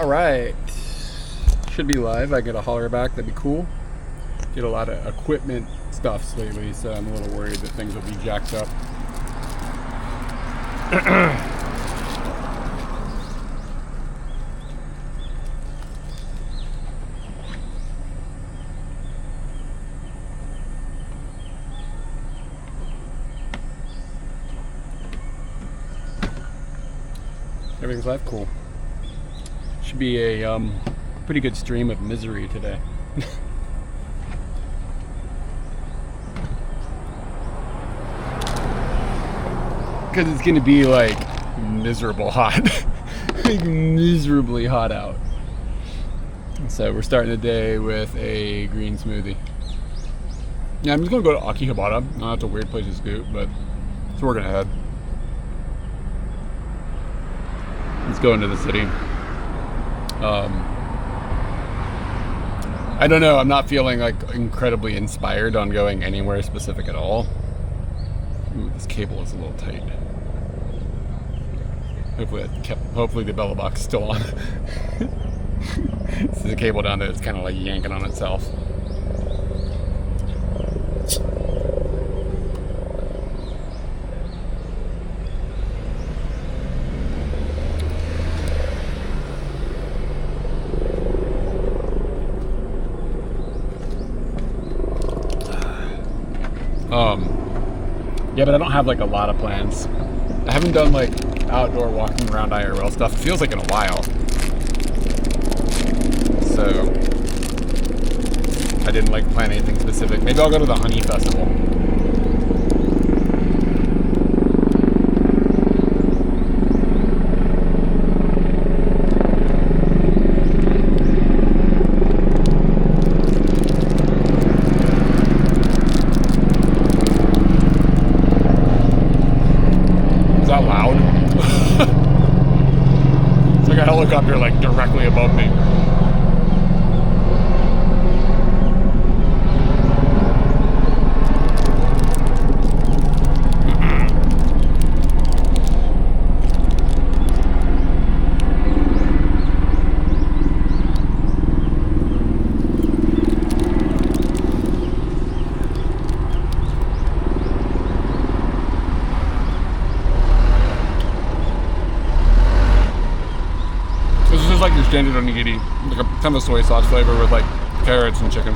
Alright. Should be live. I get a holler back. That'd be cool. Get a lot of equipment stuffs lately, so I'm a little worried that things will be jacked up. Everything's live? Cool. Should be a pretty good stream of misery today. Because it's going to be like miserable hot. Like miserably hot out. So we're starting the day with a green smoothie. Yeah, I'm just going to go to Akihabara. Not that's a weird place to scoot, but it's working ahead. Let's go into the city. I don't know. I'm not feeling like incredibly inspired on going anywhere specific at all. Ooh, this cable is a little tight. Hopefully the bella box is still on. This is a cable down there that's kind of like yanking on itself. Yeah, but I don't have like a lot of plans. I haven't done like outdoor walking around IRL stuff. It feels like in a while. So I didn't like plan anything specific. Maybe I'll go to the Honey Festival. Helicopter like directly above me. Like your standard onigiri, like a ton of soy sauce flavor with like carrots and chicken.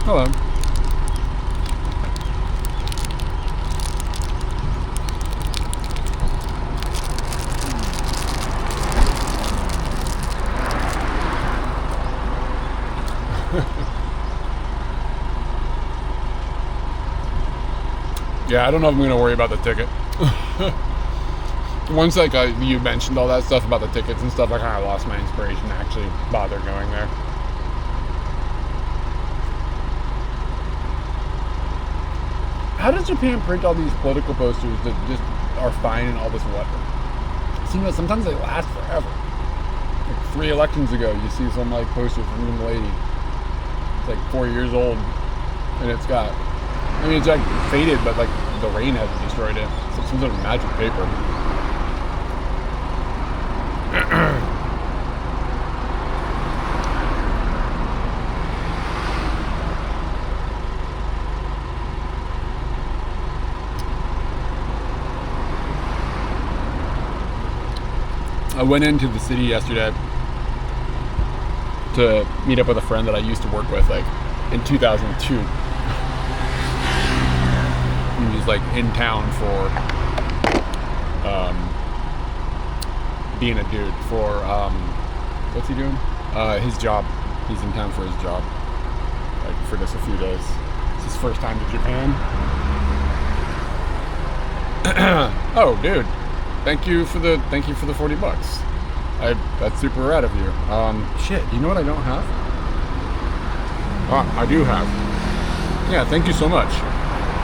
Hello. Yeah, I don't know if I'm gonna worry about the ticket. Once like you mentioned all that stuff about the tickets and stuff, I kind of lost my inspiration to actually bother going there. How does Japan print all these political posters that just are fine in all this weather? It seems like sometimes they last forever. Like 3 elections ago, you see some like poster from some lady. It's like 4 years old, and it's got, I mean, it's like faded, but like the rain hasn't destroyed it. So it's some sort of magic paper. I went into the city yesterday to meet up with a friend that I used to work with like in 2002. He was like in town for being a dude for what's he doing? His job. He's in town for his job, like for just a few days. It's his first time to Japan. Oh, dude, thank you for the $40. That's super rad of you. Shit, you know what I don't have? I do have. Yeah, thank you so much.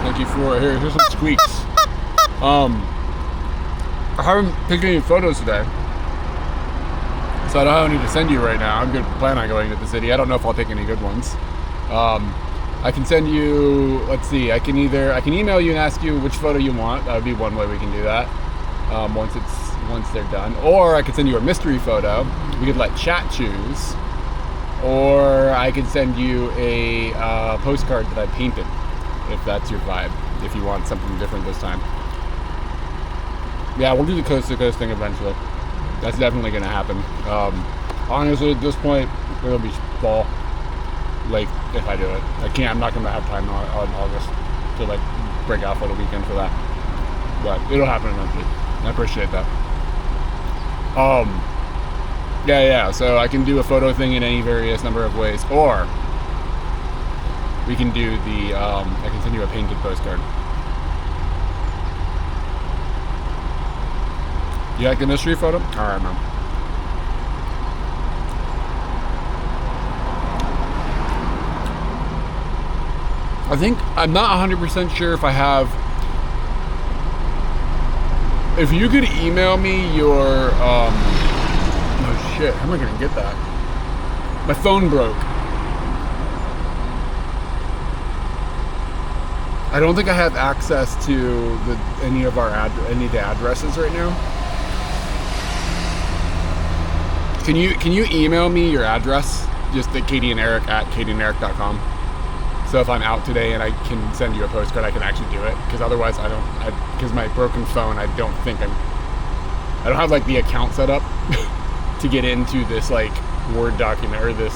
Thank you for here's some squeaks. I haven't taken any photos today, so I don't have any to send you right now. I'm going to plan on going to the city. I don't know if I'll take any good ones. I can send you, let's see, I can email you and ask you which photo you want. That would be one way we can do that. Once it's once they're done. Or I could send you a mystery photo. We could let chat choose. Or I could send you a postcard that I painted, if that's your vibe, if you want something different this time. Yeah, we'll do the coast to coast thing eventually. That's definitely going to happen. Honestly, at this point, it'll be fall, like, if I do it. I'm not going to have time on August to, like, break out for the weekend for that. But it'll happen eventually. I appreciate that. Yeah, so I can do a photo thing in any various number of ways, or we can do the, I can send you a painted postcard. You like the mystery photo? Alright, man. I'm not 100% sure if I have, if you could email me your, oh shit, how am I gonna get that? My phone broke. I don't think I have access to any of the addresses right now. Can you email me your address? Just at katieanderic@katieanderic.com. So if I'm out today and I can send you a postcard, I can actually do it. Because otherwise, because my broken phone, I don't have like the account set up to get into this like Word document or this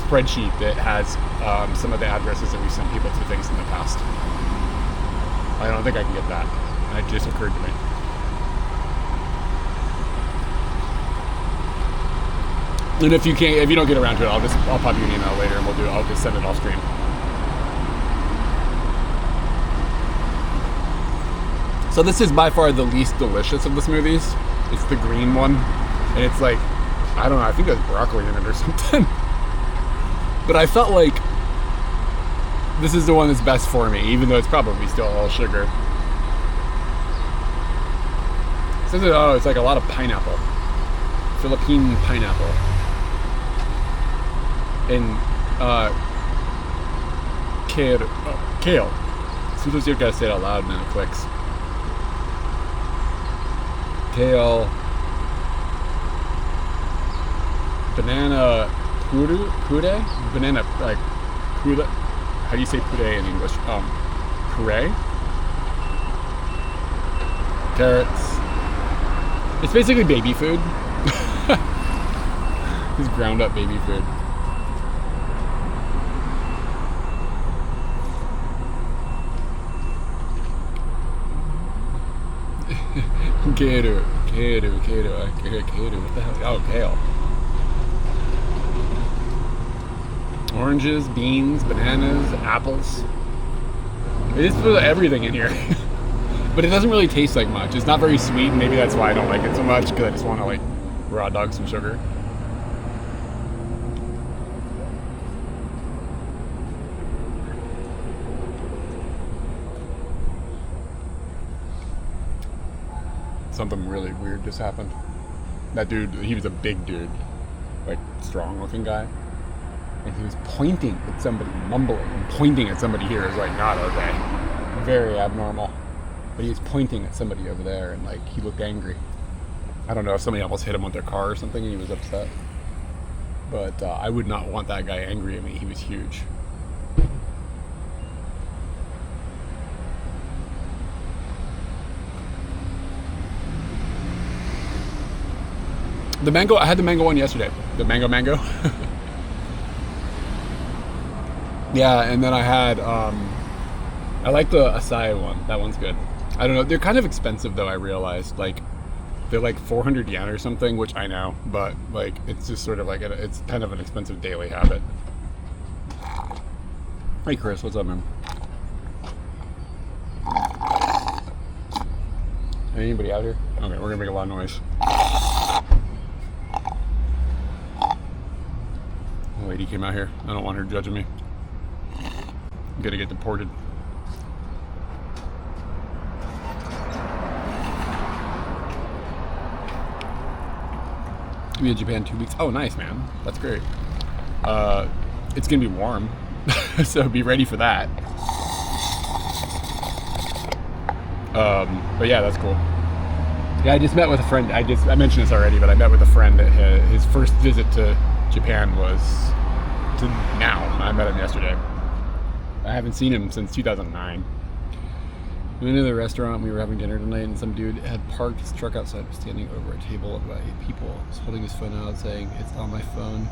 spreadsheet that has some of the addresses that we sent people to things in the past. I don't think I can get that. It just occurred to me. And if you don't get around to it, I'll pop you an email later and I'll just send it off stream. So this is by far the least delicious of the smoothies. It's the green one. And it's like, I don't know, I think there's broccoli in it or something. But I felt like this is the one that's best for me, even though it's probably still all sugar. It says it's like a lot of pineapple. Philippine pineapple. And kale. Sometimes you gotta say it out loud and then it clicks. Kale, banana puree, banana like puree. How do you say puree in English? Puree, carrots. It's basically baby food. It's ground up baby food. Kale. What the hell? Oh, kale. Oranges, beans, bananas, apples. It is for everything in here. But it doesn't really taste like much. It's not very sweet. Maybe that's why I don't like it so much, because I just want to like raw dog some sugar. Something really weird just happened. That dude, he was a big dude, like strong looking guy, and he was pointing at somebody, mumbling and pointing at somebody here. Is like not okay, very abnormal. But he was pointing at somebody over there, and like he looked angry. I don't know if somebody almost hit him with their car or something, and he was upset. But I would not want that guy angry at me. He was huge. The mango, I had the mango one yesterday. The mango. Yeah, and then I had, I like the acai one. That one's good. I don't know. They're kind of expensive though, I realized. Like, they're like 400 yen or something, which I know, but like, it's just sort of like, it's kind of an expensive daily habit. Hey Chris, what's up, man? Anybody out here? Okay, we're gonna make a lot of noise. A lady came out here. I don't want her judging me. I'm gonna get deported. I'll be in Japan 2 weeks. Oh, nice, man. That's great. It's gonna be warm, so be ready for that. But yeah, that's cool. Yeah, I just met with a friend. I mentioned this already, but I met with a friend that his first visit to Japan was to now. I met him yesterday. I haven't seen him since 2009. We went to the restaurant. We were having dinner tonight, and some dude had parked his truck outside, was standing over a table of about 8 people. He was holding his phone out, saying, "It's on my phone.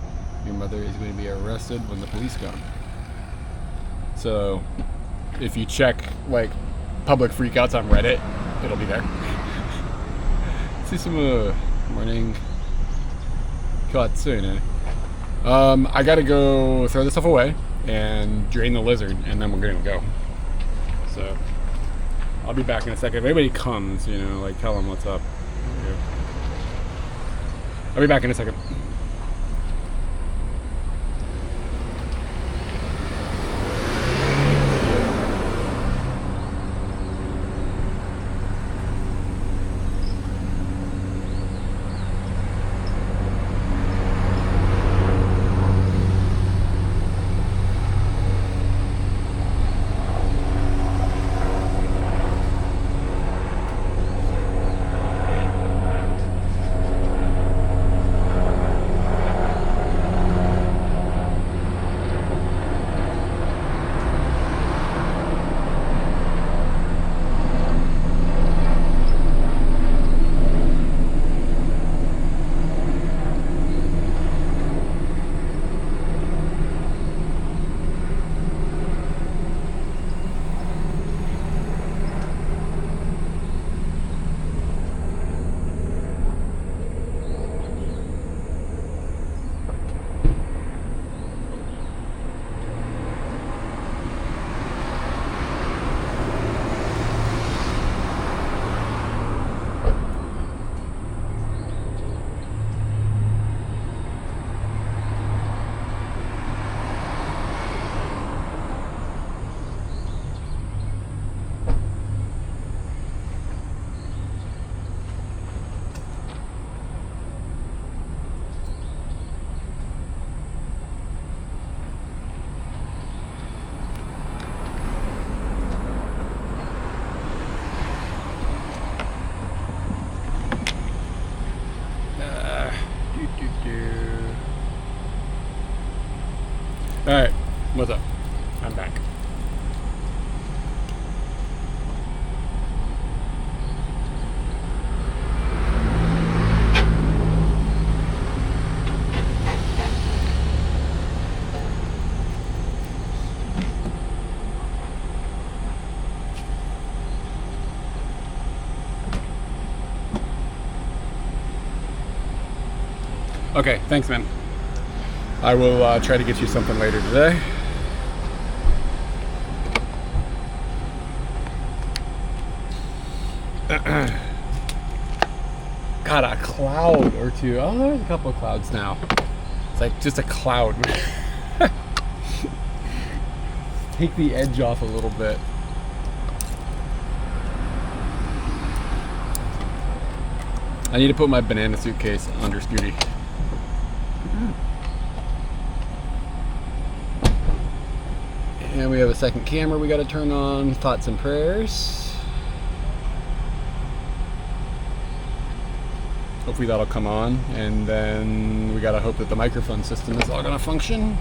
Your mother is going to be arrested when the police come." So, if you check like public freakouts on Reddit, it'll be there. See some morning. Kawatsune. I gotta go throw this stuff away and drain the lizard, and then we're gonna go. So I'll be back in a second. If anybody comes, like tell them what's up. I'll be back in a second. Alright, what's up? I'm back. Okay, thanks, man. I will try to get you something later today. Got a cloud or two. Oh, there's a couple of clouds now. It's like just a cloud. Take the edge off a little bit. I need to put my banana suitcase under Scooty. And we have a second camera we got to turn on. Thoughts and prayers. Hopefully that'll come on. And then we got to hope that the microphone system is all going to function.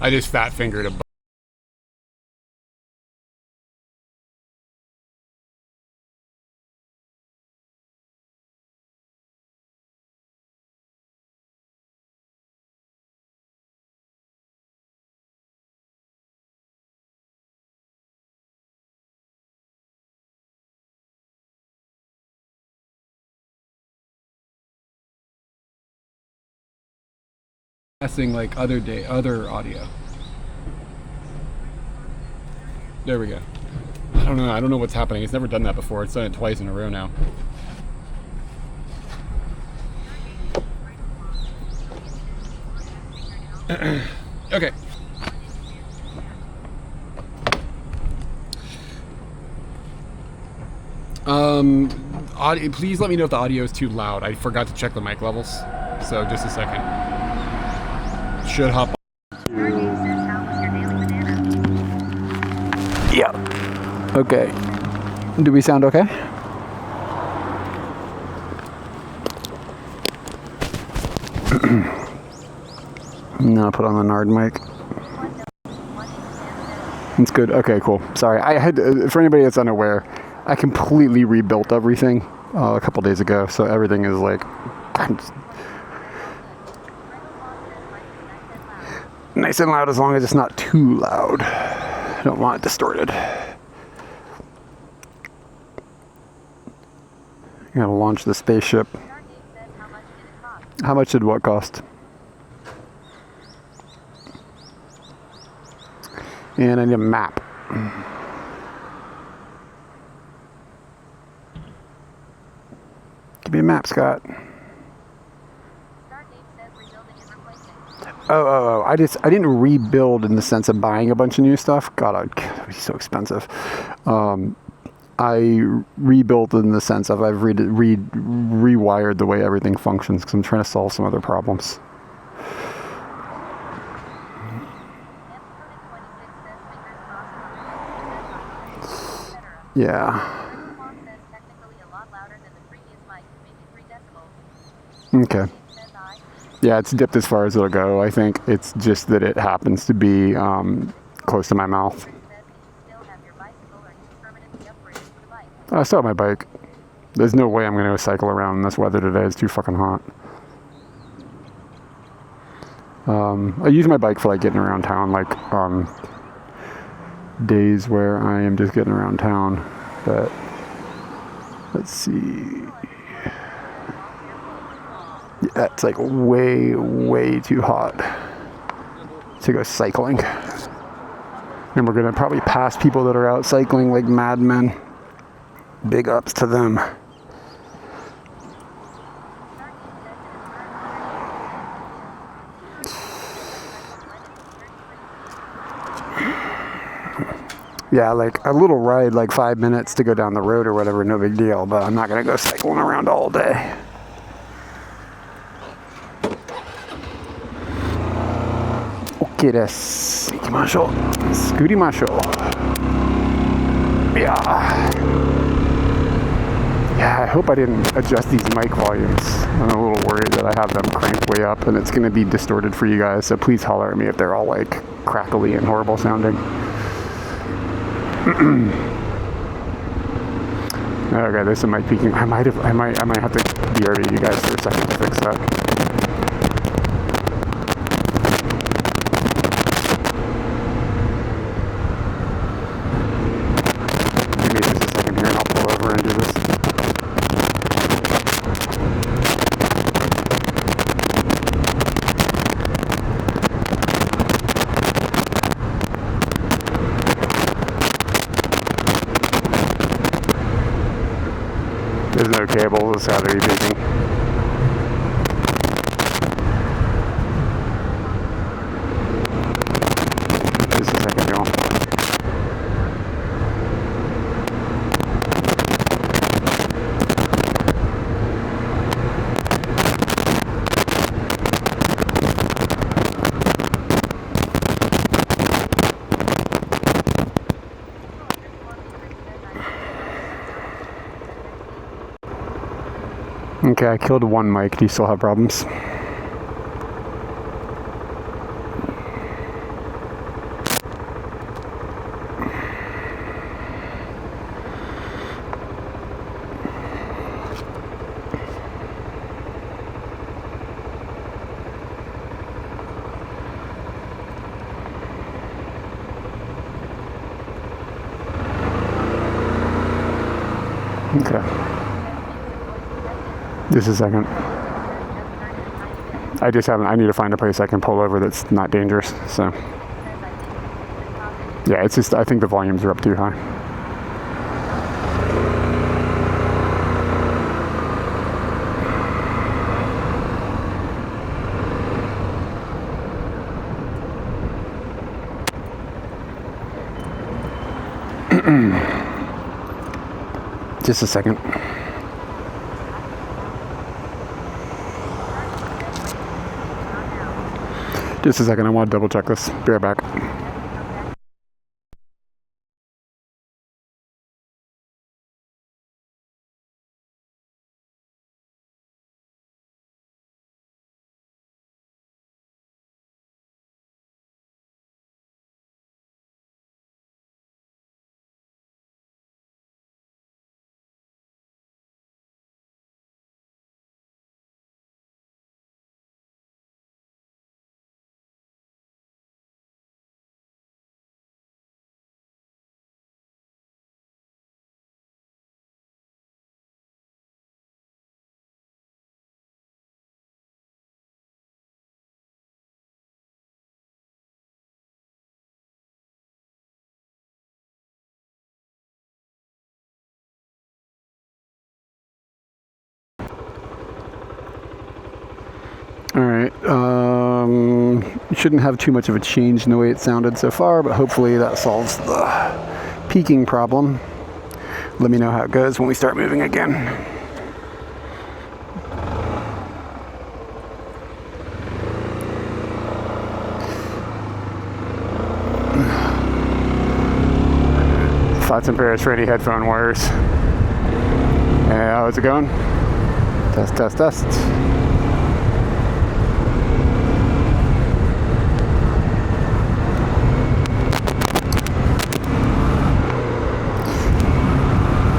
I just fat fingered a Passing like other audio. There we go. I don't know what's happening. It's never done that before. It's done it twice in a row now. Okay. Audio, please let me know if the audio is too loud. I forgot to check the mic levels. So just a second. Should hop on. Yeah. Okay. Do we sound okay? I'm gonna put on the Nard mic. It's good. Okay, cool. Sorry, I had for anybody that's unaware, I completely rebuilt everything a couple days ago, so everything is like nice and loud as long as it's not too loud. I don't want it distorted. I gotta launch the spaceship. How much did what cost? And I need a map. Give me a map, Scott. Oh, I didn't rebuild in the sense of buying a bunch of new stuff. God, that'd be so expensive. I rebuilt in the sense of I've rewired the way everything functions because I'm trying to solve some other problems. Yeah. Okay. Yeah, it's dipped as far as it'll go. I think it's just that it happens to be close to my mouth. I still have my bike. There's no way I'm going to cycle around in this weather today. It's too fucking hot. I use my bike for like getting around town, like days where I am just getting around town. But let's see. Yeah, it's like way too hot to go cycling. And we're gonna probably pass people that are out cycling like madmen. Big ups to them. Yeah, like a little ride, like 5 minutes to go down the road or whatever, no big deal, but I'm not gonna go cycling around all day. OK です。行きましょう。作りましょう。Yeah, I hope I didn't adjust these mic volumes. I'm a little worried that I have them cranked way up and it's going to be distorted for you guys, so please holler at me if they're all like crackly and horrible sounding. Okay, there's some mic peaking. I might have to BRB you guys for a second to fix that. There's no cable, it's how they're peaking. Just a second, y'all. Okay, I killed one mic. Do you still have problems? Okay. Just a second. I just haven't. I need to find a place I can pull over that's not dangerous. So yeah, it's just I think the volumes are up too high. Just a second. Just a second, I want to double check this. Be right back. Alright, shouldn't have too much of a change in the way it sounded so far, but hopefully that solves the peaking problem. Let me know how it goes when we start moving again. Thoughts and prayers for any headphone wires. How's it going? Test, test, test.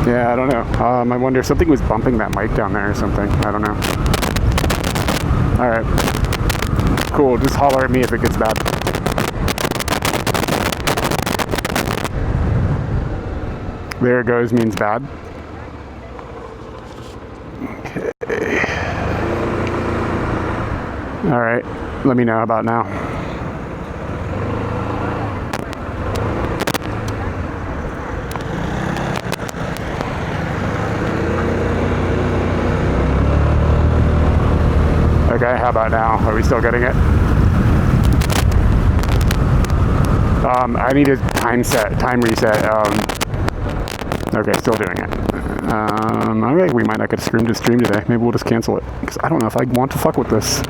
Yeah, I don't know. I wonder if something was bumping that mic down there or something. I don't know. Alright. Cool, just holler at me if it gets bad. There it goes means bad. Okay. Alright, let me know how about now. Okay, how about now? Are we still getting it? I need a time reset. Okay, still doing it. Okay, we might not get a stream to stream today. Maybe we'll just cancel it. Because I don't know if I want to fuck with this.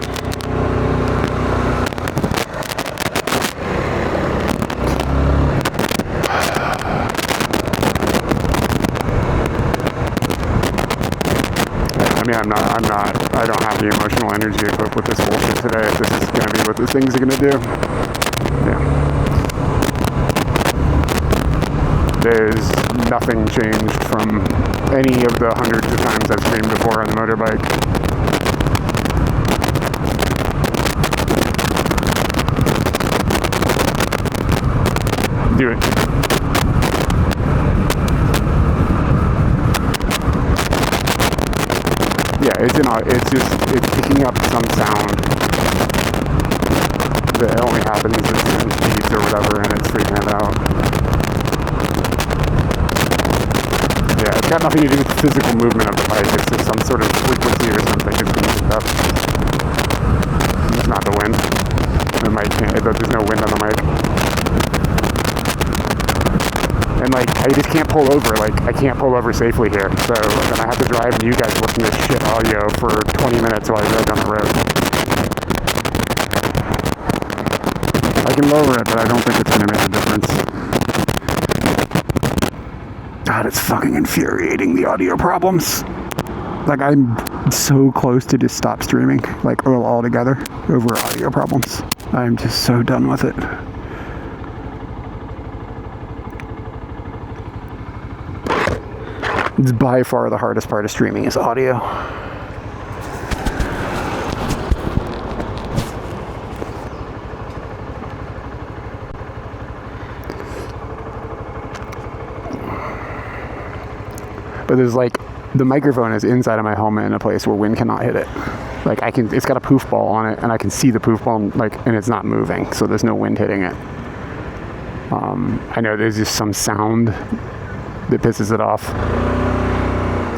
I mean, I don't have the emotional energy to cope with this bullshit today if this is going to be what these things are going to do. Yeah. There's nothing changed from any of the hundreds of times I've streamed before on the motorbike. Do it. Yeah, it's picking up some sound that only happens in speeds or whatever, and it's freaking it out. Yeah, it's got nothing to do with the physical movement of the bike. It's just some sort of frequency or something that's being picked up. It's not the wind. The mic can't. There's no wind on the mic. And like, I just can't pull over. Like, I can't pull over safely here. So then I have to drive and you guys listen to shit audio for 20 minutes while I drive down the road. I can lower it, but I don't think it's going to make a difference. God, it's fucking infuriating, the audio problems. Like, I'm so close to just stop streaming, like, altogether over audio problems. I'm just so done with it. It's by far the hardest part of streaming is audio. But there's like, the microphone is inside of my helmet in a place where wind cannot hit it. Like it's got a poof ball on it, and I can see the poof ball, like, and it's not moving, so there's no wind hitting it. I know there's just some sound that pisses it off.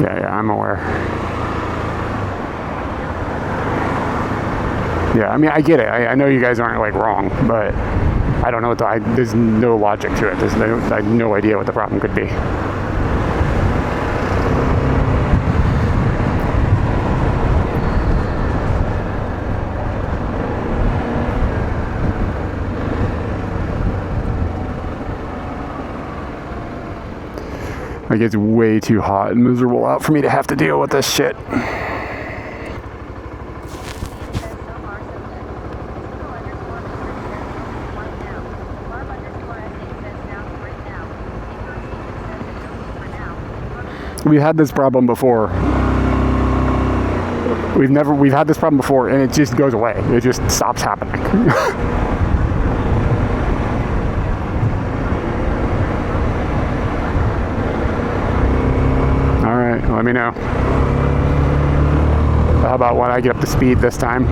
Yeah, I'm aware. Yeah, I mean, I get it. I know you guys aren't, like, wrong, but I don't know what there's no logic to it. I have no idea what the problem could be. Like, it's way too hot and miserable out for me to have to deal with this shit. We've had this problem before. We've had this problem before, and it just goes away. It just stops happening. All right, let me know. How about when I get up to speed this time?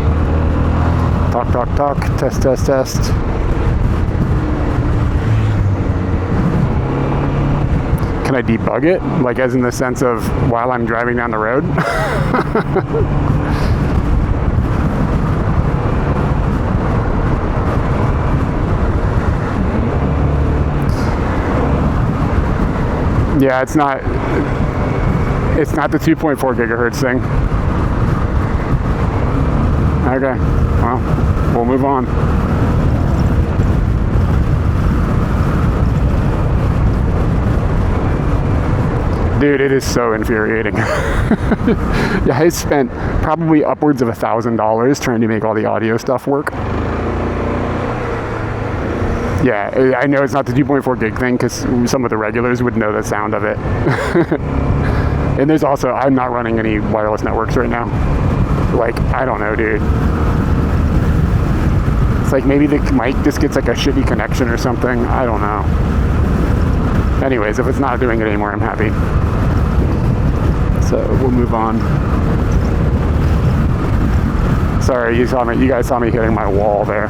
Talk, test, test, test. Can I debug it? Like, as in the sense of while I'm driving down the road? Yeah, it's not the 2.4 gigahertz thing. Okay, well, we'll move on. Dude, it is so infuriating. Yeah, I spent probably upwards of $1,000 trying to make all the audio stuff work. Yeah, I know it's not the 2.4 gig thing because some of the regulars would know the sound of it. And there's also, I'm not running any wireless networks right now. Like, I don't know, dude. It's like maybe the mic just gets like a shitty connection or something. I don't know. Anyways, if it's not doing it anymore, I'm happy. So we'll move on. Sorry, you guys saw me hitting my wall there.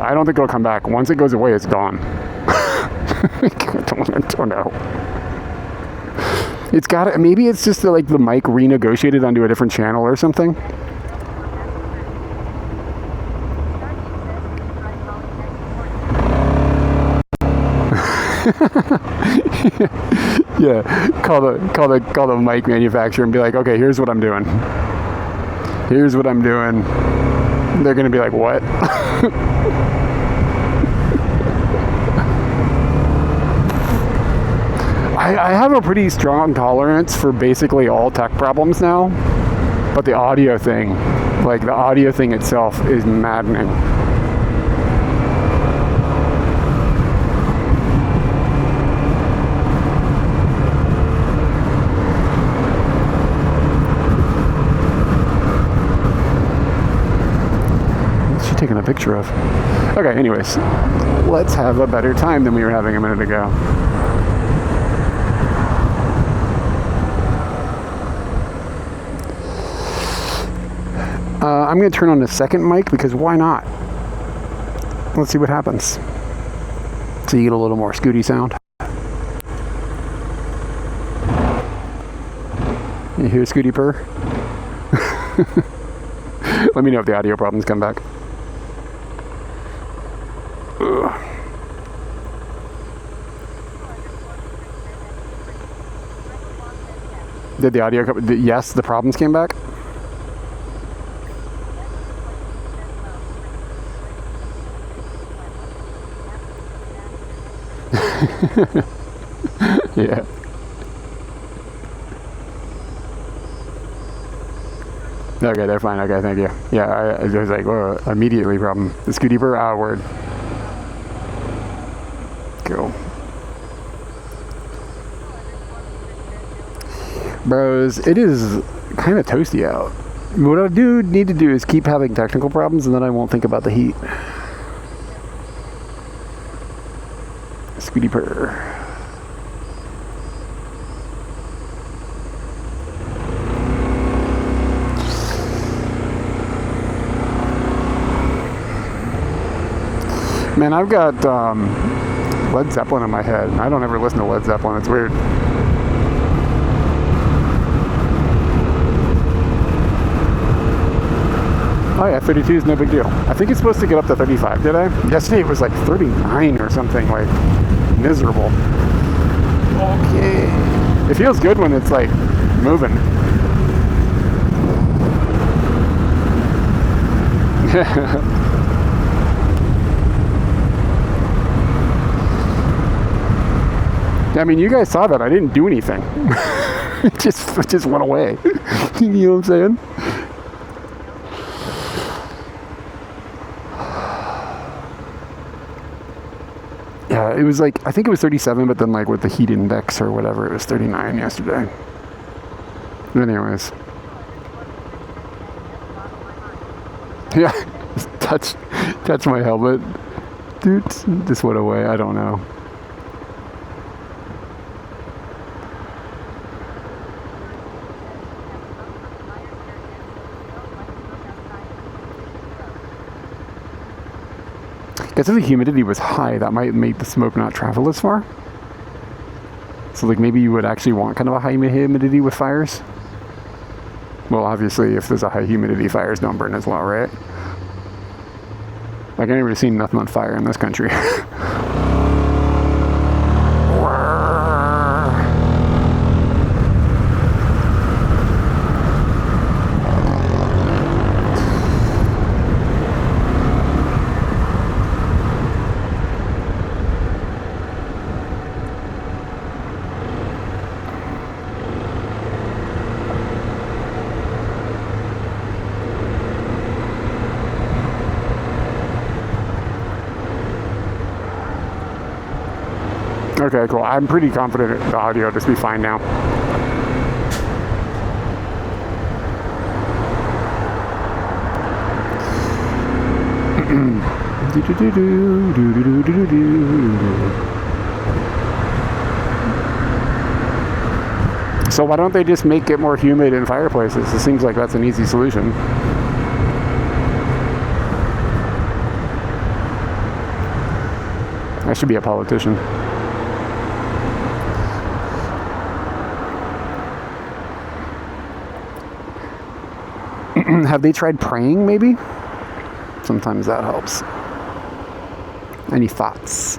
I don't think it'll come back. Once it goes away, it's gone. I don't know. It's got, maybe it's just like the mic renegotiated onto a different channel or something. Yeah, call the mic manufacturer and be like, okay, here's what I'm doing. Here's what I'm doing. They're gonna be like, what? I have a pretty strong tolerance for basically all tech problems now, but the audio thing, like the audio thing itself, is maddening. What's she taking a picture of? Okay, anyways, let's have a better time than we were having a minute ago. I'm going to turn on the second mic because why not? Let's see what happens. So you get a little more Scooty sound. You hear Scooty purr? Let me know if the audio problems come back. Ugh. Did the audio come? Yes, the problems came back? Yeah. Okay, they're fine. Okay, thank you. Yeah, I was like, oh, immediately problem. The Scooty purr, word. Cool. Bros, it is kind of toasty out. What I need to do is keep having technical problems, and then I won't think about the heat. Scooty purr. Man, I've got Led Zeppelin in my head. I don't ever listen to Led Zeppelin. It's weird. Oh yeah, 32 is no big deal. I think it's supposed to get up to 35, did I? Yesterday it was like 39 or something, like miserable. Okay. It feels good when it's like moving. I mean, you guys saw that. I didn't do anything. it just went away. You know what I'm saying? Yeah, it was like, I think it was 37, but then like with the heat index or whatever, it was 39 yesterday. Anyways. Yeah, touch my helmet. Dude, just went away. I don't know. Guess if the humidity was high, that might make the smoke not travel as far. So like maybe you would actually want kind of a high humidity with fires. Well, obviously if there's a high humidity, fires don't burn as well, right? Like I never seen nothing on fire in this country. Okay, cool. I'm pretty confident the audio will just be fine now. So why don't they just make it more humid in fireplaces? It seems like that's an easy solution. I should be a politician. Have they tried praying, maybe? Sometimes that helps. Any thoughts?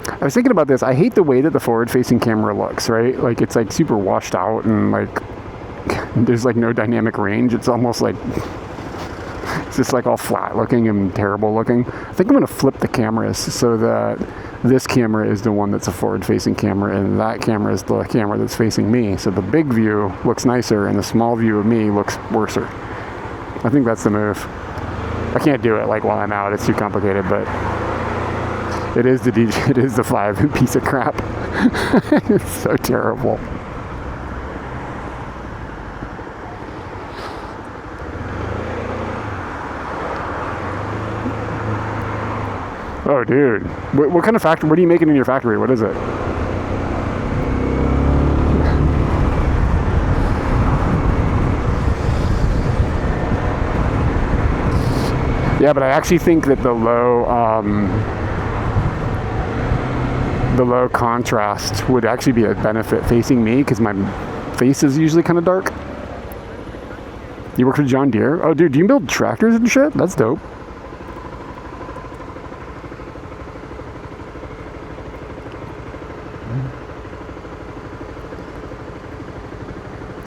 I was thinking about this. I hate the way that the forward-facing camera looks, right? Like, it's, like, super washed out and, like, there's, like, no dynamic range. It's almost like... It's just, like, all flat-looking and terrible-looking. I think I'm going to flip the cameras so that this camera is the one that's a forward-facing camera, and that camera is the camera that's facing me. So the big view looks nicer, and the small view of me looks worser. I think that's the move. I can't do it like while I'm out. It's too complicated, but it is the DJ. It is the 5 piece of crap. It's so terrible. Oh, dude. What kind of factory? What are you making in your factory? What is it? Yeah, but I actually think that the low contrast would actually be a benefit facing me because my face is usually kind of dark. You work for John Deere? Oh, dude, do you build tractors and shit? That's dope.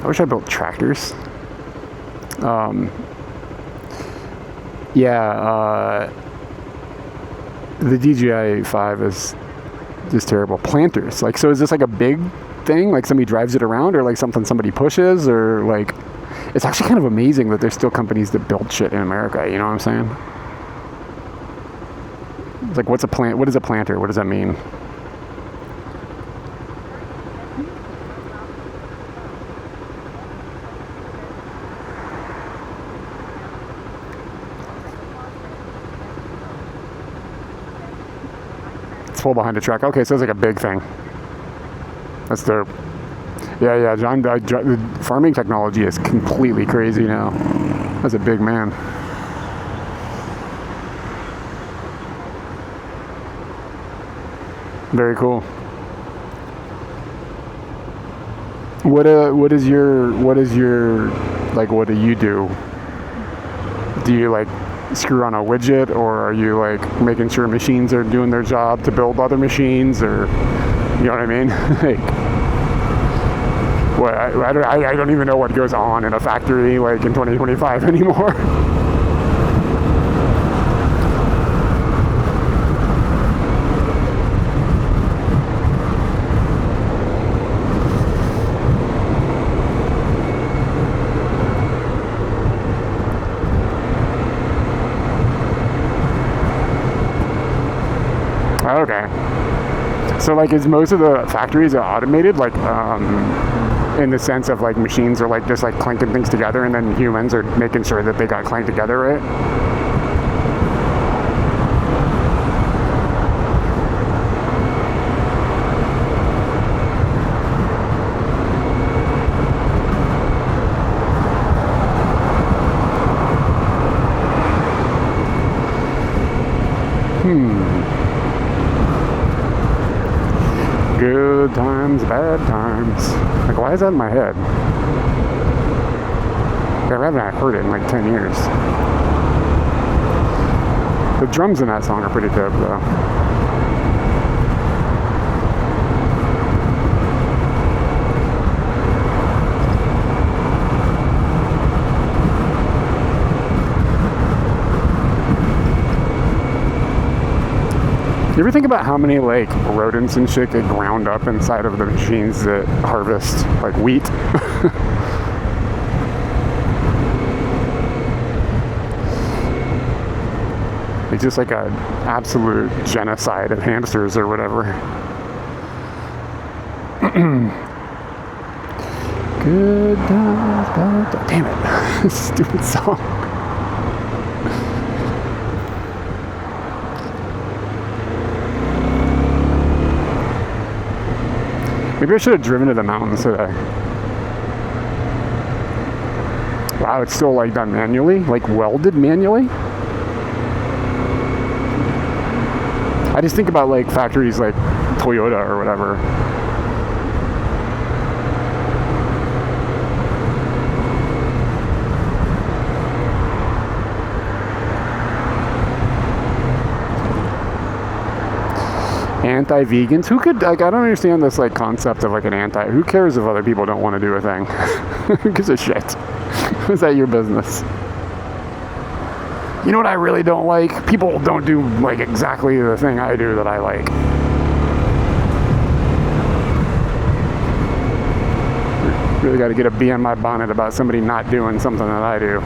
I wish I built tractors. The DJI 5 is just terrible. Planters, like, so is this like a big thing? Like somebody drives it around, or like something somebody pushes, or like, it's actually kind of amazing that there's still companies that build shit in America. You know what I'm saying? It's like, what's a plant? What is a planter? What does that mean? pull behind a truck. Okay, so it's like a big thing. That's dope. Yeah, John, the farming technology is completely crazy now. That's a big man. Very cool. What is your like, what do you do? Do you like screw on a widget, or are you like making sure machines are doing their job to build other machines, or you know what I mean? Like, what, I don't even know what goes on in a factory like in 2025 anymore. Okay. So like, is most of the factories are automated, like in the sense of like machines are like just like clanking things together, and then humans are making sure that they got clanked together, right? Good times, bad times. Like, why is that in my head? I haven't heard it in like 10 years. The drums in that song are pretty dope, though. You ever think about how many like rodents and shit get ground up inside of the machines that harvest like wheat? It's just like an absolute genocide of hamsters or whatever. Good times, bad times. Damn it. Stupid song. Maybe I should have driven to the mountains today. Wow, it's still like done manually? Like welded manually? I just think about like factories like Toyota or whatever. Anti-vegans? Who could, like, I don't understand this like concept of like an anti, who cares if other people don't want to do a thing? Who gives a shit? Is that your business? You know what I really don't like? People don't do like exactly the thing I do that I like. Really got to get a bee on my bonnet about somebody not doing something that I do.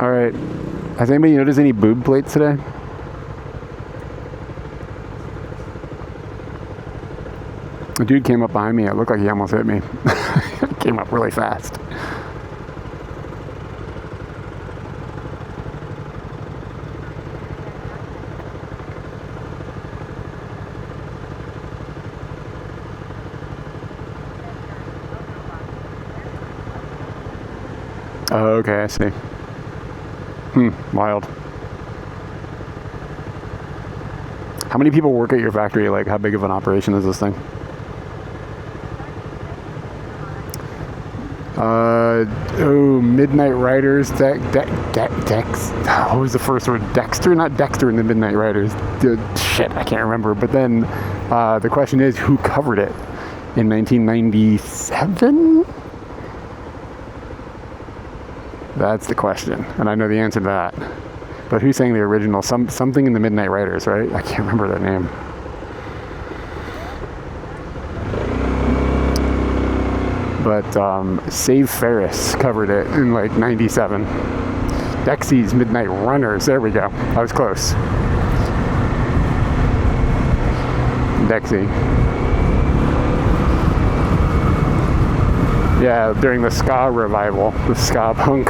All right. Has anybody noticed any boob plates today? A dude came up behind me. It looked like he almost hit me. Came up really fast. Oh, okay, I see. Wild. How many people work at your factory? Like, how big of an operation is this thing? Midnight Riders, Dex. What was the first word? Dexter? Not Dexter in the Midnight Riders. Shit, I can't remember. But then the question is, who covered it in 1997? That's the question, and I know the answer to that. But who sang the original? Something in the Midnight Riders, right? I can't remember their name. but Save Ferris covered it in like 97. Dexy's Midnight Runners, there we go. I was close. Dexy. Yeah, during the ska revival, the ska punk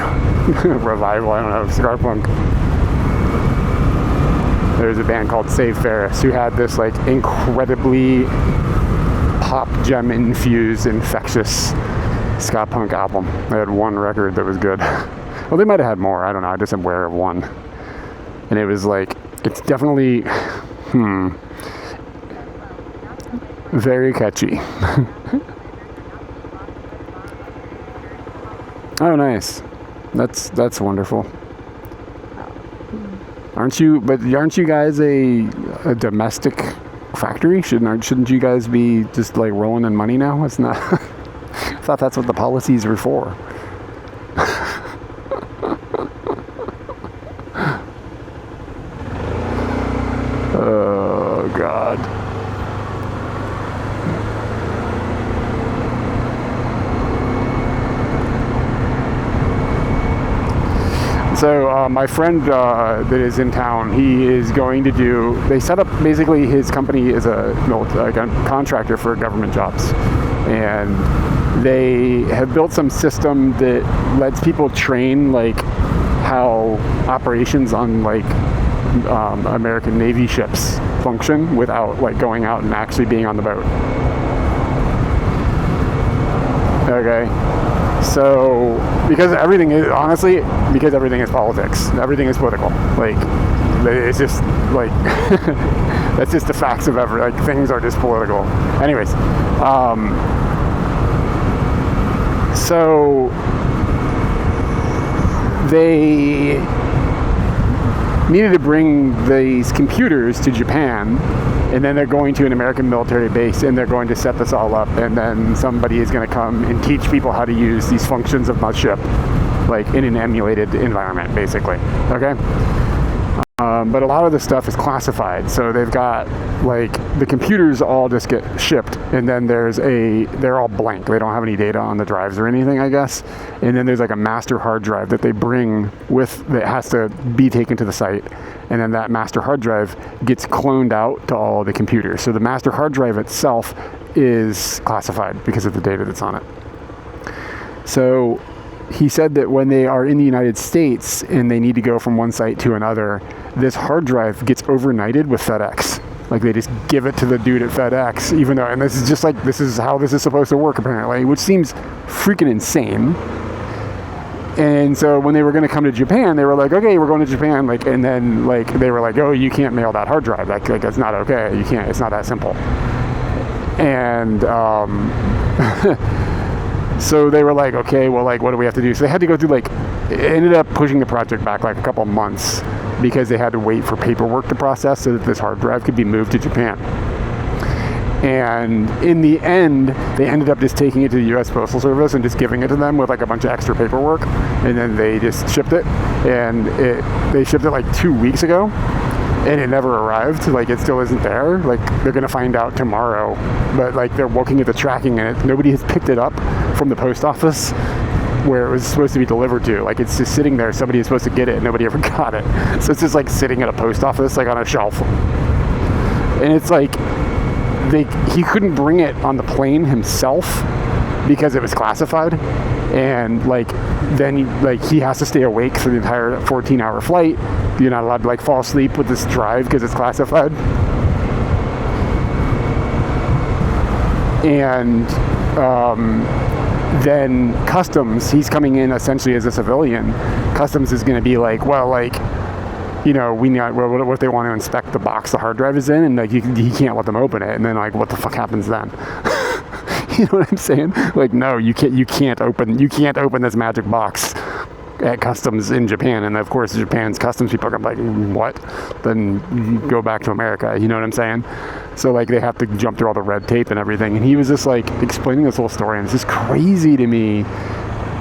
revival, I don't know, ska punk. There's a band called Save Ferris who had this like incredibly pop gem infused, infectious ska punk album. They had one record that was good. Well, they might have had more, I don't know, I just am aware of one. And it was like, it's definitely, very catchy. Oh, nice. That's wonderful. Aren't you guys a domestic factory? Shouldn't you guys be just like rolling in money now? It's not. I thought that's what the policies were for. Oh God. So my friend that is in town, he is going to do, they set up basically his company as a contractor for government jobs. And they have built some system that lets people train like how operations on like American Navy ships function without like going out and actually being on the boat. Okay. So, because everything is politics. Everything is political. Like, it's just, like, that's just the facts of things are just political. Anyways, so, they needed to bring these computers to Japan, and then they're going to an American military base, and they're going to set this all up, and then somebody is going to come and teach people how to use these functions of my ship, like in an emulated environment, basically. Okay? But a lot of the stuff is classified, so they've got, like, the computers all just get shipped, and then they're all blank. They don't have any data on the drives or anything, I guess. And then there's like a master hard drive that they bring with, that has to be taken to the site. And then that master hard drive gets cloned out to all the computers. So the master hard drive itself is classified because of the data that's on it. So he said that when they are in the United States and they need to go from one site to another, this hard drive gets overnighted with FedEx. Like, they just give it to the dude at FedEx, even though, and this is just like, this is how this is supposed to work apparently, which seems freaking insane. And so when they were going to come to Japan, they were like, okay, we're going to Japan. Like, and then like, they were like, oh, you can't mail that hard drive. Like that's not okay. You can't, it's not that simple. And, so they were like, okay, well, like, what do we have to do? So they had to go through, like, it ended up pushing the project back like a couple months because they had to wait for paperwork to process so that this hard drive could be moved to Japan. And in the end, they ended up just taking it to the U.S. Postal Service and just giving it to them with like a bunch of extra paperwork. And then they just shipped it. And they shipped it like 2 weeks ago. And it never arrived. Like, it still isn't there. Like, they're going to find out tomorrow. But, like, they're looking at the tracking in it. Nobody has picked it up from the post office where it was supposed to be delivered to. Like, it's just sitting there. Somebody is supposed to get it. Nobody ever got it. So it's just, like, sitting at a post office, like, on a shelf. And it's like, he couldn't bring it on the plane himself because it was classified. And, like, then, he has to stay awake for the entire 14-hour flight. You're not allowed to, like, fall asleep with this drive because it's classified. And then Customs, he's coming in essentially as a civilian. Customs is going to be like, well, like, you know, we know what if they want to inspect the box the hard drive is in, and like he can't let them open it, and then like what the fuck happens then? You know what I'm saying? Like, no, you can't open this magic box at Customs in Japan. And of course Japan's customs people are like, what? Then you go back to America. You know what I'm saying? So like they have to jump through all the red tape and everything. And he was just like explaining this whole story, and it's just crazy to me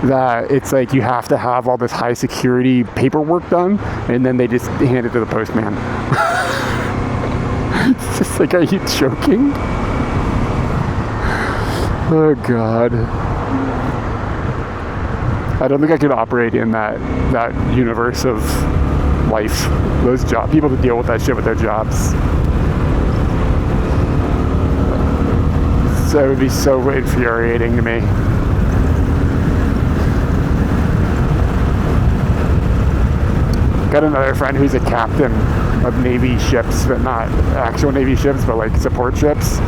that it's like you have to have all this high security paperwork done, and then they just hand it to the postman. It's just like, are you joking? Oh God. I don't think I could operate in that universe of life. Those people that deal with that shit with their jobs. So it would be so infuriating to me. Got another friend who's a captain of Navy ships, but not actual Navy ships, but like support ships.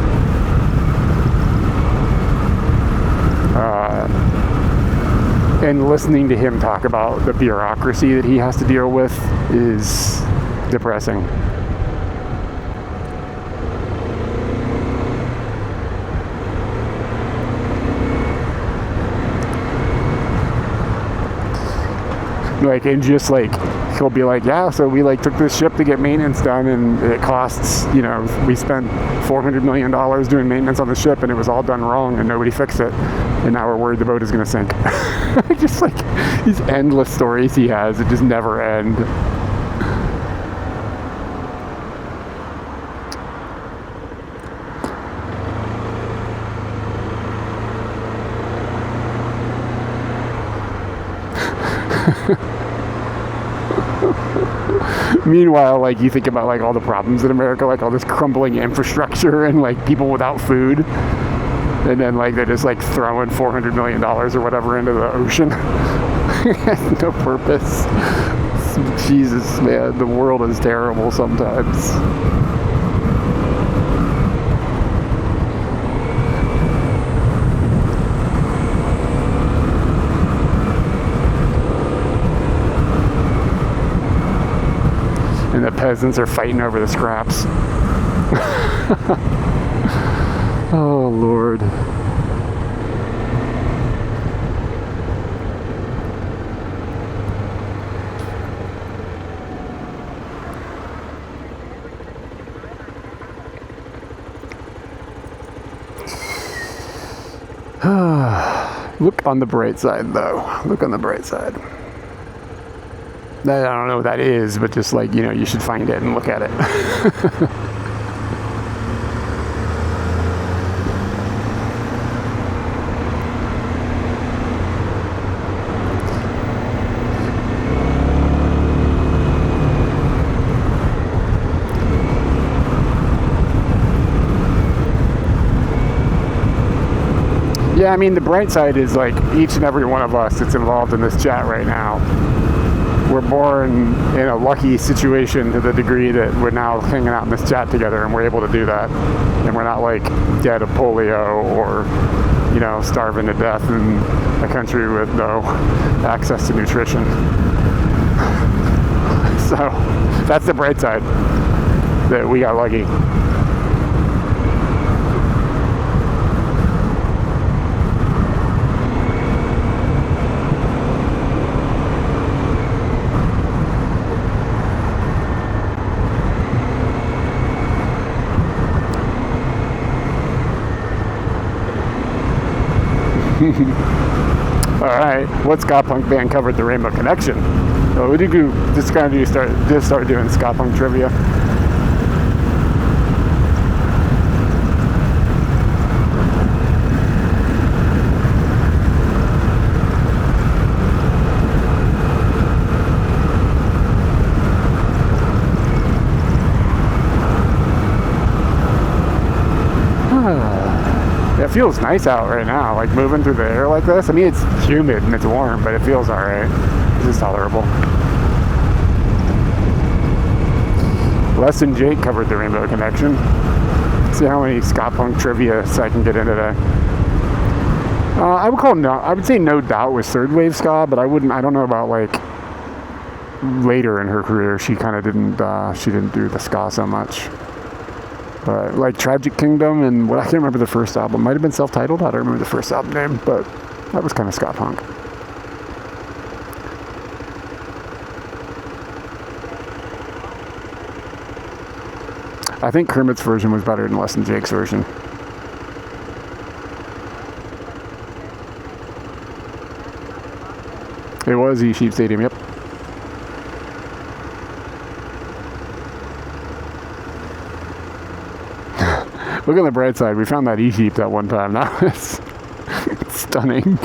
And listening to him talk about the bureaucracy that he has to deal with is depressing. Like, and just like, he'll be like, yeah, so we like took this ship to get maintenance done, and it costs, you know, we spent $400 million doing maintenance on the ship, and it was all done wrong, and nobody fixed it, and now we're worried the boat is going to sink. Just like these endless stories he has that just never end. Meanwhile, like, you think about like all the problems in America, like all this crumbling infrastructure and like people without food, and then like they're just like throwing $400 million or whatever into the ocean. No purpose. Jesus, man, the world is terrible sometimes. And the peasants are fighting over the scraps. Oh, Lord. Look on the bright side, though. Look on the bright side. I don't know what that is, but just like, you know, you should find it and look at it. Yeah, I mean, the bright side is like each and every one of us that's involved in this chat right now. We're born in a lucky situation to the degree that we're now hanging out in this chat together, and we're able to do that. And we're not like dead of polio or, you know, starving to death in a country with no access to nutrition. So that's the bright side, that we got lucky. Alright, what ska punk band covered the Rainbow Connection? So we do just kind of start doing ska punk trivia. It feels nice out right now, like moving through the air like this. I mean, it's humid and it's warm, but it feels alright. It's just tolerable. Les and Jake covered the Rainbow Connection. See how many ska punk trivia I can get in today. I would say No Doubt was third wave ska, but I don't know about like later in her career. She kind of didn't do the ska so much. But like Tragic Kingdom and I can't remember the first album. Might have been self-titled. I don't remember the first album name, but that was kind of ska punk. I think Kermit's version was better than Les and Jake's version. It was E-Sheep Stadium, yep. Look on the bright side. We found that E-Sheep that one time. That was stunning.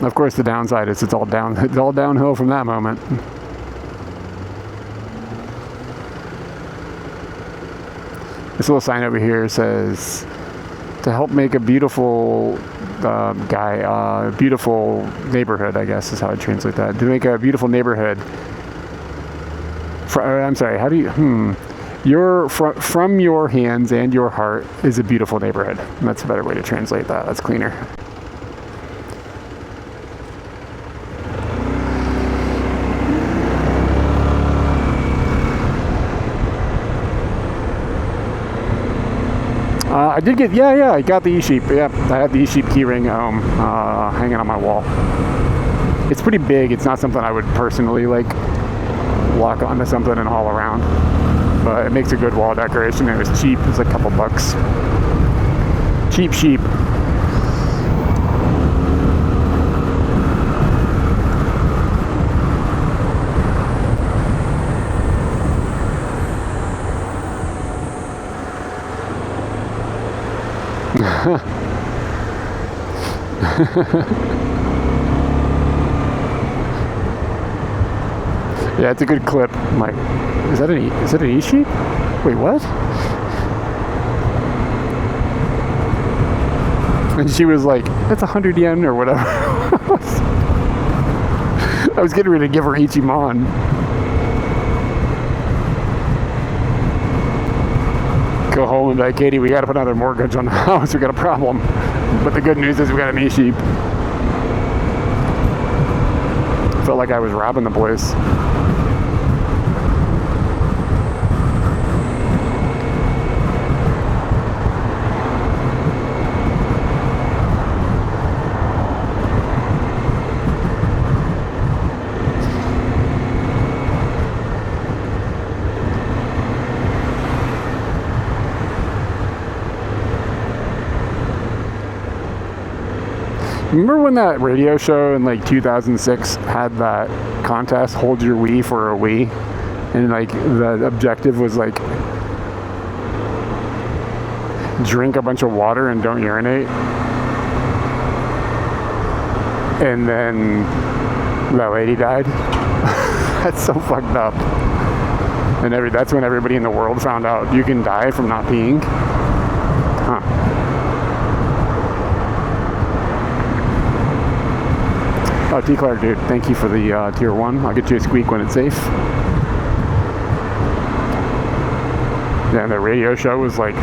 Of course, the downside is it's all downhill from that moment. This little sign over here says, to help make a beautiful beautiful neighborhood, I guess is how I translate that. To make a beautiful neighborhood. I'm sorry, how do you, from your hands and your heart is a beautiful neighborhood. That's a better way to translate that. That's cleaner. I did get, I got the e-sheep. Yep, I had the e-sheep keyring at home, hanging on my wall. It's pretty big. It's not something I would personally like lock onto something and haul around, but it makes a good wall decoration. It was cheap. It was like a couple bucks. Cheap sheep. Yeah, it's a good clip. I'm like, is that an e-sheep? Wait, what? And she was like, that's 100 yen or whatever. I was getting ready to give her Ichimon. Go home and be like, Katie, we got to put another mortgage on the house. We got a problem. But the good news is we got an e-sheep. Felt like I was robbing the place. Remember when that radio show in like 2006 had that contest, hold your Wii for a Wii? And like the objective was like, drink a bunch of water and don't urinate. And then that lady died. That's so fucked up. And that's when everybody in the world found out you can die from not peeing. Huh. Oh, T. Clark, dude, thank you for the tier 1. I'll get you a squeak when it's safe. Yeah, the radio show was like,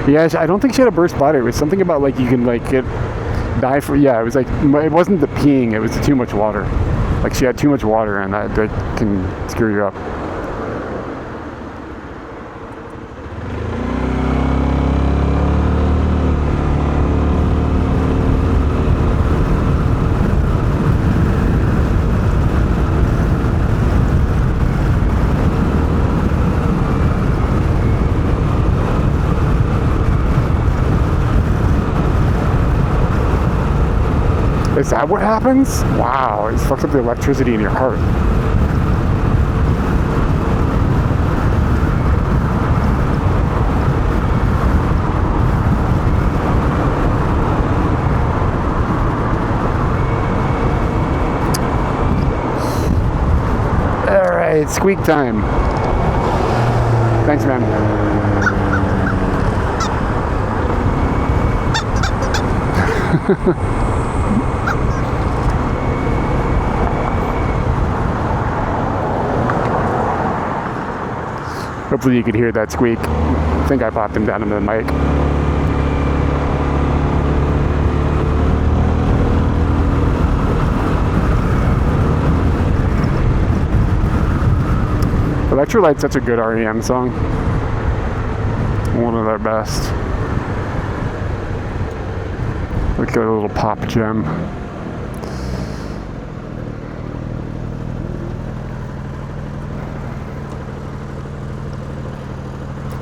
Yeah, I don't think she had a burst bladder. It was something about like you can like die for, yeah, it was like, it wasn't the peeing, it was too much water. Like she had too much water and that can screw you up. Is that what happens? Wow, it fucks up the electricity in your heart. All right, squeak time. Thanks, man. Hopefully you could hear that squeak. I think I popped him down into the mic. Electrolyte's such a good REM song. One of their best. Like a little pop gem.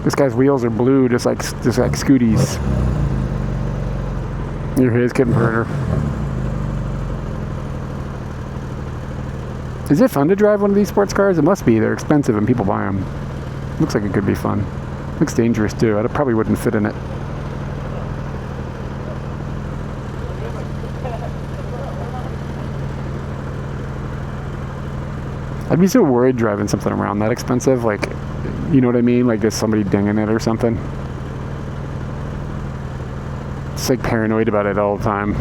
This guy's wheels are blue, just like Scooty's. You're his kid murder. Is it fun to drive one of these sports cars? It must be. They're expensive and people buy them. Looks like it could be fun. Looks dangerous too. I probably wouldn't fit in it. I'd be so worried driving something around that expensive. Like, you know what I mean? Like there's somebody dinging it or something. It's like paranoid about it all the time.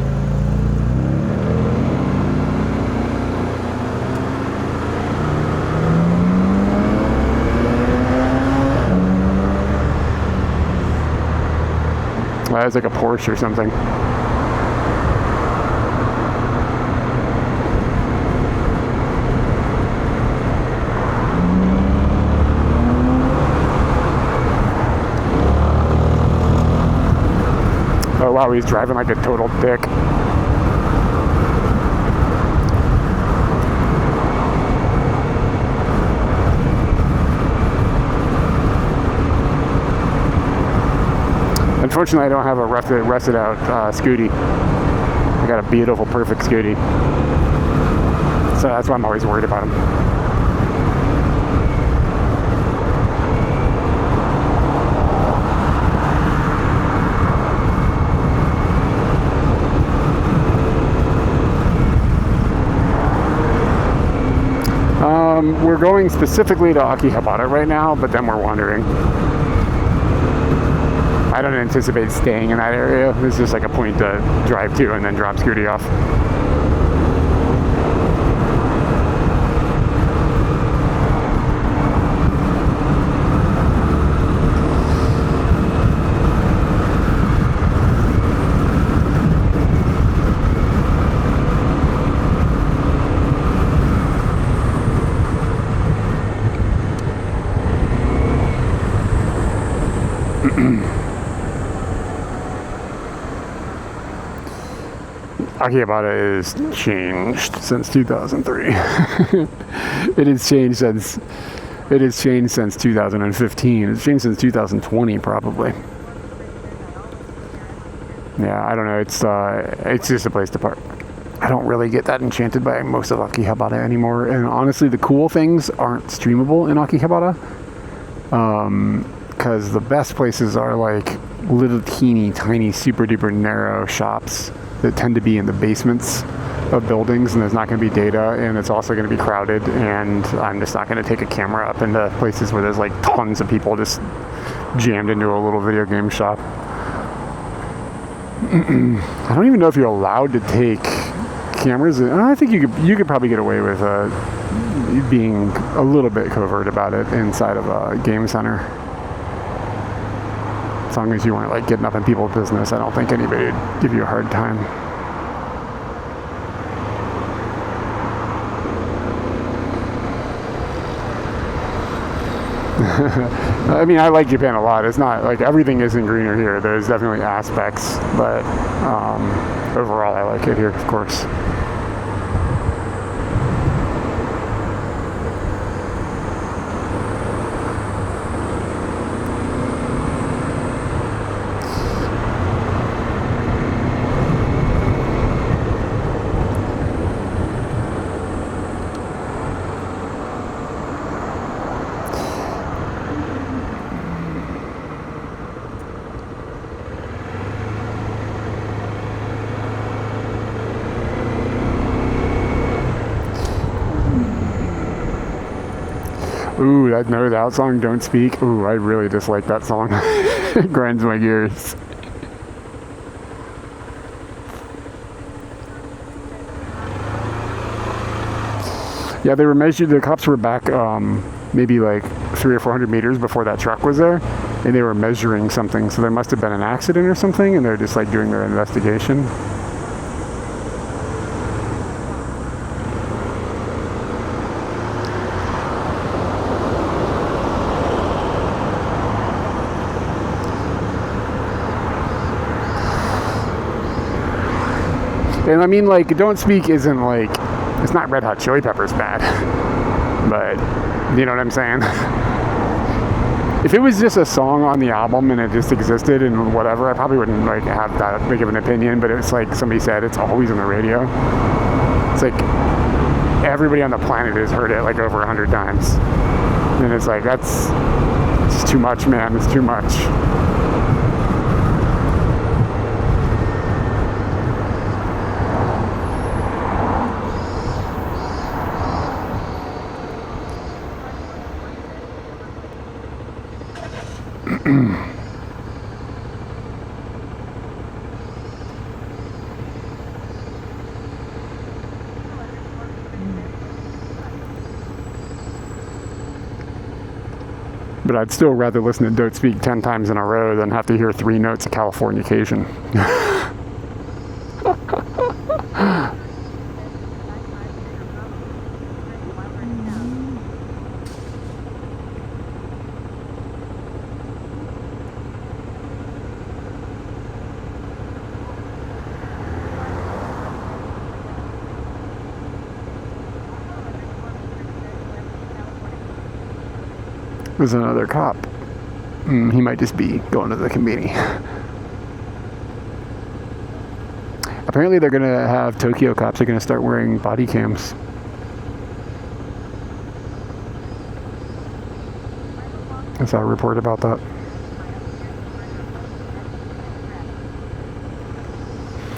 That was like a Porsche or something. Oh wow, he's driving like a total dick. Unfortunately, I don't have a rusted out Scooty. I got a beautiful, perfect Scooty. So that's why I'm always worried about him. We're going specifically to Akihabara right now, but then we're wandering. I don't anticipate staying in that area. This is just like a point to drive to and then drop Scooty off. Akihabara is changed since 2003. It has changed since 2015. It's changed since 2020 probably. Yeah, I don't know. It's just a place to park. I don't really get that enchanted by most of Akihabara anymore. And honestly, the cool things aren't streamable in Akihabara. Because the best places are like little teeny tiny super duper narrow shops that tend to be in the basements of buildings, and there's not going to be data, and it's also going to be crowded, and I'm just not going to take a camera up into places where there's like tons of people just jammed into a little video game shop. I don't even know if you're allowed to take cameras. I think you could probably get away with being a little bit covert about it inside of a game center. As long as you weren't like getting up in people's business, I don't think anybody would give you a hard time. I mean, I like Japan a lot. It's not like everything isn't greener here. There's definitely aspects, but overall I like it here, of course. Ooh, that song, Don't Speak. Ooh, I really dislike that song. It grinds my gears. Yeah, they were measured, the cops were back maybe like 300 or 400 meters before that truck was there, and they were measuring something, so there must have been an accident or something, and they're just like doing their investigation. And I mean, like, Don't Speak isn't like, it's not Red Hot Chili Peppers bad, but you know what I'm saying? If it was just a song on the album and it just existed and whatever, I probably wouldn't like have that big of an opinion, but it's like somebody said, it's always on the radio. It's like everybody on the planet has heard it like over 100 times. And it's like, it's too much, man, it's too much. But I'd still rather listen to Don't Speak 10 times in a row than have to hear 3 notes of Californication. There's another cop. He might just be going to the convenience. Apparently they're going to have Tokyo cops are going to start wearing body cams. I saw a report about that.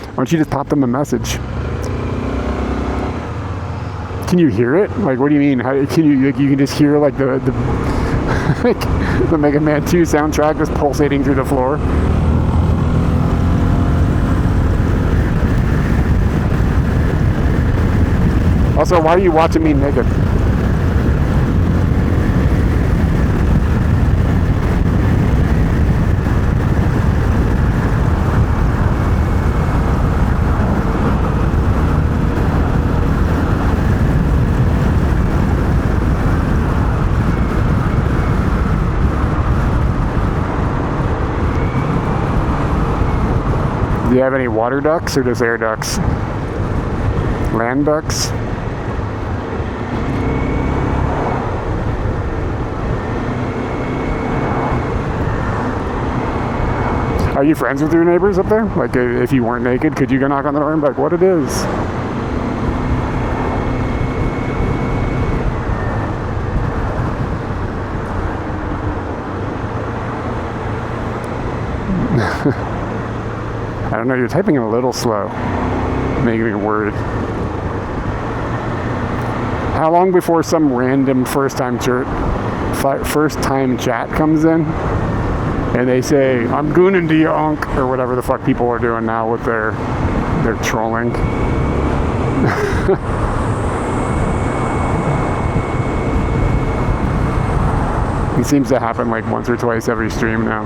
Why don't you just pop them a message? Can you hear it? Like, what do you mean? How can you? Like, you can just hear like the like the Mega Man 2 soundtrack just pulsating through the floor. Also, why are you watching me naked? Do you have any water ducks or just air ducks? Land ducks? Are you friends with your neighbors up there? Like, if you weren't naked, could you go knock on the door and be like, what it is? I don't know, you're typing a little slow. Making me worried. How long before some random first-time chat comes in and they say, I'm gooning to you, unk, or whatever the fuck people are doing now with their trolling. It seems to happen like once or twice every stream now.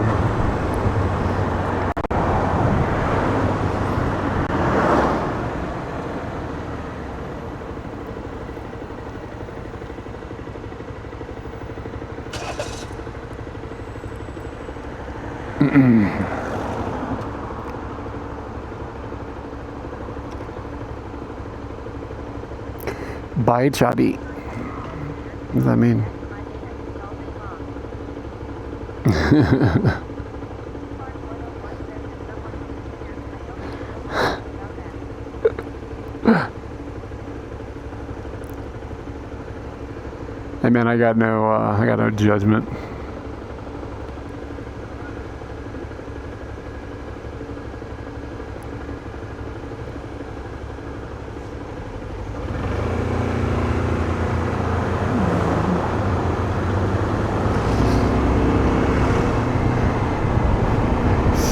Bye, Chubby. What does that mean? Hey man, I got no judgment.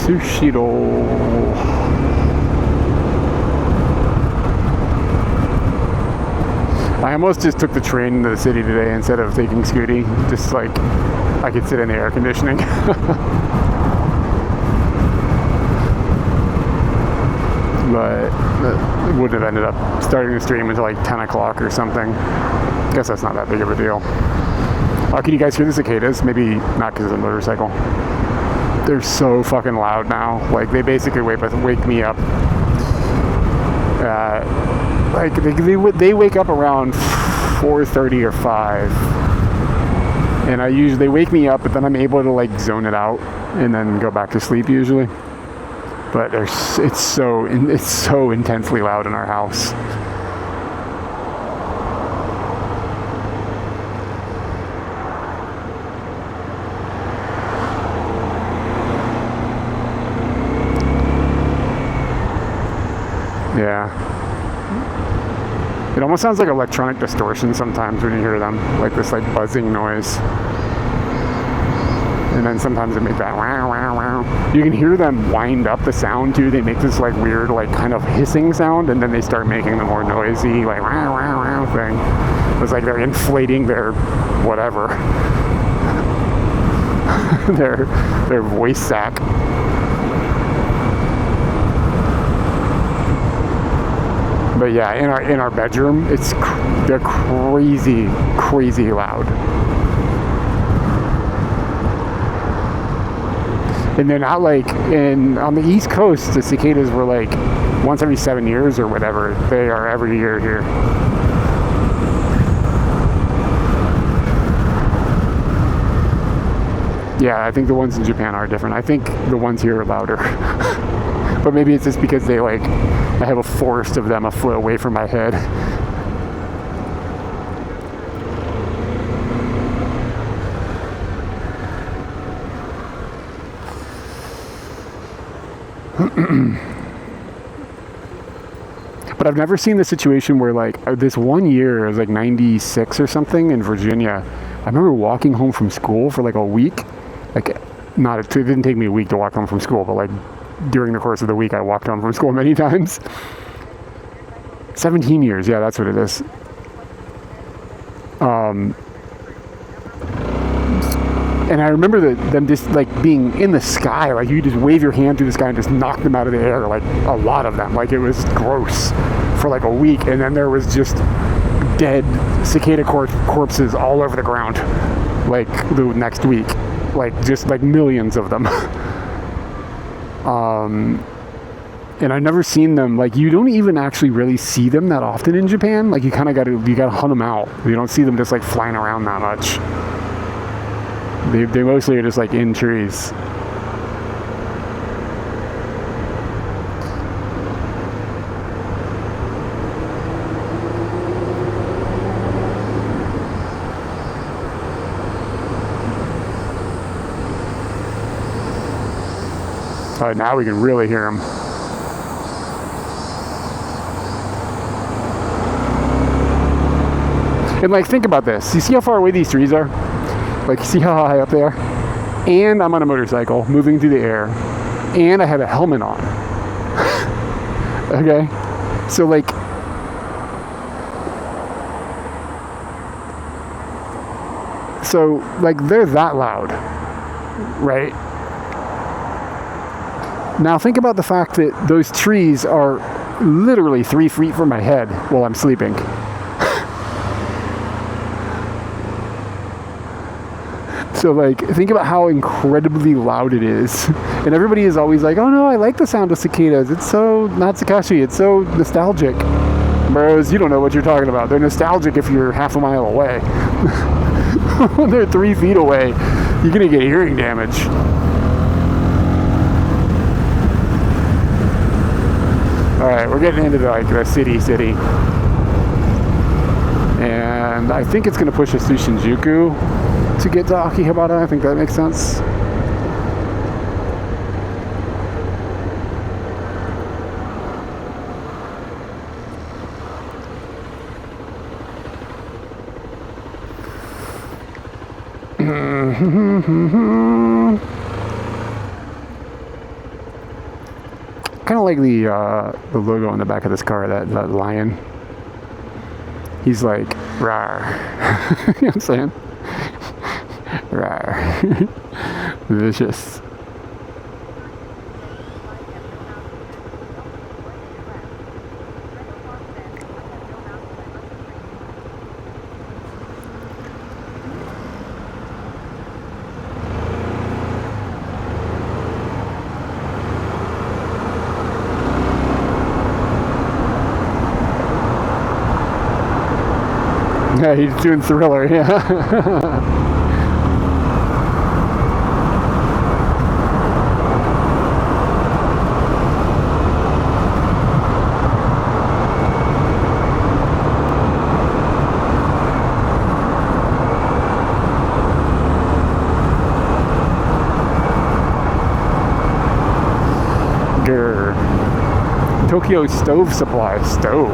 Sushiro. I almost just took the train into the city today instead of taking Scooty. Just like I could sit in the air conditioning. But it wouldn't have ended up starting the stream until like 10 o'clock or something. Guess that's not that big of a deal. Can you guys hear the cicadas? Maybe not because of the motorcycle. They're so fucking loud now. Like, they basically wake me up. Like, they wake up around 4:30 or 5. And they wake me up, but then I'm able to, like, zone it out and then go back to sleep usually. But it's so intensely loud in our house. Yeah. It almost sounds like electronic distortion sometimes when you hear them, like this like buzzing noise. And then sometimes they make that wow, wow, wow. You can hear them wind up the sound too. They make this like weird, like kind of hissing sound, and then they start making the more noisy, like wow, wow, wow thing. It's like they're inflating their whatever, their voice sac. But yeah, in our bedroom, they're crazy loud. And they're not like on the East Coast, the cicadas were like once every 7 years or whatever. They are every year here. Yeah, I think the ones in Japan are different. I think the ones here are louder. But maybe it's just because I have a forest of them a foot away from my head. But I've never seen the situation where like this one year, it was like 96 or something in Virginia. I remember walking home from school for like a week. Like it didn't take me a week to walk home from school, but like during the course of the week I walked home from school many times. 17 years, yeah, that's what it is. And I remember them just like being in the sky, like you just wave your hand through the sky and just knock them out of the air, like a lot of them. Like it was gross for like a week, and then there was just dead cicada corpses all over the ground, like the next week, like just like millions of them. And I've never seen them, like you don't even actually really see them that often in Japan. Like you kind of gotta hunt them out. You don't see them just like flying around that much. They mostly are just like in trees. Now we can really hear them. And like, think about this. You see how far away these trees are? Like, see how high up they are? And I'm on a motorcycle moving through the air, and I have a helmet on. Okay? So like, they're that loud, right? Now think about the fact that those trees are literally 3 feet from my head while I'm sleeping. So like, think about how incredibly loud it is. And everybody is always like, oh no, I like the sound of cicadas. It's so not Sakashi, it's so nostalgic. Bros, you don't know what you're talking about. They're nostalgic if you're half a mile away. When they're 3 feet away, you're gonna get hearing damage. Alright, we're getting into the city. And I think it's gonna push us through Shinjuku to get to Akihabara. I think that makes sense. Kind of like the logo on the back of this car, that lion. He's like, rawr. You know what I'm saying? Rawr. Vicious. Yeah, he's doing Thriller, yeah. Tokyo Stove Supply. Stove.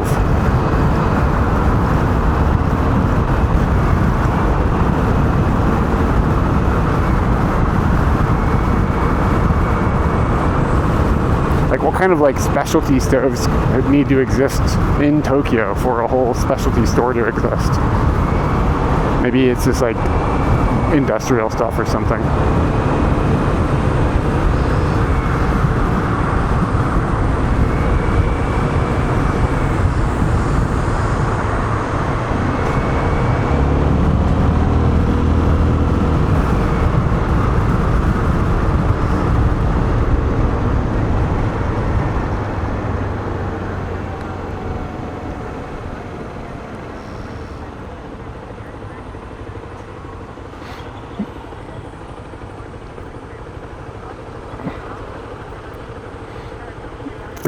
kind of like specialty stoves need to exist in Tokyo for a whole specialty store to exist? Maybe it's just like industrial stuff or something.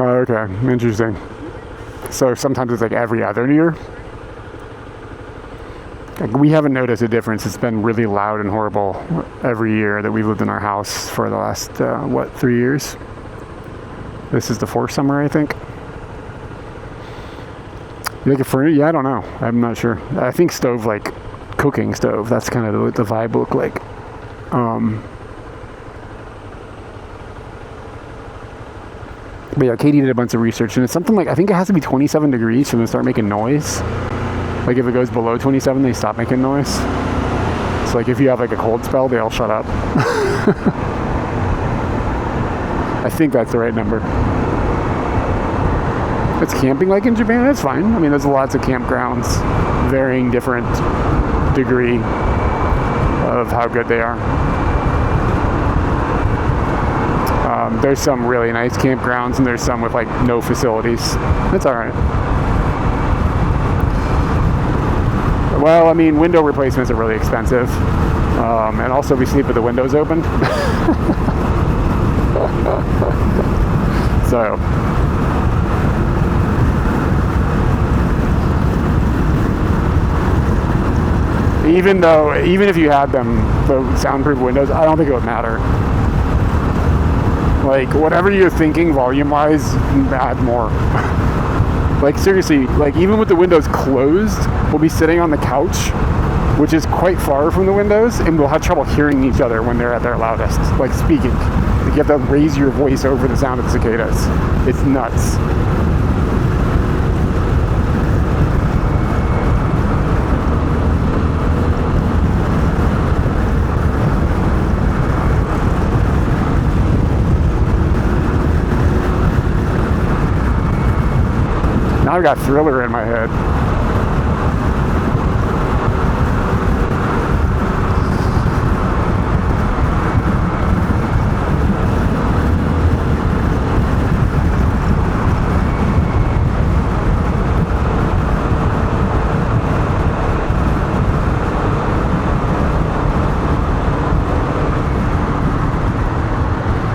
Oh, okay, interesting. So sometimes it's like every other year. Like we haven't noticed a difference. It's been really loud and horrible every year that we've lived in our house for the last, 3 years? This is the 4th summer, I think. You like a furnace? Yeah, I don't know. I'm not sure. I think stove, like cooking stove. That's kind of what the vibe look like. But yeah, Katie did a bunch of research, and it's something like, I think it has to be 27 degrees for them to start making noise. Like if it goes below 27, they stop making noise. So like if you have like a cold spell, they all shut up. I think that's the right number. It's camping like in Japan, that's fine. I mean, there's lots of campgrounds, varying different degree of how good they are. There's some really nice campgrounds, and there's some with like no facilities. That's all right. Well, I mean, window replacements are really expensive, and also we sleep with the windows open. So, even if you had them, the soundproof windows, I don't think it would matter. Like, whatever you're thinking volume-wise, add more. Like, seriously, like, even with the windows closed, we'll be sitting on the couch, which is quite far from the windows, and we'll have trouble hearing each other when they're at their loudest, like, speaking. Like, you have to raise your voice over the sound of the cicadas. It's nuts. Now I've got Thriller in my head.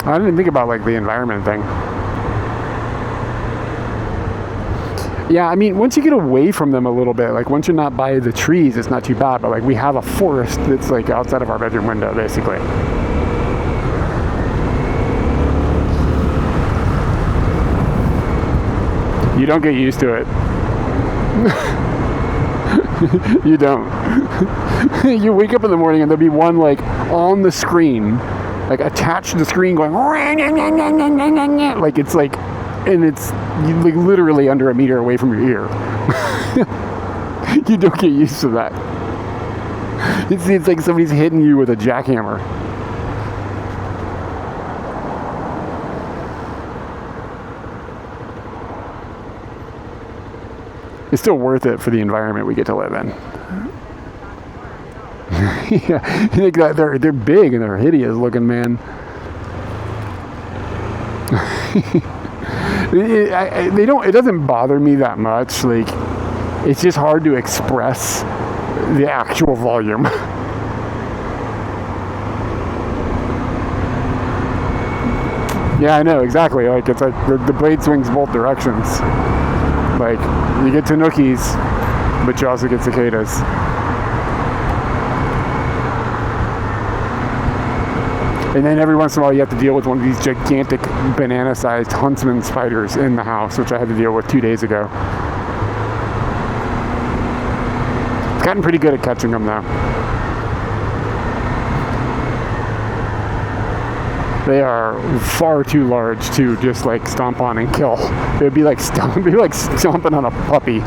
I didn't think about like the environment thing. Yeah, I mean, once you get away from them a little bit, like once you're not by the trees, it's not too bad. But like we have a forest that's like outside of our bedroom window, basically. You don't get used to it. You don't. You wake up in the morning and there'll be one like on the screen, like attached to the screen going, like it's like, and it's like literally under a meter away from your ear. You don't get used to that. It's like somebody's hitting you with a jackhammer. It's still worth it for the environment we get to live in. Yeah, they're big and they're hideous looking, man. It doesn't bother me that much. Like, it's just hard to express the actual volume. Yeah, I know, exactly. Like, it's like the blade swings both directions. Like, you get tanukis, but you also get cicadas. And then every once in a while you have to deal with one of these gigantic banana-sized huntsman spiders in the house, which I had to deal with 2 days ago. It's gotten pretty good at catching them, though. They are far too large to just like stomp on and kill. It would be like stomping on a puppy.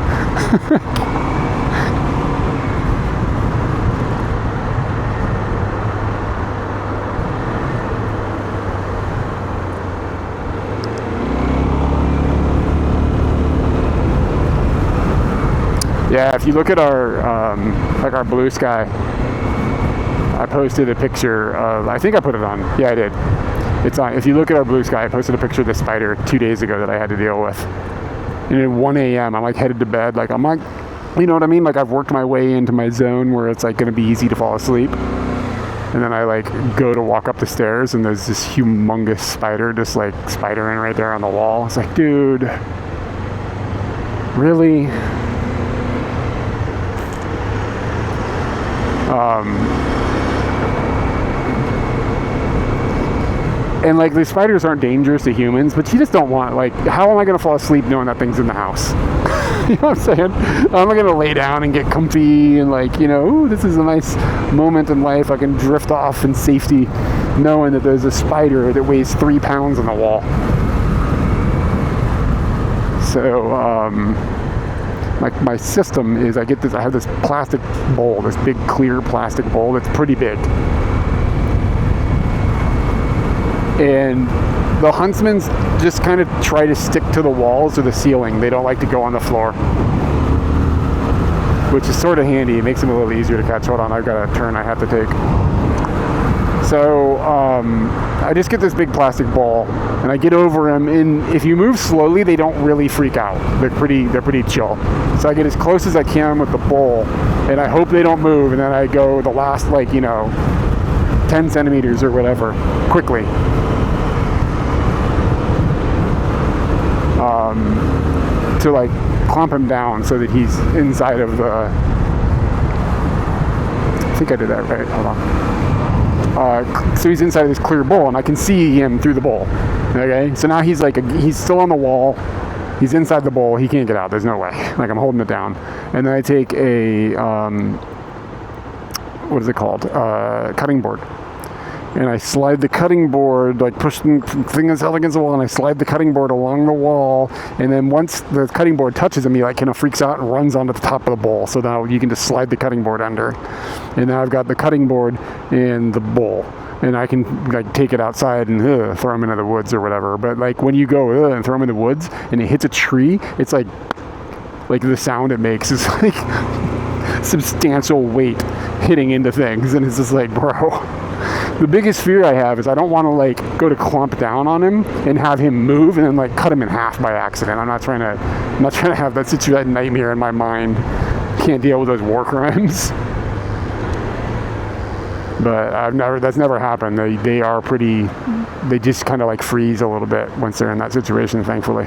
Yeah, if you look at our like our blue sky, I posted a picture of, I think I put it on. Yeah, I did. It's on. If you look at our blue sky, I posted a picture of the spider 2 days ago that I had to deal with. And at 1 a.m., I'm like headed to bed. Like I'm like, you know what I mean? Like I've worked my way into my zone where it's like going to be easy to fall asleep. And then I like go to walk up the stairs and there's this humongous spider just like spidering right there on the wall. It's like, dude, really? And like the spiders aren't dangerous to humans, but you just don't want, like, how am I going to fall asleep knowing that thing's in the house? You know what I'm saying? How am I going to lay down and get comfy and like, you know, ooh, this is a nice moment in life. I can drift off in safety knowing that there's a spider that weighs 3 pounds on the wall. So, my system is I have this plastic bowl, this big clear plastic bowl that's pretty big. And the huntsmen just kind of try to stick to the walls or the ceiling. They don't like to go on the floor, which is sort of handy. It makes them a little easier to catch. Hold on, I've got a turn I have to take. So I just get this big plastic ball and I get over them, and if you move slowly, they don't really freak out. They're pretty chill. So I get as close as I can with the bowl, and I hope they don't move, and then I go the last, like, you know, 10 centimeters or whatever, quickly. To like clamp him down so that he's inside of the, I think I did that right, hold on. So he's inside of this clear bowl and I can see him through the bowl. Okay, so now he's like, he's still on the wall, he's inside the bowl, he can't get out, there's no way. Like I'm holding it down. And then I take a, what is it called? Cutting board. And I slide the cutting board, like push the thing is held against the wall, and I slide the cutting board along the wall. And then once the cutting board touches him, he like kind of freaks out and runs onto the top of the bowl. So now you can just slide the cutting board under. And now I've got the cutting board in the bowl. And I can like take it outside and throw him into the woods or whatever. But like when you go and throw him in the woods and it hits a tree, it's like the sound it makes is like substantial weight hitting into things. And it's just like, bro. The biggest fear I have is I don't want to like go to clomp down on him and have him move and then like cut him in half by accident. I'm not trying to have that nightmare in my mind. Can't deal with those war crimes. But that's never happened. They are pretty, they just kind of like freeze a little bit once they're in that situation, thankfully.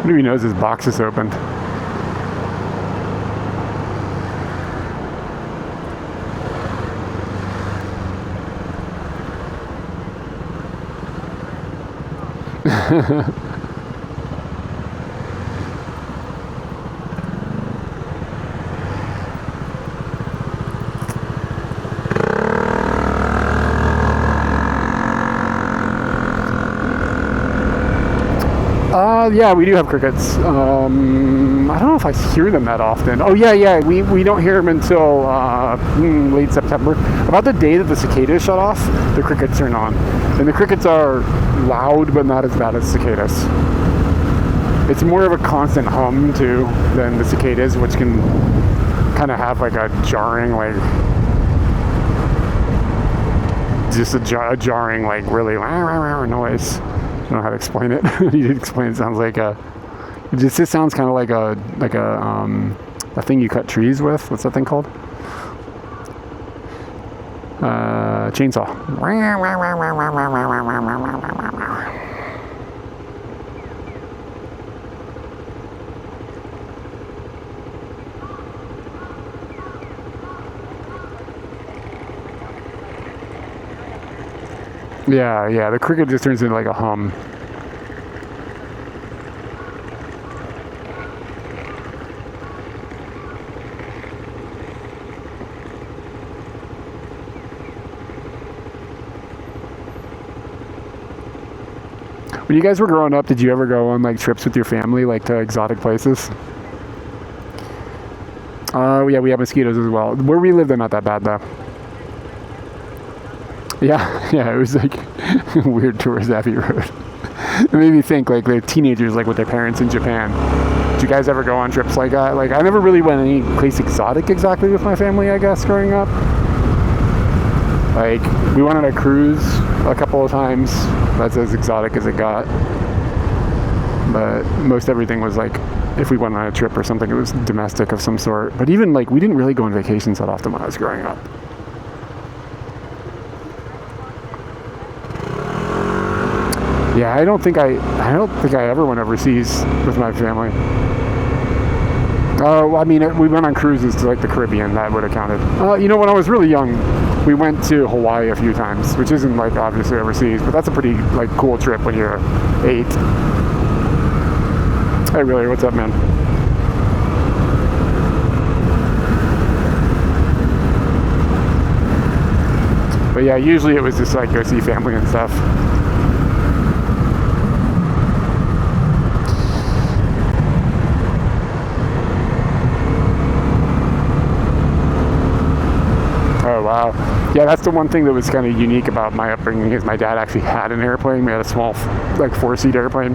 He knows his box is opened. Yeah, we do have crickets. I don't know if I hear them that often. Oh, yeah, we don't hear them until late September. About the day that the cicadas shut off, the crickets turn on. And the crickets are loud, but not as bad as cicadas. It's more of a constant hum, too, than the cicadas, which can kind of have like a jarring, like, just a jarring, like, really noise. I don't know how to explain it. You did explain it. Sounds like it sounds kind of like a thing you cut trees with. What's that thing called? Chainsaw. Yeah, the cricket just turns into like a hum. When you guys were growing up, did you ever go on like trips with your family, like to exotic places? Yeah, we have mosquitoes as well. Where we live, they're not that bad though. Yeah, it was like weird tourist Abbey Road. It made me think like they're teenagers like with their parents in Japan. Did you guys ever go on trips like that? Like I never really went any place exotic exactly with my family, I guess, growing up. Like we went on a cruise a couple of times. That's as exotic as it got. But most everything was like, if we went on a trip or something, it was domestic of some sort. But even like, we didn't really go on vacations that often when I was growing up. Yeah, I don't think I ever went overseas with my family. I mean, we went on cruises to like the Caribbean. That would have counted. When I was really young, we went to Hawaii a few times, which isn't like obviously overseas, but that's a pretty like cool trip when you're 8. Hey, really, what's up, man? But yeah, usually it was just like go see family and stuff. Oh, wow. Yeah, that's the one thing that was kind of unique about my upbringing is my dad actually had an airplane. We had a small, like 4-seat airplane.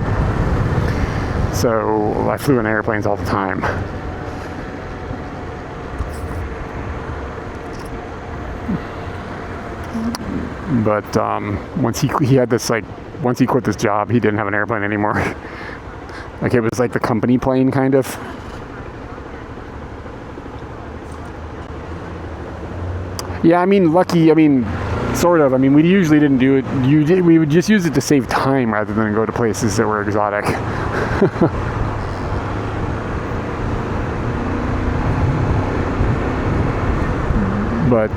So I flew in airplanes all the time. But once he had this once he quit this job, he didn't have an airplane anymore. Like it was like the company plane kind of. Yeah, I mean, sort of. I mean, we usually didn't do it. We would just use it to save time rather than go to places that were exotic. But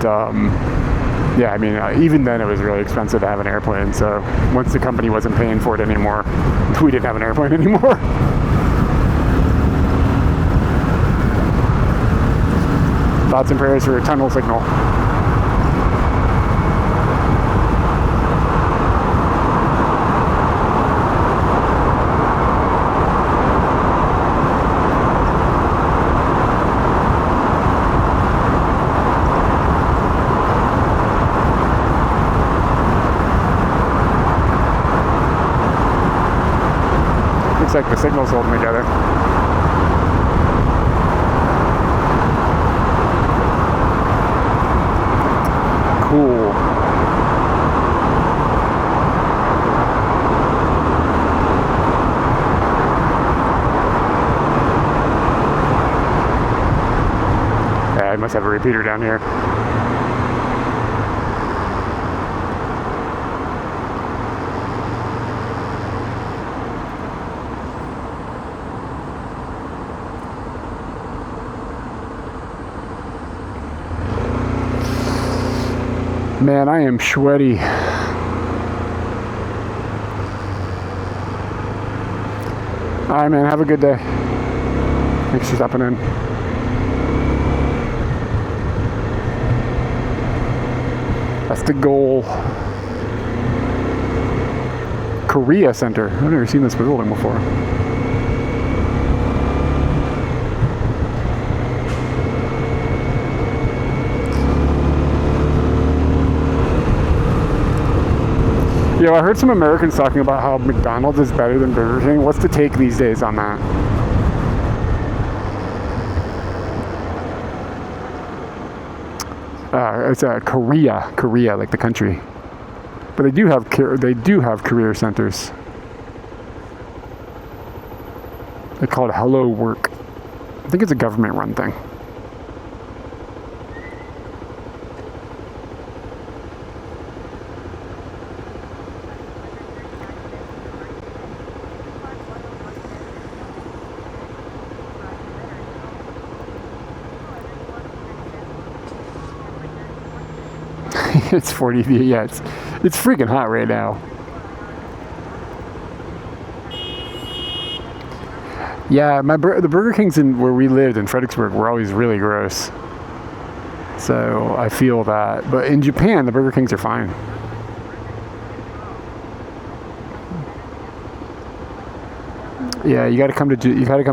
yeah, I mean, even then it was really expensive to have an airplane. So once the company wasn't paying for it anymore, we didn't have an airplane anymore. Thoughts and prayers for a tunnel signal. Looks like the signal's holding together. Cool. Yeah, I must have a repeater down here. Man, I am sweaty. Alright, man, have a good day. Thanks for stopping in. That's the goal. Korea Center. I've never seen this building before. Yo, I heard some Americans talking about how McDonald's is better than Burger King. What's the take these days on that? It's Korea, like the country. But they do have career centers. They're called Hello Work. I think it's a government-run thing. It's 40. Yeah, it's freaking hot right now. Yeah, the Burger Kings where we lived in Fredericksburg were always really gross. So I feel that. But in Japan, the Burger Kings are fine. Yeah, you gotta come to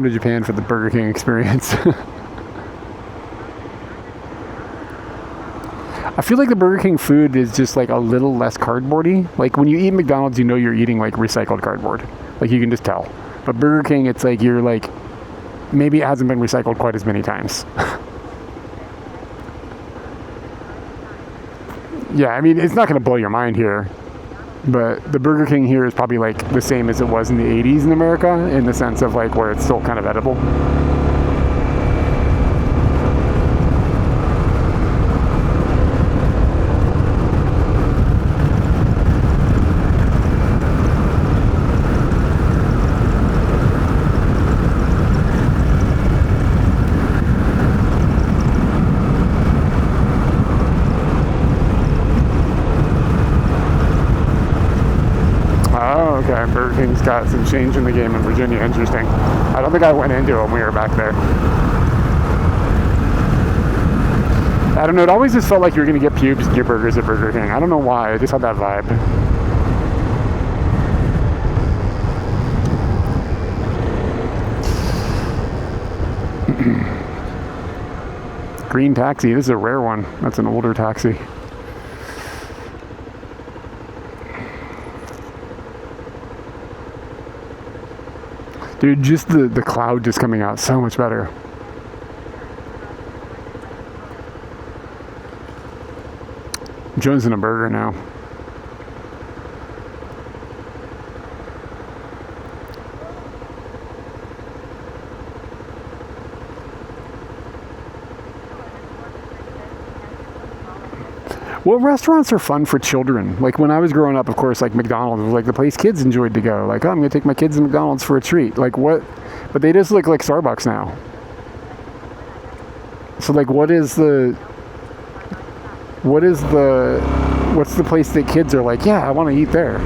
Japan for the Burger King experience. I feel like the Burger King food is just like a little less cardboardy. Like when you eat McDonald's, you know you're eating like recycled cardboard. Like you can just tell. But Burger King, it's like you're like, maybe it hasn't been recycled quite as many times. Yeah, I mean, it's not going to blow your mind here. But the Burger King here is probably like the same as it was in the 80s in America, in the sense of like where it's still kind of edible. Oh, okay. Burger King's got some change in the game in Virginia. Interesting. I don't think I went into it when we were back there. I don't know. It always just felt like you were going to get pubes in your burgers at Burger King. I don't know why. I just had that vibe. Green taxi. This is a rare one. That's an older taxi. Dude, just the cloud just coming out so much better. Jones in a burger now. Well, restaurants are fun for children. Like when I was growing up, of course, like McDonald's was like the place kids enjoyed to go. Like, oh, I'm gonna take my kids to McDonald's for a treat. Like what? But they just look like Starbucks now. So like, what's the place that kids are like, yeah, I want to eat there?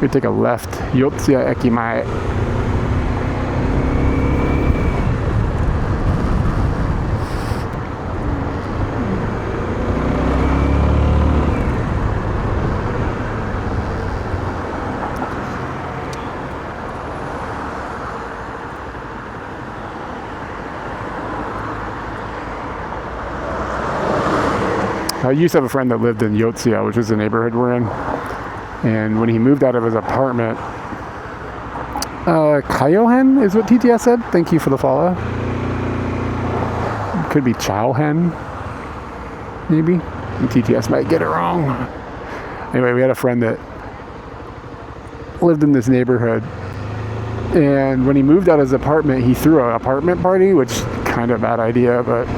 We take a left. Yotsuya Ekimae. I used to have a friend that lived in Yotsuya, which is the neighborhood we're in. And when he moved out of his apartment, Kaiohen is what TTS said. Thank you for the follow. Could be Chowhen, maybe. And TTS might get it wrong. Anyway, we had a friend that lived in this neighborhood. And when he moved out of his apartment, he threw an apartment party, which kind of a bad idea, but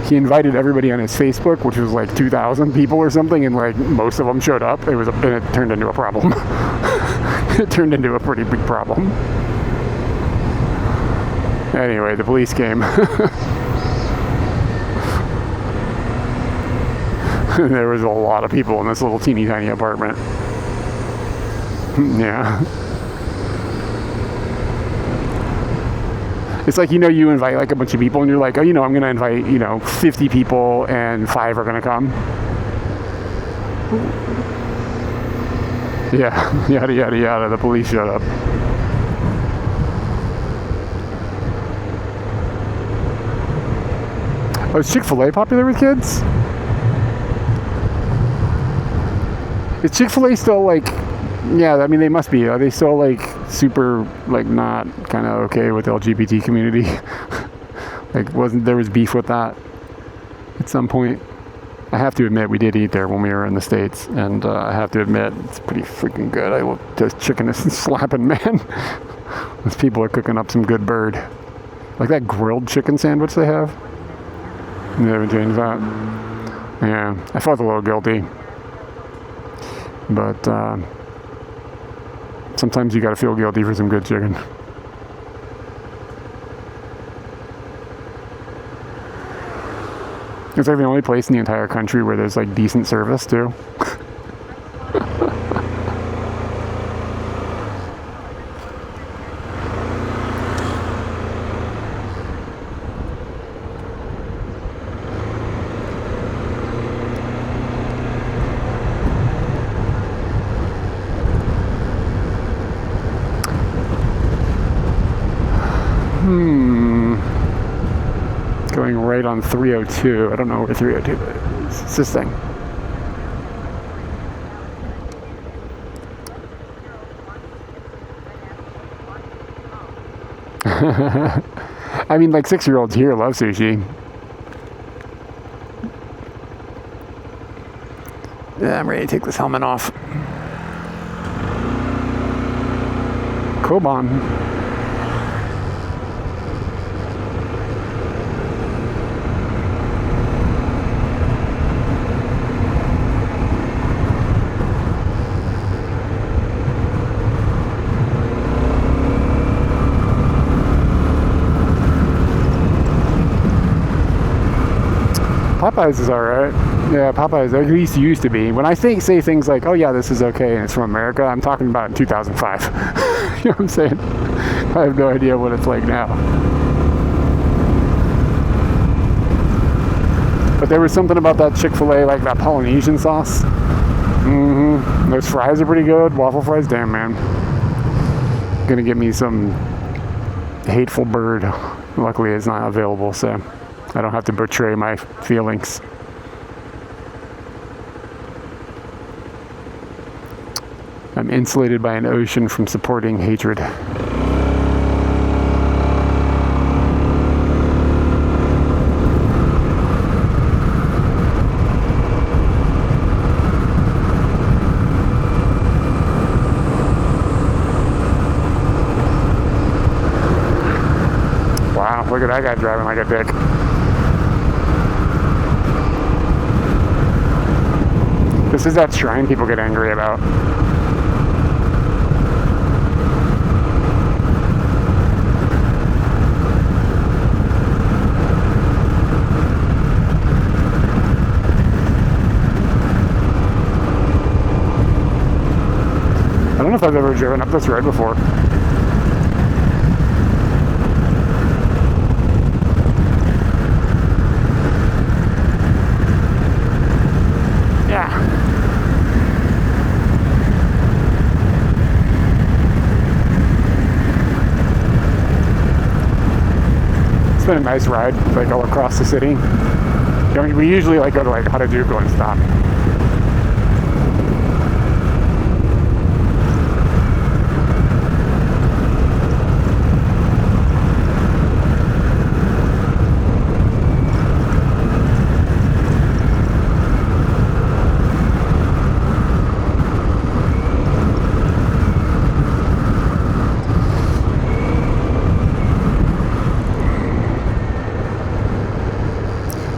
he invited everybody on his Facebook, which was like 2,000 people or something, and like most of them showed up. And it turned into a problem. It turned into a pretty big problem. Anyway, the police came. There was a lot of people in this little teeny tiny apartment. Yeah. It's like, you invite like a bunch of people and you're like, oh, I'm going to invite, 50 people and 5 are going to come. Yeah, yada, yada, yada. The police showed up. Oh, is Chick-fil-A popular with kids? Is Chick-fil-A still like... Yeah, I mean, they must be. Are they still, like, super, like, not kind of okay with the LGBT community? Like, there was beef with that at some point? I have to admit, we did eat there when we were in the States, and I have to admit, it's pretty freaking good. I love this chicken is slapping, man. Those people are cooking up some good bird. Like that grilled chicken sandwich they have. They haven't changed that. Yeah, I felt a little guilty. But, sometimes you gotta feel guilty for some good chicken. It's like the only place in the entire country where there's like decent service too. right on 302. I don't know where 302 is. It's this thing. I mean, like 6-year-olds here love sushi. Yeah, I'm ready to take this helmet off. Koban. Popeyes is alright. Yeah, Popeyes at least used to be. When I say things like, oh yeah, this is okay and it's from America, I'm talking about in 2005. You know what I'm saying? I have no idea what it's like now. But there was something about that Chick-fil-A, like that Polynesian sauce. Those fries are pretty good. Waffle fries, damn man. Gonna get me some hateful bird. Luckily it's not available, so I don't have to betray my feelings. I'm insulated by an ocean from supporting hatred. Wow, look at that guy driving like a dick. This is that shrine people get angry about. I don't know if I've ever driven up this road before. It's been a nice ride, like all across the city. You know, we usually like go to like Harajuku and stop.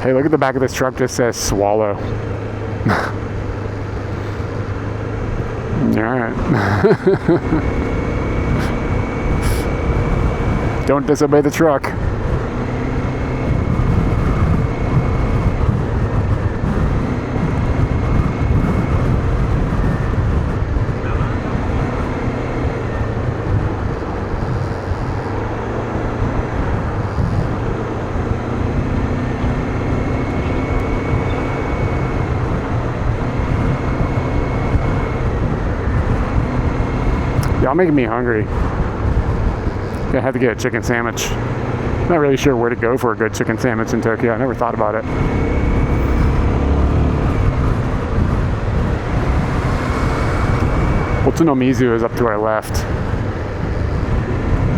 Hey, look at the back of this truck, just says swallow. Alright. Don't disobey the truck. Y'all making me hungry. Gonna have to get a chicken sandwich. Not really sure where to go for a good chicken sandwich in Tokyo. I never thought about it. Utsunomizu is up to our left.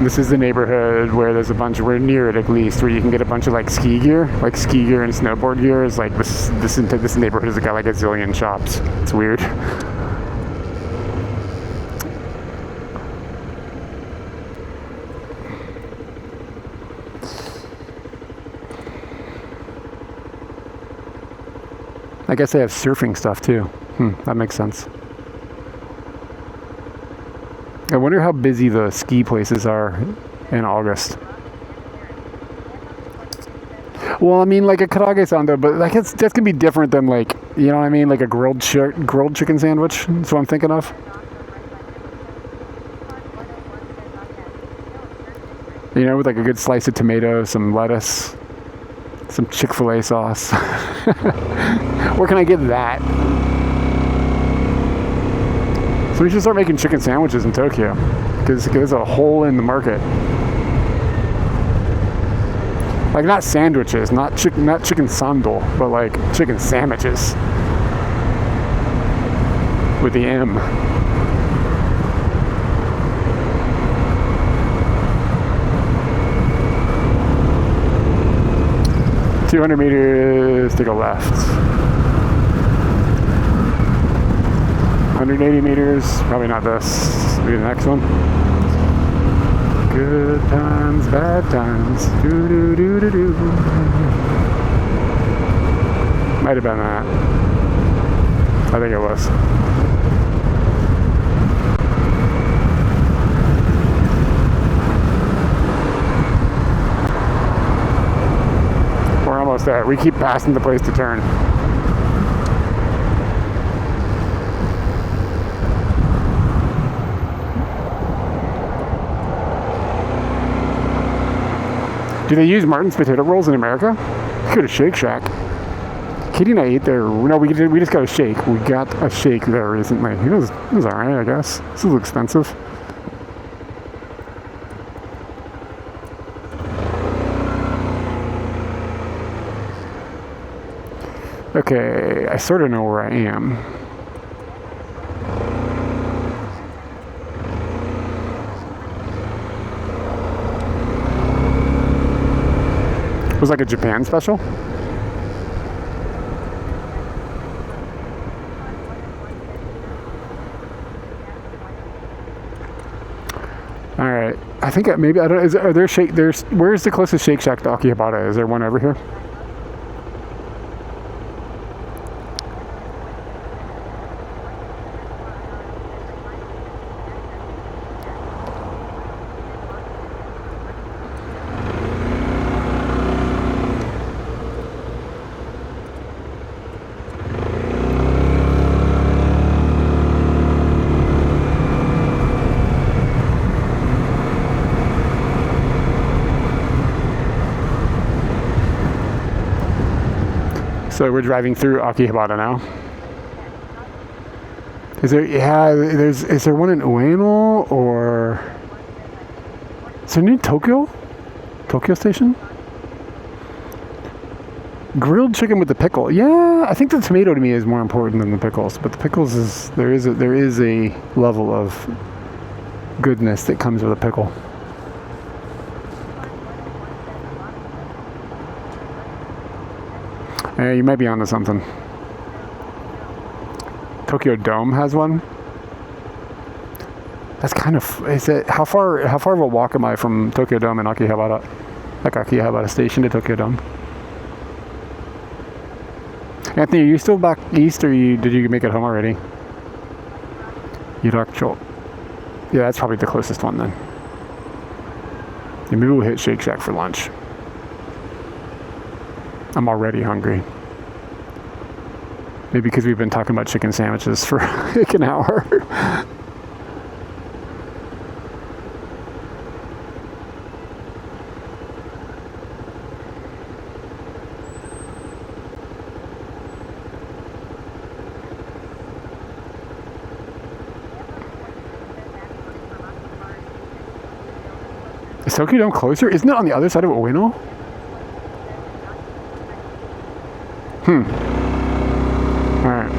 This is the neighborhood where there's a bunch, we're near it at least, where you can get a bunch of like ski gear and snowboard gear. Is like this neighborhood has got like a zillion shops. It's weird. I guess they have surfing stuff too. That makes sense. I wonder how busy the ski places are in August. Well, I mean, like a karage-sando, but like that can be different than like, you know what I mean, like a grilled chicken sandwich. That's what I'm thinking of. You know, with like a good slice of tomato, some lettuce, some Chick-fil-A sauce. Where can I get that? So we should start making chicken sandwiches in Tokyo, because there's a hole in the market. Like not sandwiches, not chicken sandal, but like chicken sandwiches. With the M. "200 meters, take a left. 180 meters, probably not this. Maybe the next one. Good times, bad times. Do do do do do. Might have been that. I think it was. We're almost there. We keep passing the place to turn. Do they use Martin's potato rolls in America? We go to Shake Shack. Katie and I ate there. No, we just got a shake. We got a shake there recently. It was alright, I guess. This is expensive. Okay, I sort of know where I am. It was like a Japan special. All right, I think maybe I don't. Are there shake? Where's the closest Shake Shack to Akihabara? Is there one over here? So we're driving through Akihabara now. Is there? Yeah, is there one in Ueno or? Is there new Tokyo Station? Grilled chicken with the pickle. Yeah, I think the tomato to me is more important than the pickles. But the pickles is there is a level of goodness that comes with a pickle. You might be onto something. Tokyo Dome has one. That's kind of. Is it how far of a walk am I from Tokyo Dome and Akihabara? Like Akihabara Station to Tokyo Dome. Anthony, are you still back east, or did you make it home already? Yurakucho. Yeah, that's probably the closest one then. Yeah, maybe we'll hit Shake Shack for lunch. I'm already hungry. Maybe because we've been talking about chicken sandwiches for like an hour. Is Tokyo Dome closer? Isn't it on the other side of Ueno? Alright.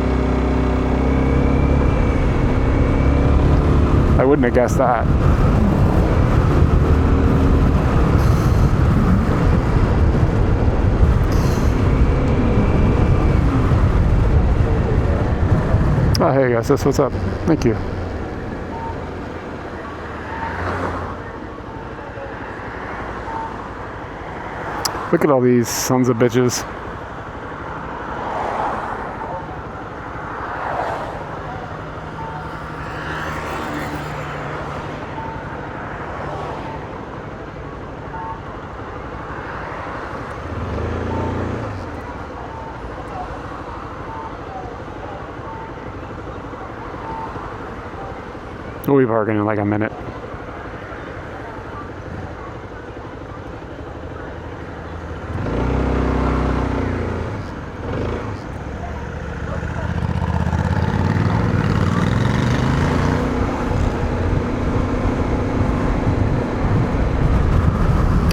I wouldn't have guessed that. Oh, hey guys, what's up? Thank you. Look at all these sons of bitches. We'll be parking in like a minute.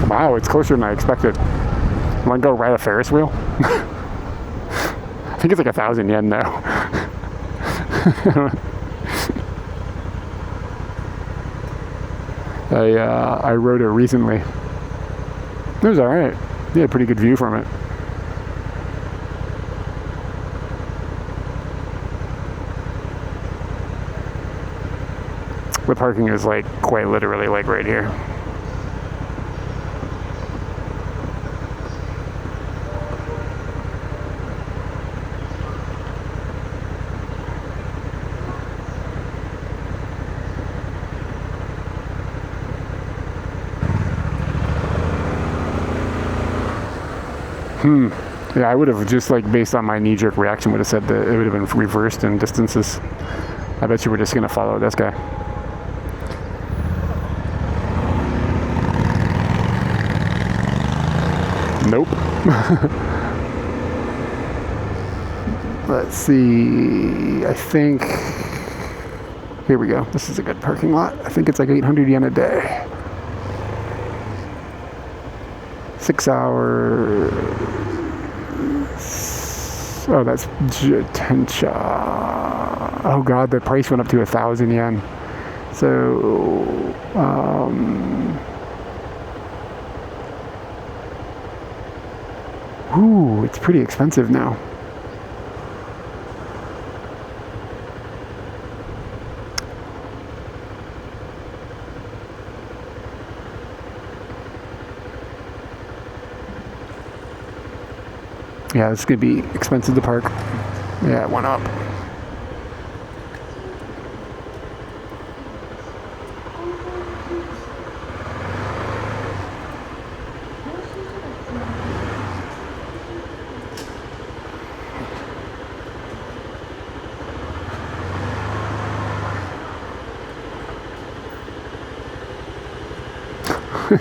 Wow, it's closer than I expected. Want to go ride a Ferris wheel? I think it's like 1,000 yen though. I rode it recently. It was alright. You had a pretty good view from it. The parking is like quite literally like right here. Yeah, I would have just like based on my knee-jerk reaction would have said that it would have been reversed in distances. I bet you we're just gonna follow this guy. Nope. Let's see. I think here we go. This is a good parking lot. I think it's like 800 yen a day. 6 hours. Oh, that's Tensha. Oh god, the price went up to 1,000 yen. So, ooh, it's pretty expensive now. Yeah, it's gonna be expensive to park. Yeah, it went up.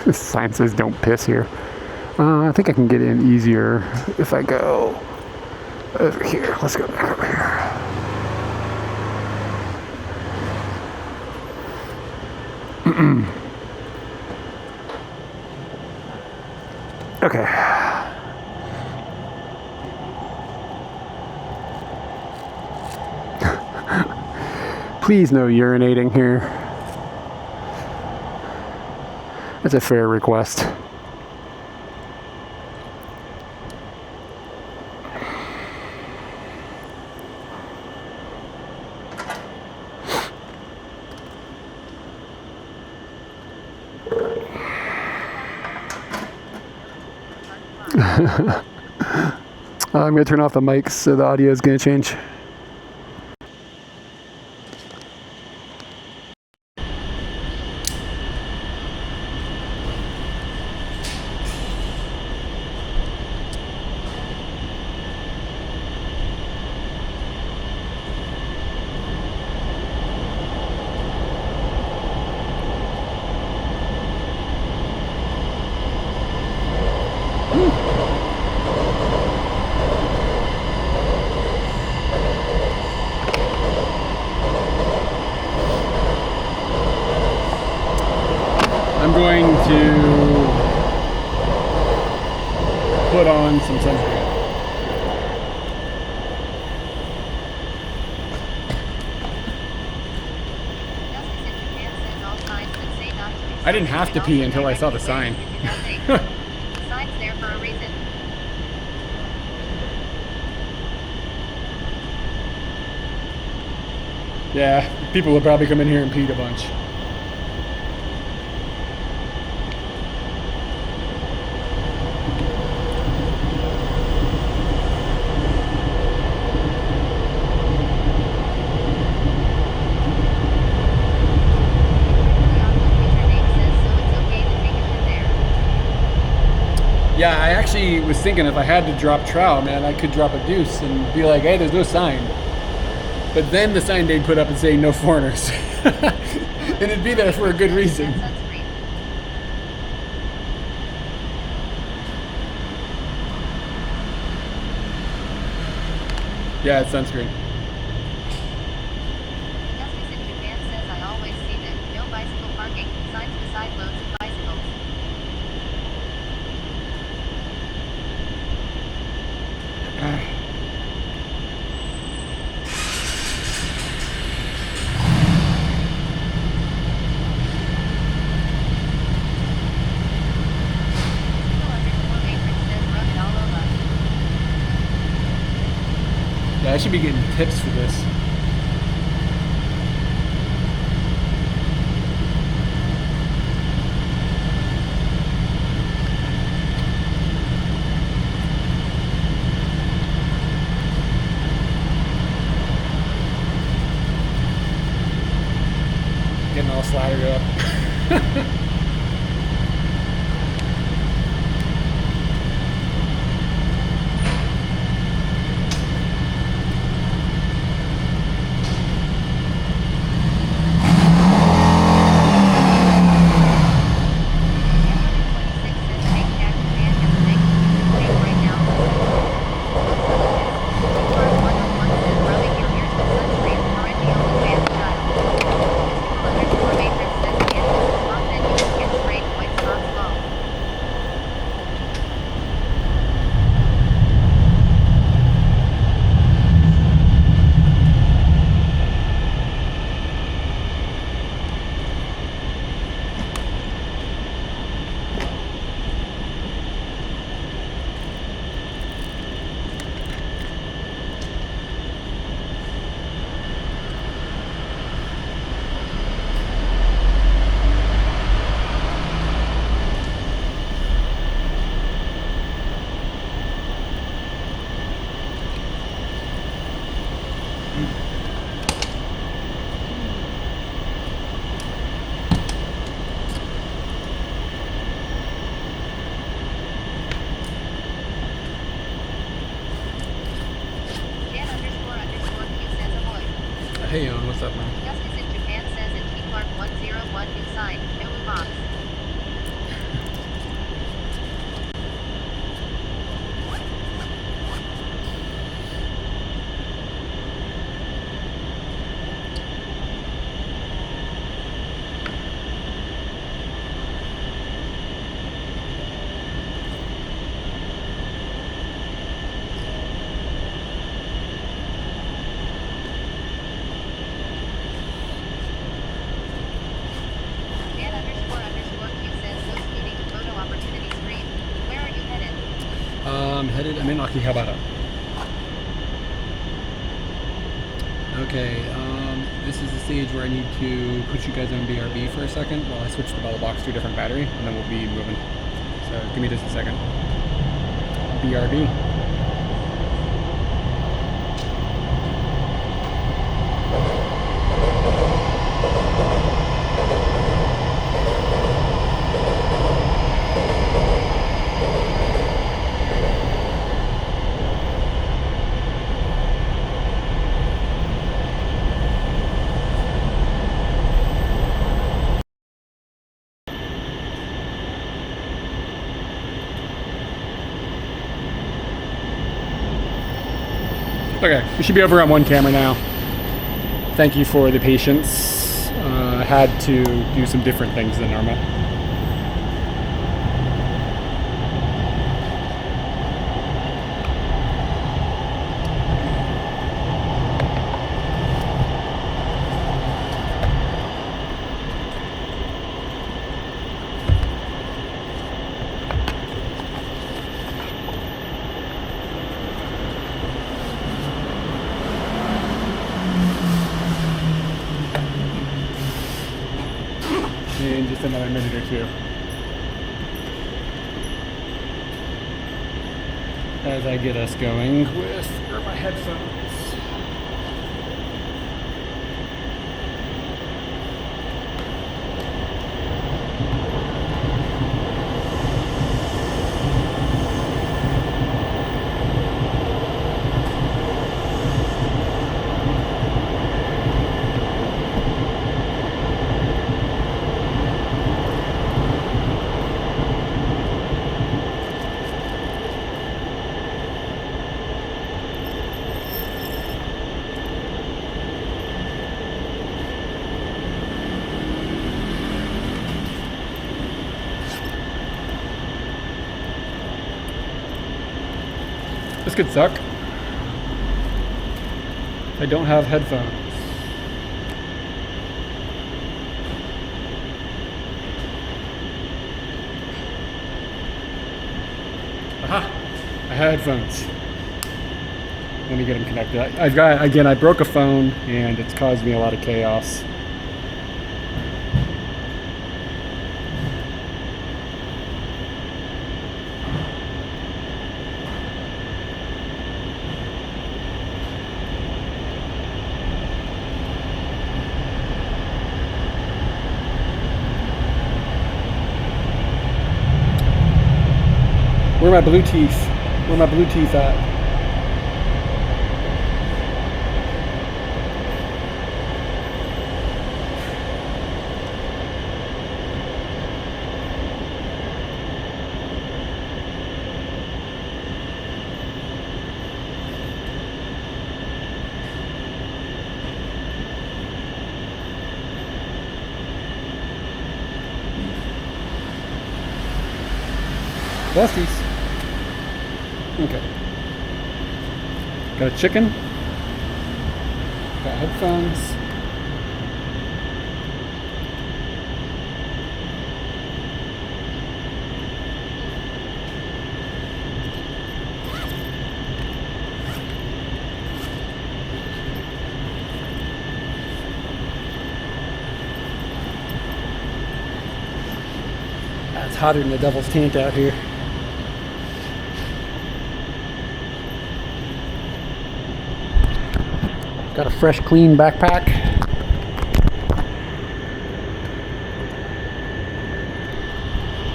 The sign says don't piss here. I think I can get in easier if I go over here. Let's go back over here. Okay. Please no urinating here. That's a fair request. I'm going to turn off the mics so the audio is going to change. I'm going to put on some sunscreen. I didn't have to pee until I saw the sign. The sign's there for a reason. Yeah, people will probably come in here and pee a bunch. Yeah, I actually was thinking if I had to drop trout, man, I could drop a deuce and be like, hey, there's no sign. But then the sign they'd put up and say no foreigners. And it'd be there for a good reason. Yeah, it's sunscreen. Justice in Japan says I always see that no bicycle parking signs beside loads of bicycles. I should be getting tips for this. Getting all slattered up. Hey, Owen, what's up, man? Justice in Japan says in T Clark 101 new sign, no box. I'm headed. I'm in Akihabara. Okay, this is the stage where I need to put you guys on BRB for a second while I switch the bell box to a different battery, and then we'll be moving. So give me just a second. BRB. Okay, we should be over on one camera now. Thank you for the patience. I had to do some different things than normal. In just another minute or two. As I get us going with my headphones. This could suck. I don't have headphones. Aha! I have headphones. Let me get them connected. I've got, again, I broke a phone and it's caused me a lot of chaos. Where are my blue teeth? Where are my blue teeth at? Busties. Okay. Got a chicken. Got headphones. It's hotter than the devil's tent out here. Got a fresh, clean backpack.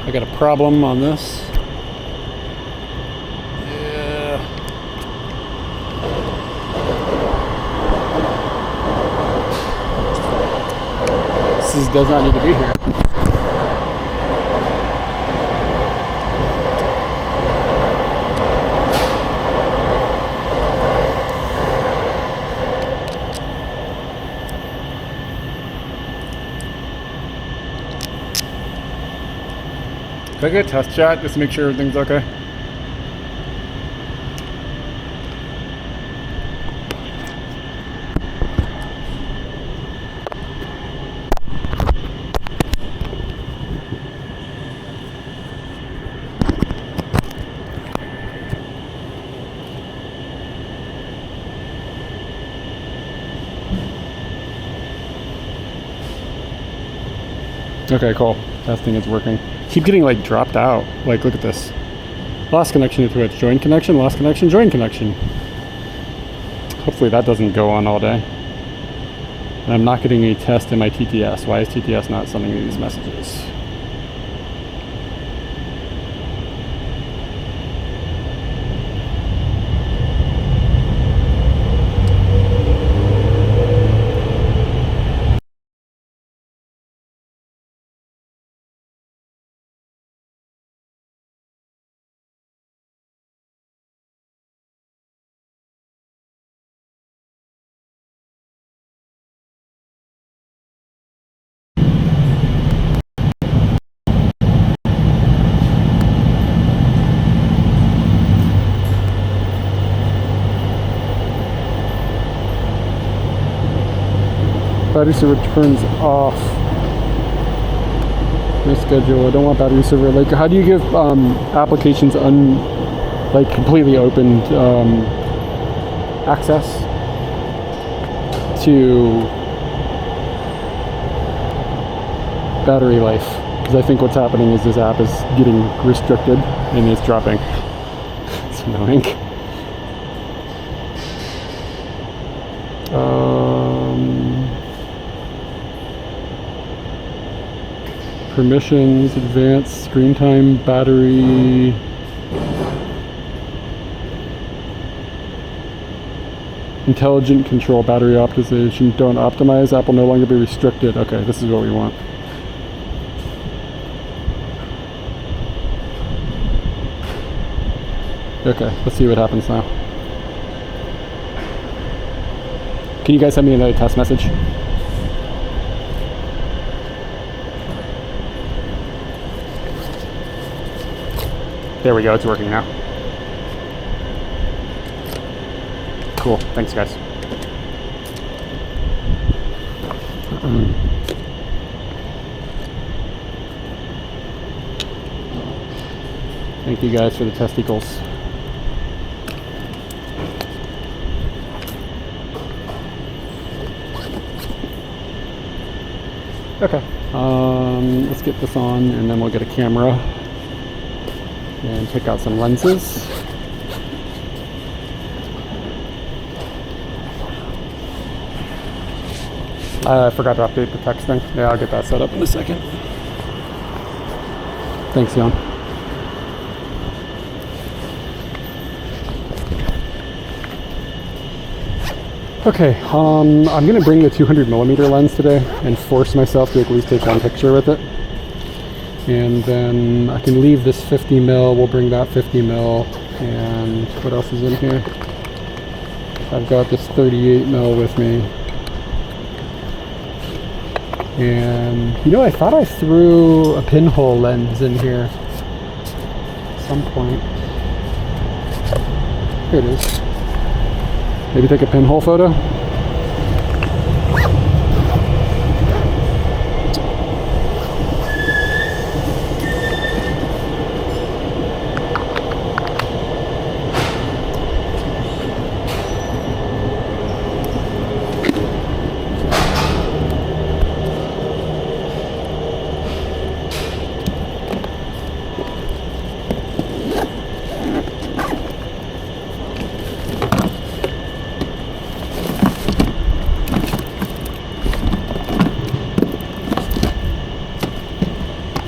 I got a problem on this. Yeah. This does not need to be here. Can I get a test shot just to make sure everything's okay? Okay, cool. Testing is working. Keep getting like dropped out. Like, look at this. Lost connection to Twitch. Join connection, lost connection, join connection. Hopefully that doesn't go on all day. And I'm not getting a test in my TTS. Why is TTS not sending me these messages? Battery server turns off. My schedule. I don't want battery server. Like, how do you give applications completely open access to battery life? Because I think what's happening is this app is getting restricted and it's dropping. It's annoying. Permissions, advanced, screen time, battery. Intelligent control, battery optimization. Don't optimize. App will no longer be restricted. Okay, this is what we want. Okay, let's see what happens now. Can you guys send me another test message? There we go, it's working now. Cool, thanks guys. Thank you guys for the testicles. Okay. Let's get this on, and then we'll get a camera and pick out some lenses. I forgot to update the texting. Yeah, I'll get that set up in a second. Thanks, Jan. Okay, I'm going to bring the 200mm lens today and force myself to at least take one picture with it. And then I can leave this 50mm, we'll bring that 50mm, and what else is in here? I've got this 38mm with me. And, you know, I thought I threw a pinhole lens in here at some point. Here it is. Maybe take a pinhole photo.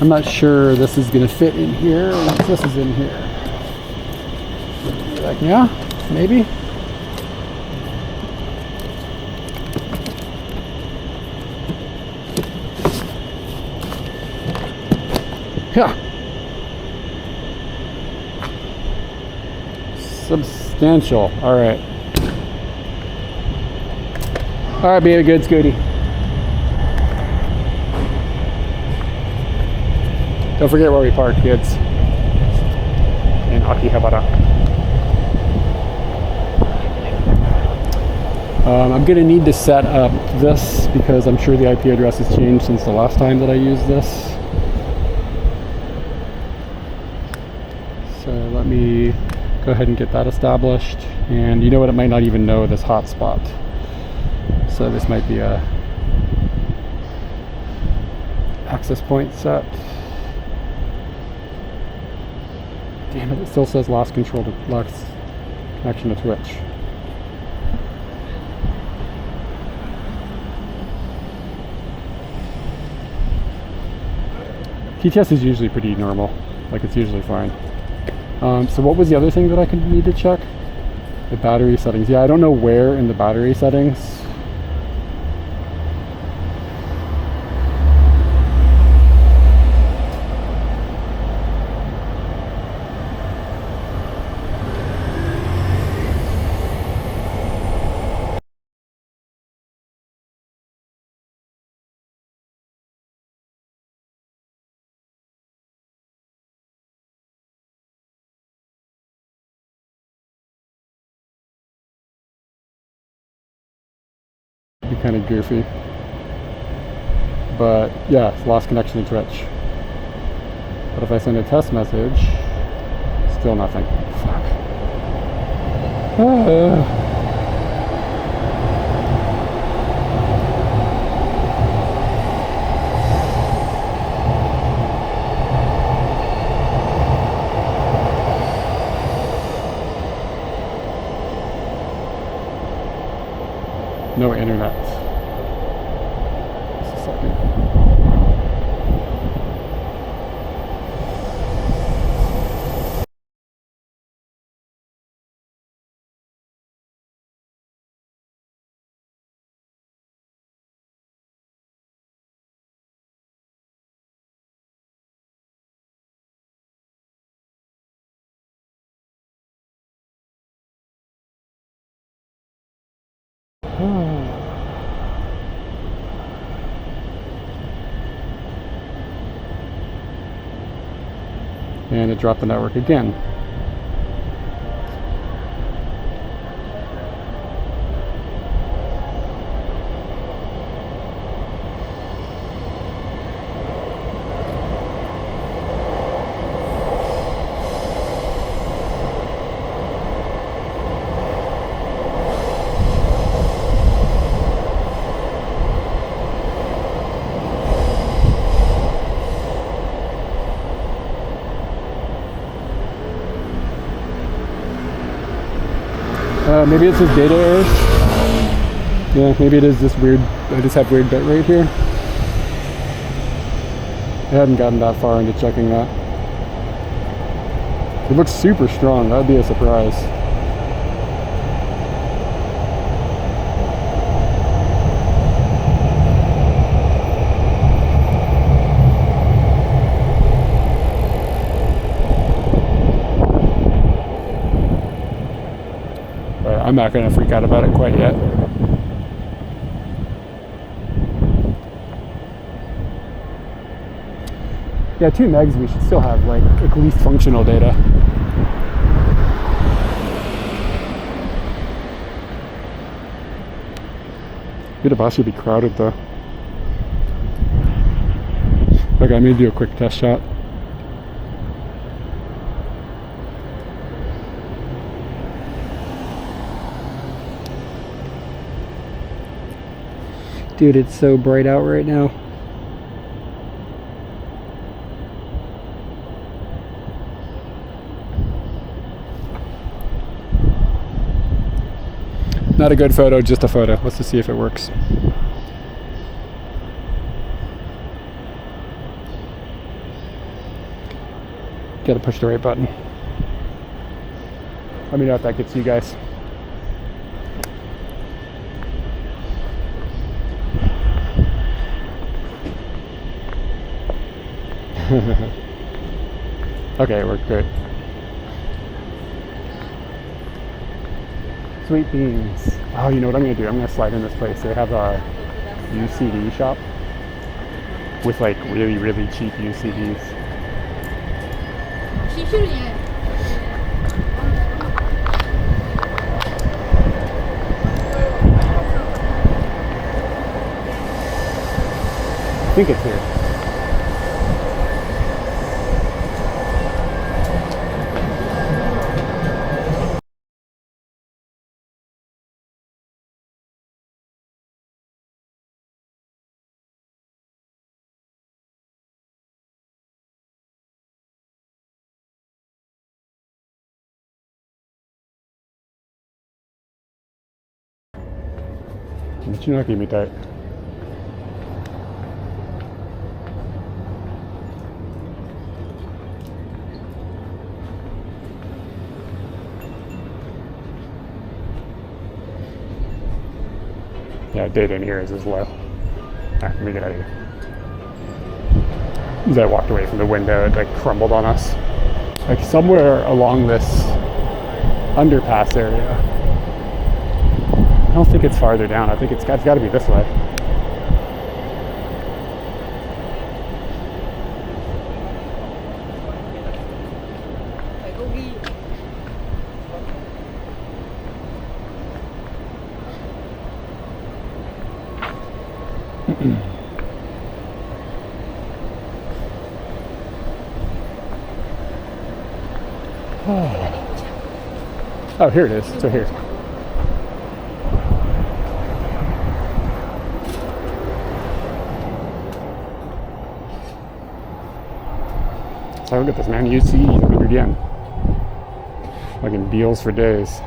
I'm not sure this is going to fit in here once this is in here. Like, yeah, maybe. Yeah. Substantial. All right. All right, be a good Scooty. Don't forget where we parked, kids. In Akihabara. I'm going to need to set up this because I'm sure the IP address has changed since the last time that I used this. So let me go ahead and get that established. And you know what? It might not even know this hotspot. So this might be a access point set. Damn it, it still says lost connection to Twitch. TTS is usually pretty normal, like it's usually fine. So what was the other thing that I could need to check? The battery settings. Yeah, I don't know where in the battery settings. Be kind of goofy, but yeah, it's lost connection to Twitch. But if I send a test message, still nothing. Fuck. No internet. Just a second. And it dropped the network again. Maybe it's just data errors. Yeah, maybe it is just weird. I just have weird bit rate here. I hadn't gotten that far into checking that. It looks super strong. That'd be a surprise. But I'm not going to freak out about it quite yet. Yeah, 2 megs, we should still have like at least functional data. The bus should be crowded though. Okay, I'm gonna do a quick test shot. Dude, it's so bright out right now. Not a good photo, just a photo. Let's just see if it works. Gotta push the right button. Let me know if that gets you guys. Okay, it worked great. Sweet beans. Oh, you know what I'm gonna do? I'm gonna slide in this place. They have a UCD shop with like really, really cheap UCDs. I think it's here. Michiみたい。Yeah, data in here is as low. Alright, let me get out of here. As I walked away from the window, it like crumbled on us. Like somewhere along this underpass area. I don't think it's farther down. I think it's got to be this way. Oh, here it is. So here. So look at this, man. UC again. Like in deals for days.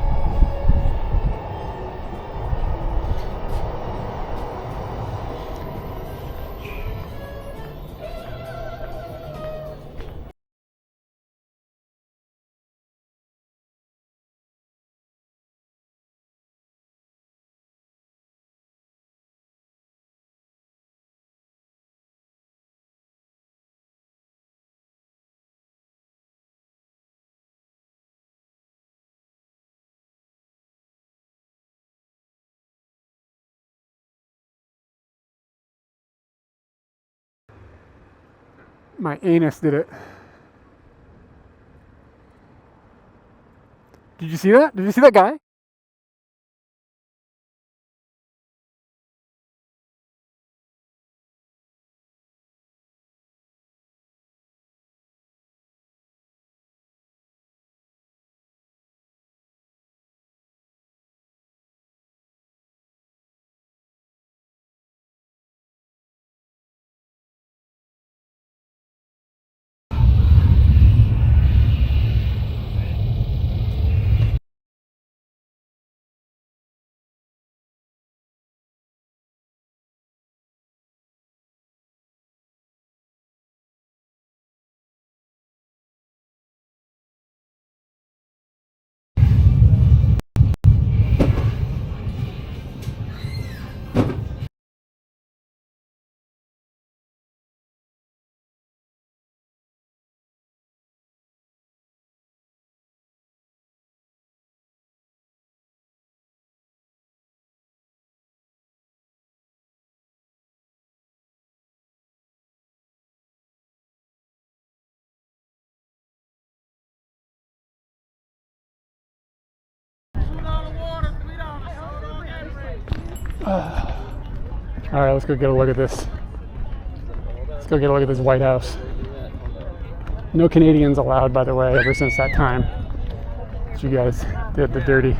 My anus did it. Did you see that? Did you see that guy? All right, let's go get a look at this. Let's go get a look at this White House. No Canadians allowed, by the way, ever since that time. You guys did the dirty.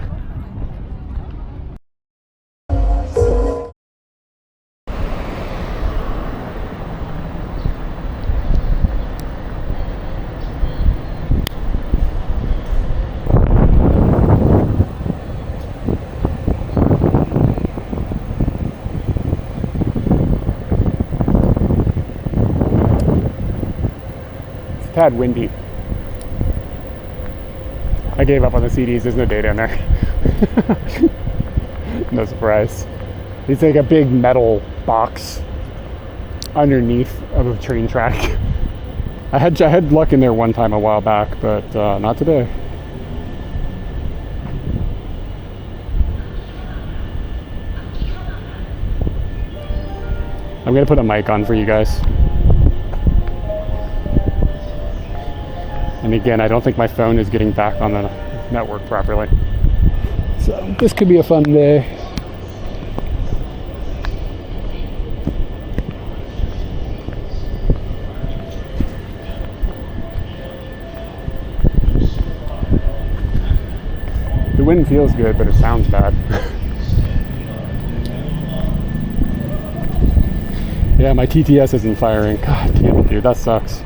It's a tad windy. I gave up on the CDs, there's no data in there. No surprise. It's like a big metal box underneath of a train track. I had luck in there one time a while back, but not today. I'm gonna put a mic on for you guys. And again, I don't think my phone is getting back on the network properly. So this could be a fun day. The wind feels good, but it sounds bad. Yeah, my TTS isn't firing. God damn it, dude, that sucks.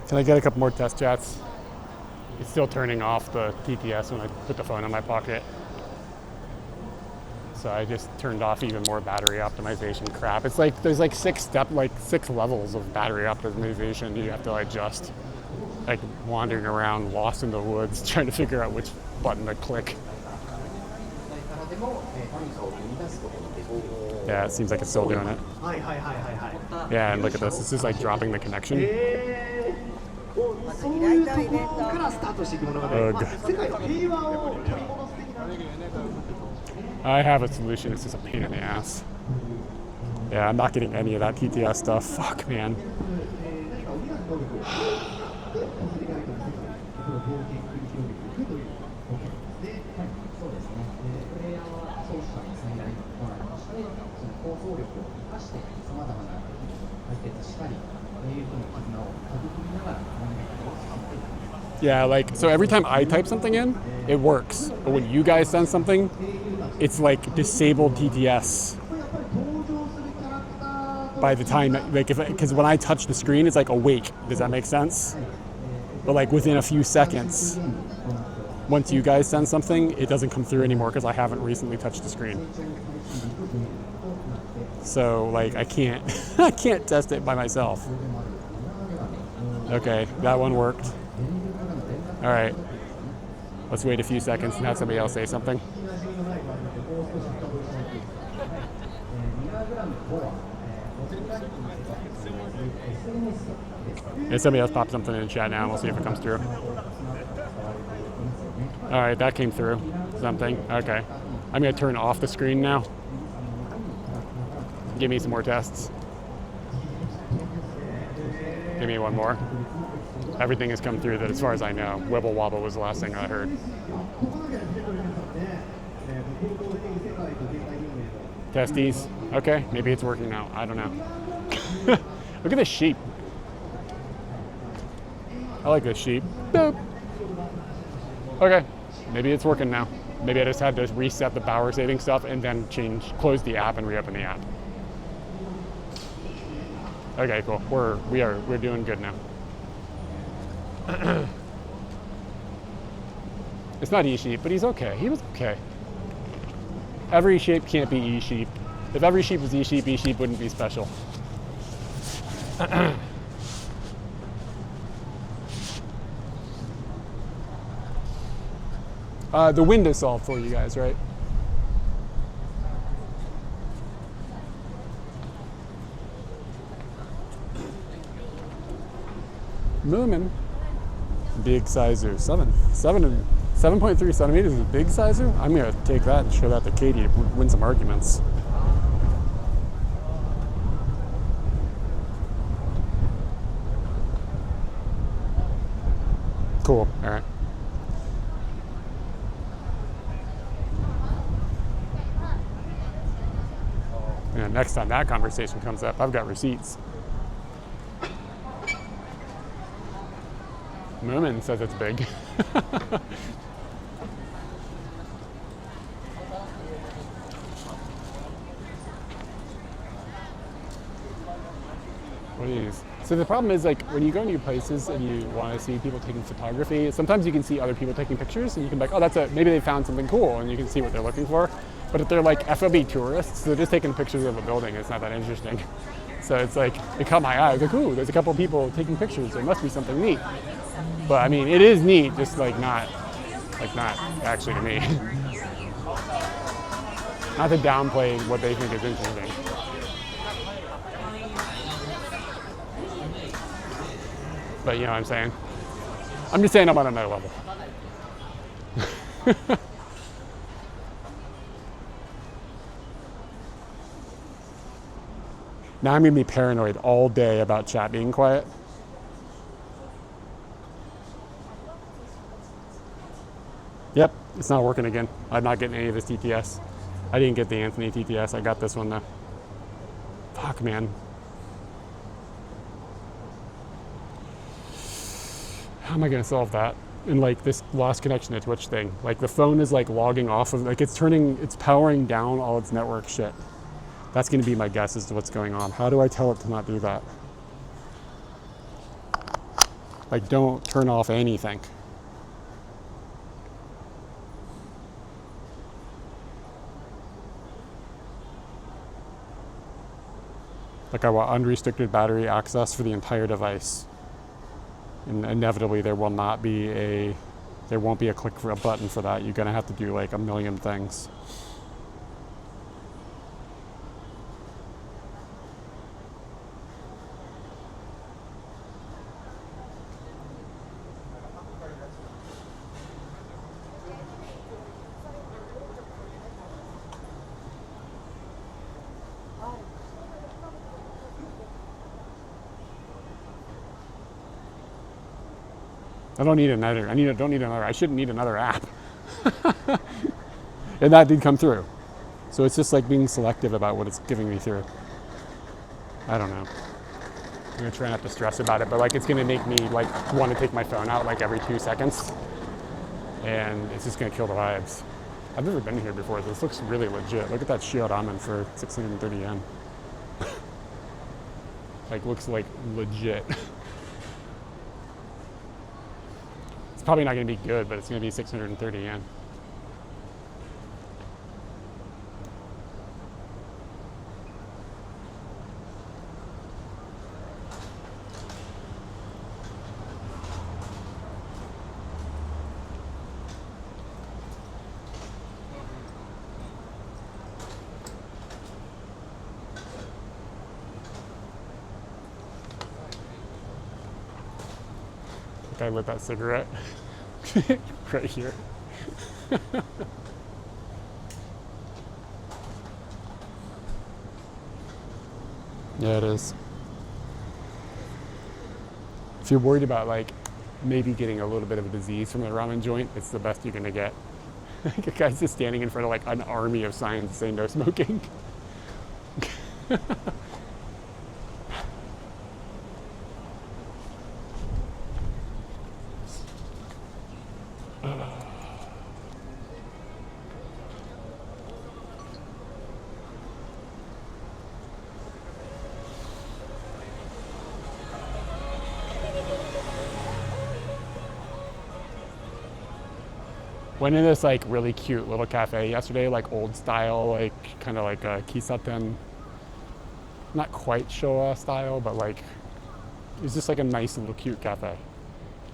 Can I get a couple more test chats? It's still turning off the TTS when I put the phone in my pocket. So I just turned off even more battery optimization crap. It's like there's like six levels of battery optimization you have to adjust. Like wandering around lost in the woods trying to figure out which button to click. Yeah, it seems like it's still doing it. Yeah, and look at this. This is like dropping the connection. Ugh. I have a solution. It's just a pain in the ass. Yeah, I'm not getting any of that TTS stuff. Fuck, man. Yeah, like, so every time I type something in, it works. But when you guys send something, it's like disabled TTS. By the time, like, because when I touch the screen, it's like awake. Does that make sense? But like within a few seconds, once you guys send something, it doesn't come through anymore because I haven't recently touched the screen. So like I can't, I can't test it by myself. Okay, that one worked. All right, let's wait a few seconds and have somebody else say something. And somebody else pop something in the chat now and we'll see if it comes through. All right, that came through, something. Okay, I'm gonna turn off the screen now. Give me some more tests. Give me one more. Everything has come through that as far as I know. Wibble wobble was the last thing I heard. Testes. Okay, maybe it's working now. I don't know. Look at this sheep. I like this sheep. Boop. Okay, maybe it's working now. Maybe I just had to reset the power saving stuff and then close the app and reopen the app. Okay, cool. We're doing good now. It's not E-sheep, but he's okay. He was okay. Every shape can't be E-sheep. If every sheep was E-sheep, E-sheep wouldn't be special. The wind is solved for you guys, right? Moomin. Big sizer. 7.3 centimeters is a big sizer? I'm going to take that and show that to Katie to win some arguments. Cool. All right. And next time that conversation comes up, I've got receipts. Moomin says it's big. What are these? So the problem is, like, when you go new places and you want to see people taking photography, sometimes you can see other people taking pictures and you can be like, oh, maybe they found something cool, and you can see what they're looking for. But if they're like FOB tourists, they're just taking pictures of a building. It's not that interesting. So it's like, it caught my eye. I was like, ooh, there's a couple people taking pictures. There must be something neat. But I mean, it is neat, just not actually to me. Not to downplay what they think is interesting. But you know what I'm saying? I'm just saying I'm on another level. Now I'm gonna be paranoid all day about chat being quiet. Yep, it's not working again. I'm not getting any of this TTS. I didn't get the Anthony TTS. I got this one though. Fuck, man. How am I gonna solve that? And like this lost connection to Twitch thing. Like the phone is like logging off of, like it's powering down all its network shit. That's gonna be my guess as to what's going on. How do I tell it to not do that? Like, don't turn off anything. Like, I want unrestricted battery access for the entire device. And inevitably there won't be a click for a button for that. You're gonna have to do like a million things. I shouldn't need another app. And that did come through. So it's just like being selective about what it's giving me through. I don't know. I'm gonna try not to stress about it, but like it's gonna make me like want to take my phone out like every 2 seconds. And it's just gonna kill the vibes. I've never been here before. This looks really legit. Look at that shield ramen for 630 yen. Like, looks like legit. Probably not going to be good, but it's going to be 630 yen. I lit that cigarette right here. Yeah, it is. If you're worried about like maybe getting a little bit of a disease from the ramen joint, it's the best you're gonna get. Like a guy's just standing in front of like an army of signs saying no smoking. Went in this like really cute little cafe yesterday, like old style, like kind of like a kisaten, not quite Showa style, but like it was just like a nice little cute cafe.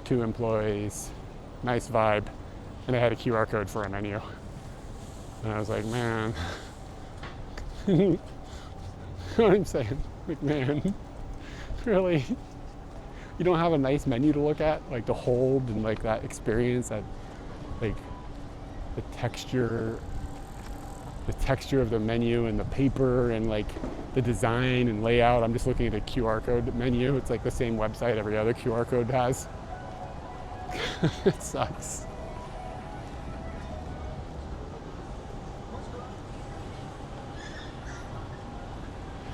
2 employees, nice vibe, and they had a QR code for a menu. And I was like, man, you know what I'm saying? Like, man, really? You don't have a nice menu to look at, like to hold and like that experience, that like the texture of the menu and the paper and like the design and layout. I'm just looking at a QR code menu. It's like the same website every other QR code has. It sucks.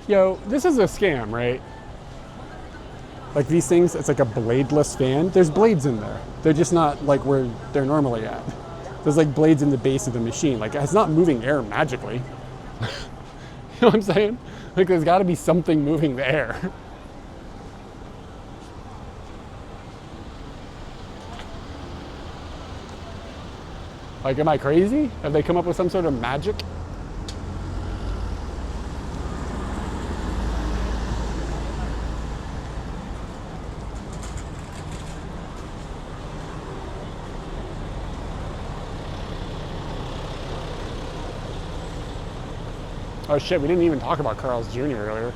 Yo, this is a scam, right? Like these things, it's like a bladeless fan. There's blades in there. They're just not like where they're normally at. There's like blades in the base of the machine. Like it's not moving air magically. You know what I'm saying? Like there's gotta be something moving the air. Like, am I crazy? Have they come up with some sort of magic? Oh shit, we didn't even talk about Carl's Jr. earlier.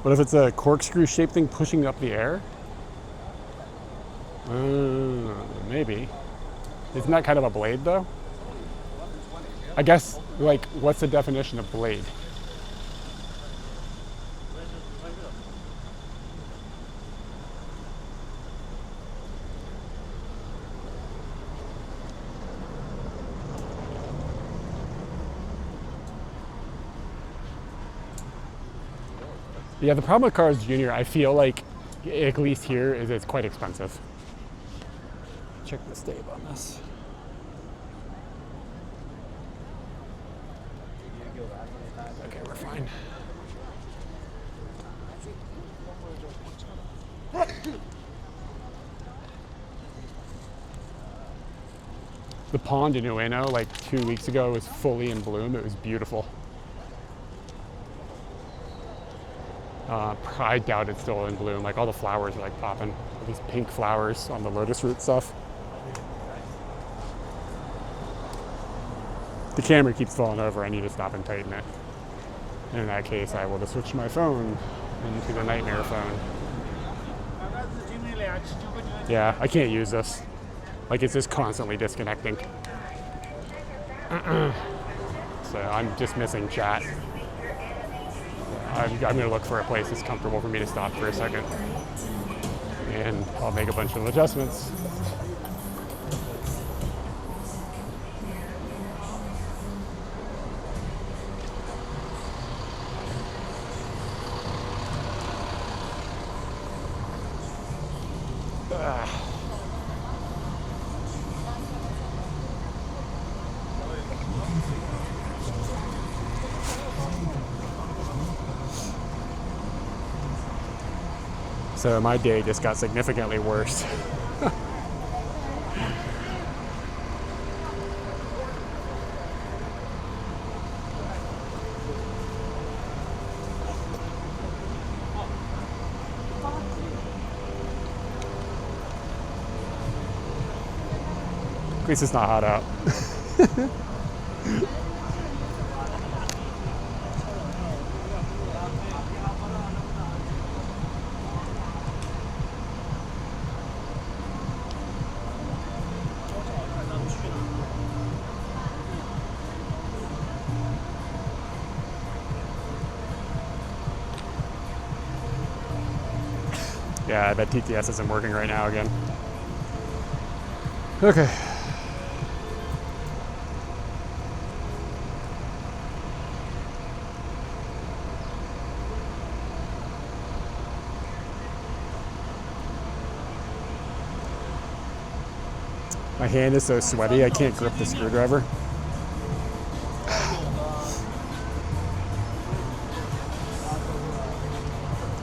What if it's a corkscrew shaped thing pushing up the air? Maybe. Isn't that kind of a blade though? I guess, like, what's the definition of blade? Yeah, the problem with Cars Jr., I feel like, at least here, is it's quite expensive. Check the state on this. Okay, we're fine. The pond in Ueno, like 2 weeks ago, was fully in bloom. It was beautiful. I doubt it's still in bloom. Like all the flowers are like popping. These pink flowers on the lotus root stuff. The camera keeps falling over. I need to stop and tighten it. In that case, I will just switch my phone into the nightmare phone. Yeah, I can't use this. Like it's just constantly disconnecting. So I'm just missing chat. I'm going to look for a place that's comfortable for me to stop for a second. And I'll make a bunch of adjustments. So my day just got significantly worse. At least it's not hot out. Yeah, I bet TTS isn't working right now again. Okay. My hand is so sweaty, I can't grip the screwdriver.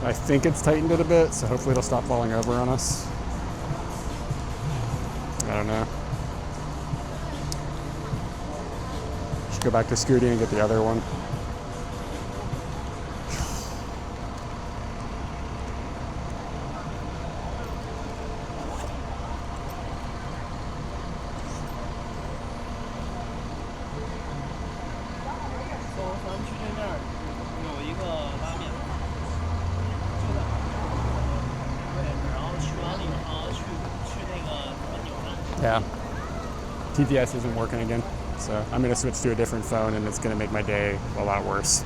I think it's tightened it a bit, so hopefully it'll stop falling over on us. I don't know. Should go back to Scooty and get the other one. Yeah, TTS isn't working again, so I'm going to switch to a different phone, and it's going to make my day a lot worse.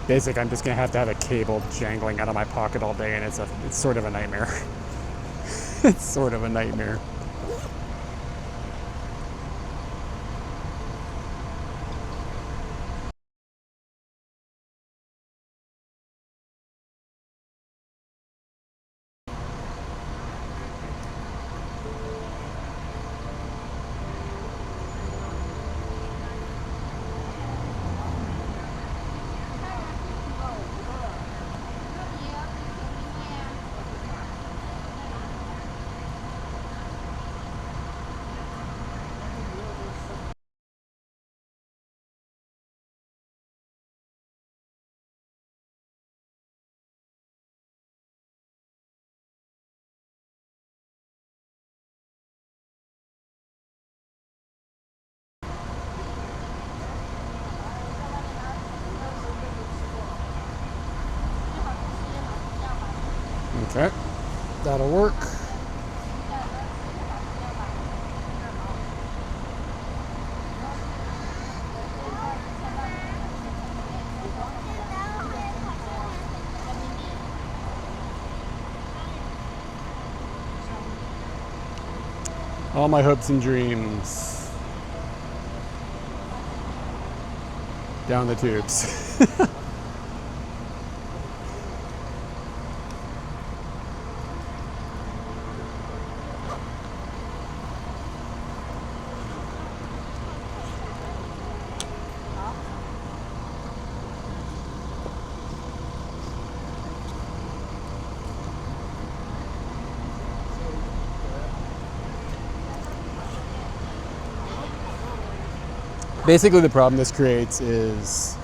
Basically, I'm just gonna have to have a cable jangling out of my pocket all day, and it's sort of a nightmare. It's sort of a nightmare. Okay, that'll work. All my hopes and dreams down the tubes. Basically, the problem this creates is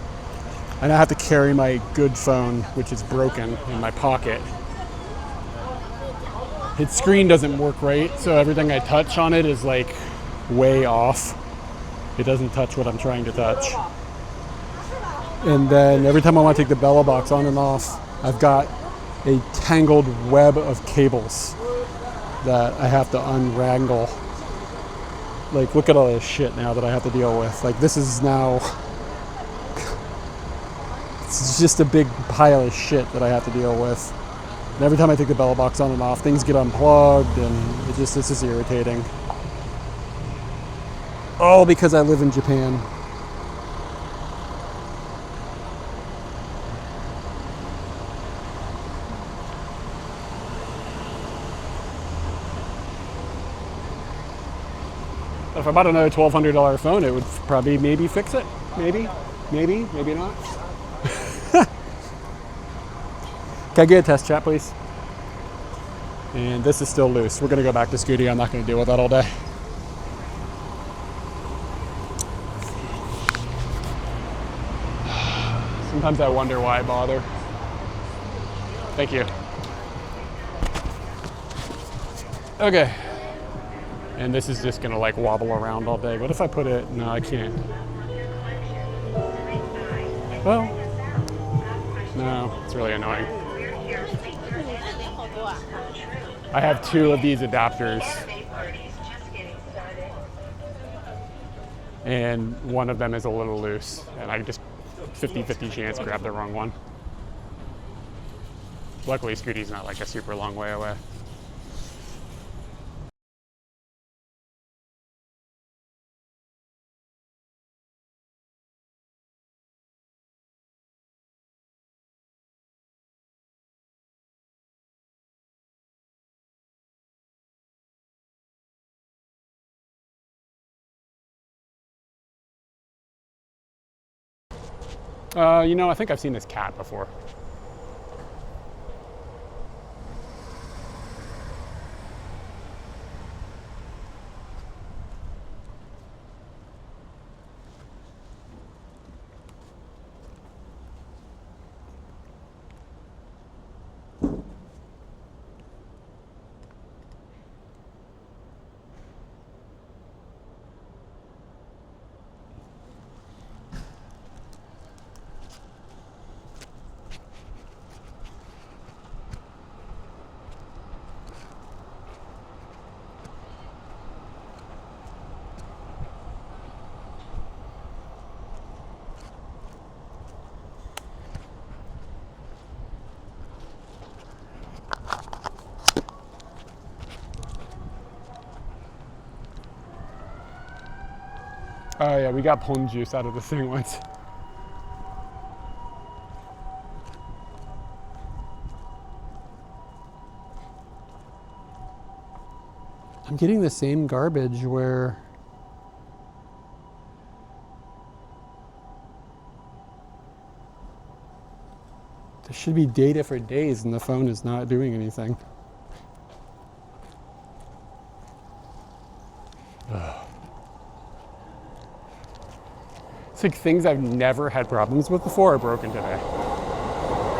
I now have to carry my good phone, which is broken, in my pocket. Its screen doesn't work right, so everything I touch on it is like way off. It doesn't touch what I'm trying to touch. And then every time I want to take the Bella box on and off, I've got a tangled web of cables that I have to unwrangle. Like, look at all this shit now that I have to deal with. Like, this is now, it's just a big pile of shit that I have to deal with. And every time I take the Bella box on and off, things get unplugged, and it's just irritating. All because I live in Japan. If I bought another $1,200 phone, it would probably maybe fix it. Maybe not. Can I get a test chat, please? And this is still loose. We're gonna go back to Scooty. I'm not gonna deal with that all day. Sometimes I wonder why I bother. Thank you. Okay. And this is just gonna like wobble around all day. What if I put it, no, I can't. Well, no, it's really annoying. I have 2 of these adapters. And one of them is a little loose. And I just 50-50 chance grab the wrong one. Luckily, Scooty's not like a super long way away. You know, I think I've seen this cat before. Oh yeah, we got plum juice out of the thing once. I'm getting the same garbage where there should be data for days and the phone is not doing anything. Ugh. It's like things I've never had problems with before are broken today.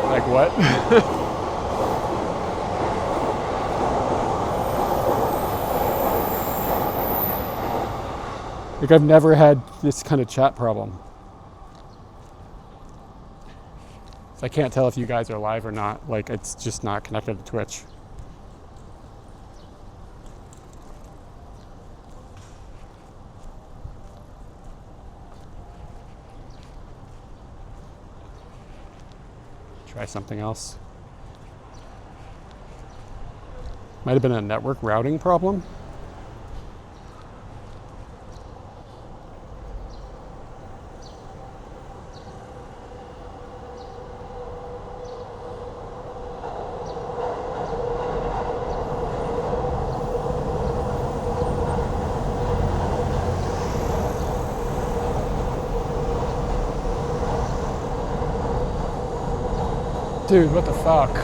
Like what? Like I've never had this kind of chat problem. So I can't tell if you guys are live or not. Like it's just not connected to Twitch. Try something else. Might have been a network routing problem. Dude, what the fuck?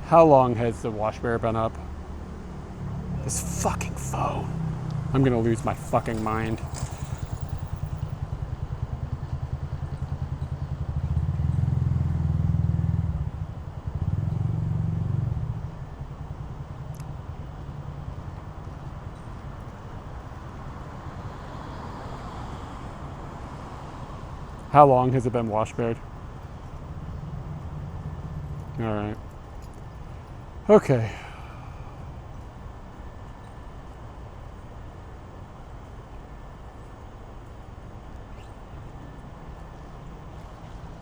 How long has the wash bear been up? This fucking phone. I'm gonna lose my fucking mind. How long has it been wash baired? All right. Okay.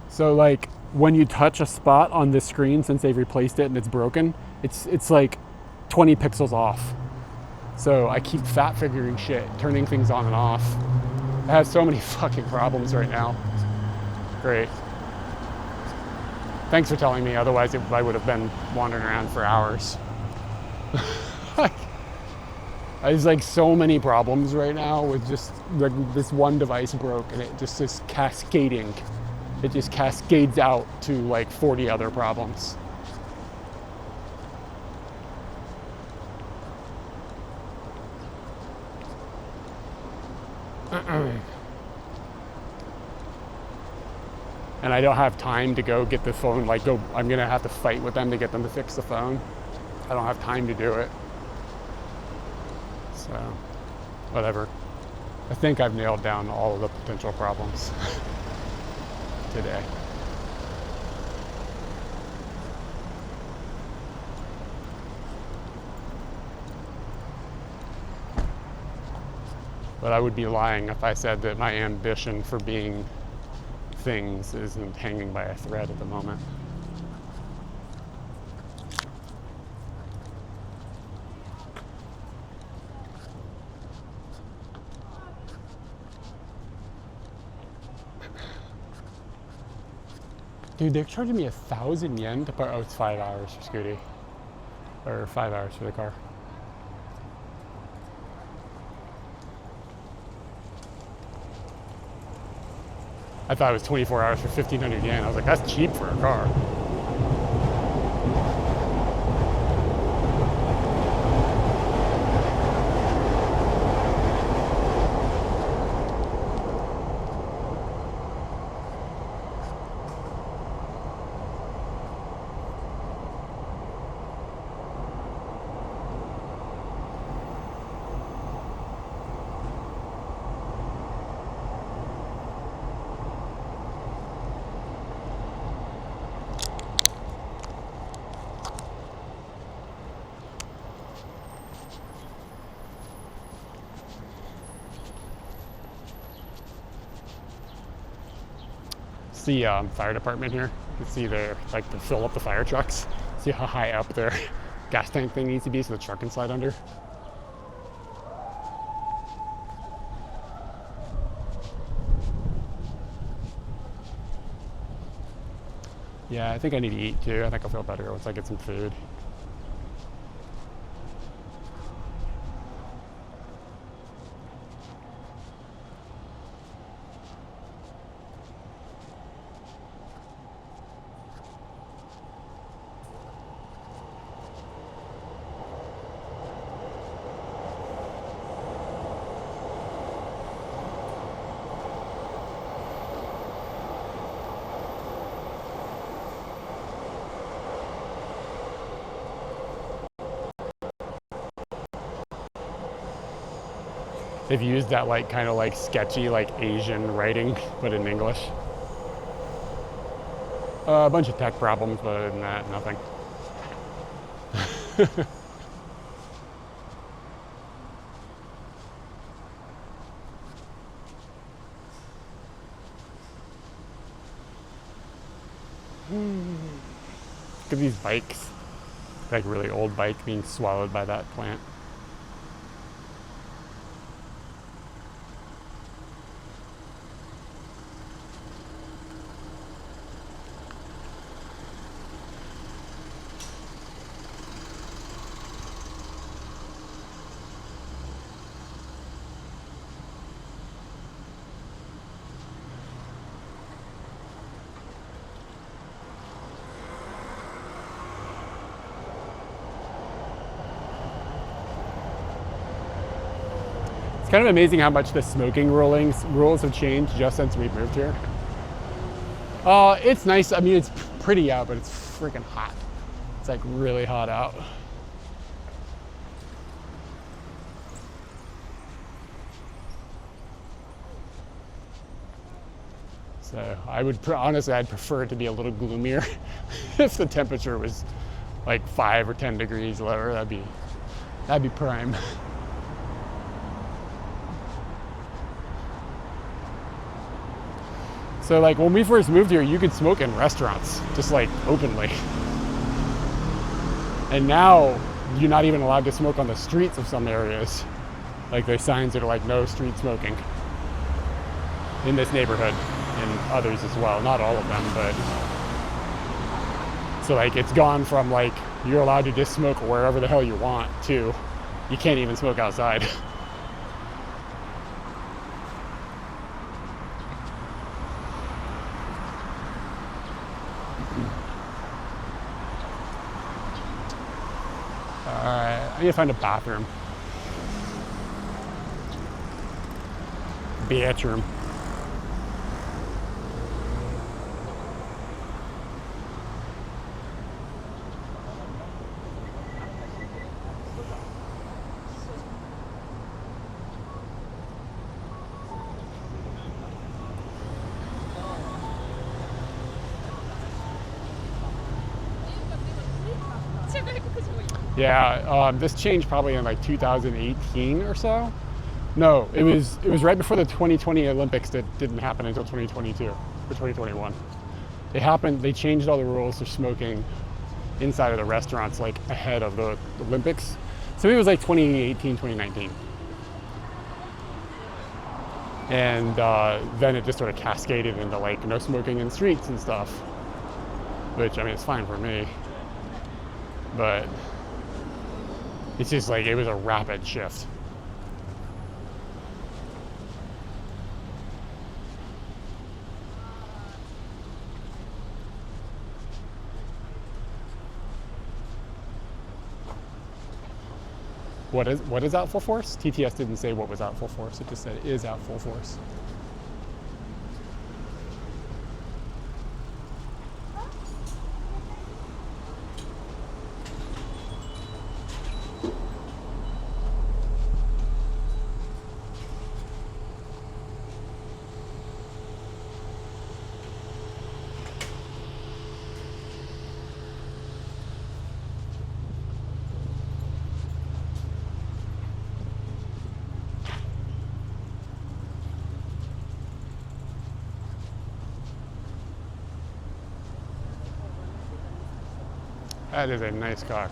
So like when you touch a spot on this screen, since they've replaced it and it's broken, it's like 20 pixels off. So I keep fat figuring shit, turning things on and off. I have so many fucking problems right now. Great. Thanks for telling me, otherwise I would have been wandering around for hours. There's like so many problems right now with just like this one device broke and it just is cascading. It just cascades out to like 40 other problems. and I don't have time to go get the phone, like I'm gonna have to fight with them to get them to fix the phone. I don't have time to do it. So, whatever. I think I've nailed down all of the potential problems today. But I would be lying if I said that my ambition for being things isn't hanging by a thread at the moment. Dude, they're charging me 1,000 yen to park. Oh, it's 5 hours for Scooty. Or 5 hours for the car. I thought it was 24 hours for 1,500 yen. I was like, that's cheap for a car. The fire department here. You can see they're like to fill up the fire trucks. See how high up their gas tank thing needs to be so the truck can slide under. Yeah, I think I need to eat too. I think I'll feel better once I get some food. They've used that like kind of like sketchy like Asian writing, but in English. A bunch of tech problems, but other than that, nothing. Look at these bikes. Like really old bike being swallowed by that plant. It's kind of amazing how much the smoking rules have changed just since we moved here. It's nice. I mean, it's pretty out, but it's freaking hot. It's like really hot out. So I would honestly, I'd prefer it to be a little gloomier. If the temperature was like 5 or 10 degrees lower, that'd be prime. So like when we first moved here, you could smoke in restaurants, just like openly. And now you're not even allowed to smoke on the streets of some areas. Like there's signs that are like no street smoking in this neighborhood and others as well. Not all of them, but. So like it's gone from like you're allowed to just smoke wherever the hell you want to you can't even smoke outside. I need to find a bathroom. Bathroom. Yeah, this changed probably in like 2018 or so. No, it was right before the 2020 Olympics that didn't happen until 2022 or 2021. They changed all the rules for smoking inside of the restaurants like ahead of the Olympics. So it was like 2018, 2019. And then it just sort of cascaded into like no smoking in streets and stuff, which I mean, it's fine for me, but it's just like, it was a rapid shift. What is out full force? TTS didn't say what was out full force. It just said it is out full force. That is a nice cock.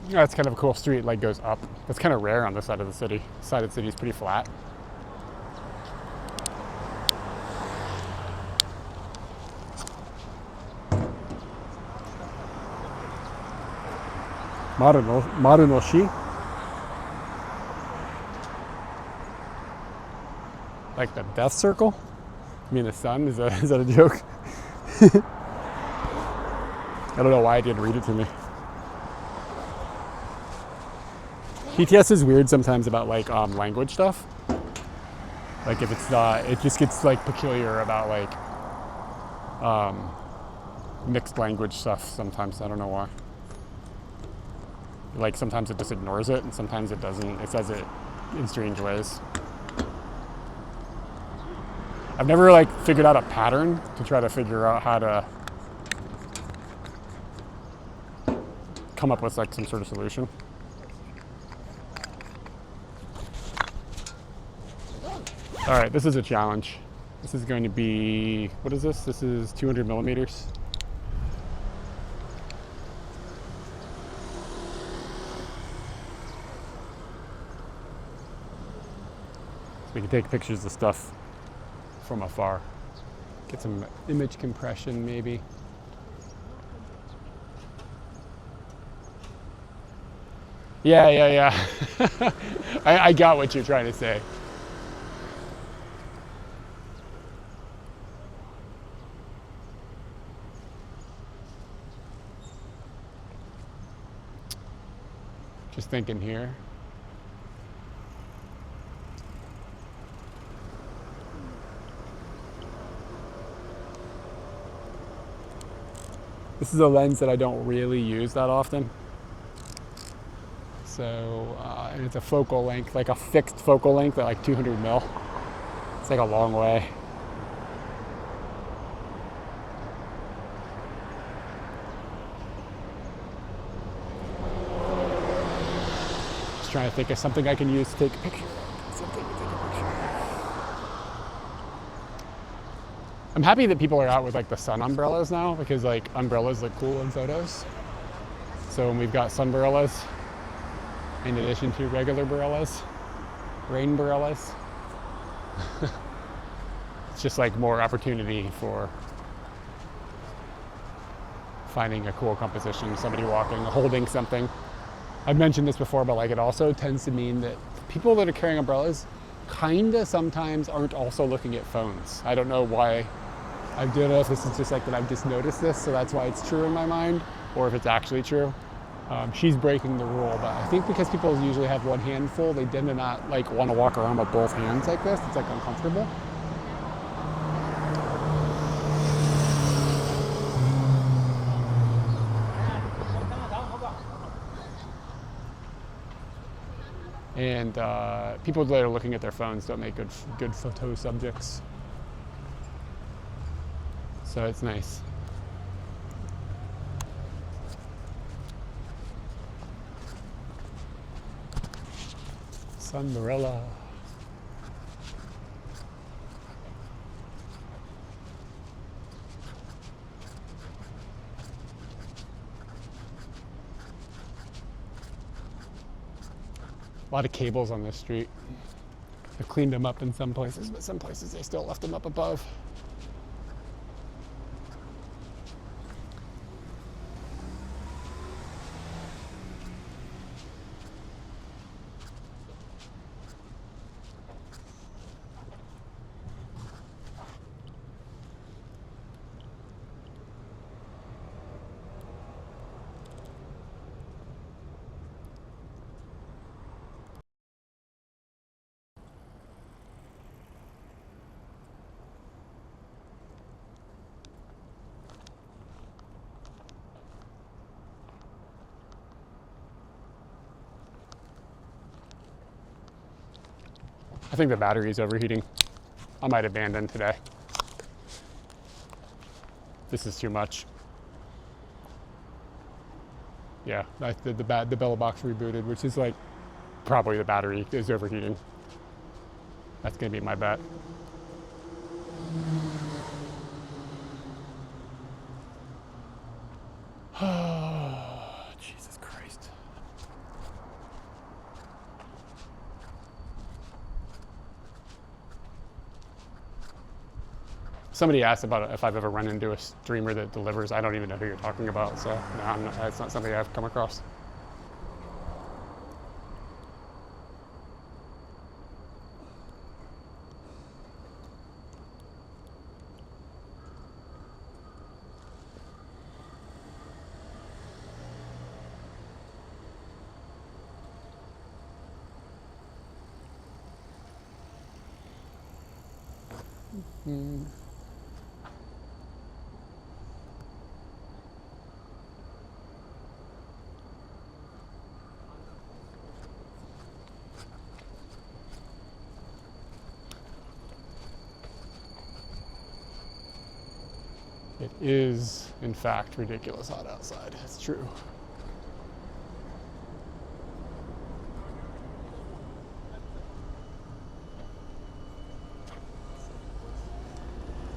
That's kind of a cool street, like goes up. That's kind of rare on this side of the city. This side of the city is pretty flat. Marunoshi? Like the death circle? You mean the sun? Is that a joke? I don't know why it didn't read it to me. TTS is weird sometimes about like language stuff. Like if it's it just gets like peculiar about like mixed language stuff sometimes. I don't know why. Like sometimes it just ignores it and sometimes it doesn't. It says it in strange ways. I've never like figured out a pattern to try to figure out how to come up with like some sort of solution. All right, this is a challenge. This is going to be, what is this? This is 200 millimeters. So we can take pictures of stuff from afar. Get some image compression maybe. Yeah. I got what you're trying to say. Just thinking here. This is a lens that I don't really use that often. So, and it's a focal length, like a fixed focal length at like 200 mil. It's like a long way. Trying to think of something I can use to take a picture. I'm happy that people are out with like the sun umbrellas now because like umbrellas look cool in photos. So when we've got sunbrellas in addition to regular umbrellas, rain umbrellas, it's just like more opportunity for finding a cool composition, somebody walking, holding something. I've mentioned this before, but like it also tends to mean that people that are carrying umbrellas kinda sometimes aren't also looking at phones. I don't know why. I don't know if this is just like that I've just noticed this, so that's why it's true in my mind, or if it's actually true. She's breaking the rule, but I think because people usually have one hand full, they tend to not like want to walk around with both hands like this. It's like uncomfortable. And people that are looking at their phones don't make good photo subjects. So it's nice. Sunbarella. A lot of cables on this street. I've cleaned them up in some places, but some places they still left them up above. I think the battery is overheating. I might abandon today. This is too much. Yeah, the Bella box rebooted, which is like probably the battery is overheating. That's gonna be my bet. Jesus Christ. Somebody asked about if I've ever run into a streamer that delivers. I don't even know who you're talking about, so no, it's not something I've come across. It is, in fact, ridiculous hot outside. It's true.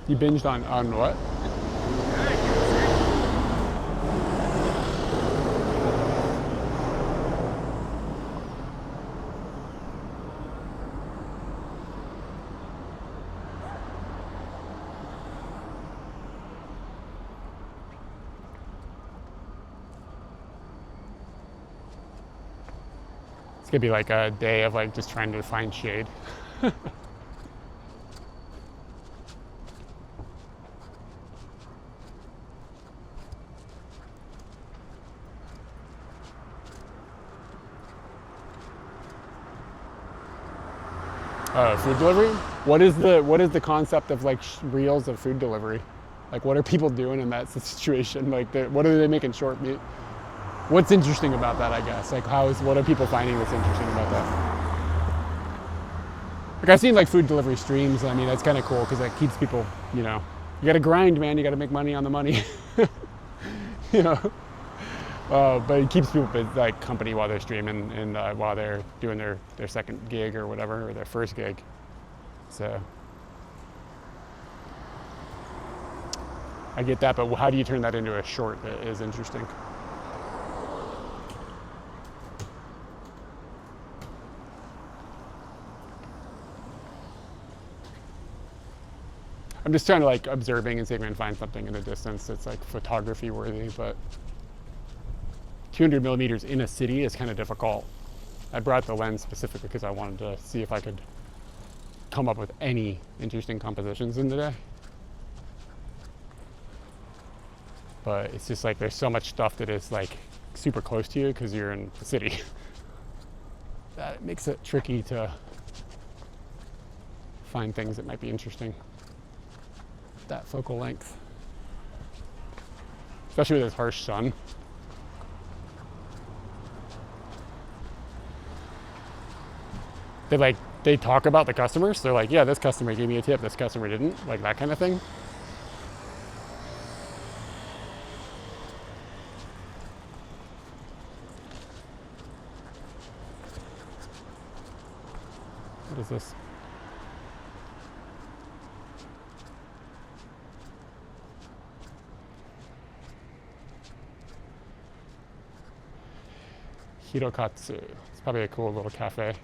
You binged on what? It's gonna be like a day of like just trying to find shade. Food delivery? What is the concept of like reels of food delivery? Like what are people doing in that situation? Like what are they making short meat? What's interesting about that, I guess? Like what are people finding that's interesting about that? Like I've seen like food delivery streams. I mean, that's kind of cool because that keeps people, you know, you gotta grind, man. You gotta make money on the money, you know. But it keeps people like company while they're streaming and while they're doing their second gig or whatever, or their first gig. So I get that, but how do you turn that into a short that is interesting? I'm just trying to like observing and see if I can find something in the distance that's like photography worthy, but 200 millimeters in a city is kind of difficult. I brought the lens specifically because I wanted to see if I could come up with any interesting compositions in the day. But it's just like there's so much stuff that is like super close to you because you're in the city that it makes it tricky to find things that might be interesting. That focal length, especially with this harsh sun. They talk about the customers. They're like, yeah, this customer gave me a tip, this customer didn't, like that kind of thing. What is this? Hirokatsu. It's probably a cool little cafe.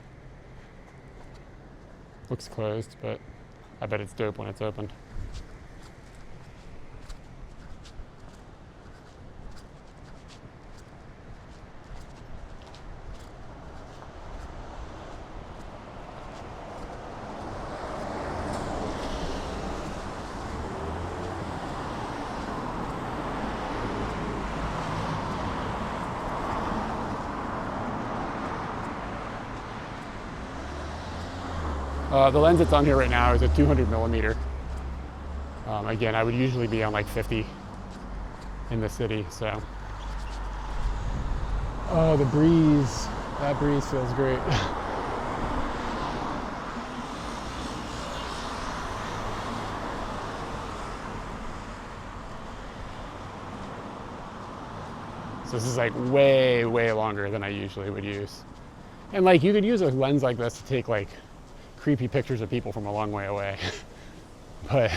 Looks closed, but I bet it's dope when it's open. The lens that's on here right now is a 200 millimeter. Again, I would usually be on like 50 in the city, so. Oh, the breeze. That breeze feels great. So this is like way, way longer than I usually would use. And like you could use a lens like this to take like creepy pictures of people from a long way away. But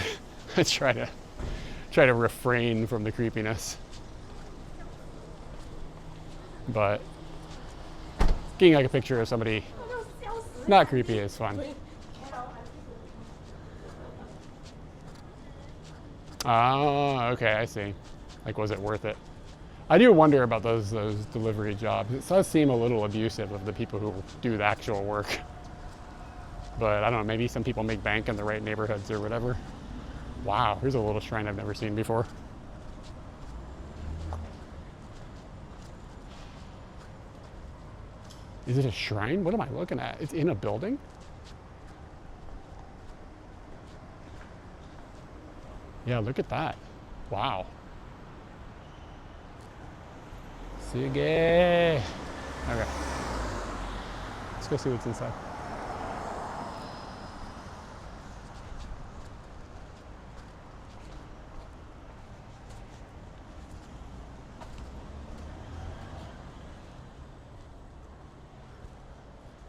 I try to refrain from the creepiness. But getting like a picture of somebody not creepy is fun. Oh, okay, I see. Like, was it worth it? I do wonder about those delivery jobs. It does seem a little abusive of the people who do the actual work. But I don't know, maybe some people make bank in the right neighborhoods or whatever. Wow, here's a little shrine I've never seen before. Is it a shrine? What am I looking at? It's in a building? Yeah, look at that. Wow. Suge. Okay. Let's go see what's inside.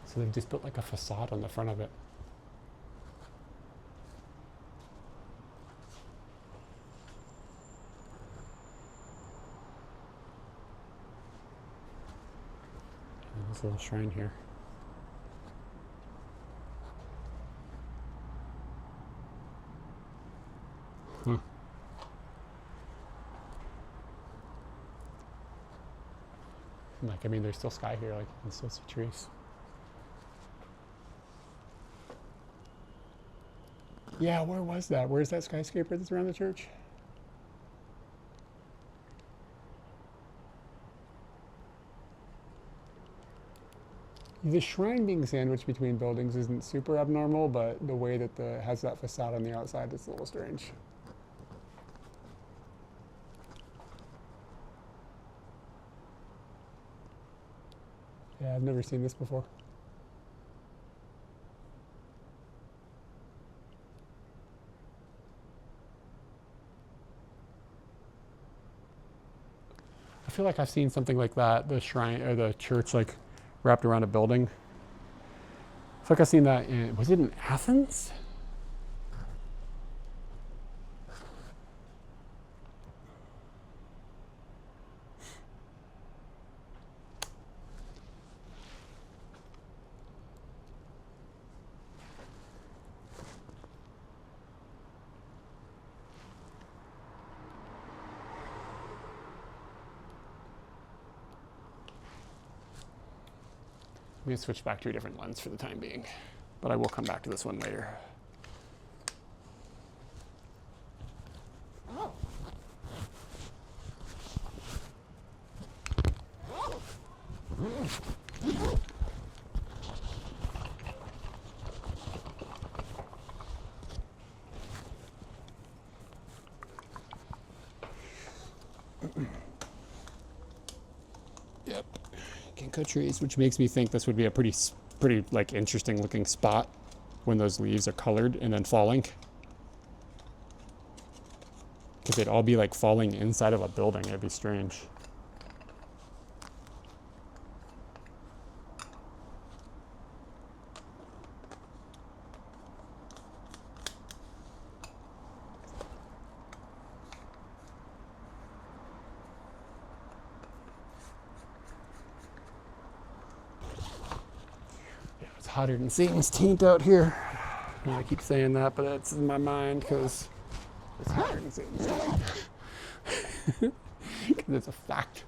So they've just built like a facade on the front of it. There's a little shrine here. Huh. Like, I mean, there's still sky here, like you can still see trees. Yeah, where was that? Where's that skyscraper that's around the church? The shrine being sandwiched between buildings isn't super abnormal, but the way that it has that facade on the outside is a little strange. Yeah, I've never seen this before. I feel like I've seen something like that, the shrine or the church like wrapped around a building. I feel like I've seen that in, was it in Athens? I'm going to switch back to a different lens for the time being. but I will come back to this one later. Yep, ginkgo trees, which makes me think this would be a pretty like interesting looking spot when those leaves are colored and then falling. Because they'd all be like falling inside of a building. It'd be strange. Hotter than Satan's taint out here. And I keep saying that, but it's in my mind because it's hotter than Satan's taint. Because it's a fact.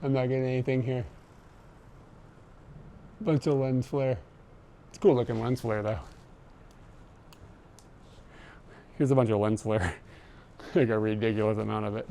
I'm not getting anything here. Bunch of lens flare. It's a cool looking lens flare though. Here's a bunch of lens flare. Like a ridiculous amount of it.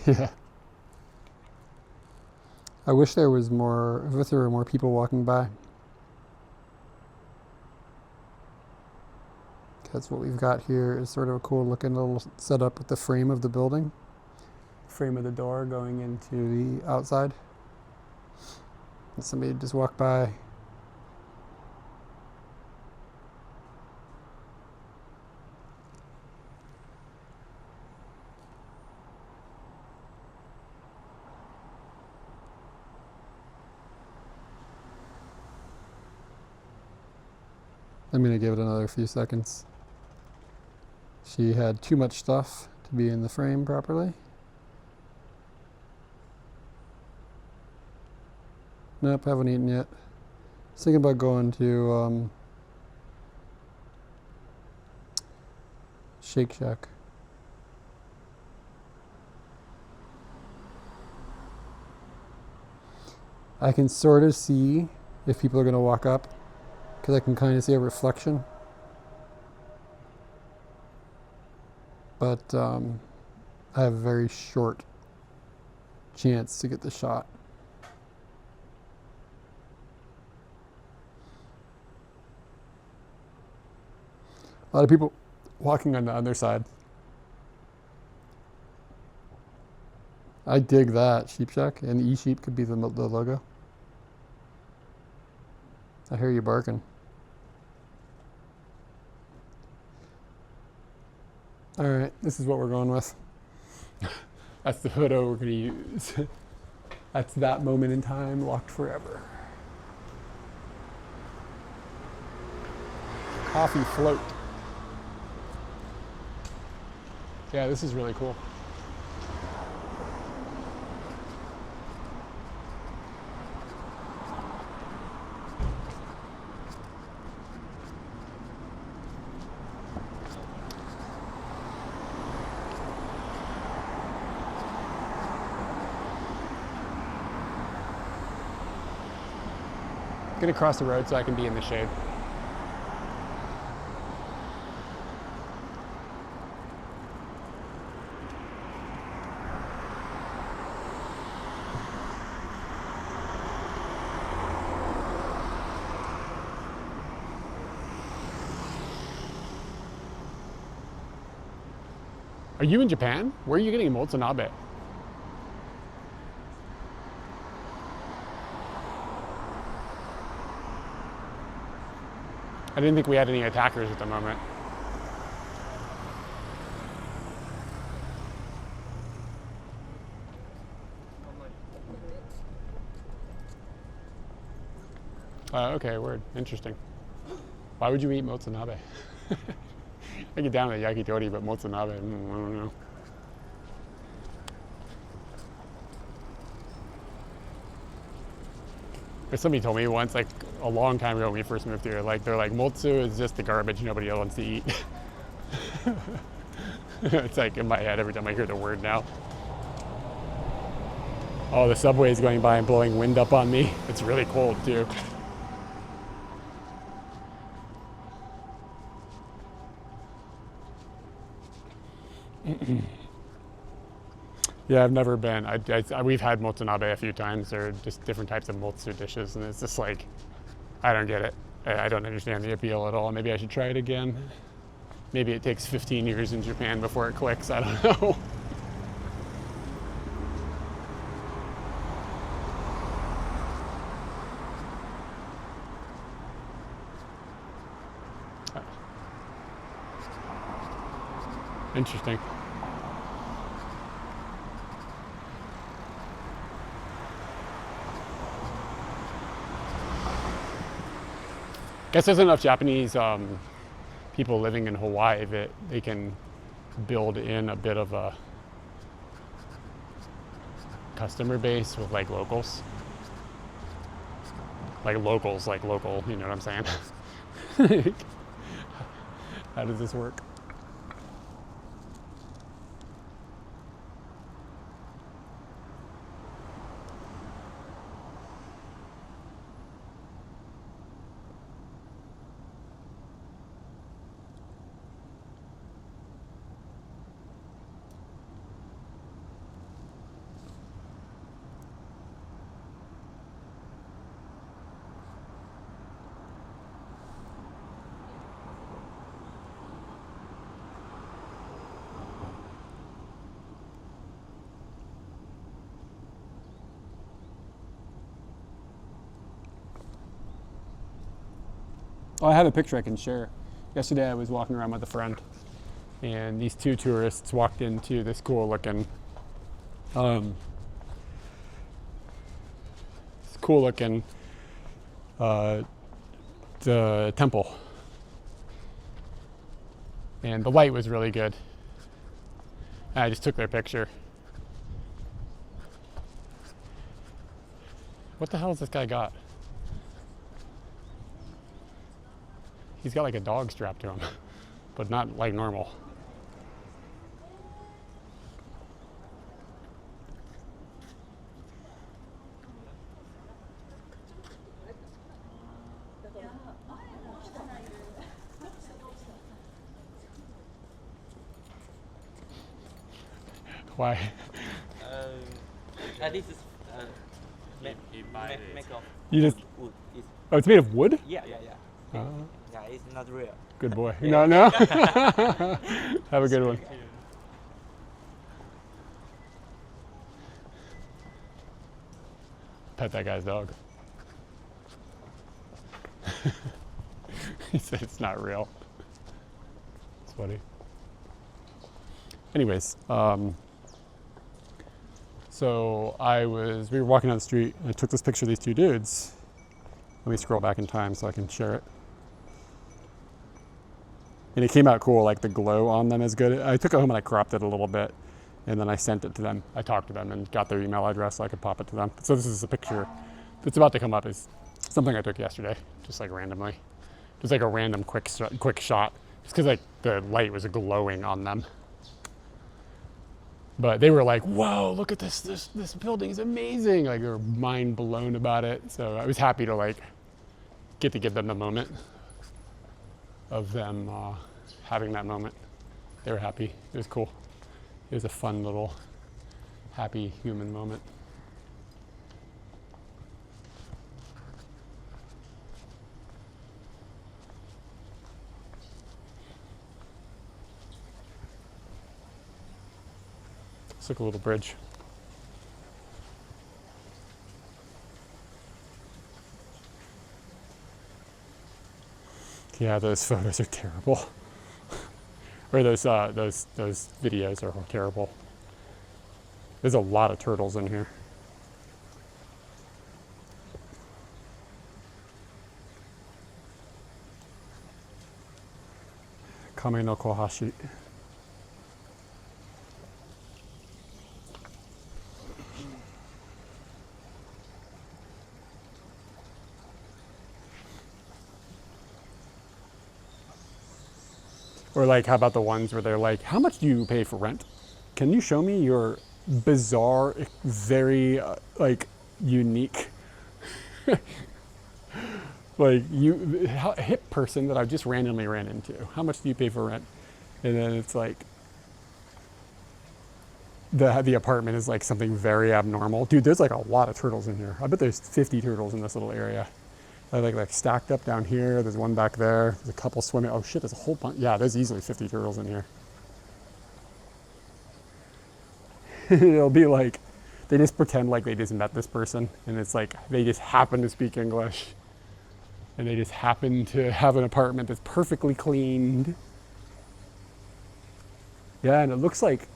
Yeah. I wish there was more, if there were more people walking by. Because what we've got here is sort of a cool looking little setup with the frame of the building. Frame of the door going into the outside. And somebody just walked by. I'm going to give it another few seconds. She had too much stuff to be in the frame properly. Nope, haven't eaten yet. Just thinking about going to Shake Shack. I can sort of see if people are going to walk up, because I can kind of see a reflection. But I have a very short chance to get the shot. A lot of people walking on the other side. I dig that Sheep Shack, and E-Sheep could be the logo. I hear you barking. All right, this is what we're going with. That's the photo we're going to use. That's that moment in time, locked forever. Coffee float. Yeah, this is really cool. Gonna cross the road so I can be in the shade. Are you in Japan? Where are you getting moto-nabe? I didn't think we had any attackers at the moment. Okay, word. Interesting. Why would you eat moto-nabe? I get down with yakitori, but moto-nabe, I don't know. But somebody told me once, like a long time ago when we first moved here, like they're like, motsu is just the garbage nobody else wants to eat. It's like in my head every time I hear the word now. Oh, the subway is going by and blowing wind up on me. It's really cold too. Yeah, I've never been. We've had moto-nabe a few times. They're just different types of motsu dishes, and it's just like, I don't get it. I don't understand the appeal at all. Maybe I should try it again. Maybe it takes 15 years in Japan before it clicks. I don't know. Interesting. Guess there's enough Japanese people living in Hawaii that they can build in a bit of a customer base with like locals. Like locals, like local, you know what I'm saying? How does this work? Oh, I have a picture I can share. Yesterday I was walking around with a friend, and these two tourists walked into this cool looking the temple, and the light was really good. And I just took their picture. What the hell has this guy got? He's got like a dog strapped to him, but not like normal. Why? This is make of You just, wood. It's, oh, it's made of wood? yeah. Uh, Yeah, it's not real. Good boy. No. Have a good one. Pet that guy's dog. He said it's not real. It's funny. Anyways, so we were walking down the street and I took this picture of these two dudes. Let me scroll back in time so I can share it. And it came out cool, like the glow on them is good. I took it home and I cropped it a little bit, and then I sent it to them. I talked to them and got their email address so I could pop it to them. So this is a picture that's about to come up. Is something I took yesterday, just like randomly. Just like a random quick shot, just because like the light was glowing on them. But they were like, "Whoa, look at this building is amazing!" Like they were mind blown about it. So I was happy to like get to give them the moment of them having that moment. They were happy. It was cool. It was a fun little happy human moment. It's like a little bridge. Yeah, those photos are terrible. Or those videos are terrible. There's a lot of turtles in here. Kame no kohashi. Or like, how about the ones where they're like, how much do you pay for rent? Can you show me your bizarre, very like unique, like hip person that I've just randomly ran into? How much do you pay for rent? And then it's like, the apartment is like something very abnormal. Dude, there's like a lot of turtles in here. I bet there's 50 turtles in this little area. I like stacked up down here. There's one back there. There's a couple swimming. Oh shit, there's a whole bunch. Yeah, there's easily 50 turtles in here. It'll be like, they just pretend like they just met this person, and it's like they just happen to speak English, and they just happen to have an apartment that's perfectly cleaned. Yeah, and it looks like,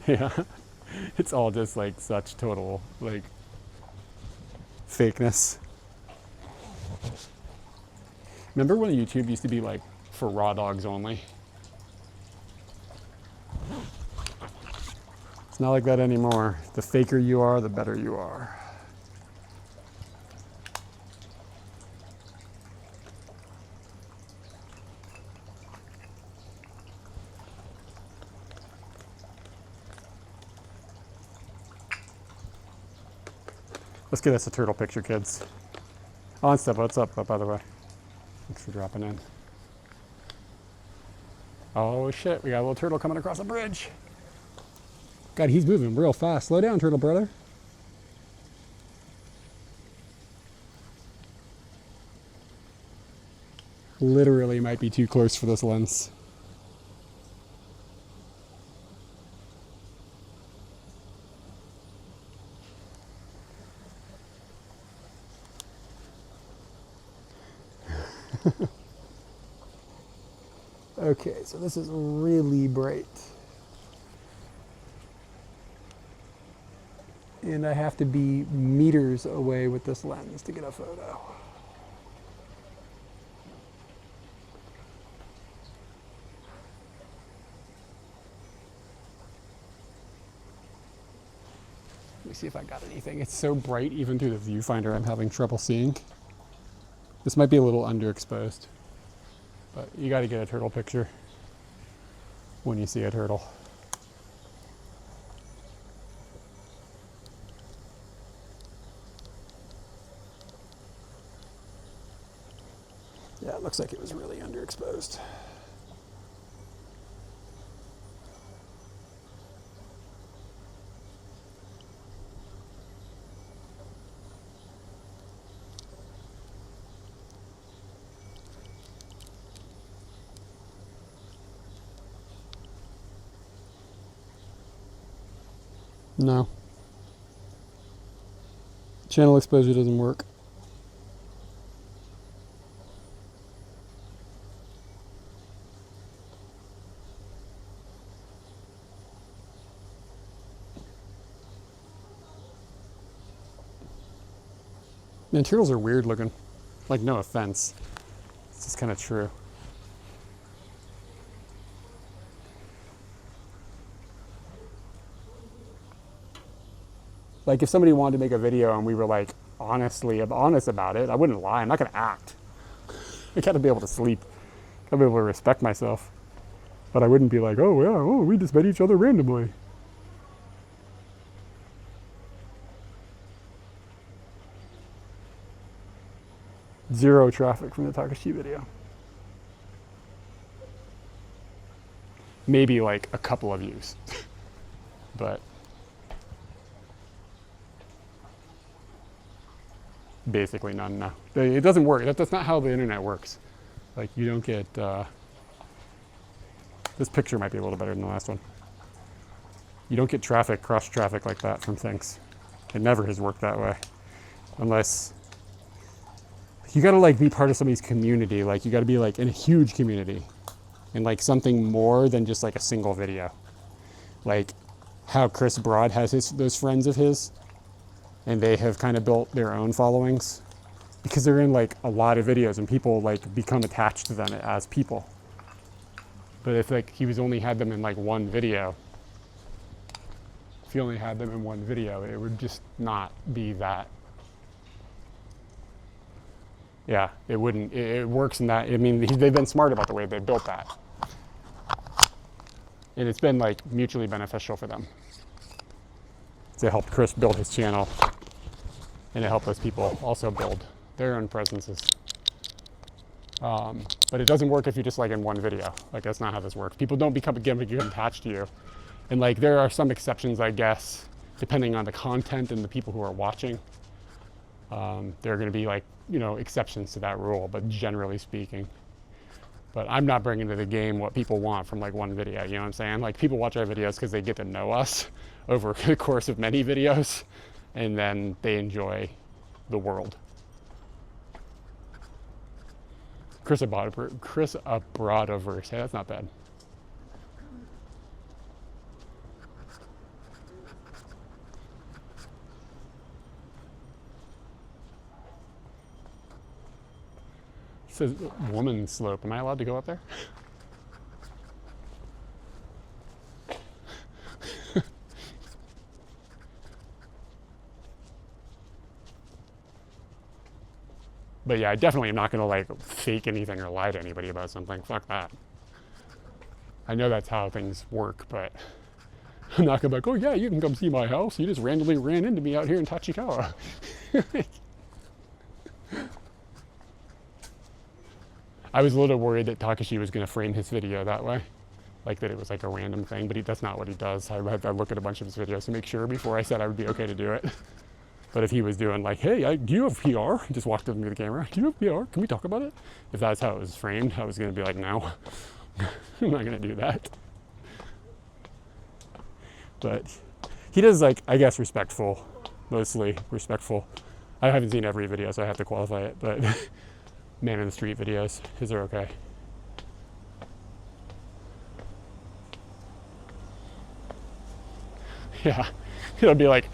yeah, it's all just like such total like fakeness. Remember when YouTube used to be like for raw dogs only? It's not like that anymore. The faker you are, the better you are. Let's get us a turtle picture, kids. On step, what's up, by the way? Thanks for dropping in. Oh shit, we got a little turtle coming across a bridge. God, he's moving real fast. Slow down, turtle brother. Literally might be too close for this lens. Okay, so this is really bright. And I have to be meters away with this lens to get a photo. Let me see if I got anything. It's so bright even through the viewfinder I'm having trouble seeing. This might be a little underexposed, but you got to get a turtle picture when you see a turtle. Yeah, it looks like it was really underexposed. No. Channel exposure doesn't work. Man, turtles are weird looking. Like, no offense. It's just kind of true. Like, if somebody wanted to make a video and we were like honest about it, I wouldn't lie. I'm not gonna act. I gotta be able to sleep. I gotta be able to respect myself. But I wouldn't be like, oh yeah, oh, we just met each other randomly. Zero traffic from the Takashi video. Maybe like a couple of views, but basically none. No, it doesn't work. That's not how the internet works. Like you don't get. This picture might be a little better than the last one. You don't get traffic, cross traffic like that from things. It never has worked that way, unless you got to like be part of somebody's community. Like you got to be like in a huge community. And like something more than just like a single video. Like how Chris Broad has those friends of his, and they have kind of built their own followings because they're in like a lot of videos and people like become attached to them as people. But if like he was only had them in like one video, if he only had them in one video, it would just not be that. Yeah, it wouldn't. It works in that. I mean, they've been smart about the way they built that. And it's been like mutually beneficial for them. It helped Chris build his channel, and it helped those people also build their own presences. But it doesn't work if you're just like in one video. Like that's not how this works. People don't become attached to you. And like there are some exceptions, I guess, depending on the content and the people who are watching. There are going to be like, you know, exceptions to that rule, but generally speaking. But I'm not bringing to the game what people want from like one video, you know what I'm saying? Like people watch our videos because they get to know us over the course of many videos, and then they enjoy the world. Chris Abradoverse, hey, that's not bad. It says woman slope. Am I allowed to go up there? But yeah, I definitely am not going to like fake anything or lie to anybody about something. Fuck that. I know that's how things work, but I'm not going to be like, oh yeah, you can come see my house. You just randomly ran into me out here in Tachikawa. I was a little worried that Takashi was going to frame his video that way, like that it was like a random thing, but that's not what he does. I had to look at a bunch of his videos to make sure before I said I would be okay to do it. But if he was doing like, hey, do you have PR? Just walked up to me the camera. Do you have PR? Can we talk about it? If that's how it was framed, I was going to be like, no, I'm not going to do that. But he does like, I guess, respectful, mostly respectful. I haven't seen every video, so I have to qualify it, but man in the street videos, his are okay. Yeah, it'll be like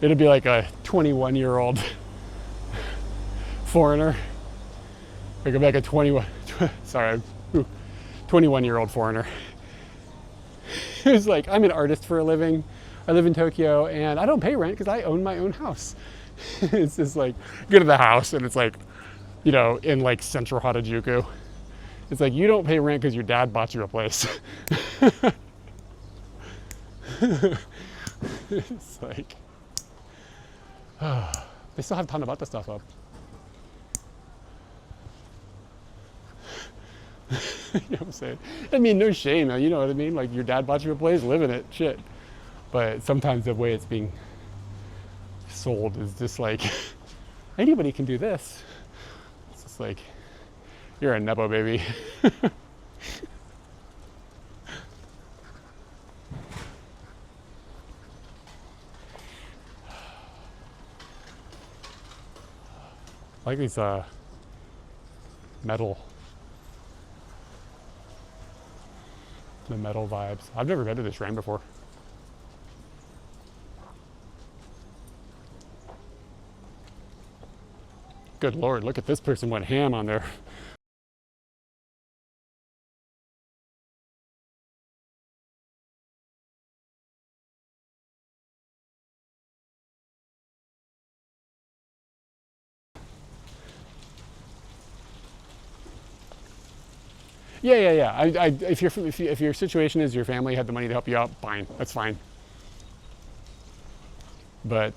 a 21-year-old foreigner. Like a 21-year-old foreigner. Who's like, I'm an artist for a living. I live in Tokyo and I don't pay rent because I own my own house. It's just like, go to the house and it's like, you know, in like central Harajuku. It's like, you don't pay rent because your dad bought you a place. It's like, they still have Tanabata stuff up. You know what I'm saying? I mean, no shame, you know what I mean? Like, your dad bought you a place, live in it, shit. But sometimes the way it's being sold is just like, anybody can do this. It's just like, you're a nepo baby. I like these the metal vibes. I've never been to this shrine before. Good Lord, look at this person went ham on there. Yeah. If your situation is your family had the money to help you out, fine, that's fine. But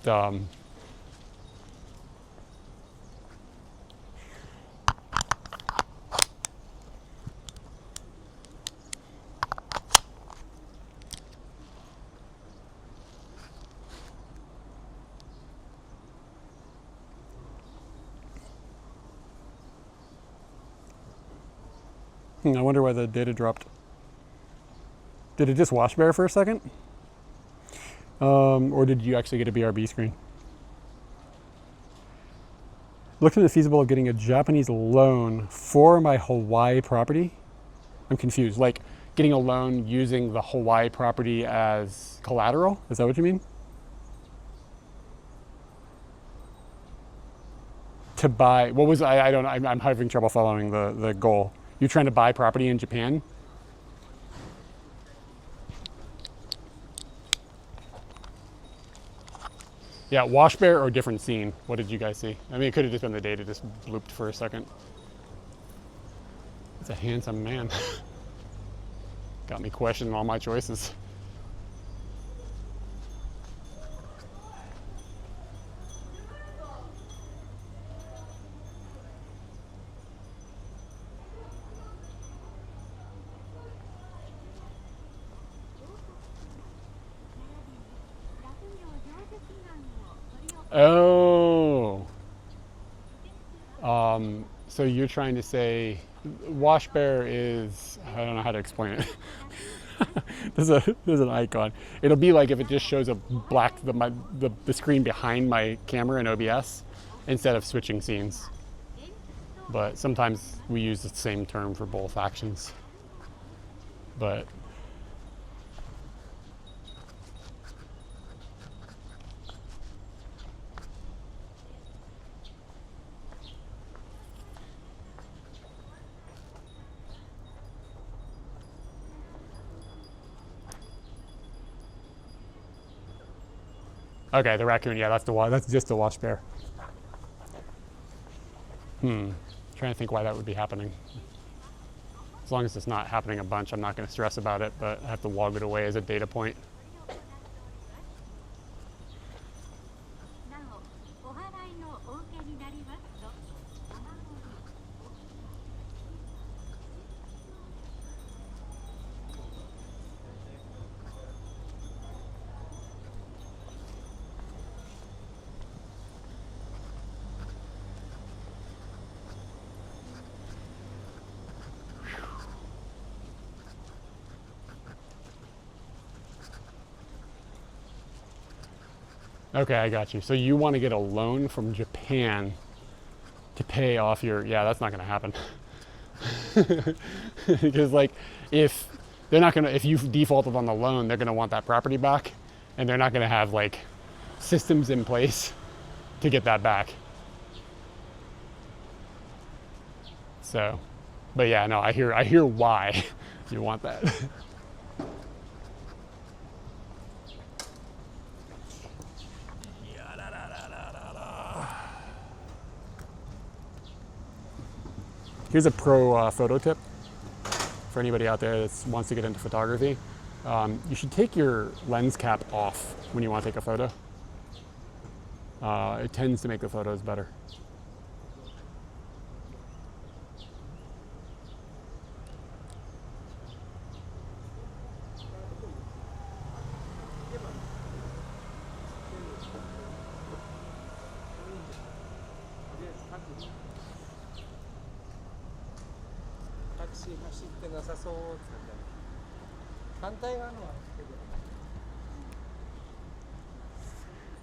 I wonder why the data dropped. Did it just wash bear for a second? Or did you actually get a BRB screen? Looked into the feasible of getting a Japanese loan for my Hawaii property. I'm confused. Like getting a loan using the Hawaii property as collateral? Is that what you mean? To buy, what was, I don't know, I'm having trouble following the goal. You're trying to buy property in Japan? Yeah, wash bear or different scene? What did you guys see? I mean, it could have just been the data just blooped for a second. It's a handsome man. Got me questioning all my choices. Oh. So you're trying to say wash bear is, I don't know how to explain it. there's an icon. It'll be like if it just shows a black, the screen behind my camera in OBS instead of switching scenes. But sometimes we use the same term for both actions. But okay, the raccoon, yeah, that's just a wash bear. Trying to think why that would be happening. As long as it's not happening a bunch, I'm not going to stress about it, but I have to log it away as a data point. Okay, I got you. So you want to get a loan from Japan to pay off your, yeah, that's not going to happen. Because like if they're not going to, if you defaulted on the loan, they're going to want that property back and they're not going to have like systems in place to get that back. So, but yeah, no, I hear why you want that. Here's a pro photo tip for anybody out there that wants to get into photography. You should take your lens cap off when you want to take a photo. It tends to make the photos better.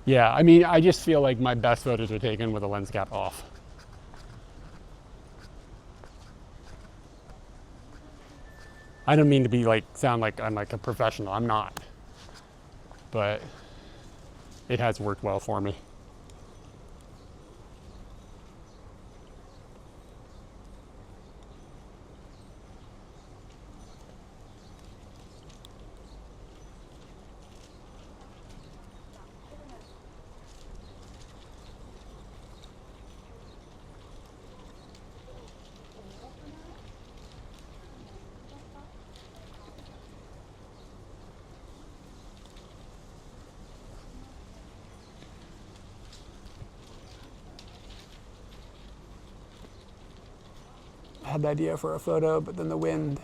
Yeah, I mean, I just feel like my best photos are taken with a lens cap off. I don't mean to be like, sound like I'm like a professional, I'm not. But it has worked well for me. I had the idea for a photo, but then the wind.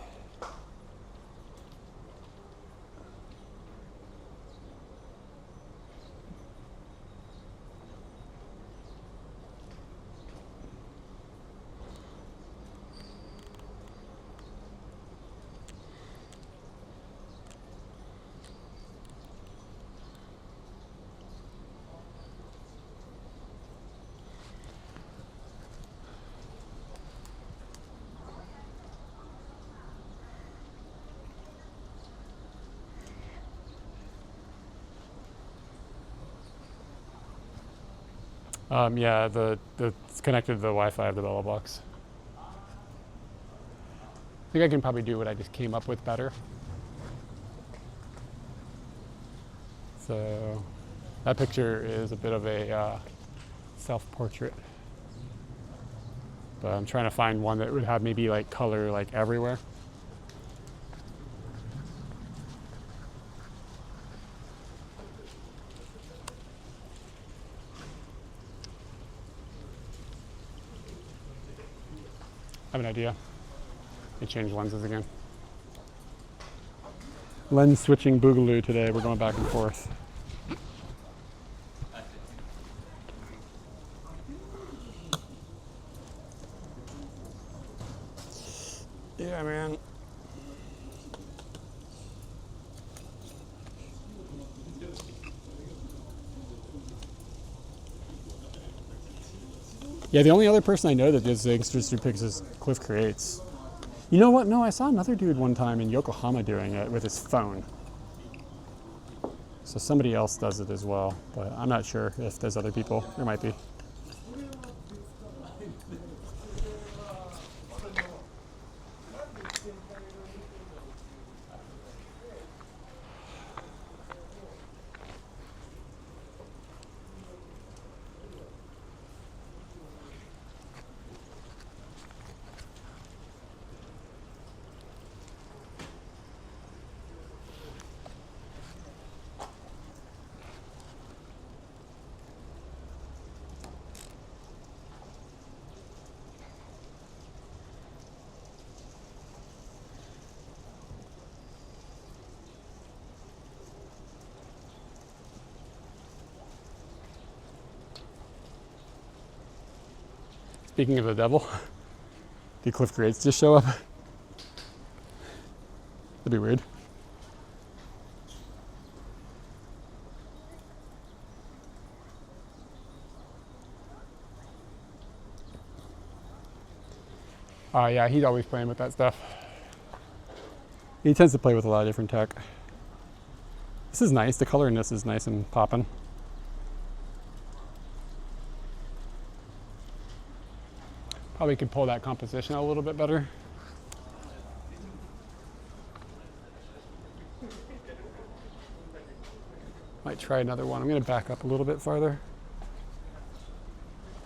Yeah, it's connected to the Wi-Fi of the Bella box. I think I can probably do what I just came up with better. So that picture is a bit of a self-portrait. But I'm trying to find one that would have maybe like color like everywhere. I have an idea. Let me change lenses again. Lens switching boogaloo today. We're going back and forth. Yeah, man. Yeah, the only other person I know that does the extra pics is Cliff Creates. You know what? No, I saw another dude one time in Yokohama doing it with his phone. So somebody else does it as well, but I'm not sure if there's other people. There might be. Speaking of the devil, did Cliff Creates just show up? That'd be weird. Yeah, he's always playing with that stuff. He tends to play with a lot of different tech. This is nice. The color in this is nice and popping. Probably could pull that composition out a little bit better. Might try another one. I'm going to back up a little bit farther.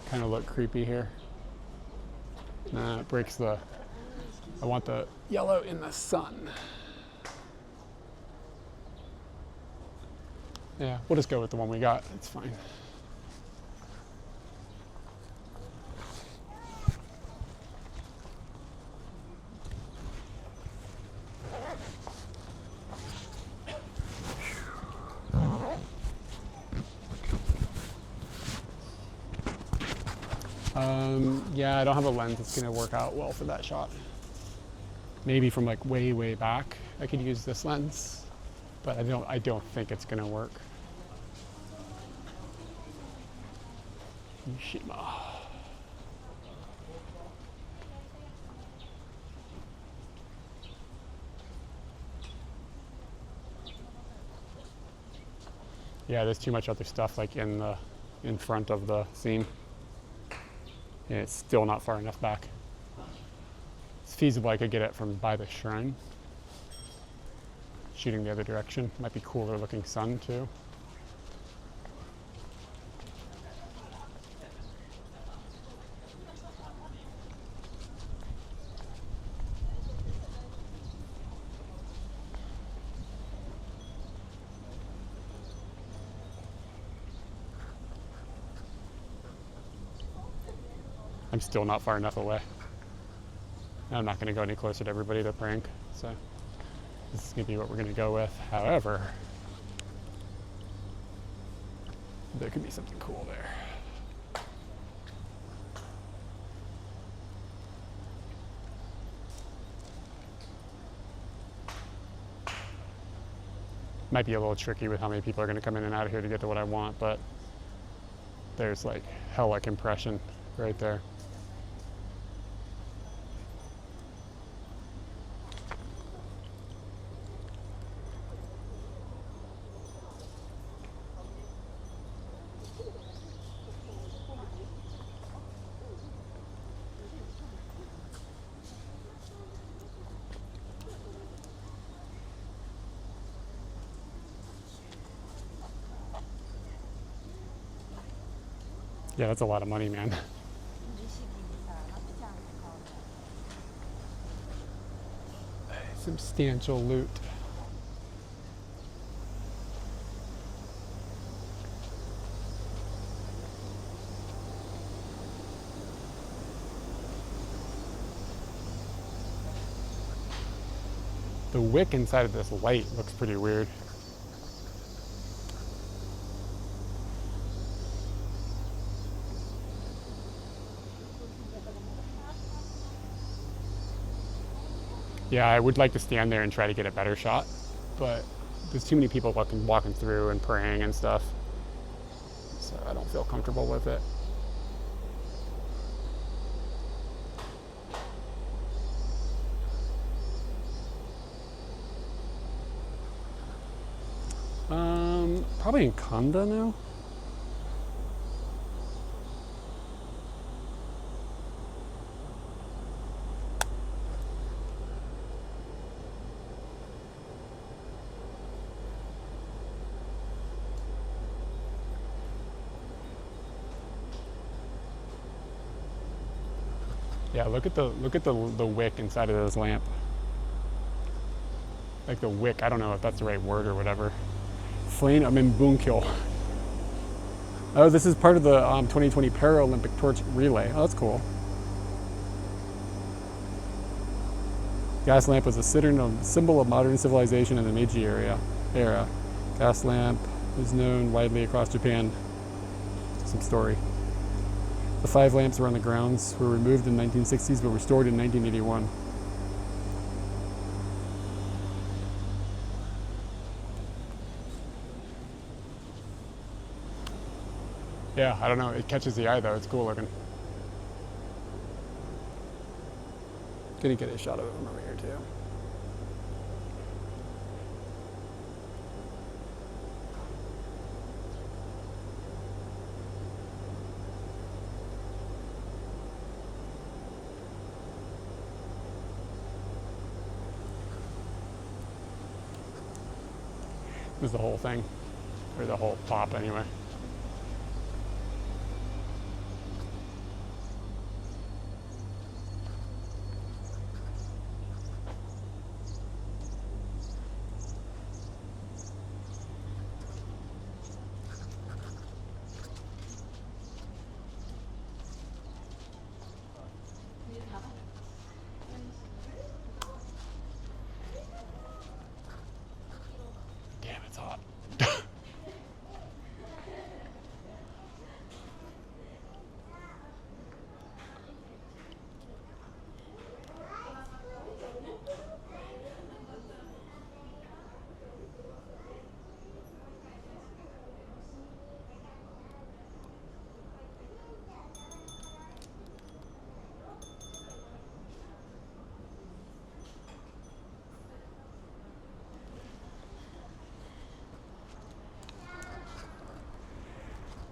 Kind of look creepy here. Nah, it breaks the... I want the yellow in the sun. Yeah, we'll just go with the one we got. It's fine. Yeah, I don't have a lens that's gonna work out well for that shot. Maybe from like way, way back, I could use this lens, but I don't think it's gonna work. Mishima. Yeah, there's too much other stuff like in front of the scene. And it's still not far enough back. It's feasible I could get it from by the shrine. Shooting the other direction. Might be cooler looking sun too. I'm still not far enough away. I'm not going to go any closer to everybody to prank, so this is going to be what we're going to go with. However, there could be something cool there. Might be a little tricky with how many people are going to come in and out of here to get to what I want, but there's like hella compression right there. Yeah, that's a lot of money, man. Substantial loot. The wick inside of this light looks pretty weird. Yeah, I would like to stand there and try to get a better shot, but there's too many people walking through and praying and stuff, so I don't feel comfortable with it. Probably in Kanda now. Yeah, look at the wick inside of this lamp. Like the wick, I don't know if that's the right word or whatever. Flame, I'm in Bunkyo. Oh, this is part of the 2020 Paralympic Torch Relay. Oh, that's cool. Gas lamp was a symbol of modern civilization in the Meiji era. Gas lamp is known widely across Japan. Some story. The 5 lamps were on the grounds, were removed in the 1960s, but restored in 1981. Yeah, I don't know. It catches the eye though. It's cool looking. Gonna get a shot of it from over here too. This is the whole thing, or the whole pop anyway. Damn, it's hot.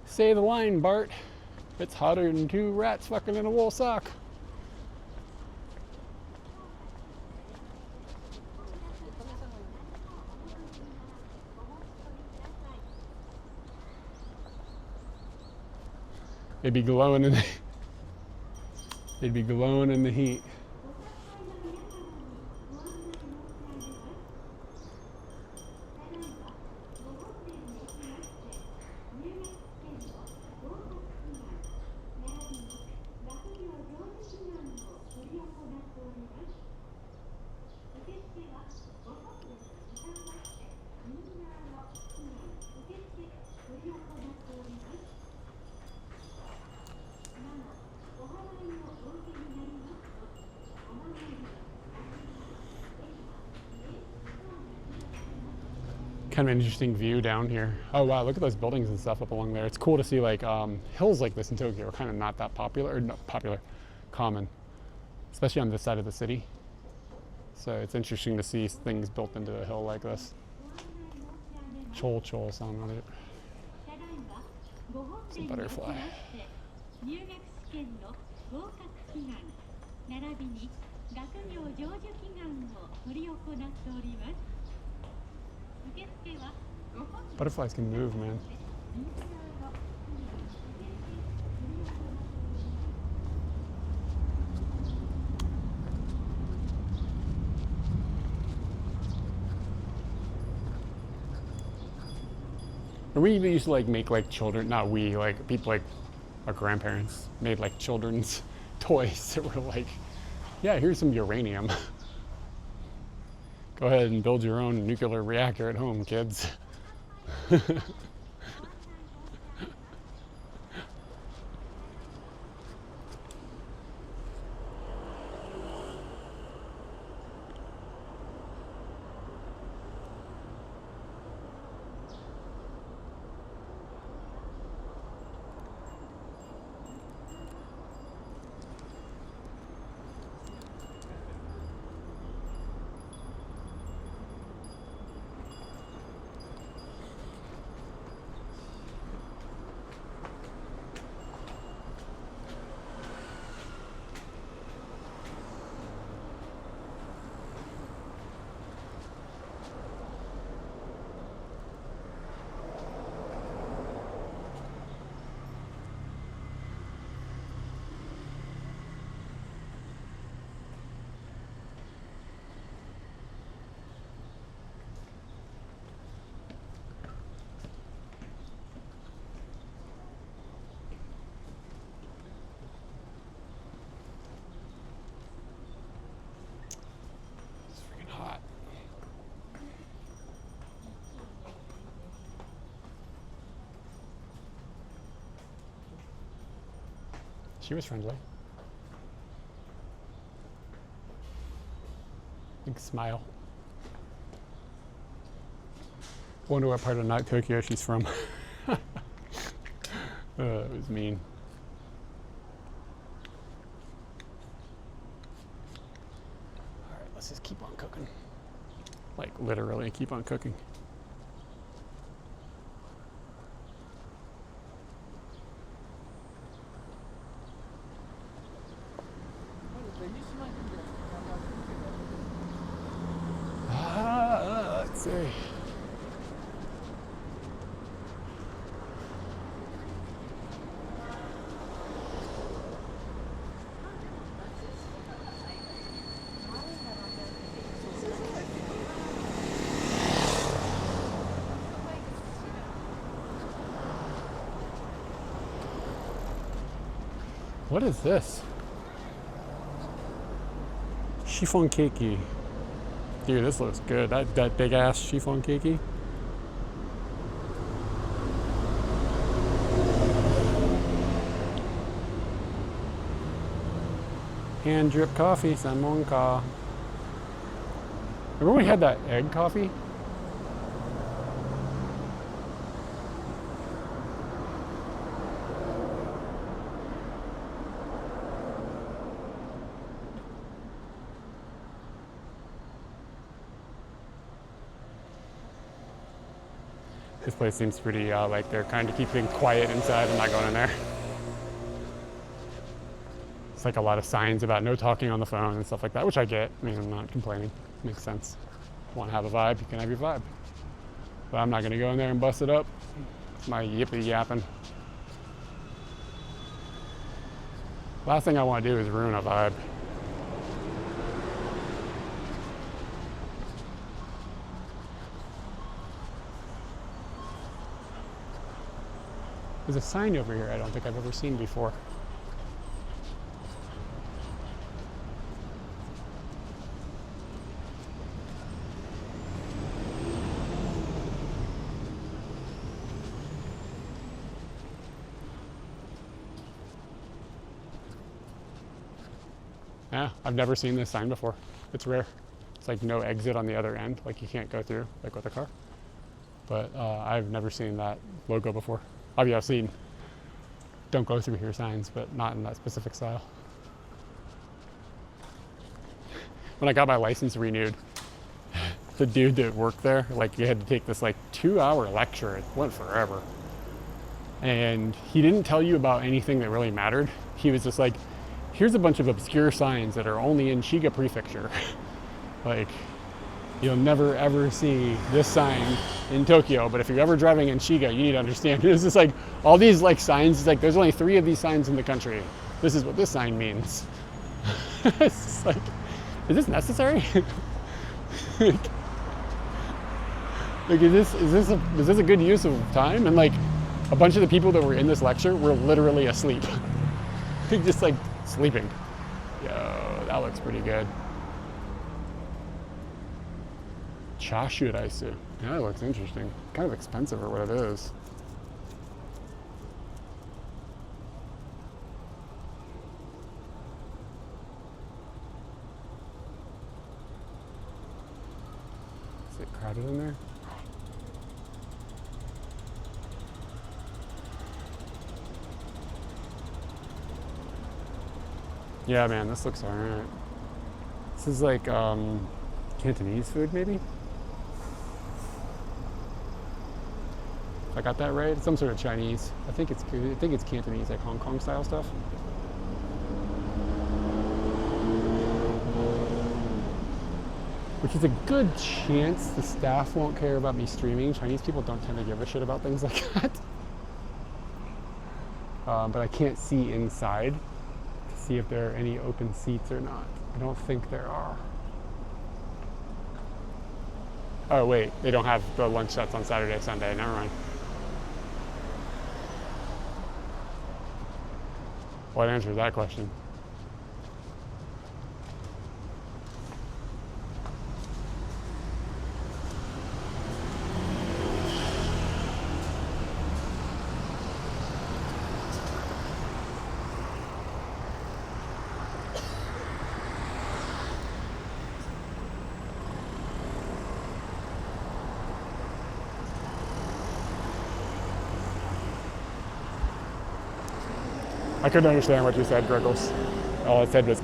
Say the line, Bart. It's hotter than 2 rats fucking in a wool sock. They'd be glowing in the they'd be glowing in the heat. Kind of an interesting view down here. Oh wow, look at those buildings and stuff up along there. It's cool to see like hills like this in Tokyo are kind of not that popular, or not popular, common, especially on this side of the city. So it's interesting to see things built into a hill like this. Chol chol sound on it. It's a butterfly. Butterflies can move, man. Or we even used to like make like children, not we, like people like our grandparents made like children's toys that were like, yeah, here's some uranium. Go ahead and build your own nuclear reactor at home, kids. She was friendly. Big smile. Wonder what part of not Tokyo she's from. It was mean. All right, let's just keep on cooking. Like literally keep on cooking. Let's see. What is this? Chiffon cakey. Dude, this looks good. That big ass chiffon cakey. Hand drip coffee, some monkee. Remember when we had that egg coffee? This place seems pretty, like they're kind of keeping quiet inside. I'm not going in there. It's like a lot of signs about no talking on the phone and stuff like that, which I get. I mean, I'm not complaining. Makes sense. Want to have a vibe, you can have your vibe. But I'm not going to go in there and bust it up. It's my yippee yapping. Last thing I want to do is ruin a vibe. There's a sign over here I don't think I've ever seen before. Yeah, I've never seen this sign before. It's rare. It's like no exit on the other end, like you can't go through, like with a car. But I've never seen that logo before. I mean, I've seen don't go through here signs, but not in that specific style. When I got my license renewed, the dude that worked there, like you had to take this like 2-hour lecture. It went forever. And he didn't tell you about anything that really mattered. He was just like, here's a bunch of obscure signs that are only in Shiga Prefecture. Like, you'll never ever see this sign in Tokyo, but if you're ever driving in Shiga, you need to understand. It's just like all these like signs. It's like there's only 3 of these signs in the country. This is what this sign means. It's just like, is this necessary? Like, is this a good use of time? And like, a bunch of the people that were in this lecture were literally asleep, just like sleeping. Yo, that looks pretty good. Chashu raisu. Yeah, that looks interesting. Kind of expensive for what it is. Is it crowded in there? Yeah, man, this looks alright. This is like Cantonese food, maybe? If I got that right, it's some sort of Chinese. I think it's Cantonese, like Hong Kong style stuff. Which is a good chance the staff won't care about me streaming. Chinese people don't tend to give a shit about things like that. But I can't see inside to see if there are any open seats or not. I don't think there are. Oh wait, they don't have the lunch sets on Saturday, Sunday. Never mind. What answers that question? I couldn't understand what you said, Griggles. All I said was,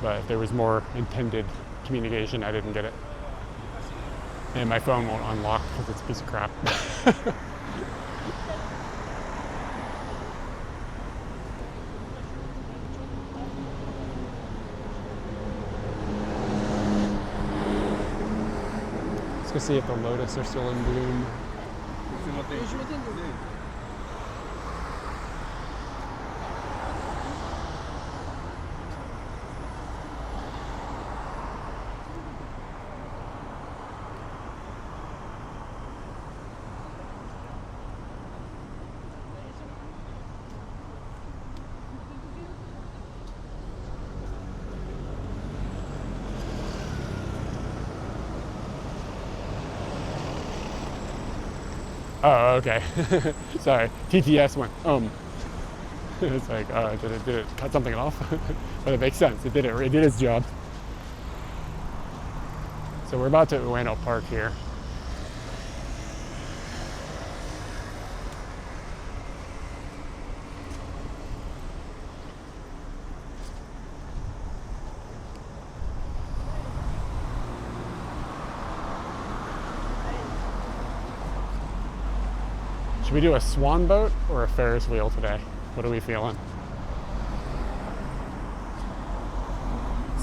But if there was more intended communication, I didn't get it. And my phone won't unlock because it's a piece of crap. Let's go see if the lotus are still in bloom. Oh, okay. Sorry. TTS went, It's like, did it cut something off? But it makes sense. It did its job. So we're about to Ueno Park here. Should we do a swan boat or a Ferris wheel today? What are we feeling?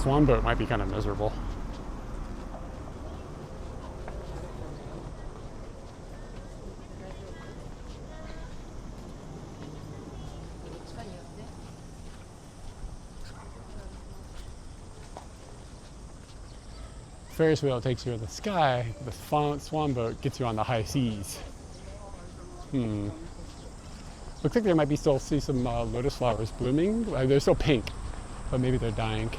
Swan boat might be kind of miserable. Ferris wheel takes you in the sky. The swan boat gets you on the high seas. Looks like there might be still see some lotus flowers blooming. They're still pink, but maybe they're dying.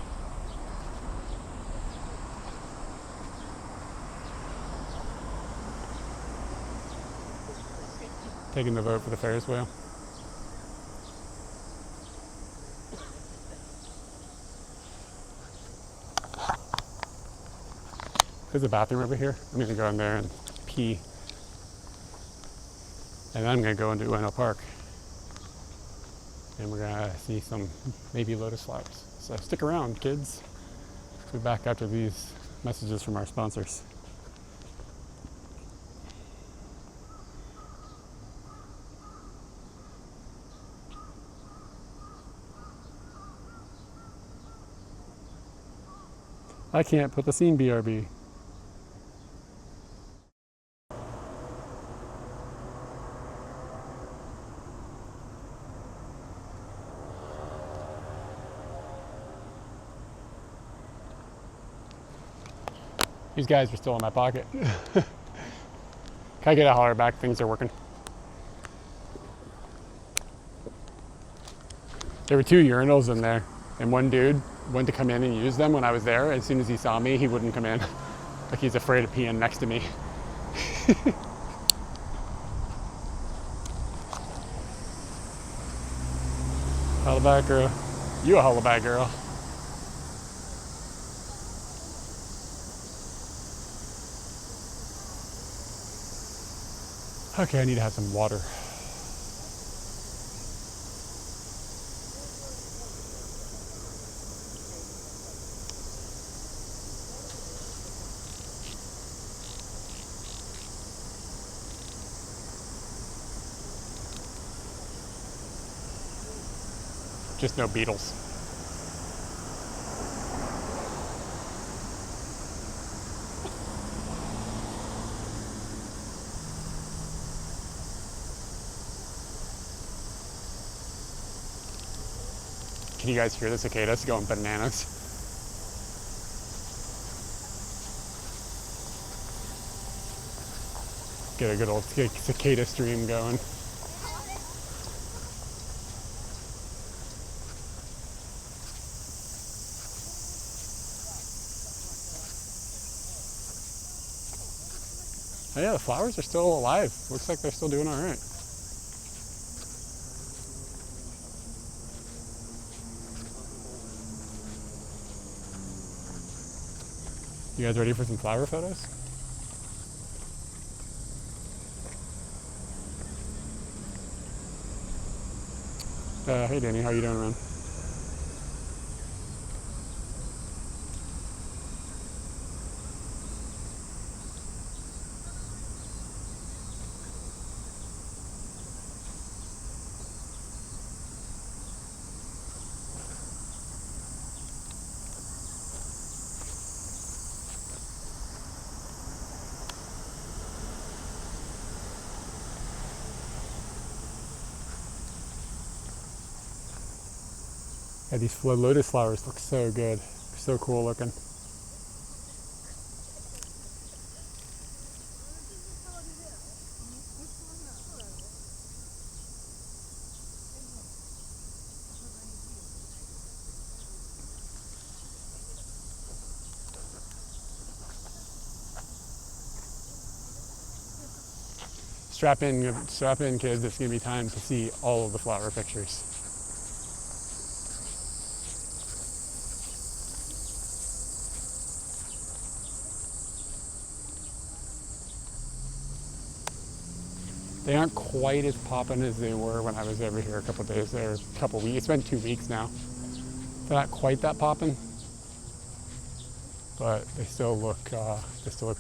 Taking the vote for the Ferris wheel. There's a bathroom over here. I'm gonna go in there and pee. And then I'm gonna go into Ueno Park. And we're gonna see some maybe lotus flowers. So stick around, kids. We'll be back after these messages from our sponsors. I can't put the scene BRB. These guys are still in my pocket. Can I get a holler back? Things are working. There were 2 urinals in there, and one dude went to come in and use them when I was there. As soon as he saw me, he wouldn't come in. Like he's afraid of peeing next to me. Holla back, girl. You a holla back, girl. Okay, I need to have some water. Just no beetles. Can you guys hear the cicadas going bananas? Get a good old cicada stream going. Oh yeah, the flowers are still alive. Looks like they're still doing all right. You guys ready for some flower photos? Hey Danny, how you doing, man? Yeah, these lotus flowers look so good. So cool looking. Strap in kids, it's gonna be time to see all of the flower pictures. They aren't quite as poppin' as they were when I was over here a couple days there, a couple weeks. It's been 2 weeks now. They're not quite that poppin', but they still look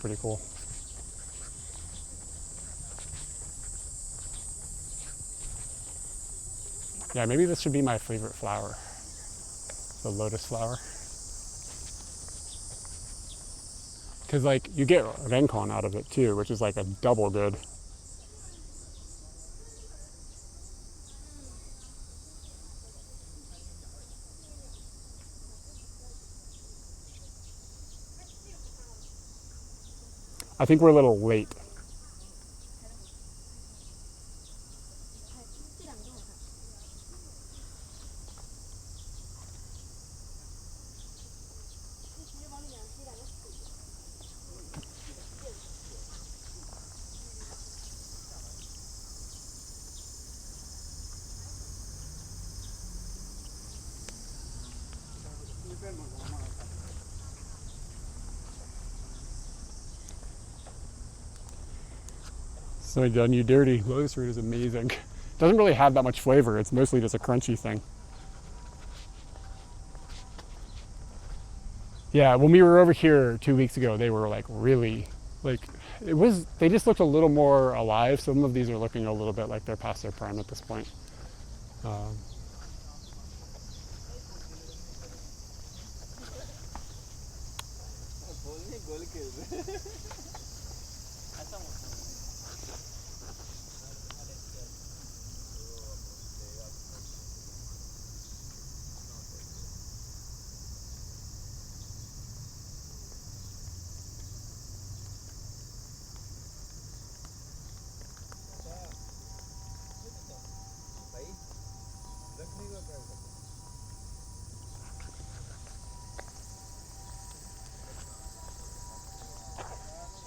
pretty cool. Yeah, maybe this should be my favorite flower, the lotus flower. Cause like you get rencon out of it too, which is like a double good. I think we're a little late. So done you dirty. Lotus root is amazing. Doesn't really have that much flavor. It's mostly just a crunchy thing. Yeah, when we were over here 2 weeks ago, they were like really, like, they just looked a little more alive. Some of these are looking a little bit like they're past their prime at this point.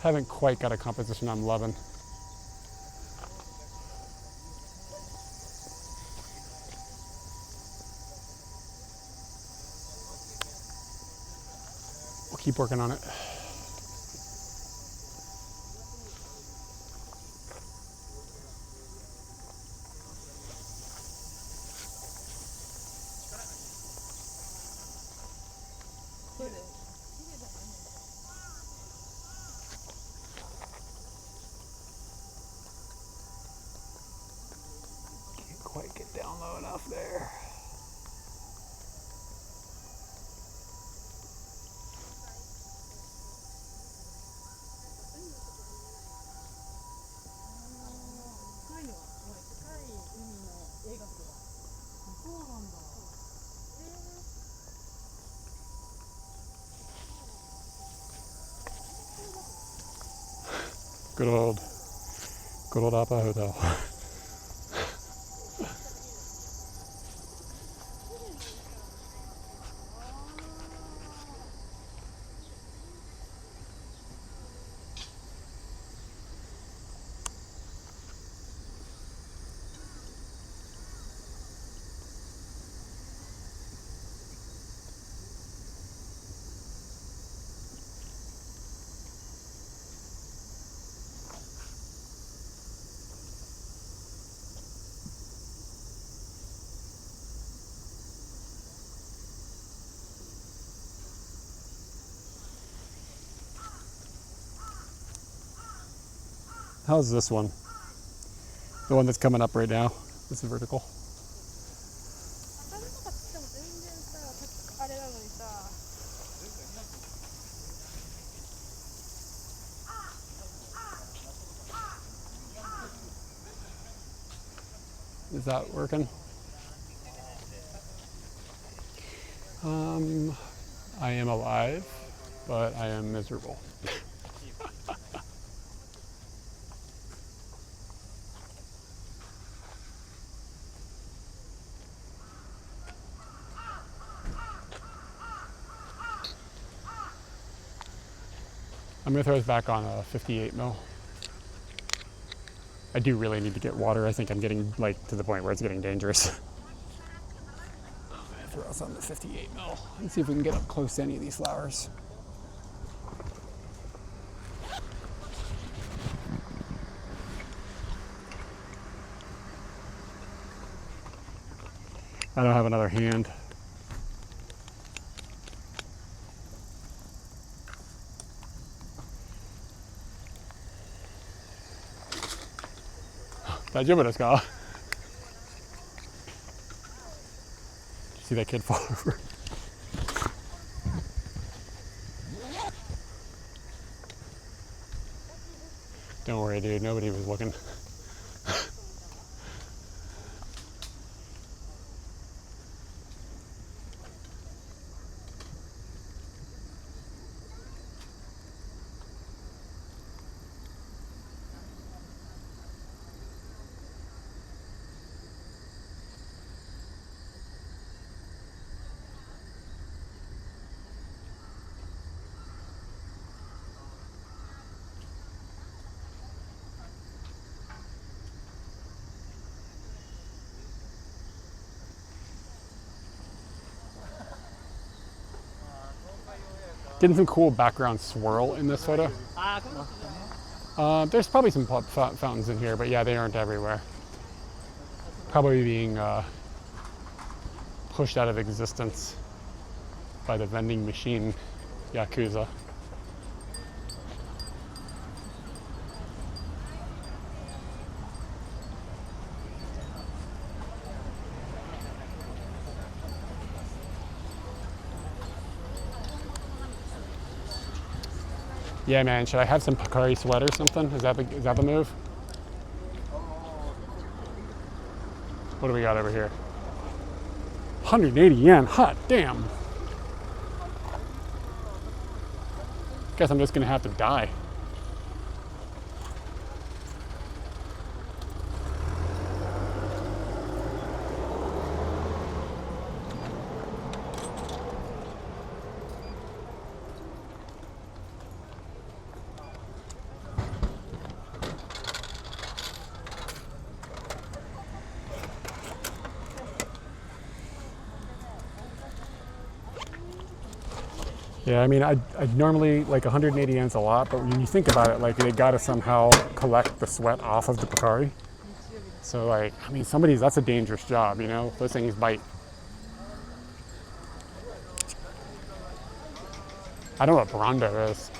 Haven't quite got a composition I'm loving. We'll keep working on it. Can't quite get down low enough there. Good old Appa Hotel. How's this one? The one that's coming up right now. This is vertical. Is that working? I am alive, but I am miserable. I'm gonna throw this back on a 58 mil. I do really need to get water. I think I'm getting to the point where it's getting dangerous. I'm gonna throw us on the 58 mil and see if we can get up close to any of these flowers. I don't have another hand. Did you see that kid fall over? Don't worry, dude. Nobody was looking. Getting some cool background swirl in this photo. There's probably some fountains in here, but yeah, they aren't everywhere. Probably being pushed out of existence by the vending machine Yakuza. Yeah, man, should I have some Picari sweat or something? Is that the move? What do we got over here? 180 yen, hot damn. Guess I'm just gonna have to die. Yeah, I mean, I normally, like 180 yen's a lot, but when you think about it, like they gotta somehow collect the sweat off of the Picari. So like, I mean, that's a dangerous job, you know? Those things bite. I don't know what Brando is.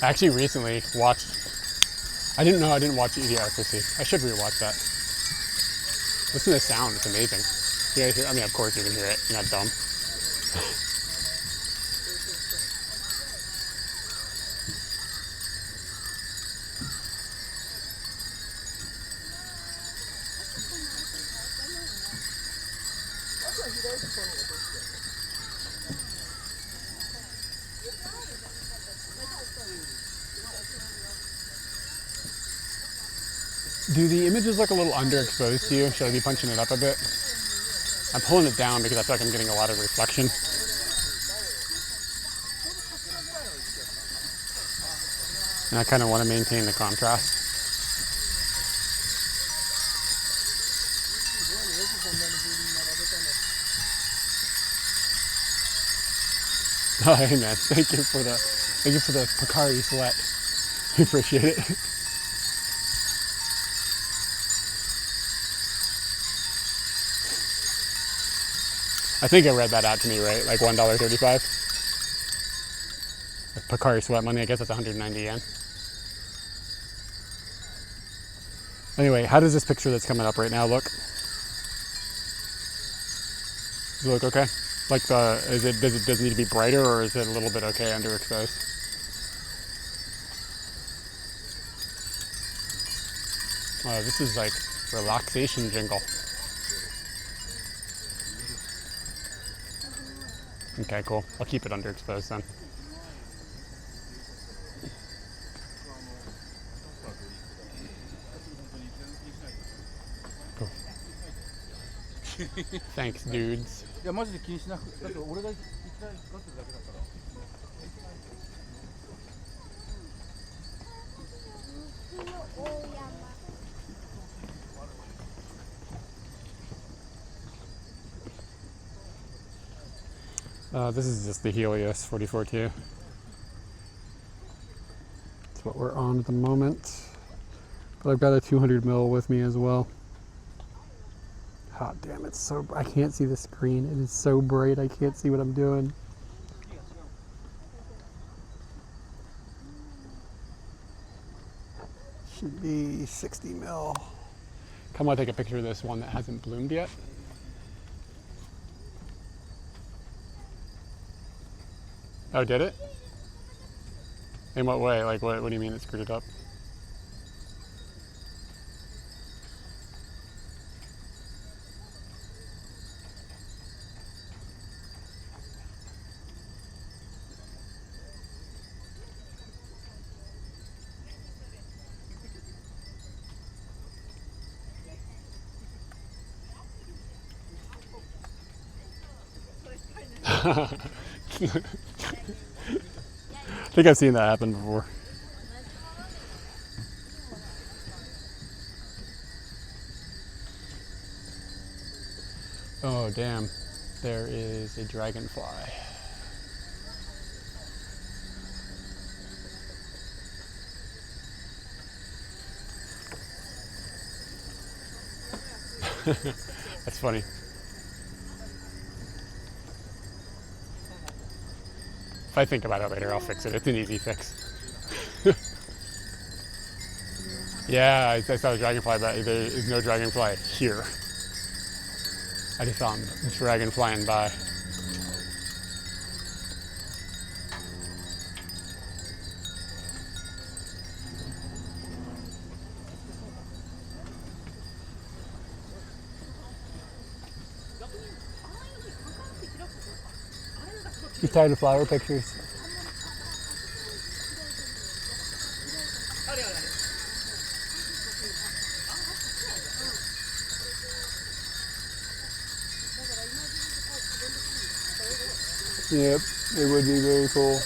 I actually recently watched, I didn't watch Idiocracy. I should rewatch that. Listen to the sound, it's amazing. You guys hear, I mean, of course you can hear it, you're not dumb. Do the images look a little underexposed to you? Should I be punching it up a bit? I'm pulling it down because I feel like I'm getting a lot of reflection. And I kind of want to maintain the contrast. Oh, hey man, thank you for the Picari sweat. We appreciate it. I think I read that out to me, right? Like $1.35. Picari sweat money, I guess that's 190 yen. Anyway, how does this picture that's coming up right now look? Does it look okay? Like does it need to be brighter, or is it a little bit okay underexposed? Oh, this is like relaxation jingle. Okay, cool. I'll keep it underexposed then. Cool. Thanks, dudes. いやマジで気にしなくて、だって俺が行きたいかってだけだから。This is just the Helios 44-2. That's what we're on at the moment. But I've got a 200 mil with me as well. God damn, it's so, I can't see the screen. It is so bright, I can't see what I'm doing. Should be 60 mil. Come on, take a picture of this one that hasn't bloomed yet. Oh, did it? In what way? Like, what do you mean it screwed it up? I think I've seen that happen before. Oh damn, there is a dragonfly. That's funny. If I think about it later, I'll fix it. It's an easy fix. Yeah, I saw a dragonfly, but there is no dragonfly here. I just saw him dragon flying by. You tired of flower pictures? Yep, it would be very cool.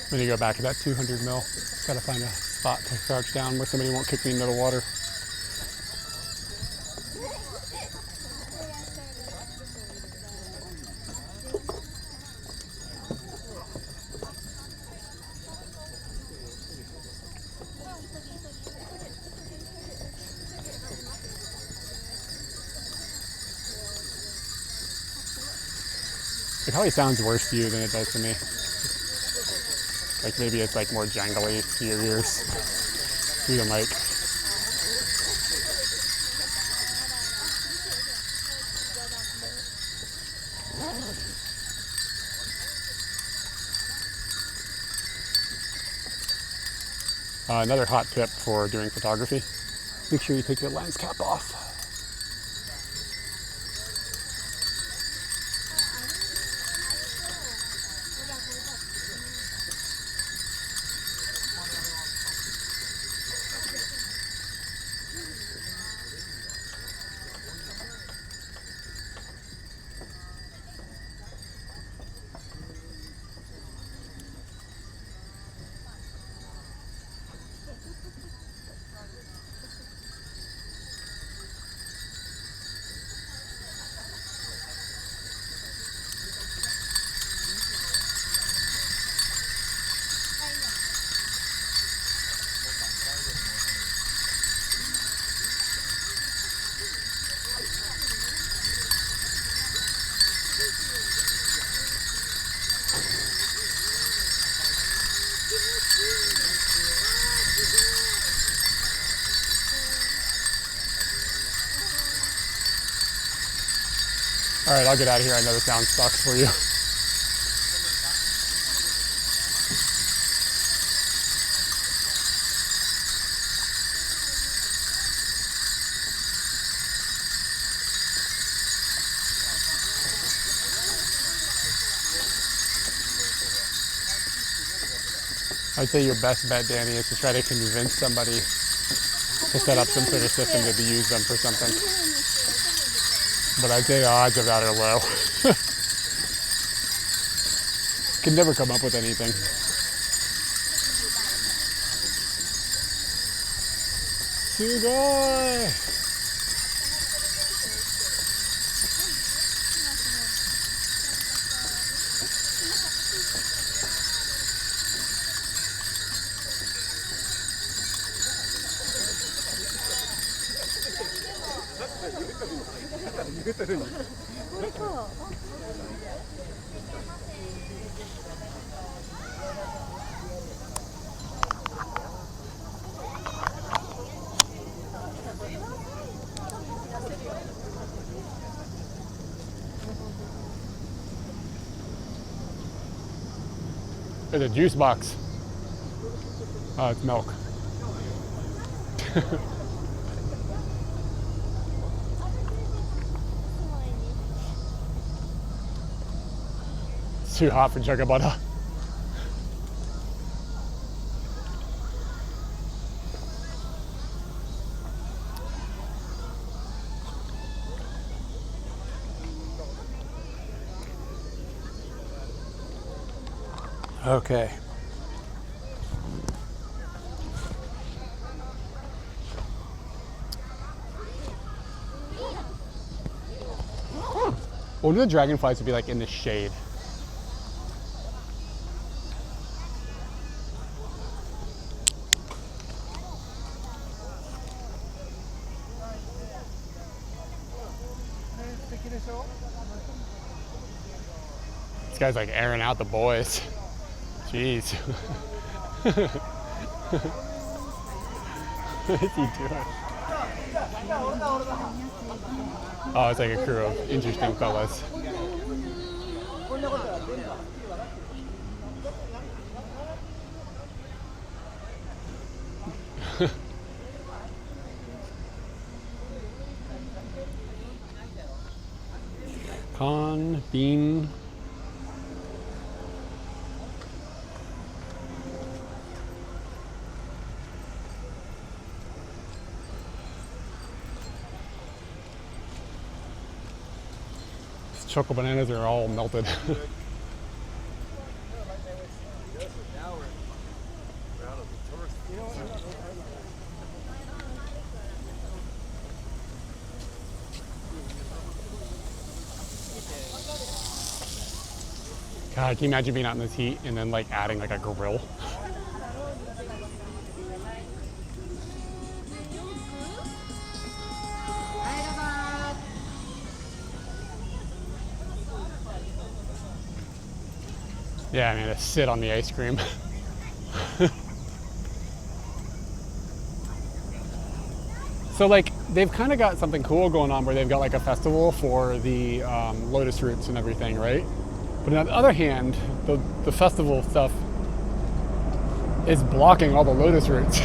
I'm gonna go back to that 200 mil. Gotta find a spot to crouch down where somebody won't kick me into the water. It probably sounds worse to you than it does to me. Like maybe it's like more jangly to your ears through the mic. Another hot tip for doing photography, make sure you take your lens cap off. All right, I'll get out of here. I know the sound sucks for you. I'd say your best bet, Danny, is to try to convince somebody to set up some sort of system to use them for something. But I'd say the odds of that are low. Can never come up with anything. Sugoi! There's a juice box. Oh, it's milk. It's too hot for jug of butter. Okay. What do the dragonflies would be like in the shade? This guy's like airing out the boys. Jeez. What is he doing? Oh, it's like a crew of interesting fellas. Con, bean. These choco bananas are all melted. God, can you imagine being out in this heat and then like adding like a grill? Yeah, I mean, to sit on the ice cream. So like, they've kind of got something cool going on where they've got like a festival for the lotus roots and everything, right? But on the other hand, the festival stuff is blocking all the lotus roots.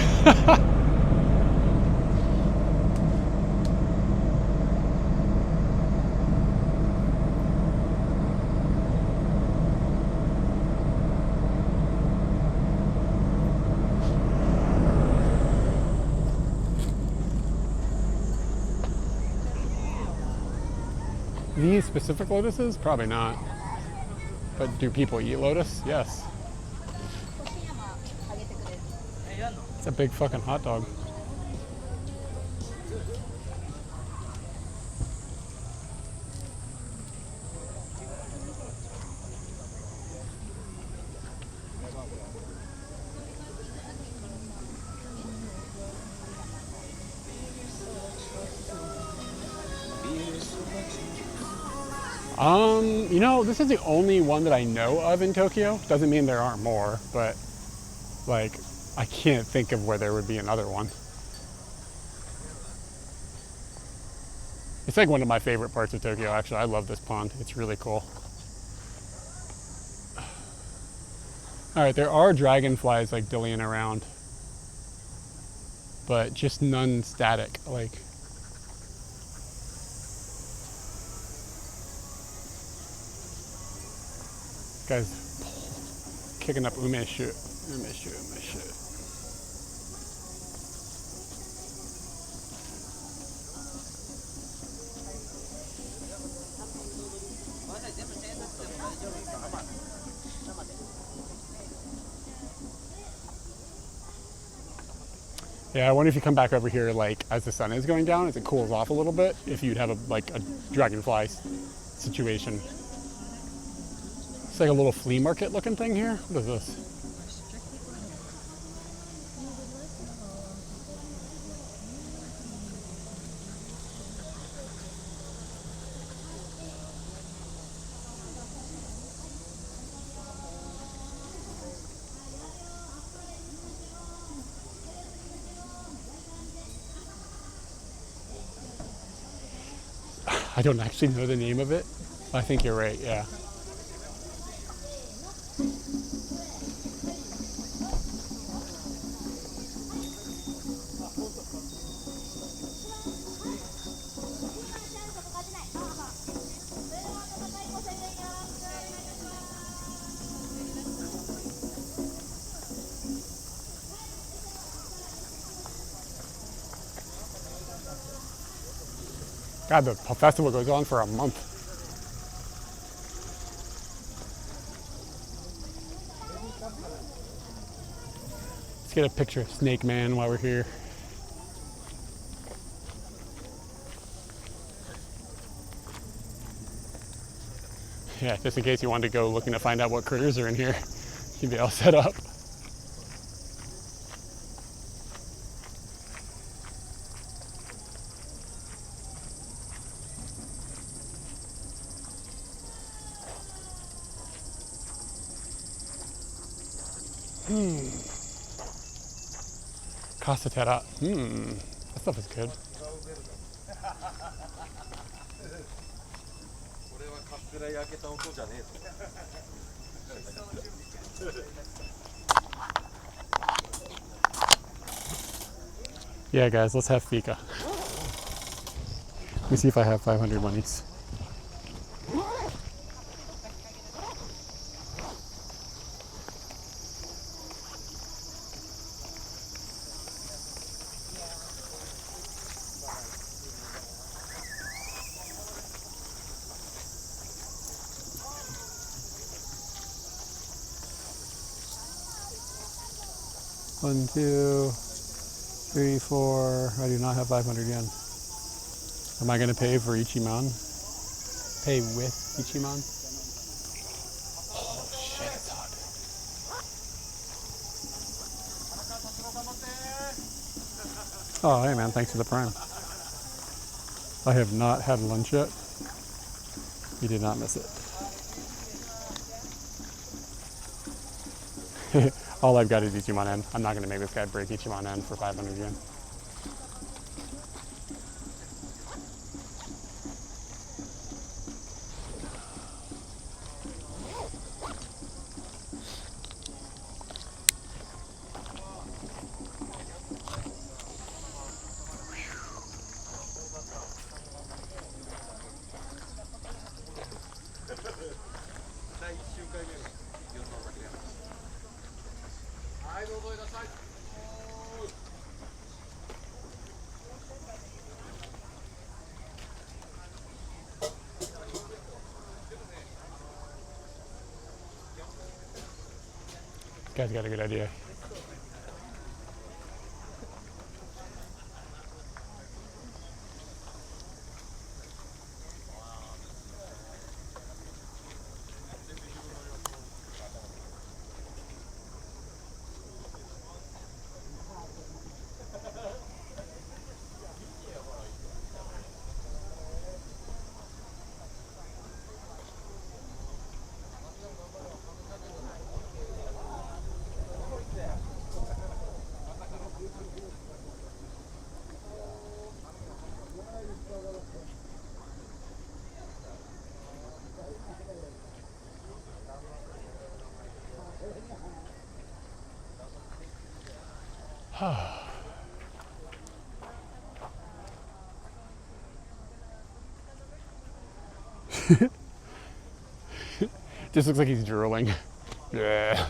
These specific lotuses? Probably not. But do people eat lotus? Yes. It's a big fucking hot dog. You know, this is the only one that I know of in Tokyo. Doesn't mean there aren't more, but like, I can't think of where there would be another one. It's like one of my favorite parts of Tokyo, actually. I love this pond. It's really cool. All right, there are dragonflies like dillying around, but just none static. Like, guy's kicking up umeshu. Yeah, I wonder if you come back over here like as the sun is going down, as it cools off a little bit, if you'd have a dragonfly situation. It's like a little flea market looking thing here. What is this? I don't actually know the name of it. I think you're right, yeah. God, the festival goes on for a month. Let's get a picture of Snake Man while we're here. Yeah, just in case you wanted to go looking to find out what critters are in here, you'd be all set up. Casa Terra. That stuff is good. らい開けた音じゃねえぞ。Yeah, guys, let's have fika. Let me see if I have 500 monies. One, two, three, four. I do not have 500 yen. Am I going to pay for Ichiman? Pay with Ichiman? Oh shit, it's hot. Oh, hey man, thanks for the prime. I have not had lunch yet. You did not miss it. All I've got is Ichiman N. I'm not going to make this guy break Ichiman N for 500 yen. Guy's got a good idea. Just looks like he's drooling. Yeah.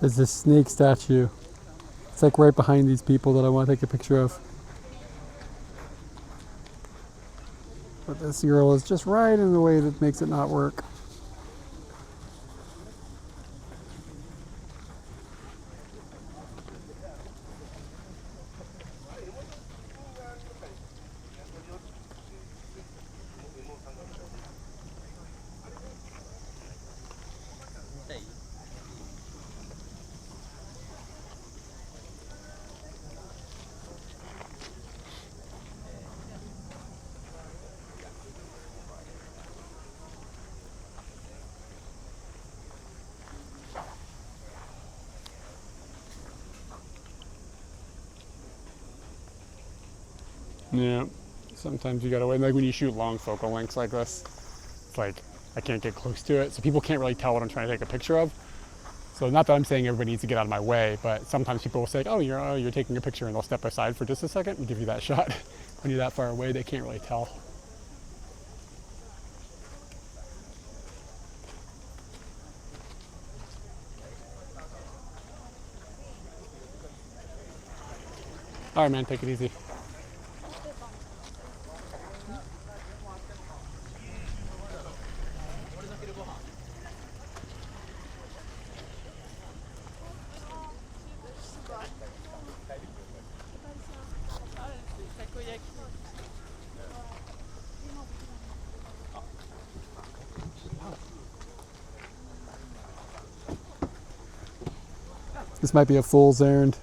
There's this snake statue. It's like right behind these people that I want to take a picture of. But this girl is just right in the way that makes it not work. Yeah. Sometimes you gotta wait. Like when you shoot long focal lengths like this, it's like I can't get close to it, so people can't really tell what I'm trying to take a picture of. So not that I'm saying everybody needs to get out of my way, but sometimes people will say, "Oh, you're taking a picture," and they'll step aside for just a second and give you that shot. When you're that far away, they can't really tell. All right, man, take it easy. This might be a fool's errand.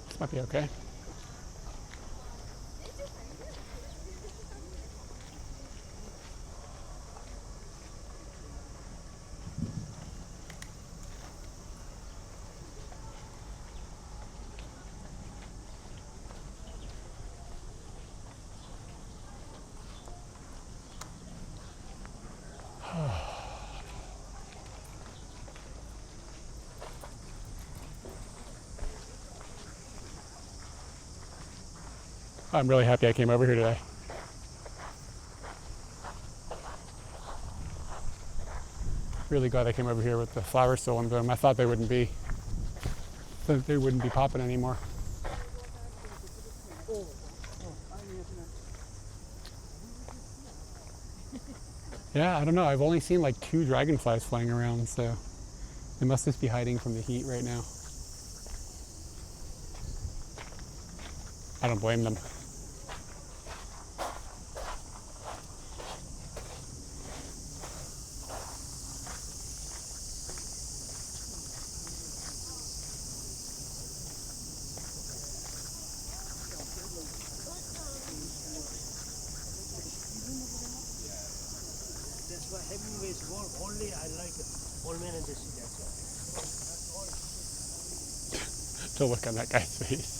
This might be okay. I'm really happy I came over here today. Really glad I came over here with the flowers still in bloom. I thought they wouldn't be popping anymore. Yeah, I don't know. I've only seen like 2 dragonflies flying around, so they must just be hiding from the heat right now. I don't blame them. That's why heavyweights work only. I like all men in the sea. That's why. To look on that guy's face.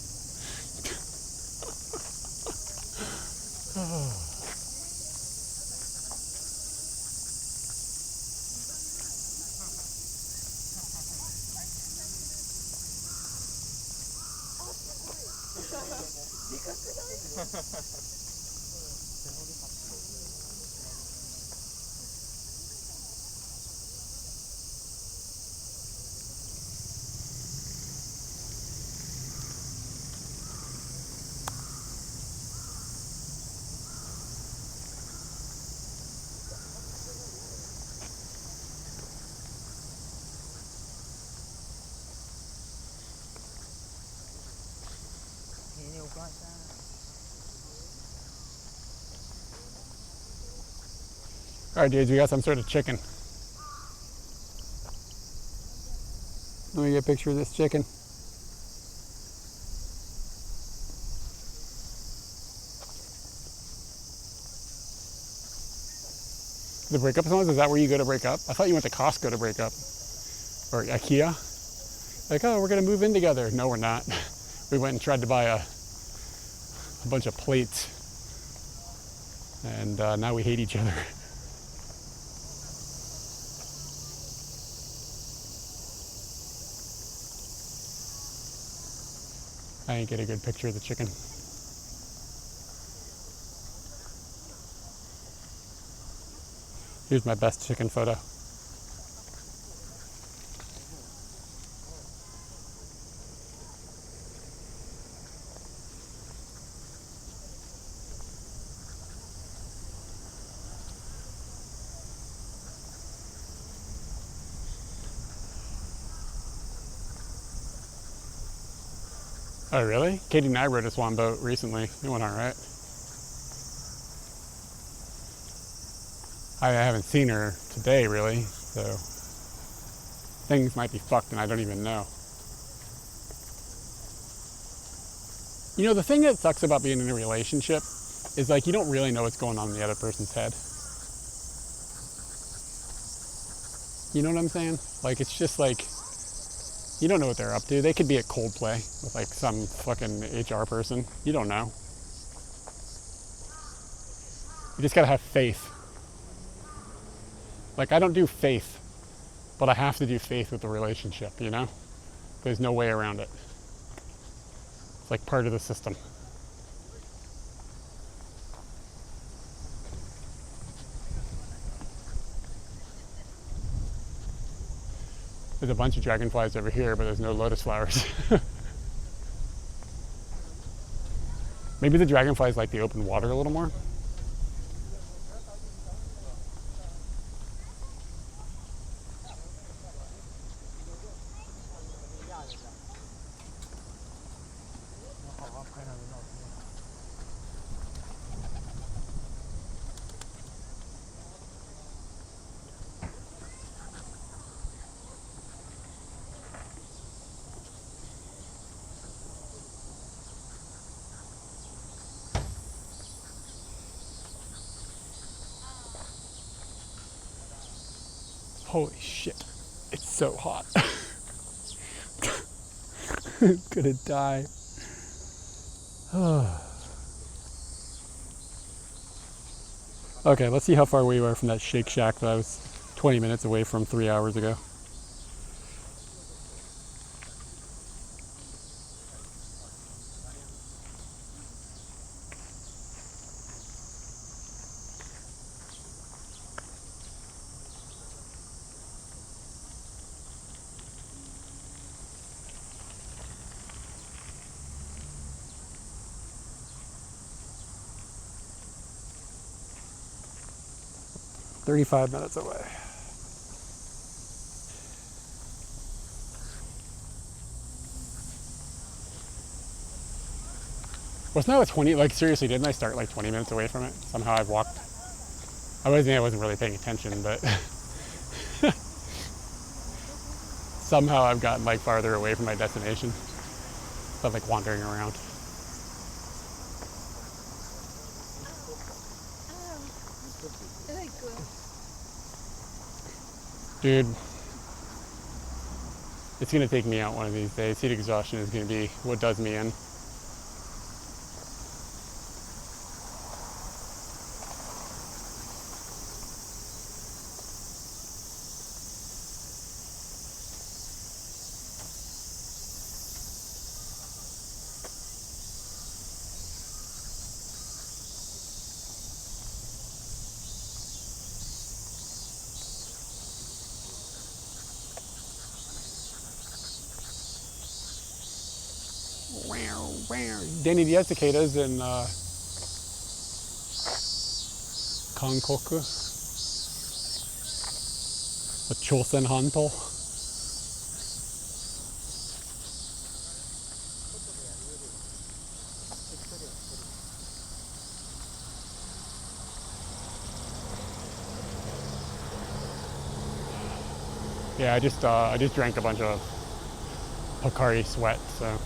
All right, dudes, we got some sort of chicken. Let me get a picture of this chicken. The breakup zones, is that where you go to break up? I thought you went to Costco to break up. Or IKEA. Like, oh, we're gonna move in together. No, we're not. We went and tried to buy a bunch of plates. And now we hate each other. I didn't get a good picture of the chicken. Here's my best chicken photo. Oh, really? Katie and I rode a swan boat recently. It went all right. I haven't seen her today, really, so things might be fucked and I don't even know. You know, the thing that sucks about being in a relationship is like you don't really know what's going on in the other person's head. You know what I'm saying? Like, it's just like, you don't know what they're up to. They could be at Coldplay with like some fucking HR person. You don't know. You just gotta have faith. Like, I don't do faith, but I have to do faith with the relationship, you know? There's no way around it. It's like part of the system. There's a bunch of dragonflies over here, but there's no lotus flowers. Maybe the dragonflies like the open water a little more. Holy shit, it's so hot. I'm gonna die. Okay, let's see how far we were from that Shake Shack that I was 20 minutes away from 3 hours ago. "35 minutes away." Wasn't that a 20, like seriously, didn't I start like 20 minutes away from it? Somehow I've walked, I wasn't really paying attention, but somehow I've gotten like farther away from my destination. But like wandering around. Dude, it's gonna take me out one of these days. Heat exhaustion is gonna be what does me in. Danny, do you have cicadas in Kankoku? The Chosen Hanto? Yeah, I just drank a bunch of Pocari Sweat, so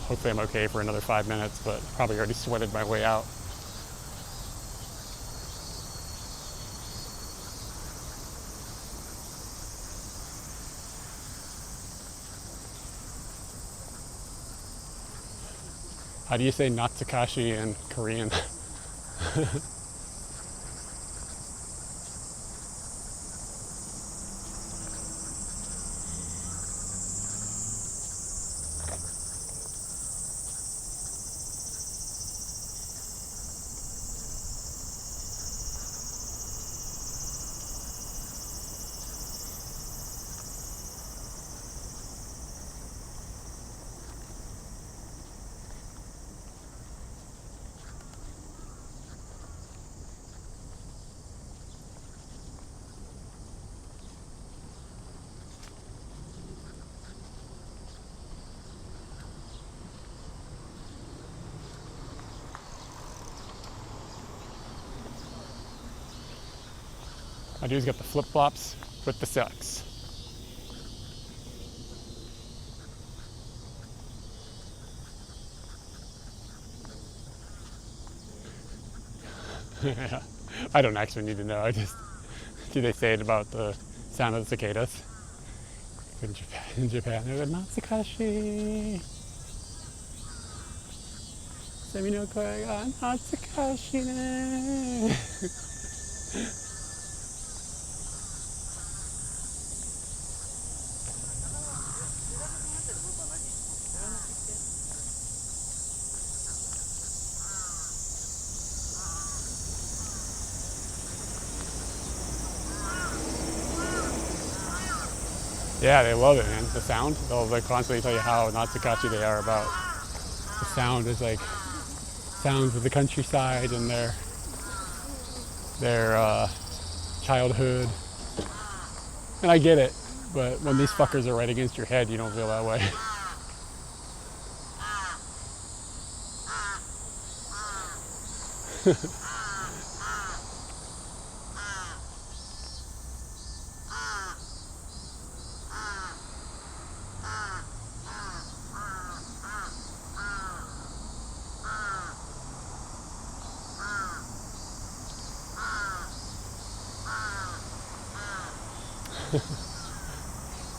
hopefully I'm okay for another 5 minutes, but probably already sweated my way out. How do you say Natsukaishi in Korean? My dude's got the flip flops with the socks. I don't actually need to know. I just do they say it about the sound of the cicadas in Japan. They're like Natsukashii. Semi no koi ga natsukashii ne. Yeah, they love it, man. The sound. They'll like constantly tell you how Natsukashi they are about. The sound is like sounds of the countryside and their childhood. And I get it, but when these fuckers are right against your head, you don't feel that way.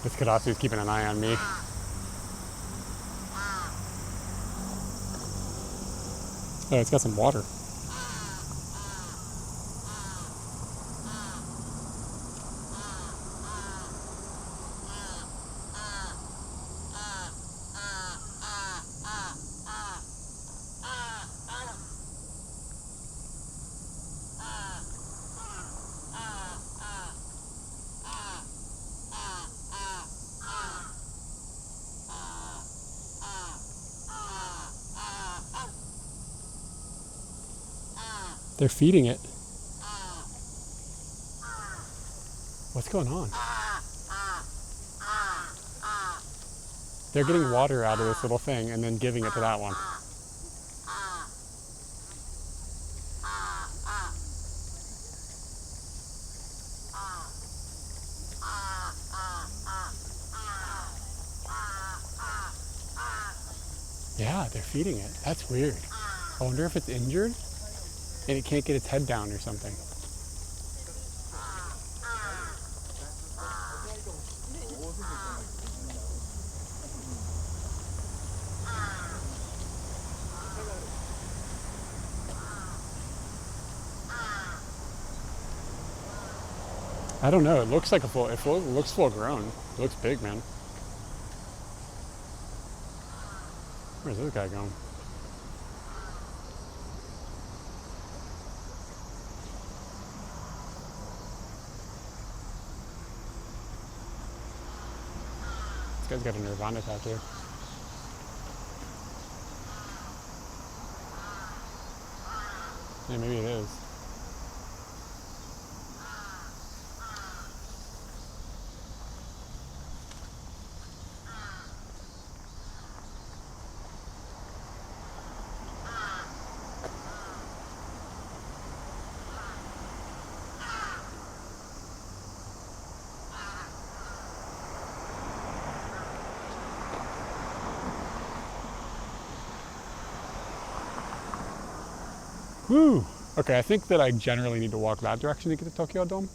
This Kadasu's keeping an eye on me. Oh, it's got some water. They're feeding it. What's going on? They're getting water out of this little thing and then giving it to that one. Yeah, they're feeding it. That's weird. I wonder if it's injured and it can't get its head down or something. I don't know. It looks like it looks full grown. It looks big, man. Where's this guy going? This guy's got a Nirvana tattoo. Yeah, maybe it is. Woo! Okay, I think that I generally need to walk that direction to get to Tokyo Dome.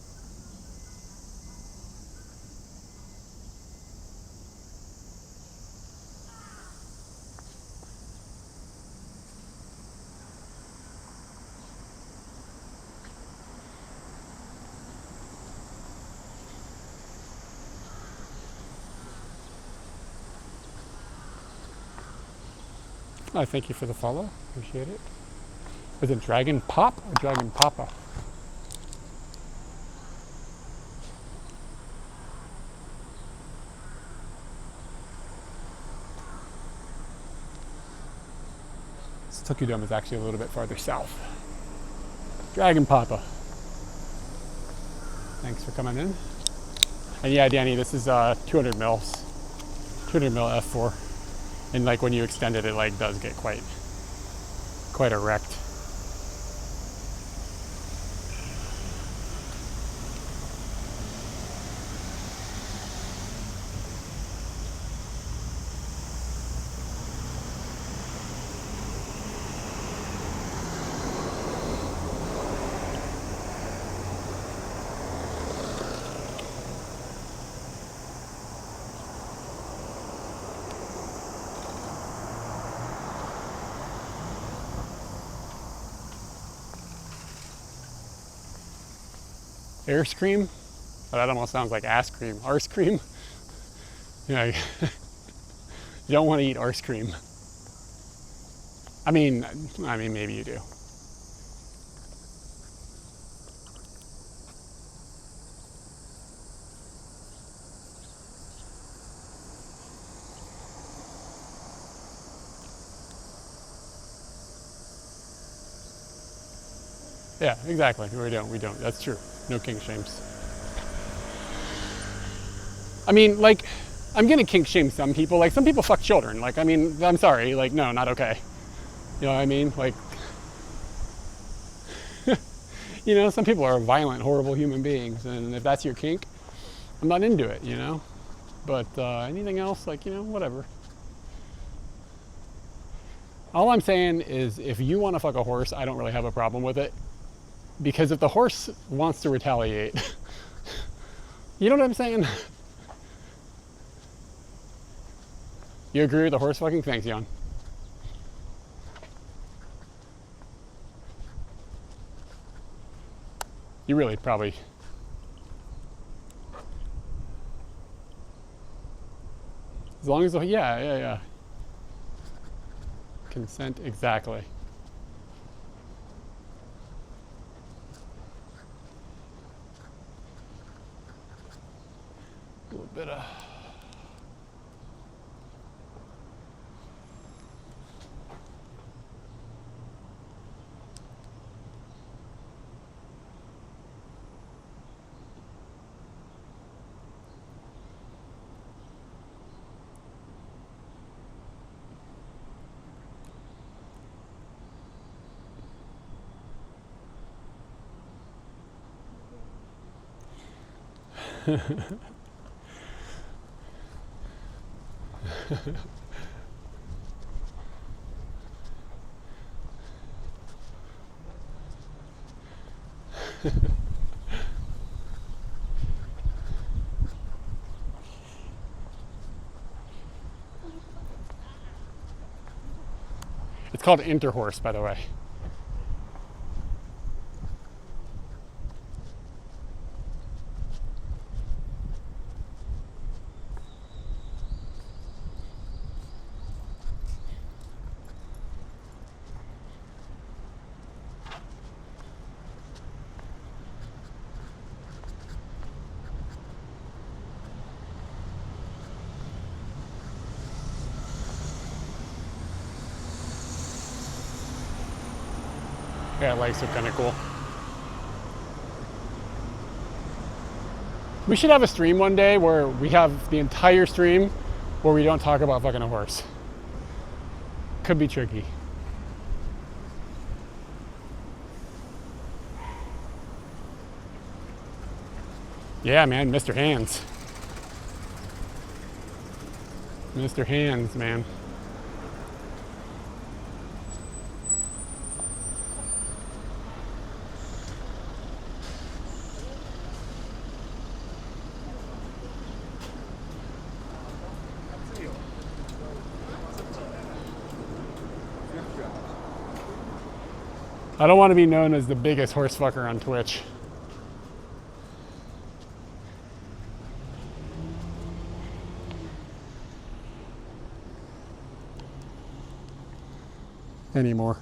Oh, thank you for the follow. Appreciate it. Is it Dragon Pop or Dragon Papa? This Tokyo Dome is actually a little bit farther south. Dragon Papa. Thanks for coming in. And yeah, Danny, this is 200 mils. 200 mil f4. And like when you extend it, it like does get quite erect. Air scream? Oh, that almost sounds like ass cream. Arse cream? Yeah, you don't want to eat arse cream. I mean, maybe you do. Yeah, exactly. We don't. That's true. No kink shames. I mean, like, I'm gonna kink shame some people. Like, some people fuck children. Like, I mean, I'm sorry. Like, no, not okay. You know what I mean? Like, you know, some people are violent, horrible human beings. And if that's your kink, I'm not into it, you know? But anything else, like, you know, whatever. All I'm saying is if you want to fuck a horse, I don't really have a problem with it. Because if the horse wants to retaliate, you know what I'm saying? You agree with the horse fucking? Thanks, Jan. You really probably. As long as, yeah. Consent, exactly. A little bit of. It's called interhorse, by the way. Yeah, legs are kind of cool. We should have a stream one day where we have the entire stream where we don't talk about fucking a horse. Could be tricky. Yeah, man, Mr. Hands. Mr. Hands, man. I don't want to be known as the biggest horse fucker on Twitch. Anymore.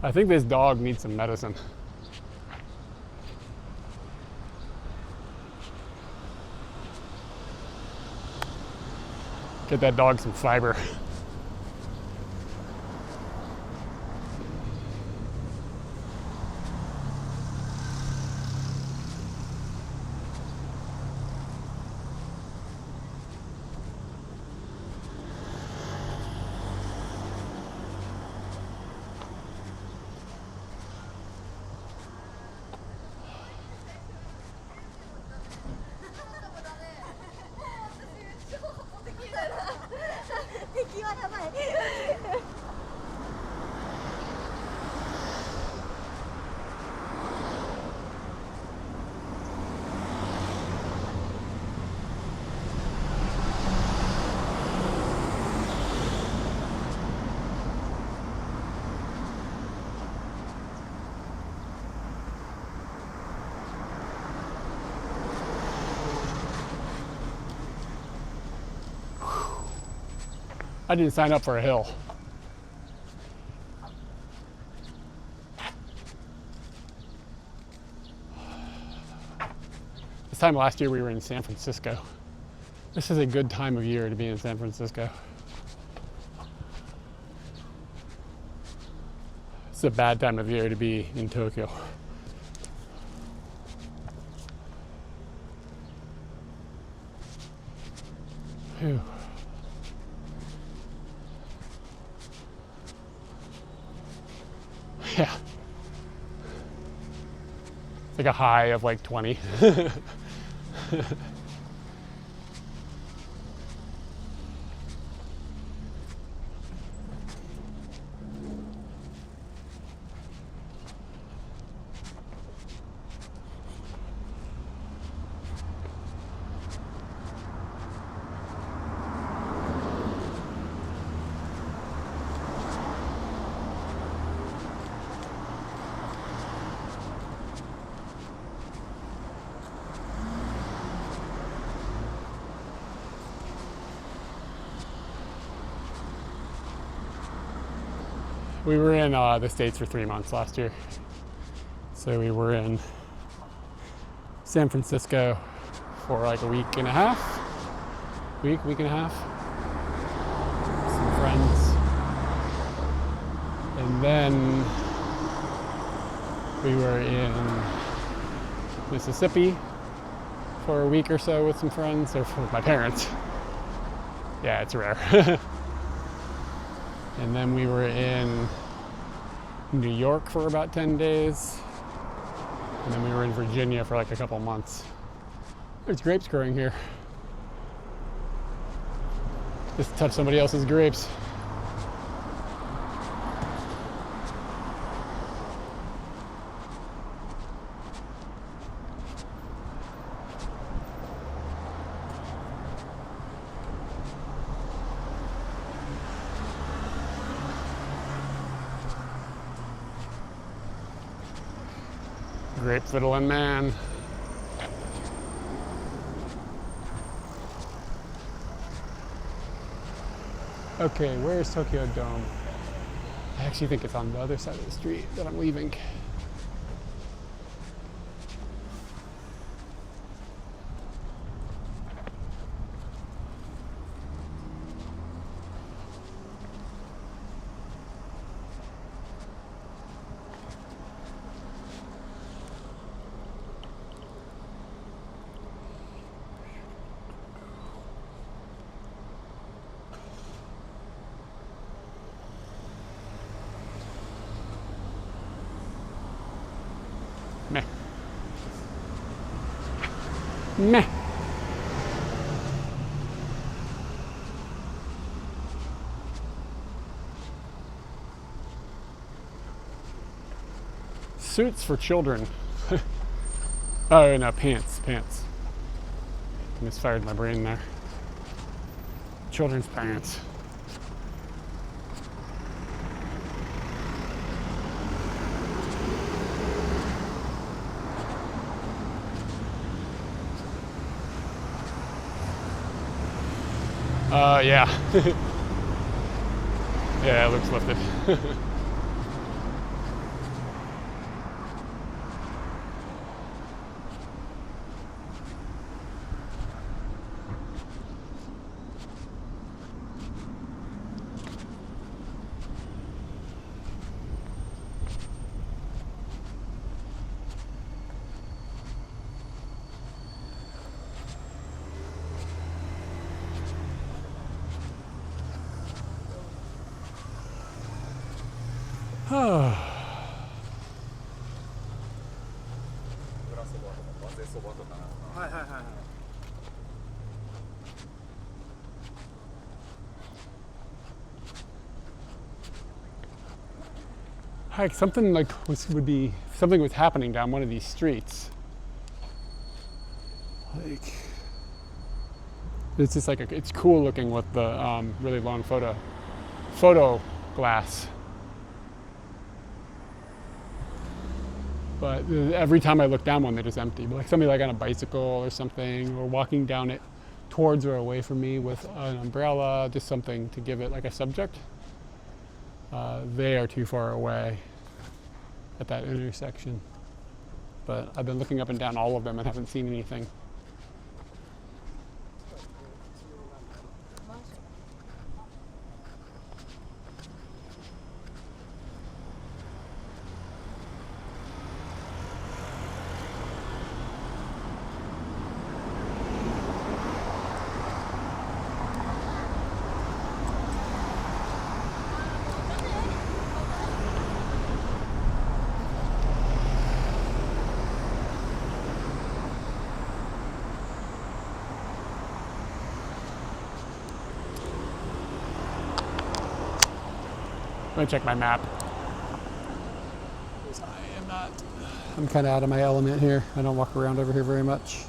I think this dog needs some medicine. Get that dog some fiber. I didn't sign up for a hill. This time last year we were in San Francisco. This is a good time of year to be in San Francisco. It's a bad time of year to be in Tokyo. Phew. Yeah. It's like a high of like 20. We were in the States for 3 months last year. So we were in San Francisco for like a week and a half. Week and a half. Some friends. And then we were in Mississippi for a week or so with some friends, or with my parents. Yeah, it's rare. And then we were in New York for about 10 days. And then we were in Virginia for like a couple months. There's grapes growing here. Just touch somebody else's grapes. Grape fiddling man. Okay, where's Tokyo Dome? I actually think it's on the other side of the street that I'm leaving. Meh. Meh. Suits for children. Oh, no, pants. Misfired my brain there. Children's pants. Yeah. Yeah, it looks lifted. Like something like would be something was happening down one of these streets. Like it's just like it's cool looking with the really long photo glass. But every time I look down one, they're just empty. But like somebody like on a bicycle or something, or walking down it towards or away from me with an umbrella, just something to give it like a subject. They are too far away at that intersection. But I've been looking up and down all of them and haven't seen anything. I'm gonna check my map. I'm kind of out of my element here. I don't walk around over here very much.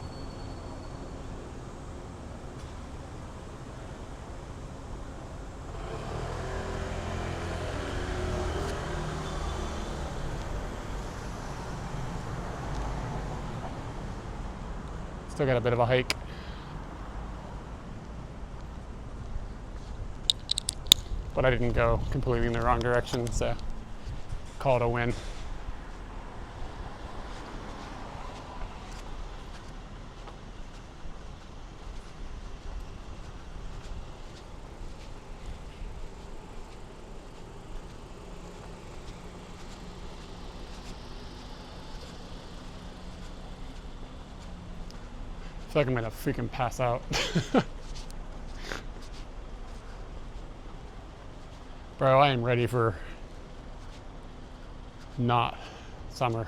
Still got a bit of a hike. But I didn't go completely in the wrong direction, so call it a win. I feel like I'm gonna freaking pass out. Bro, I am ready for not summer.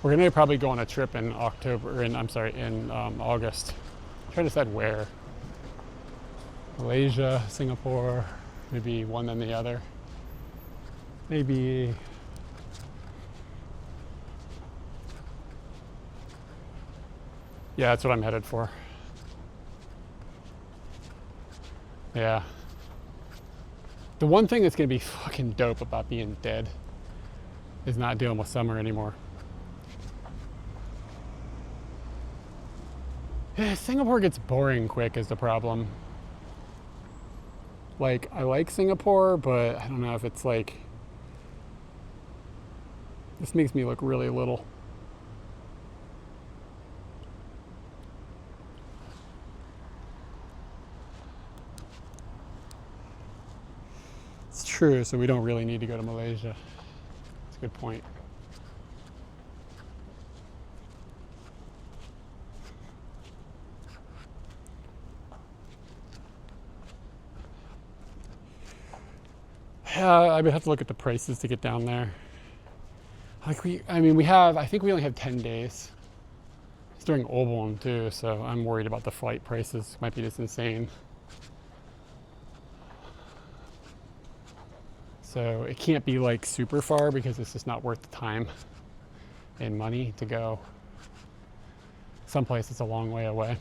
We're gonna probably go on a trip in August. I'm trying to decide where. Malaysia, Singapore, maybe one then the other. Maybe yeah, that's what I'm headed for. Yeah. The one thing that's gonna be fucking dope about being dead is not dealing with summer anymore. Yeah, Singapore gets boring quick is the problem. Like, I like Singapore, but I don't know if it's like, this makes me look really little. True, so we don't really need to go to Malaysia. That's a good point. I would have to look at the prices to get down there. Like I think we only have 10 days. It's during Obon too, so I'm worried about the flight prices. Might be just insane. So it can't be like super far because it's just not worth the time and money to go someplace that's a long way away.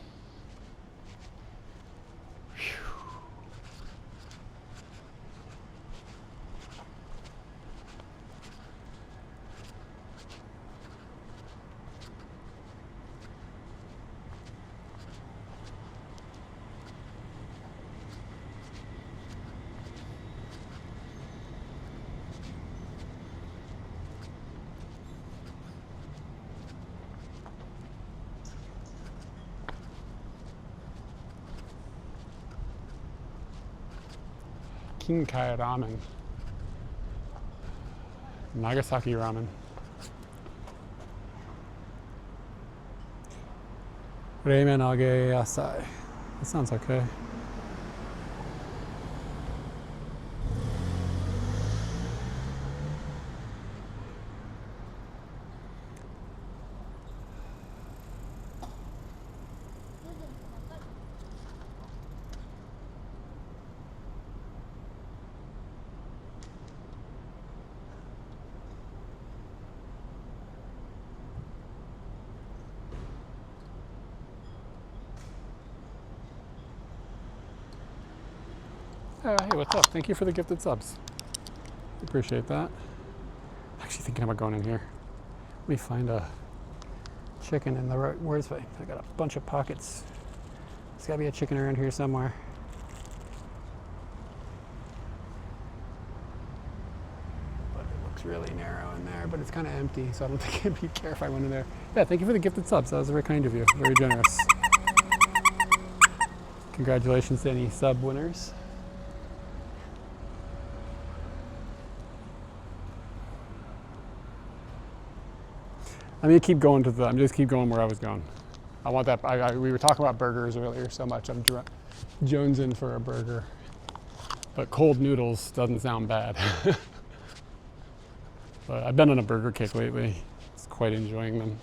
Kinkai ramen. Nagasaki ramen. Ramen age asai. That sounds okay. Hey, what's up? Thank you for the gifted subs. Appreciate that. Actually thinking about going in here. Let me find a chicken in the right. Where's I got a bunch of pockets. There's gotta be a chicken around here somewhere. But it looks really narrow in there, but it's kind of empty, so I don't think I'd be care if I went in there. Yeah, thank you for the gifted subs. That was very kind of you. Very generous. Congratulations to any sub winners. I'm gonna keep going I'm just keep going where I was going. I want that. We were talking about burgers earlier so much. I'm jonesing for a burger, but cold noodles doesn't sound bad. But I've been on a burger kick lately. It's quite enjoying them.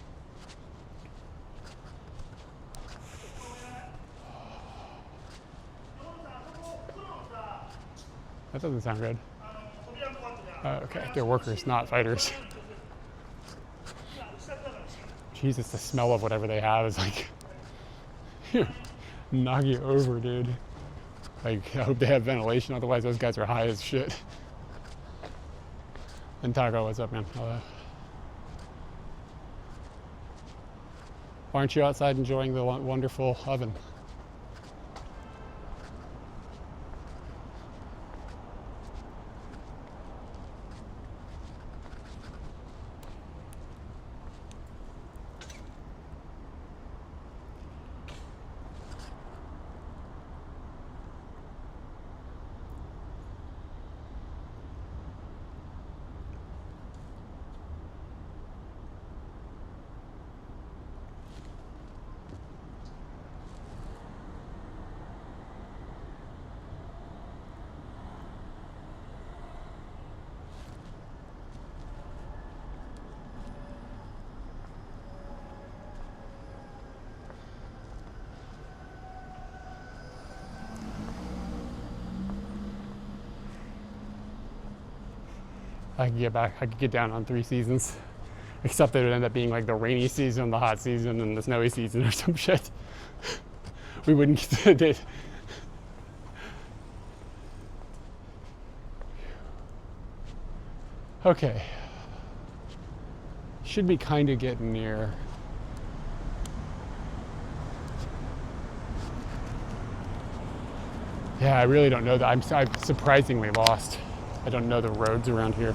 That doesn't sound good. Okay, they're workers, not fighters. Jesus, the smell of whatever they have is like knock you over, dude. Like, I hope they have ventilation, otherwise those guys are high as shit. And Taco, what's up, man? Why aren't you outside enjoying the wonderful oven? I could get down on 3 seasons, except it would end up being like the rainy season, the hot season, and the snowy season or some shit. We wouldn't get it. Okay. Should be kind of getting near. Yeah, I really don't know that. I'm surprisingly lost. I don't know the roads around here.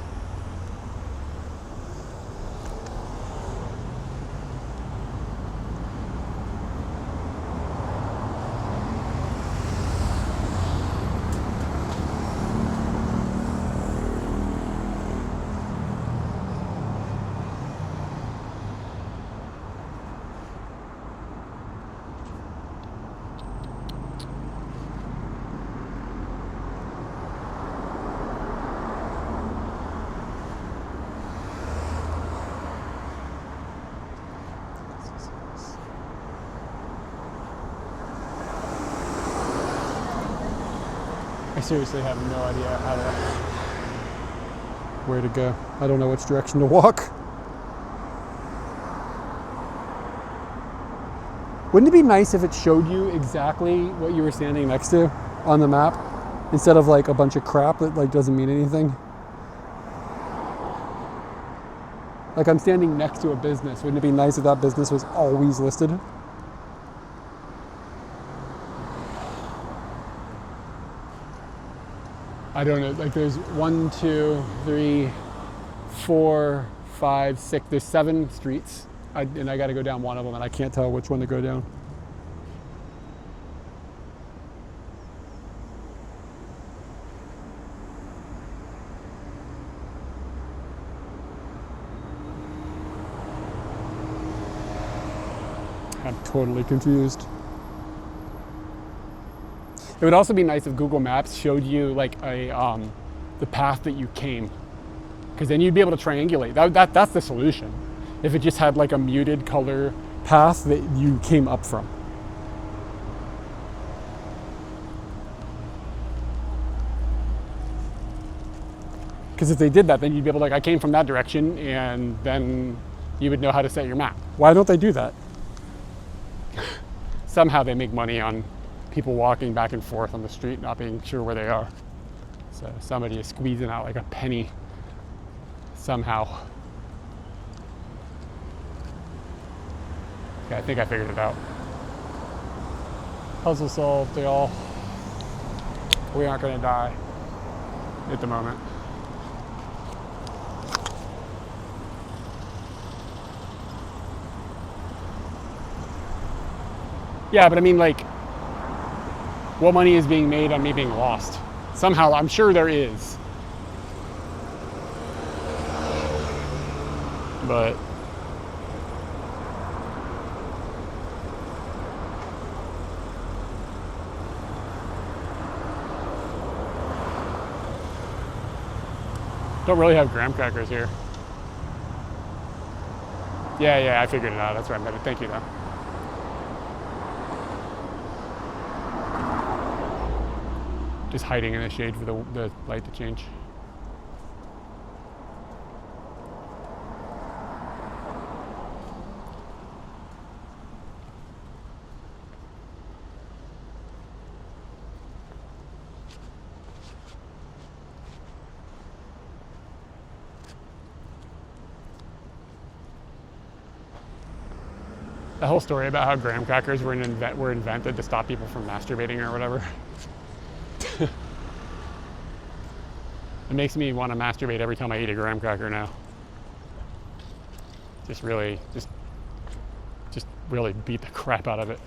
I seriously have no idea where to go. I don't know which direction to walk. Wouldn't it be nice if it showed you exactly what you were standing next to on the map instead of like a bunch of crap that like doesn't mean anything? Like, I'm standing next to a business. Wouldn't it be nice if that business was always listed? I don't know, like there's 1, 2, 3, 4, 5, 6, there's 7 streets, and I gotta go down one of them, and I can't tell which one to go down. I'm totally confused. It would also be nice if Google Maps showed you like the path that you came, because then you'd be able to triangulate. That's the solution. If it just had like a muted color path that you came up from. Because if they did that, then you'd be able to, like, I came from that direction, and then you would know how to set your map. Why don't they do that? Somehow they make money on people walking back and forth on the street, not being sure where they are. So somebody is squeezing out like a penny somehow. Okay, I think I figured it out. Puzzle solved, we aren't gonna die at the moment. Yeah, but I mean, like, what money is being made on me being lost? Somehow, I'm sure there is. But don't really have graham crackers here. Yeah, I figured it out. That's where I'm headed. Thank you, though. Just hiding in the shade for the light to change. The whole story about how graham crackers were invented to stop people from masturbating or whatever. It makes me want to masturbate every time I eat a graham cracker now. Just really beat the crap out of it.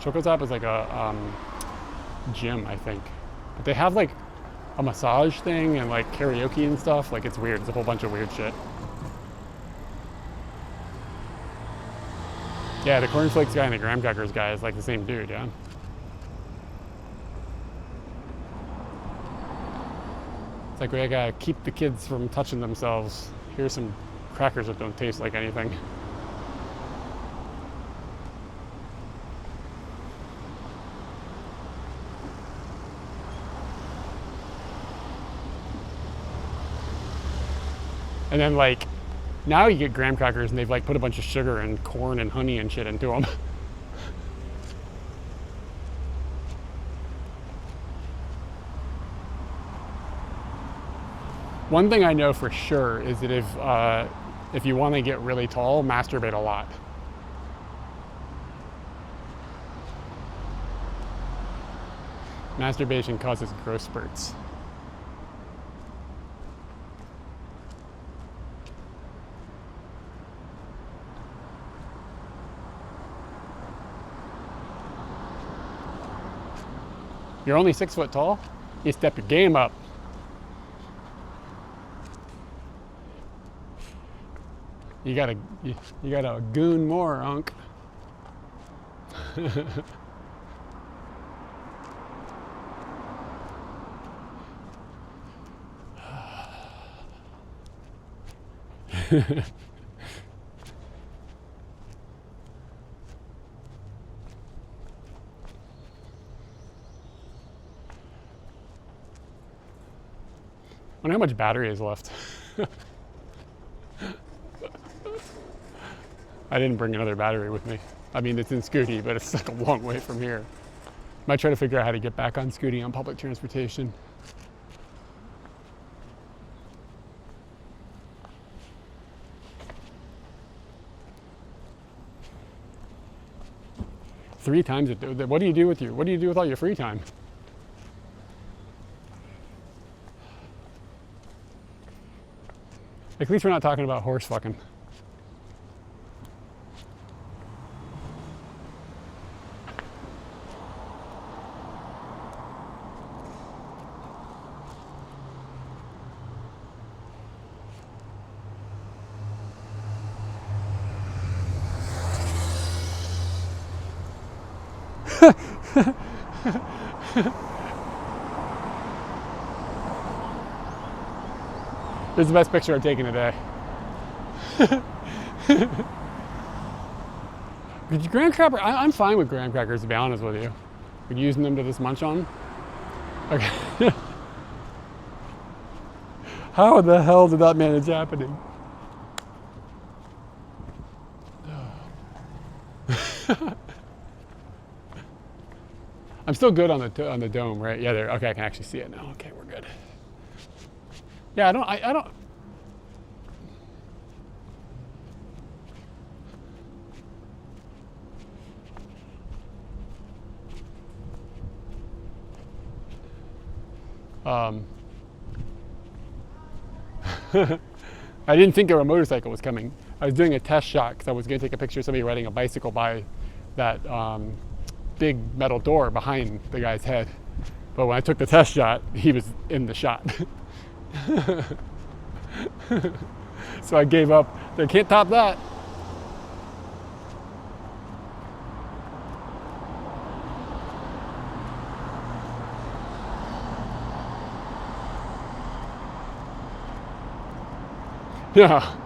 Chocotop is like a gym, I think. But they have like a massage thing and like karaoke and stuff. Like, it's weird. It's a whole bunch of weird shit. Yeah, the cornflakes guy and the graham crackers guy is like the same dude, yeah. It's like, we gotta keep the kids from touching themselves. Here's some crackers that don't taste like anything. And then, like, now you get graham crackers and they've like put a bunch of sugar and corn and honey and shit into them. One thing I know for sure is that if you want to get really tall, masturbate a lot. Masturbation causes growth spurts. You're only 6 foot tall? You step your game up. You gotta goon more, Unc. I wonder how much battery is left. I didn't bring another battery with me. I mean, it's in Scooty, but it's like a long way from here. Might try to figure out how to get back on Scooty on public transportation. Three times a day. What do you do with all your free time? At least we're not talking about horse fucking. This is the best picture I've taken today. Graham cracker, I'm fine with graham crackers, to be honest with you. We're using them to just munch on. Okay. How the hell did that manage happening? I'm still good on the dome, right? Yeah, there. Okay, I can actually see it now. Okay, we're good. Yeah, I don't. I didn't think a motorcycle was coming. I was doing a test shot because I was going to take a picture of somebody riding a bicycle by that big metal door behind the guy's head. But when I took the test shot, he was in the shot. So I gave up. They can't top that. Yeah.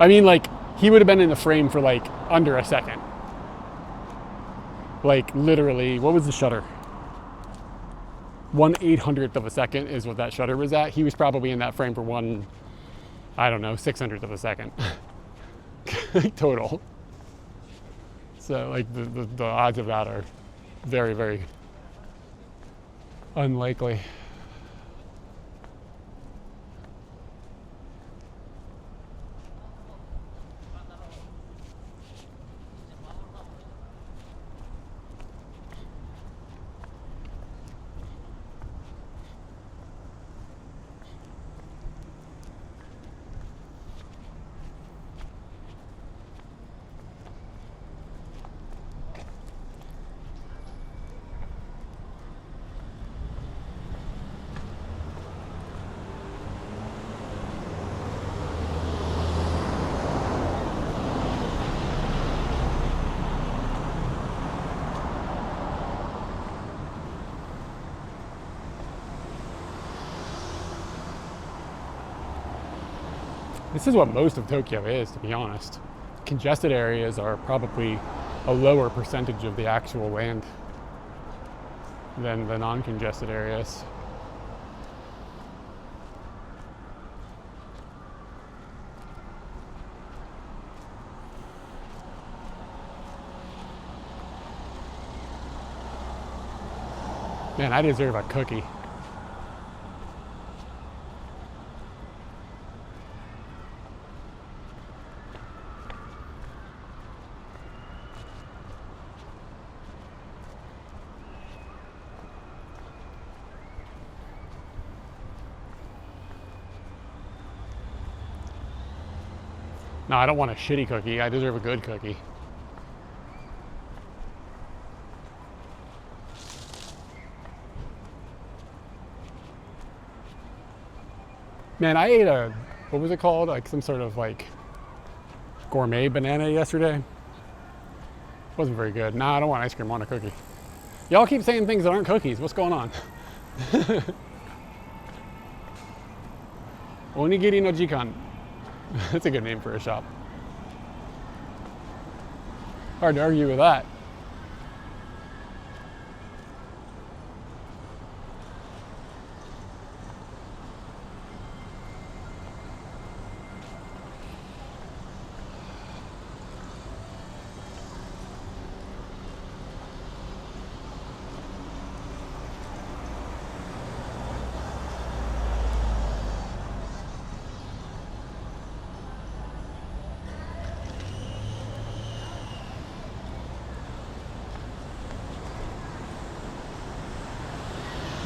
I mean, like, he would have been in the frame for like under a second. Like, literally, what was the shutter? 1/800th of a second is what that shutter was at. He was probably in that frame for 600th of a second. Total. So, like, the odds of that are very, very unlikely. This is what most of Tokyo is, to be honest. Congested areas are probably a lower percentage of the actual land than the non-congested areas. Man, I deserve a cookie. No, I don't want a shitty cookie. I deserve a good cookie. Man, I ate a, what was it called? Like some sort of like gourmet banana yesterday. Wasn't very good. Nah, I don't want ice cream, I want a cookie. Y'all keep saying things that aren't cookies. What's going on? Onigiri no jikan. That's a good name for a shop. Hard to argue with that.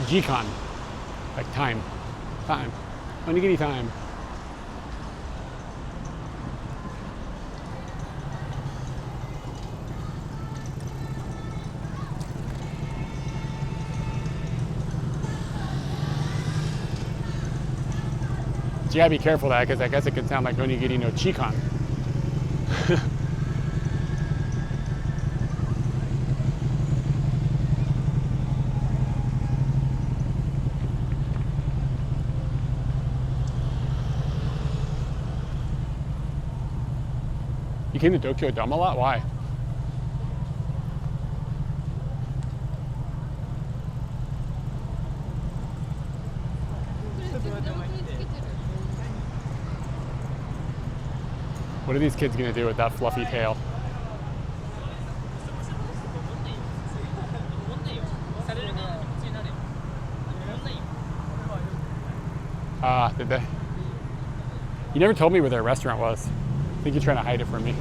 Jikan, like time. Onigiri time. You gotta be careful of that, because I guess it could sound like onigiri no chikan. You came to Tokyo Dome a lot? Why? What are these kids gonna do with that fluffy tail? Ah, did they? You never told me where their restaurant was. I think you're trying to hide it from me.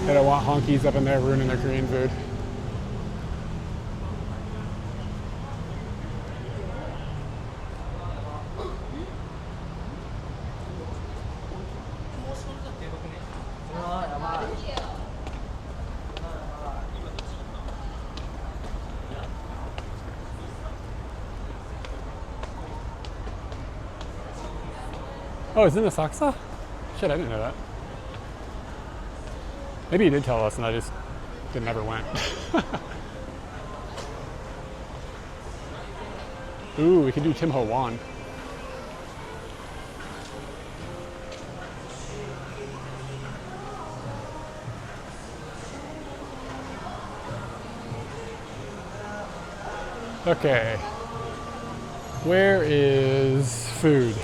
They don't want honkies up in there ruining their Korean food. Oh, it's in Asakusa? Shit, I didn't know that. Maybe you did tell us and I just never went. Ooh, we could do Tim Ho Wan. Okay. Where is food?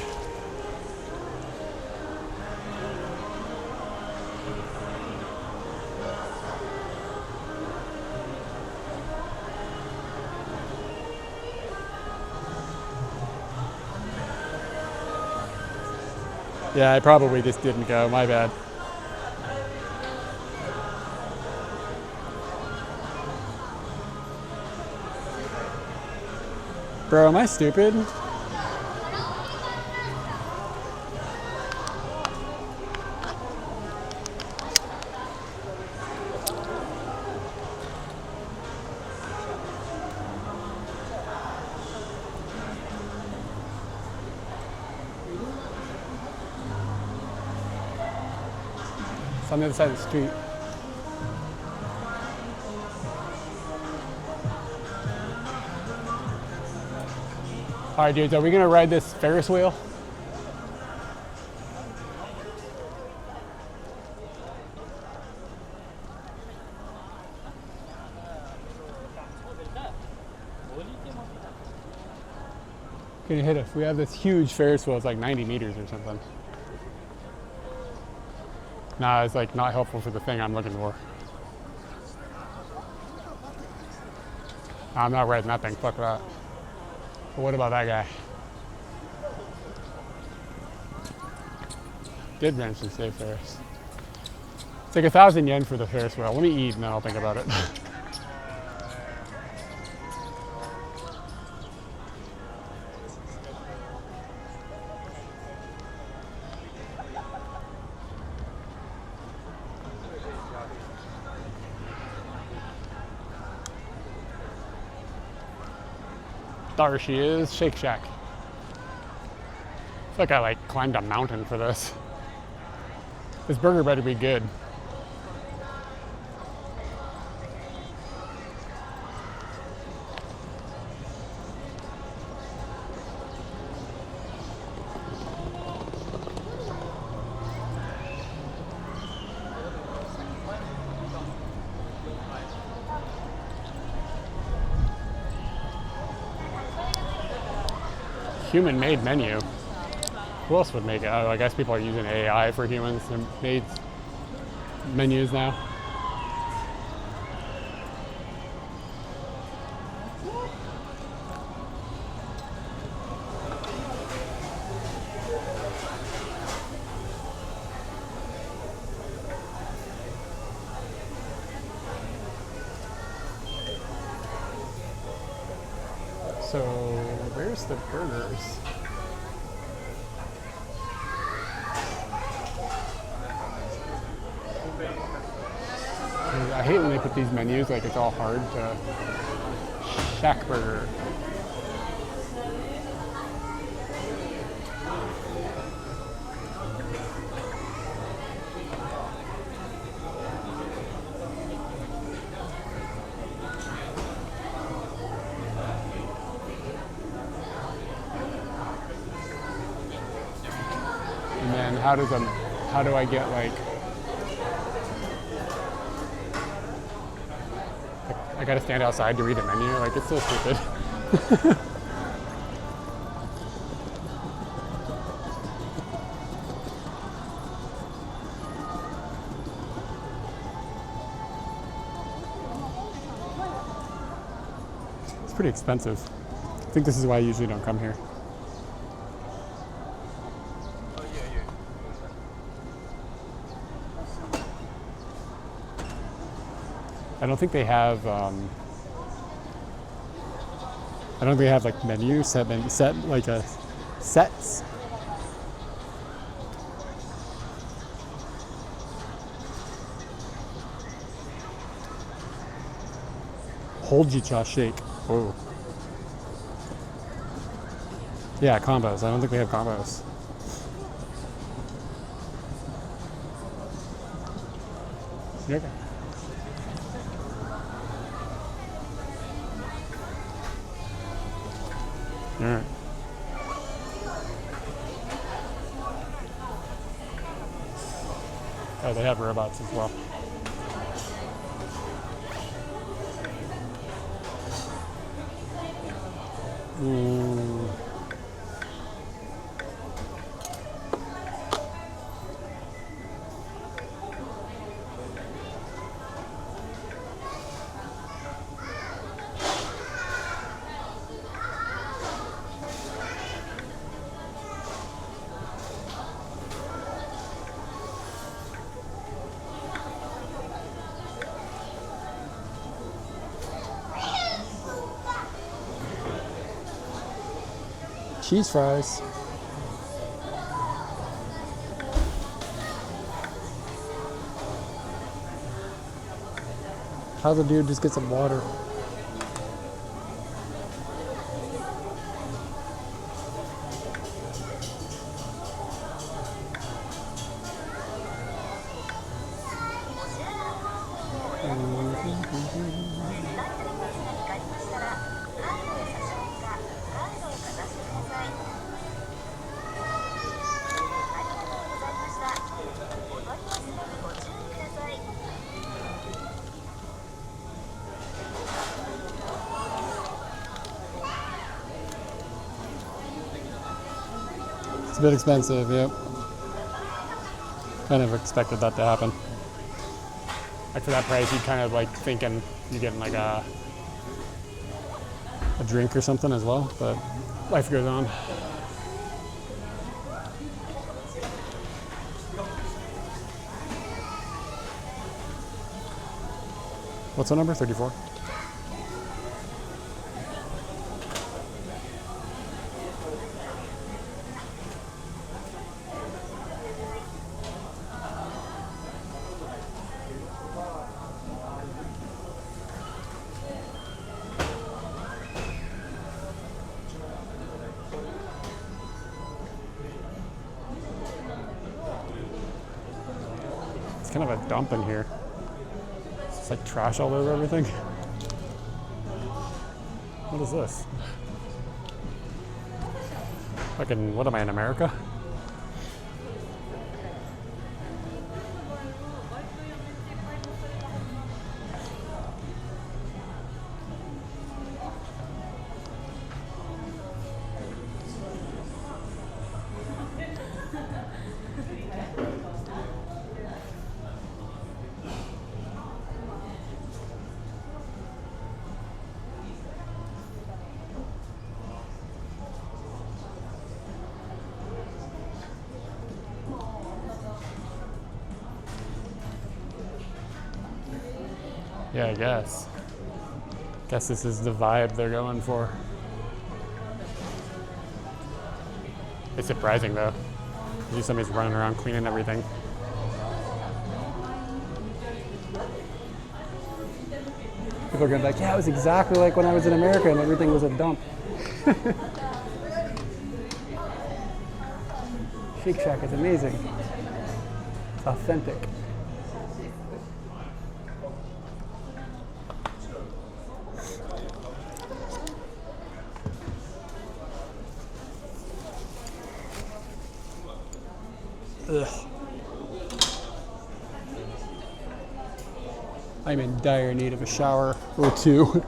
Yeah, I probably just didn't go, my bad. Bro, am I stupid? It's on the other side of the street. All right, dudes, are we gonna ride this Ferris wheel? Can you hit us? We have this huge Ferris wheel, it's like 90 meters or something. Nah, it's like not helpful for the thing I'm looking for. I'm not riding that thing, fuck that. But what about that guy? Did mention save Ferris. It's like 1,000 yen for the Ferris wheel. Let me eat and then I'll think about it. There she is, Shake Shack. I feel like I like climbed a mountain for this. This burger better be good. Human-made menu. Who else would make it? Oh, I guess people are using AI for humans and made menus now. So, where's the burgers? I hate when they put these menus, like it's all hard to... Shack burger. And then how do I get like... I gotta stand outside to read a menu, like it's so stupid. pretty expensive. I think this is why I usually don't come here. I don't think they have. I don't think they have like menus set like a sets. Holjicha shake. Oh. Yeah, combos. I don't think they have combos. Okay. All right. Oh, they have robots as well. Ooh. Cheese fries. How's the dude just get some water? It's a bit expensive, yep. Kind of expected that to happen. Like for that price, you'd kind of like thinking you're getting like a drink or something as well, but life goes on. What's the number? 34? It's kind of a dump in here. It's like trash all over everything. What is this? Fucking, what am I in America? Yeah, I guess. Guess this is the vibe they're going for. It's surprising though. Usually somebody's running around cleaning everything. People are gonna be like, yeah, it was exactly like when I was in America and everything was a dump. Shake Shack is amazing. It's authentic. Ugh. I'm in dire need of a shower or two.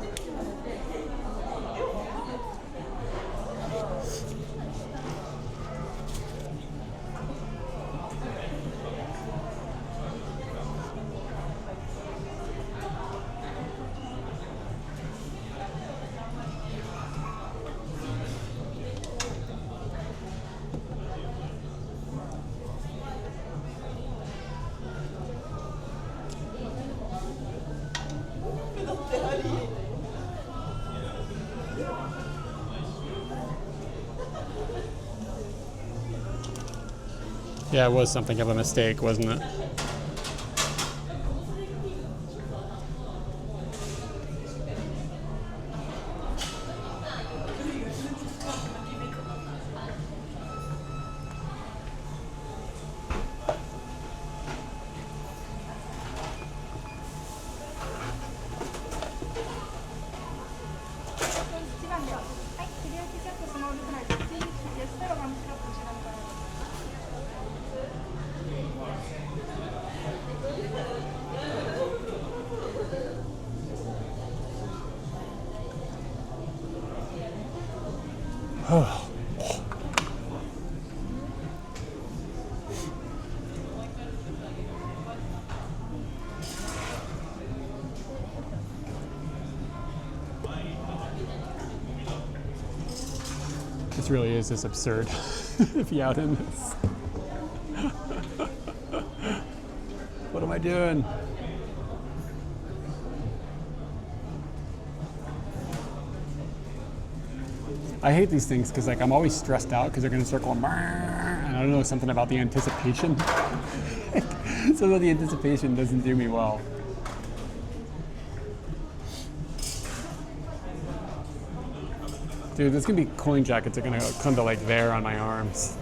Yeah, it was something of a mistake, wasn't it? This really is just absurd if you're out in this. What am I doing? I hate these things because like I'm always stressed out because they're gonna circle and I don't know, something about the anticipation. So the anticipation doesn't do me well. Dude, there's gonna be coin jackets that are gonna come to like there on my arms.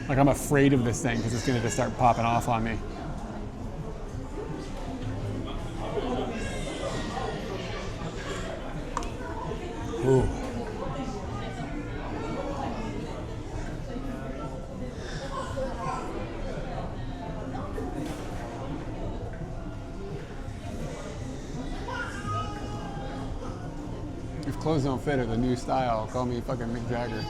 Like I'm afraid of this thing because it's gonna just start popping off on me. Ooh. If clothes don't fit or the new style, call me fucking Mick Jagger.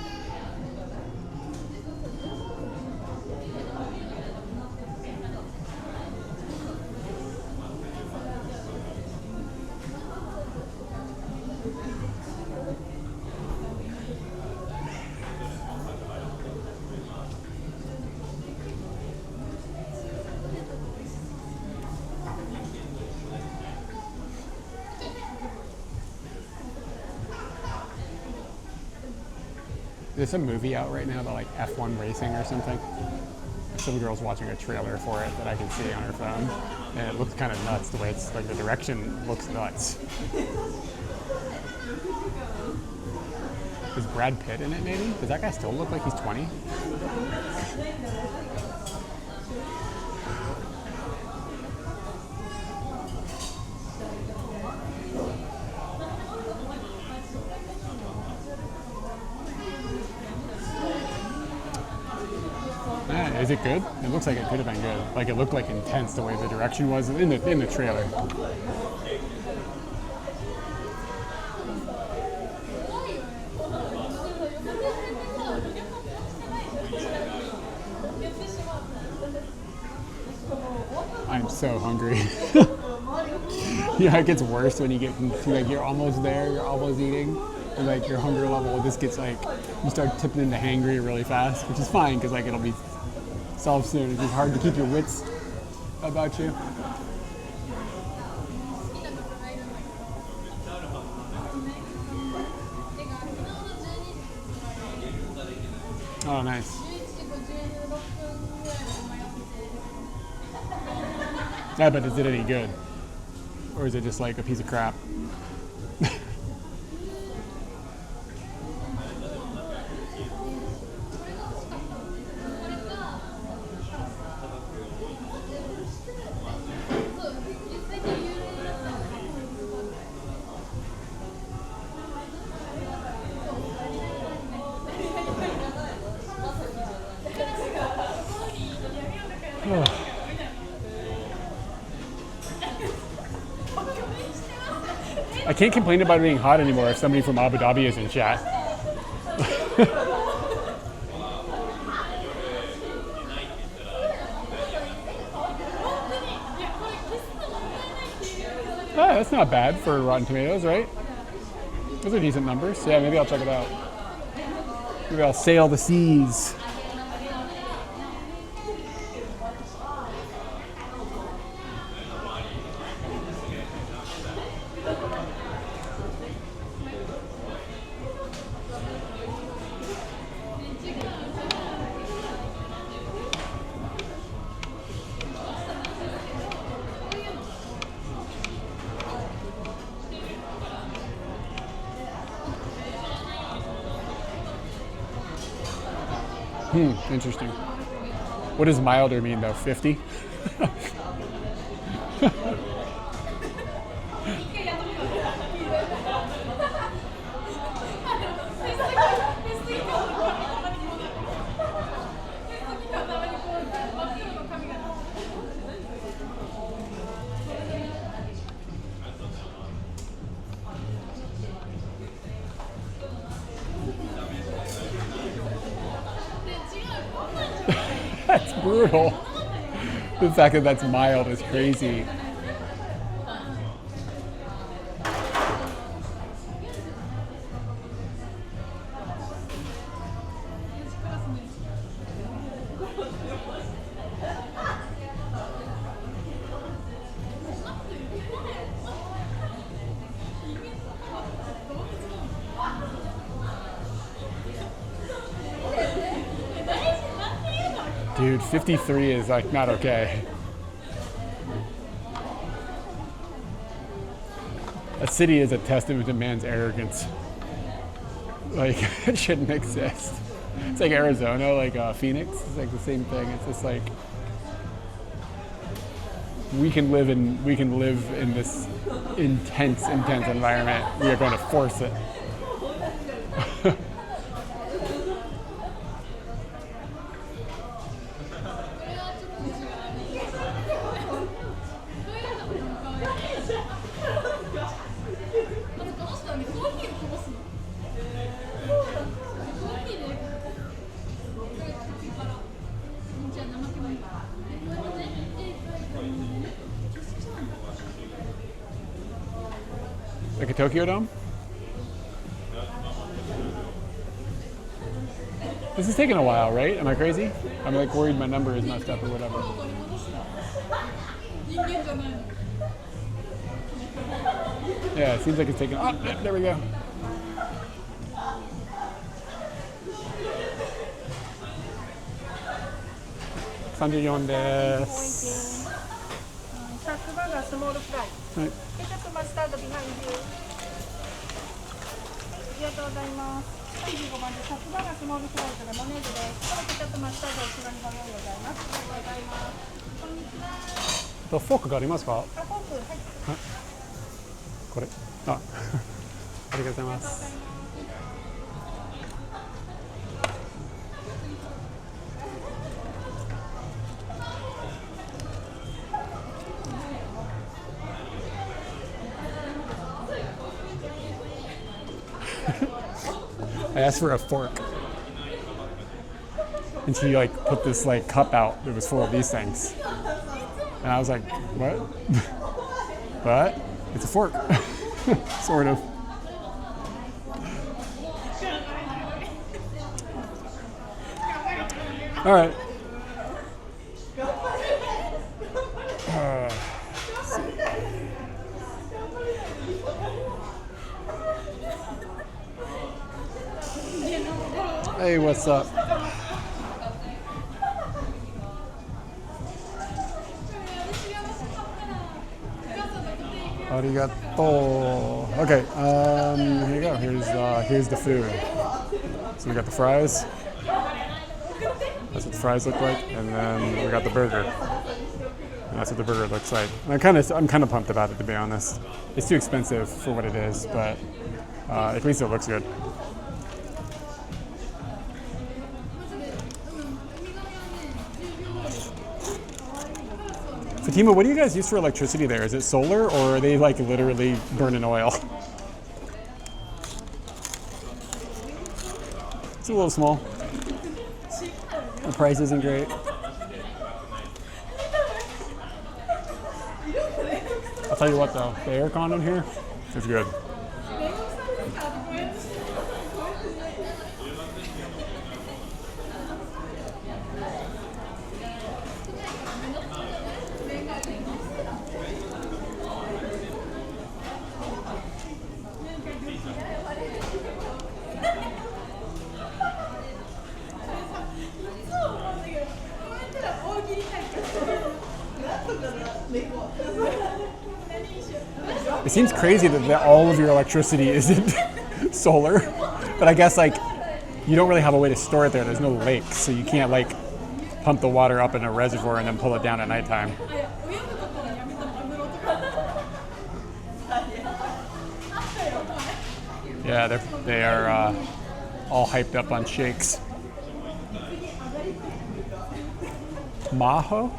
There's some movie out right now about like F1 racing or something. Some girl's watching a trailer for it that I can see on her phone. And it looks kind of nuts the way it's like the direction looks nuts. Is Brad Pitt in it maybe? Does that guy still look like he's 20? Is it good? It looks like it could have been good. Like it looked like intense the way the direction was in the trailer. I'm so hungry. Yeah, it gets worse when you get to like you're almost there, you're almost eating, and like your hunger level just gets like you start tipping into hangry really fast, which is fine because like it'll be solved soon. It's just hard to keep your wits about you. Oh, nice. Yeah, but is it any good? Or is it just like a piece of crap? I can't complain about it being hot anymore if somebody from Abu Dhabi is in chat. Ah, that's not bad for Rotten Tomatoes, right? Those are decent numbers. Yeah, maybe I'll check it out. Maybe I'll sail the seas. Interesting. What does milder mean though? 50? That's brutal. The fact that that's mild is crazy. Dude, 53 is like not okay. A city is a testament to man's arrogance. Like, it shouldn't exist. It's like Arizona, like Phoenix. It's like the same thing. It's just like we can live in this intense environment. We are going to force it. Like a Tokyo Dome? This is taking a while, right? Am I crazy? I'm like worried my number is messed up or whatever. Yeah, it seems like it's taking. Oh, there we go. $34です。100バーガースモールフライ。はい。ケチャップマスタードビハインド。ありがとうございます。35番で100バーガースモールフライとレモネードです。このケチャップマスタードを後ろにご用意ございます。ありがとうございます。こんにちは。フォークがありますか？あ、フォーク、はい。これ。あ、ありがとうございます。I asked for a fork, and she like put this like cup out that was full of these things, and I was like, "What? What? It's a fork, sort of." All right. Hey, what's up? Arigato. Okay, here you go. Here's the food. So we got the fries. That's what the fries look like, and then we got the burger. And that's what the burger looks like. And I'm kind of pumped about it, to be honest. It's too expensive for what it is, but at least it looks good. Fatima, what do you guys use for electricity there? Is it solar, or are they like literally burning oil? It's a little small. The price isn't great. I'll tell you what though, the aircon in here is good. It seems crazy that all of your electricity isn't solar, but I guess like you don't really have a way to store it there. There's no lake, so you can't like pump the water up in a reservoir and then pull it down at nighttime. Yeah, they are all hyped up on shakes. Maho?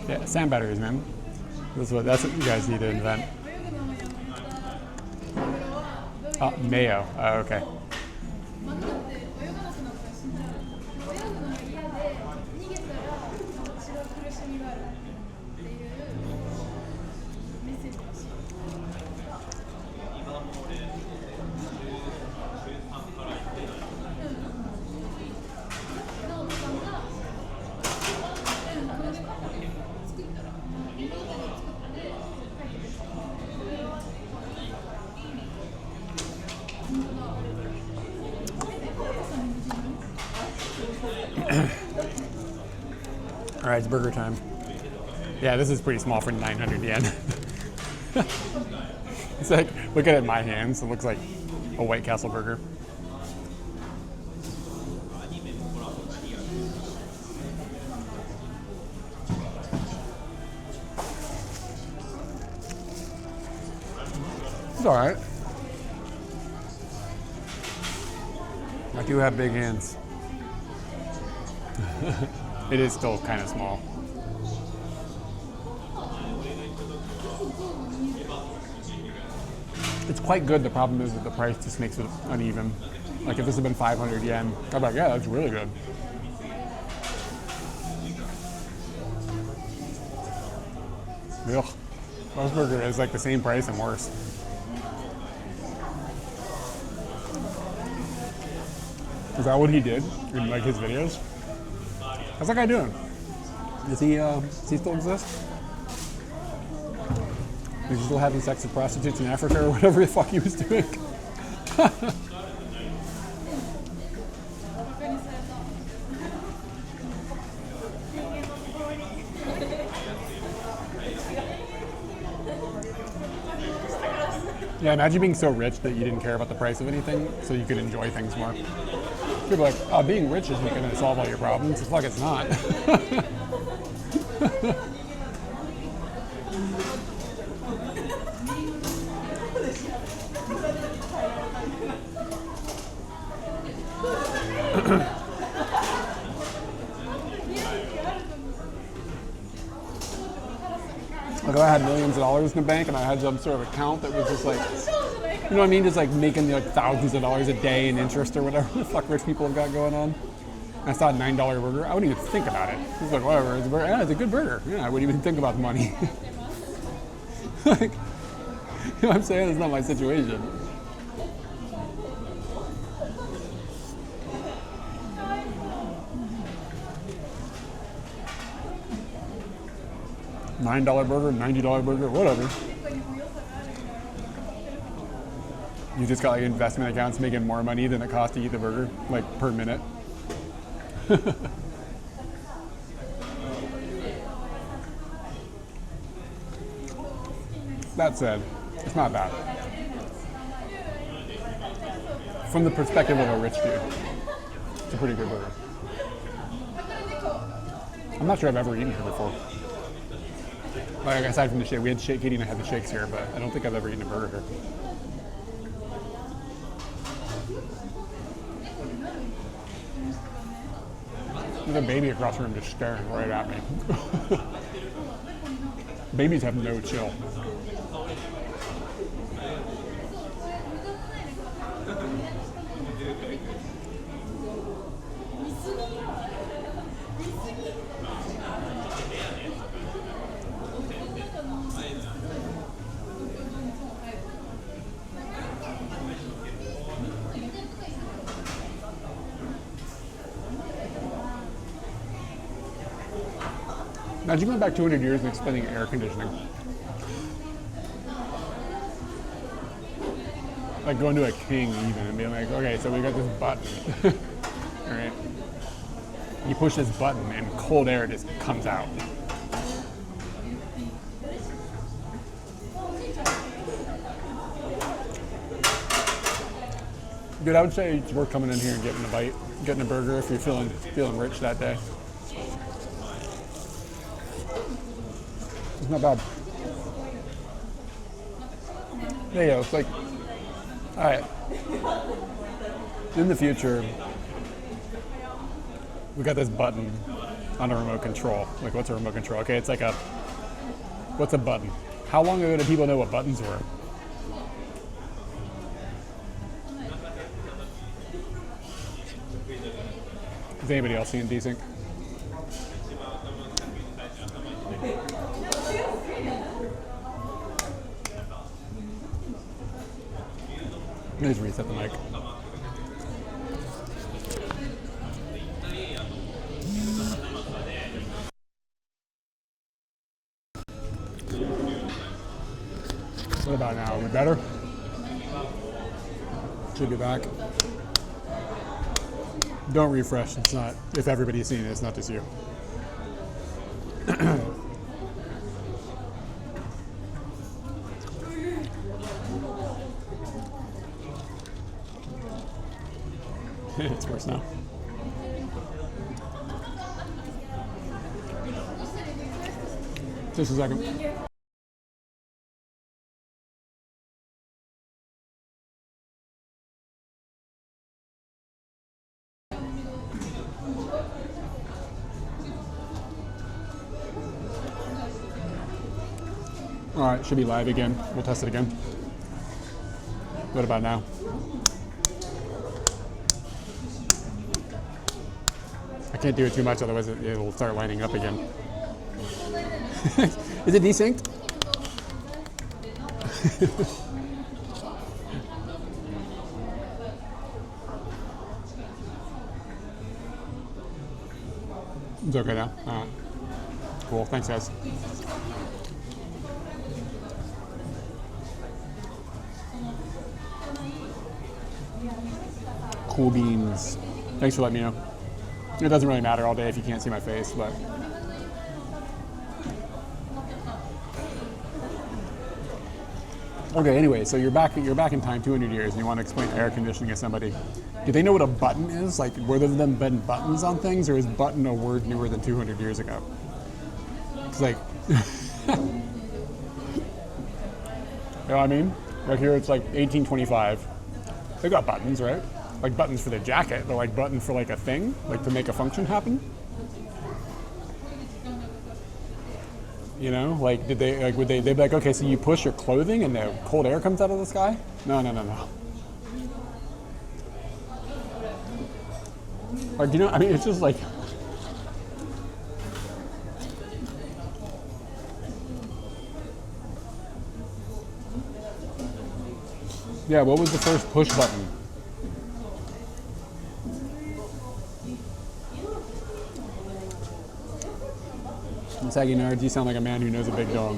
Yeah, sand batteries, man. That's what you guys need to invent. Oh, mayo. Oh, okay. All right, it's burger time. Yeah, this is pretty small for 900 yen. It's like, look at it in my hands. It looks like a White Castle burger. It's all right. I do have big hands. It is still kind of small. It's quite good. The problem is that the price just makes it uneven. Like if this had been 500 yen, I'd be like, yeah, that's really good. Ugh. Most burger is like the same price and worse. Is that what he did in like his videos? How's that guy doing? Does he still exist? Is he still having sex with prostitutes in Africa or whatever the fuck he was doing? Yeah, imagine being so rich that you didn't care about the price of anything so you could enjoy things more. People are like, being rich isn't going to solve all your problems. It's like it's not. Like if I had millions of dollars in the bank and I had some sort of account that was just like, you know what I mean? Just like making like thousands of dollars a day in interest or whatever the fuck rich people have got going on. And I saw a $9 burger. I wouldn't even think about it. It's like, whatever, it's a burger. Yeah, it's a good burger. Yeah, I wouldn't even think about the money. Like, you know what I'm saying? It's not my situation. $9 burger, $90 burger, whatever. You just got like investment accounts making more money than it costs to eat the burger, like per minute. That said, it's not bad. From the perspective of a rich dude, it's a pretty good burger. I'm not sure I've ever eaten here before. Like aside from the shake, we had shake, Katie and I had the shakes here, but I don't think I've ever eaten a burger here. There's a baby across the room just staring right at me. Babies have no chill. Imagine going back 200 years and explaining air conditioning. Like going to a king even and being like, okay, so we got this button. All right. You push this button and cold air just comes out. Dude, I would say it's worth coming in here and getting a bite, getting a burger if you're feeling rich that day. It's not bad. There you go. It's like, all right. In the future, we got this button on a remote control. Like, what's a remote control? Okay, it's like what's a button? How long ago did people know what buttons were? Is anybody else seeing desync? Let me just reset the mic. What about now? Are we better? Should be back. Don't refresh. It's not. If everybody's seeing it, it's not just you. It's worse now. Just a second. All right, should be live again. We'll test it again. What about now? I can't do it too much, otherwise it'll start lining up again. Is it desynced? It's okay now. All right. Cool. Thanks, guys. Cool beans. Thanks for letting me know. It doesn't really matter all day if you can't see my face, but okay. Anyway, so you're back in time 200 years, and you want to explain air conditioning to somebody. Do they know what a button is? Like, were there been buttons on things, or is button a word newer than 200 years ago? It's like, you know what I mean? Like here, it's like 1825. They got buttons, right? Like buttons for their jacket. They're like button for like a thing, like to make a function happen. You know, like did they like would they'd be like, okay, so you push your clothing and the cold air comes out of the sky? No. Like, you know, I mean, it's just like yeah, what was the first push button? Saggy nerds, you sound like a man who knows a big dog.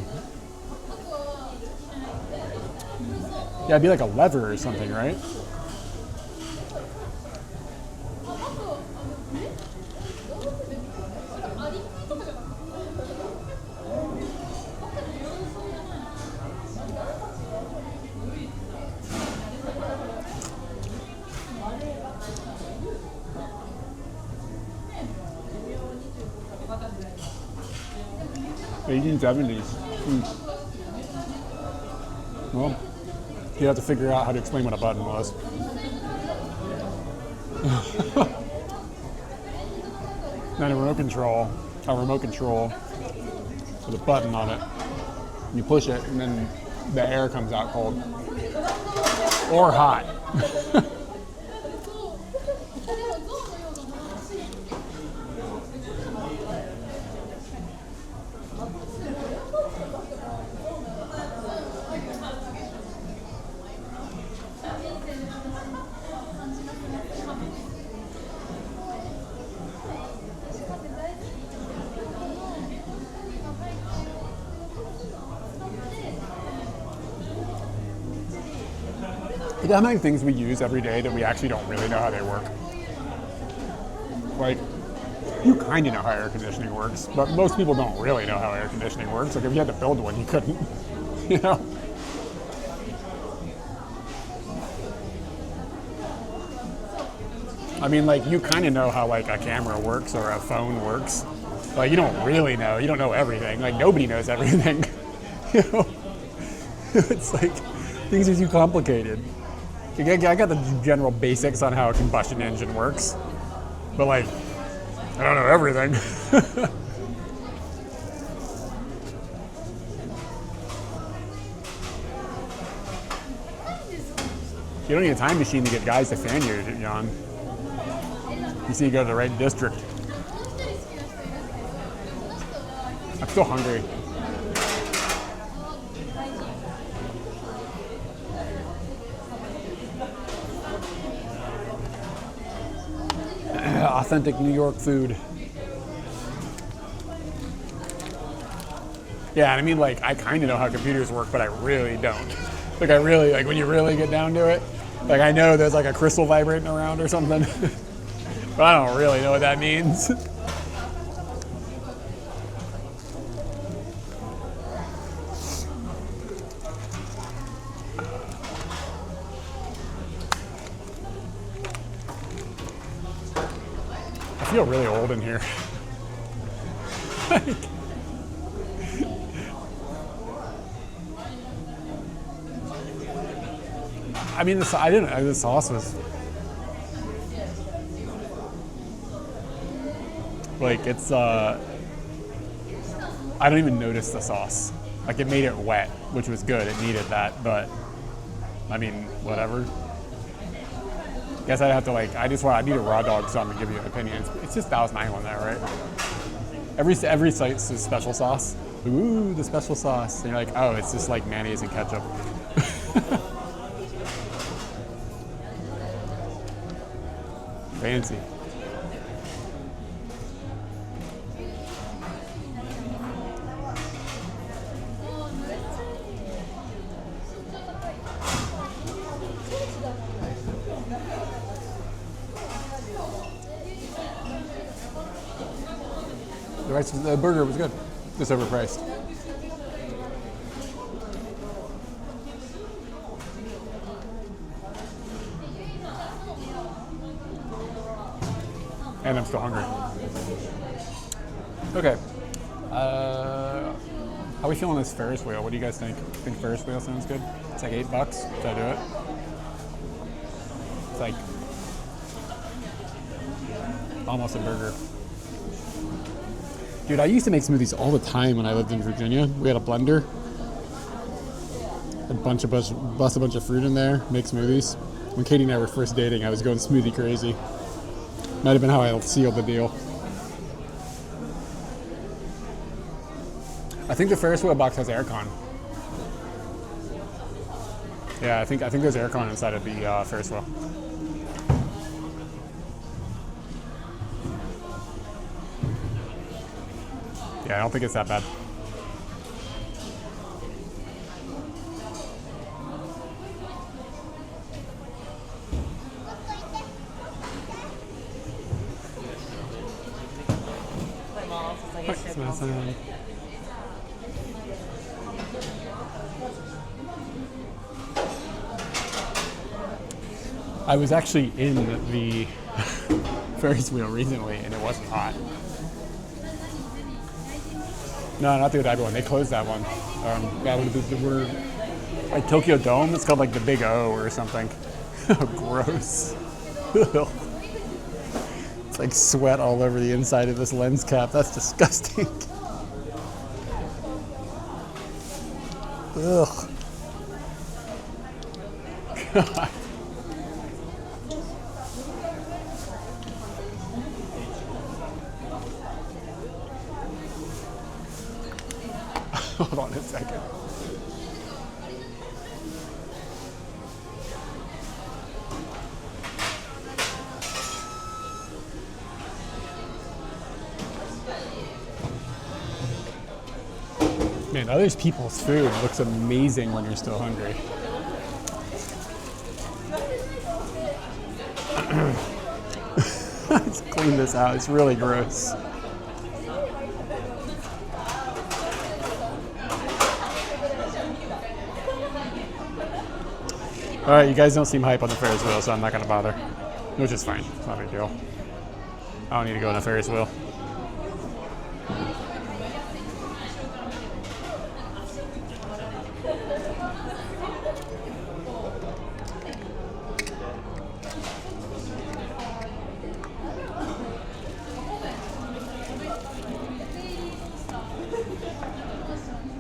Yeah, it'd be like a lever or something, right? The 1870s. Well, you have to figure out how to explain what a button was. Then a remote control with a button on it. You push it, and then the air comes out cold or hot. Look at how many things we use every day that we actually don't really know how they work. Like, you kind of know how air conditioning works, but most people don't really know how air conditioning works. Like, if you had to build one, you couldn't, you know? I mean, like, you kind of know how, like, a camera works or a phone works. Like, you don't really know. You don't know everything. Like, nobody knows everything. You know? It's like, things are too complicated. Like, I got the general basics on how a combustion engine works. But, like, I don't know everything. You don't need a time machine to get guys to fan you, John. You just need to go to the right district. I'm still hungry. Authentic New York food. Yeah, and I mean, like, I kind of know how computers work, but I really don't. Like, when you really get down to it, like, I know there's like a crystal vibrating around or something, but I don't really know what that means. I feel really old in here. I mean, the sauce was like, it's I don't even notice the sauce. Like, it made it wet, which was good. It needed that, but I mean, whatever. Guess I'd have to, like, I need a raw dog some to give you an opinion. It's just Dallas 9-1 there, right? Every site's a special sauce. Ooh, the special sauce. And you're like, oh, it's just like mayonnaise and ketchup. Fancy. The burger was good. Just overpriced. And I'm still hungry. Okay. How are we feeling this Ferris wheel? What do you guys think? Think Ferris wheel sounds good? It's like $8. Should I do it? It's like almost a burger. Dude, I used to make smoothies all the time when I lived in Virginia. We had a blender. Bust a bunch of fruit in there, make smoothies. When Katie and I were first dating, I was going smoothie crazy. Might have been how I sealed the deal. I think the Ferris wheel box has aircon. Yeah, I think there's aircon inside of the Ferris wheel. Yeah, I don't think it's that bad. I was actually in the Ferris wheel recently, and it wasn't hot. No, not the Odaiba one. They closed that one. We're like Tokyo Dome. It's called like the Big O or something. Gross. It's like sweat all over the inside of this lens cap. That's disgusting. Ugh. God. Hold on a second. Man, other people's food looks amazing when you're still hungry. Let's clean this out. It's really gross. All right, you guys don't seem hype on the Ferris wheel, so I'm not going to bother. which is fine. It's not a big deal. I don't need to go on a Ferris wheel.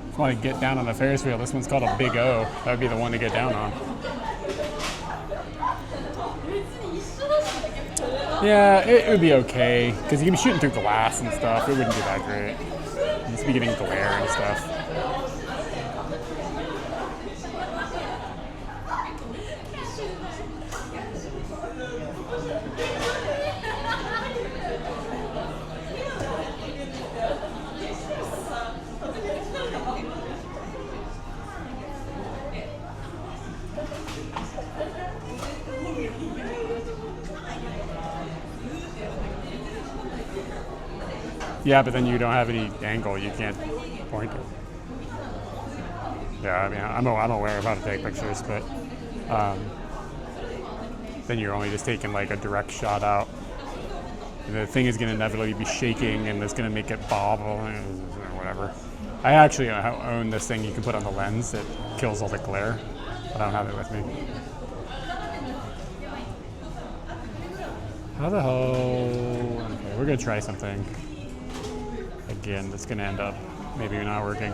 If you want to get down on a Ferris wheel, this one's called a Big O. That would be the one to get down on. Yeah, it would be okay, because you can be shooting through glass and stuff. It wouldn't be that great. You'd just be getting glare and stuff. Yeah, but then you don't have any angle. You can't point it. Yeah, I mean, I'm aware of how to take pictures, but then you're only just taking like a direct shot out. And the thing is going to inevitably be shaking, and it's going to make it bobble or whatever. I actually own this thing you can put on the lens that kills all the glare, but I don't have it with me. How the hell? Okay, we're going to try something. Again, that's going to end up maybe not working.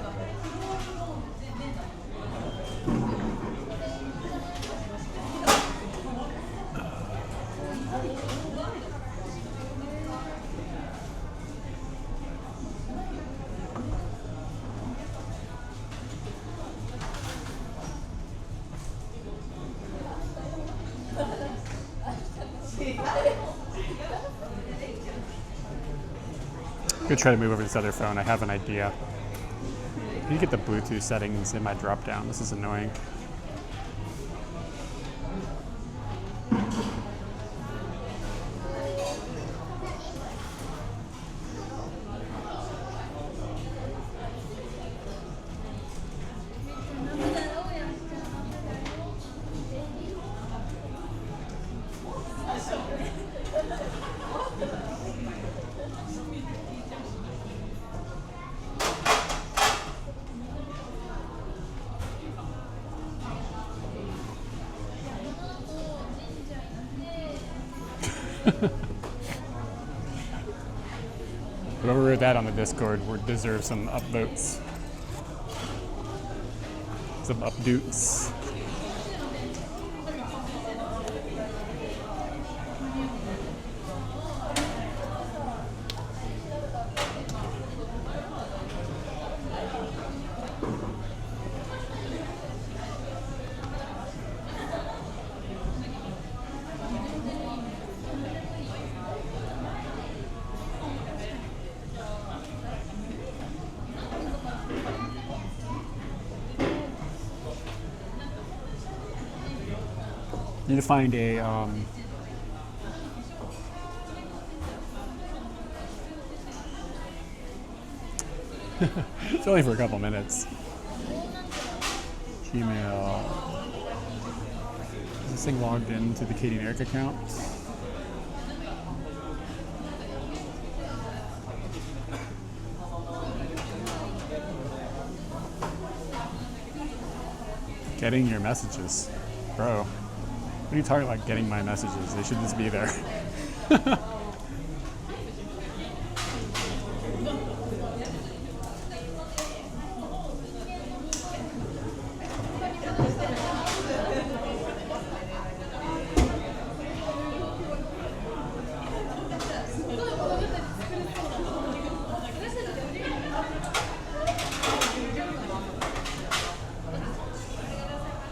I'm gonna try to move over to this other phone. I have an idea. I need to get the Bluetooth settings in my drop down. This is annoying. Whoever wrote that on the Discord deserves some upvotes. Some updoots. Need to find a it's only for a couple minutes. Gmail. Is this thing logged into the Katie and Eric account? Getting your messages, bro. What are you talking about getting my messages? They should just be there.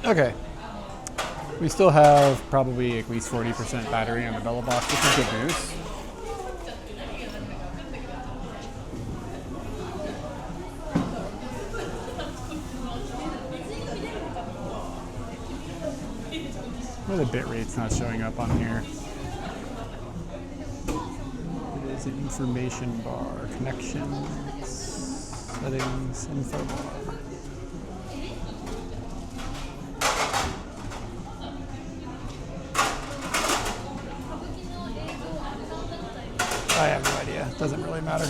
Okay. We still have probably at least 40% battery on the Bella box, which is good news. Where the bit rate's not showing up on here. It is an information bar, connections, settings, info bar. Doesn't really matter.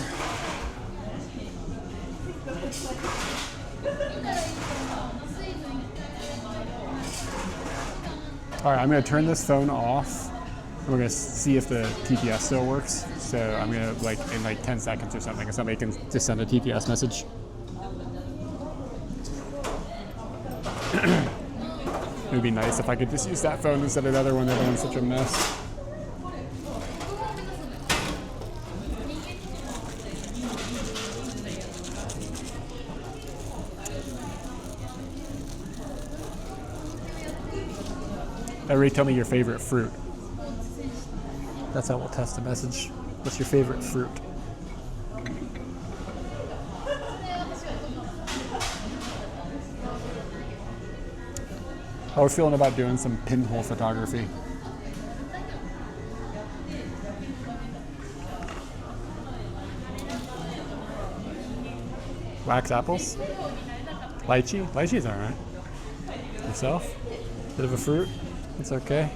All right, I'm gonna turn this phone off. We're gonna see if the TTS still works. So I'm gonna like in like 10 seconds or something, if somebody can just send a TTS message. It would be nice if I could just use that phone instead of the other one. The other one's such a mess. Everybody tell me your favorite fruit. That's how we'll test the message. What's your favorite fruit? How are we feeling about doing some pinhole photography? Wax apples? Lychee? Lychee's all right. Yourself? Bit of a fruit? It's okay.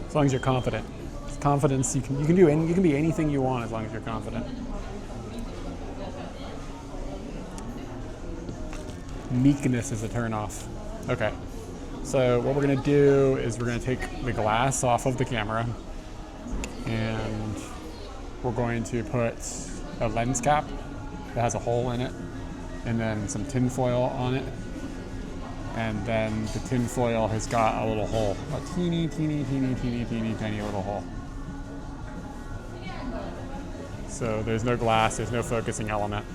As long as you're confident. Confidence, you can be anything you want as long as you're confident. Meekness is a turnoff. Okay. So what we're gonna do is we're gonna take the glass off of the camera and we're going to put a lens cap that has a hole in it and then some tin foil on it. And then the tin foil has got a little hole, a teeny tiny little hole. So there's no glass, there's no focusing element.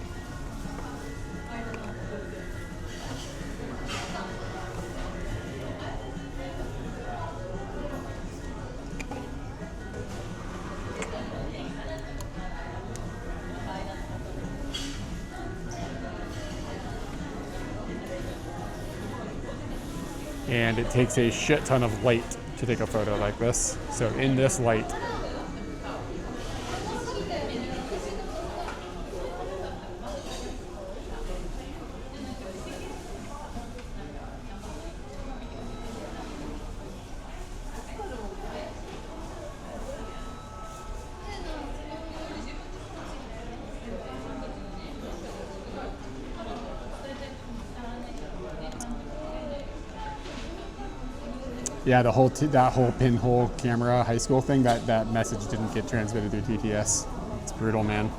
And it takes a shit ton of light to take a photo like this. So in this light, yeah, that whole pinhole camera high school thing, that message didn't get transmitted through TTS. It's brutal, man.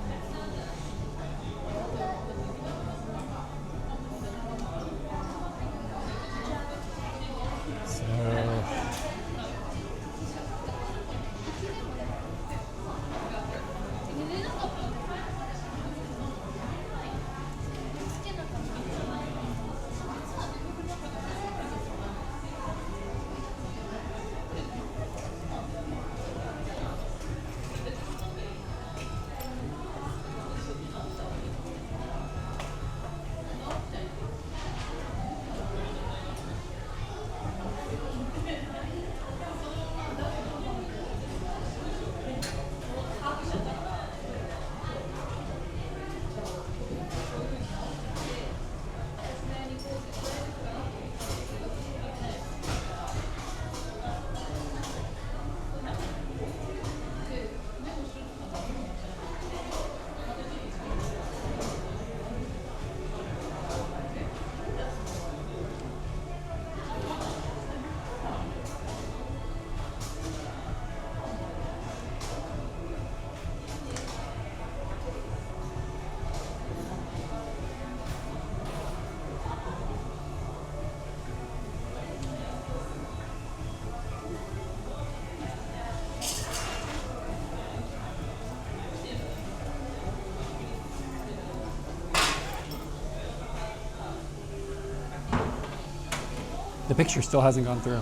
The picture still hasn't gone through.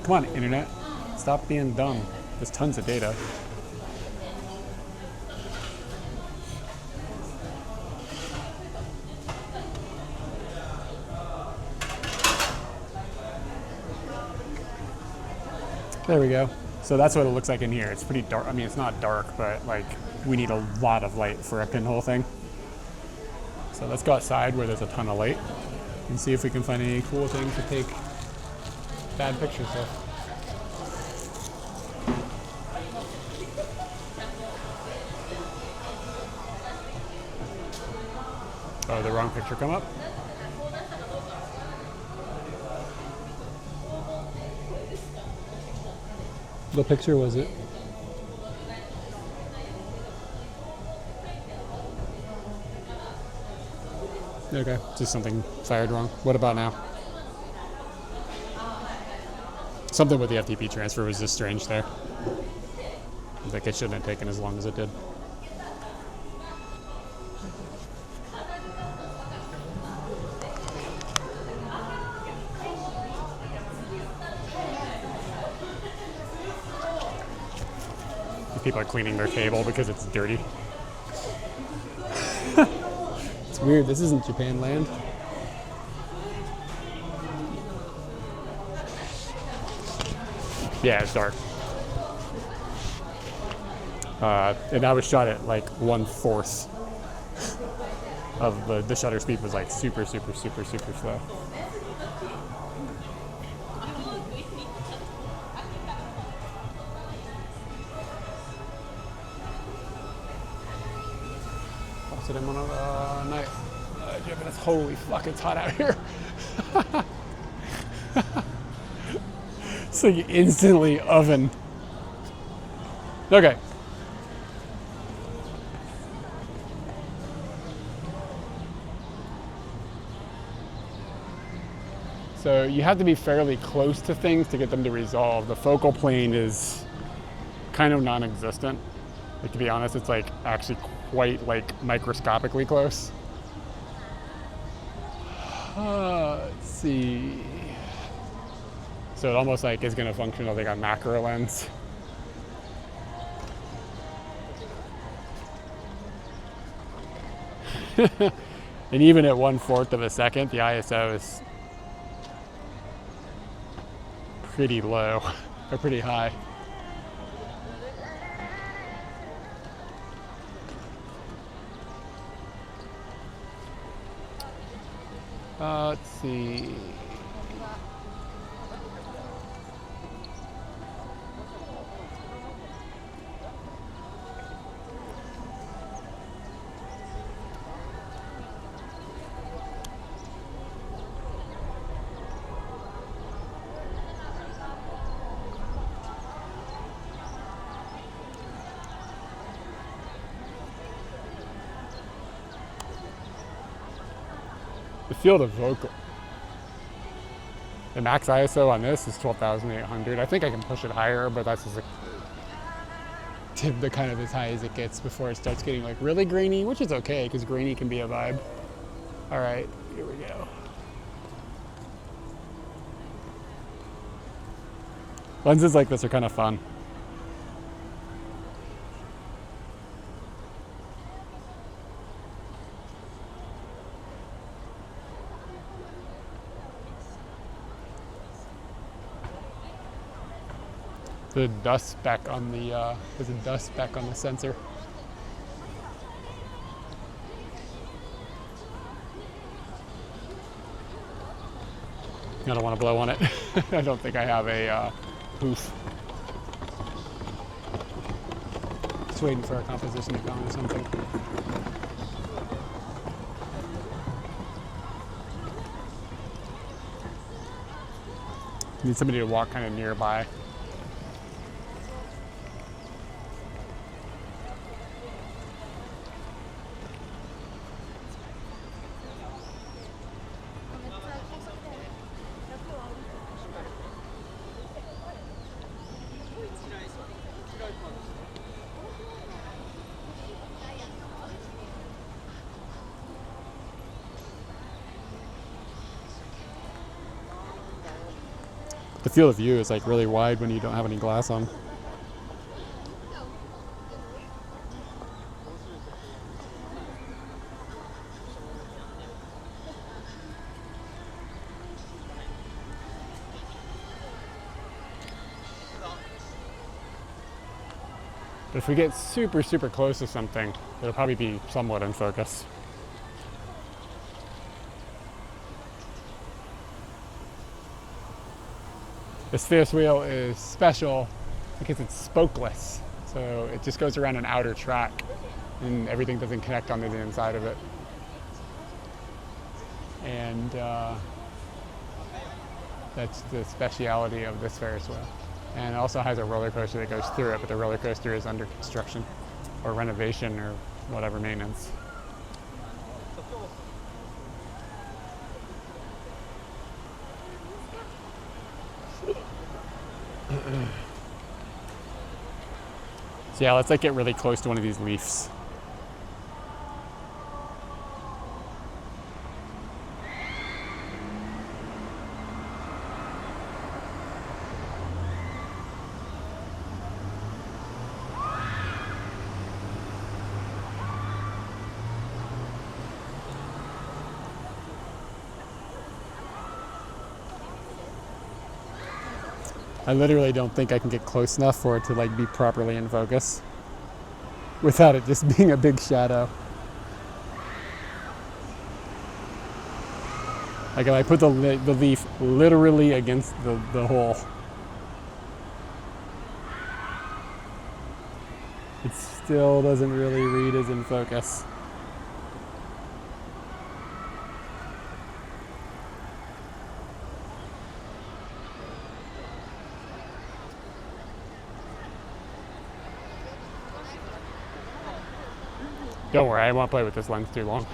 Come on, internet. Stop being dumb. There's tons of data. There we go. So that's what it looks like in here. It's pretty dark. I mean, it's not dark, but like we need a lot of light for a pinhole thing. So let's go outside where there's a ton of light and see if we can find any cool things to take bad pictures of. Oh, the wrong picture come up? What picture was it? Okay, just something fired wrong. What about now? Something with the FTP transfer was just strange there. I think it shouldn't have taken as long as it did. People are cleaning their table because it's dirty. It's weird, this isn't Japan land. Yeah, it's dark. And I was shot at like 1/4 of the shutter speed was like super slow. Holy fuck, it's hot out here. It's like instantly oven. Okay. So you have to be fairly close to things to get them to resolve. The focal plane is kind of non-existent. Like, to be honest, it's like actually quite like microscopically close. Let's see. So it almost like is going to function as like a macro lens. And even at 1/4 of a second, the ISO is pretty low, or pretty high. Let's see. The field of vocal. The max ISO on this is 12,800. I think I can push it higher, but that's just the kind of as high as it gets before it starts getting like really grainy, which is okay because grainy can be a vibe. All right, here we go. Lenses like this are kind of fun. The dust speck on the there's a dust speck on the sensor. I don't want to blow on it. I don't think I have a poof. Just waiting for a composition to come or something. Need somebody to walk kind of nearby. The field of view is like really wide when you don't have any glass on. But if we get super close to something, it'll probably be somewhat in focus. This fifth wheel is special because it's spokeless. So it just goes around an outer track and everything doesn't connect onto the inside of it. and that's the speciality of this Ferris wheel. And it also has a roller coaster that goes through it, but the roller coaster is under construction or renovation or whatever maintenance. So yeah, let's like get really close to one of these leaves. I literally don't think I can get close enough for it to like be properly in focus without it just being a big shadow. Like if I put the leaf literally against the hole, it still doesn't really read as in focus. Don't worry, I won't play with this lens too long.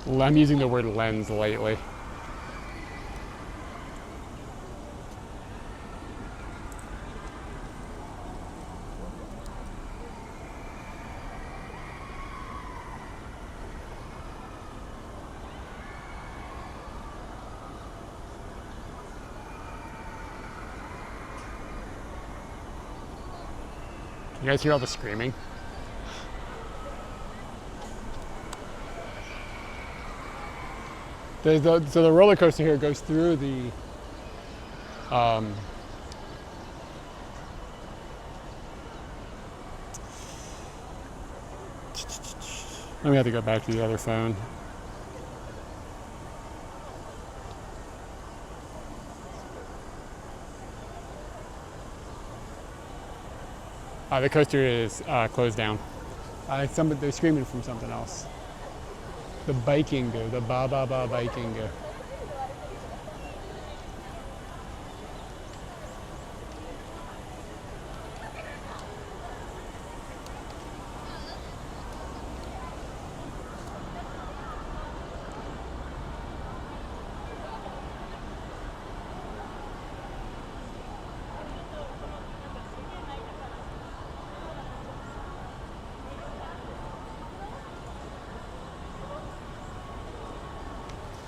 I'm using the word lens lightly. You guys hear all the screaming? So the roller coaster here goes through the let me have to go back to the other phone. The coaster is closed down. They're screaming from something else. The biking go, the ba ba ba biking go.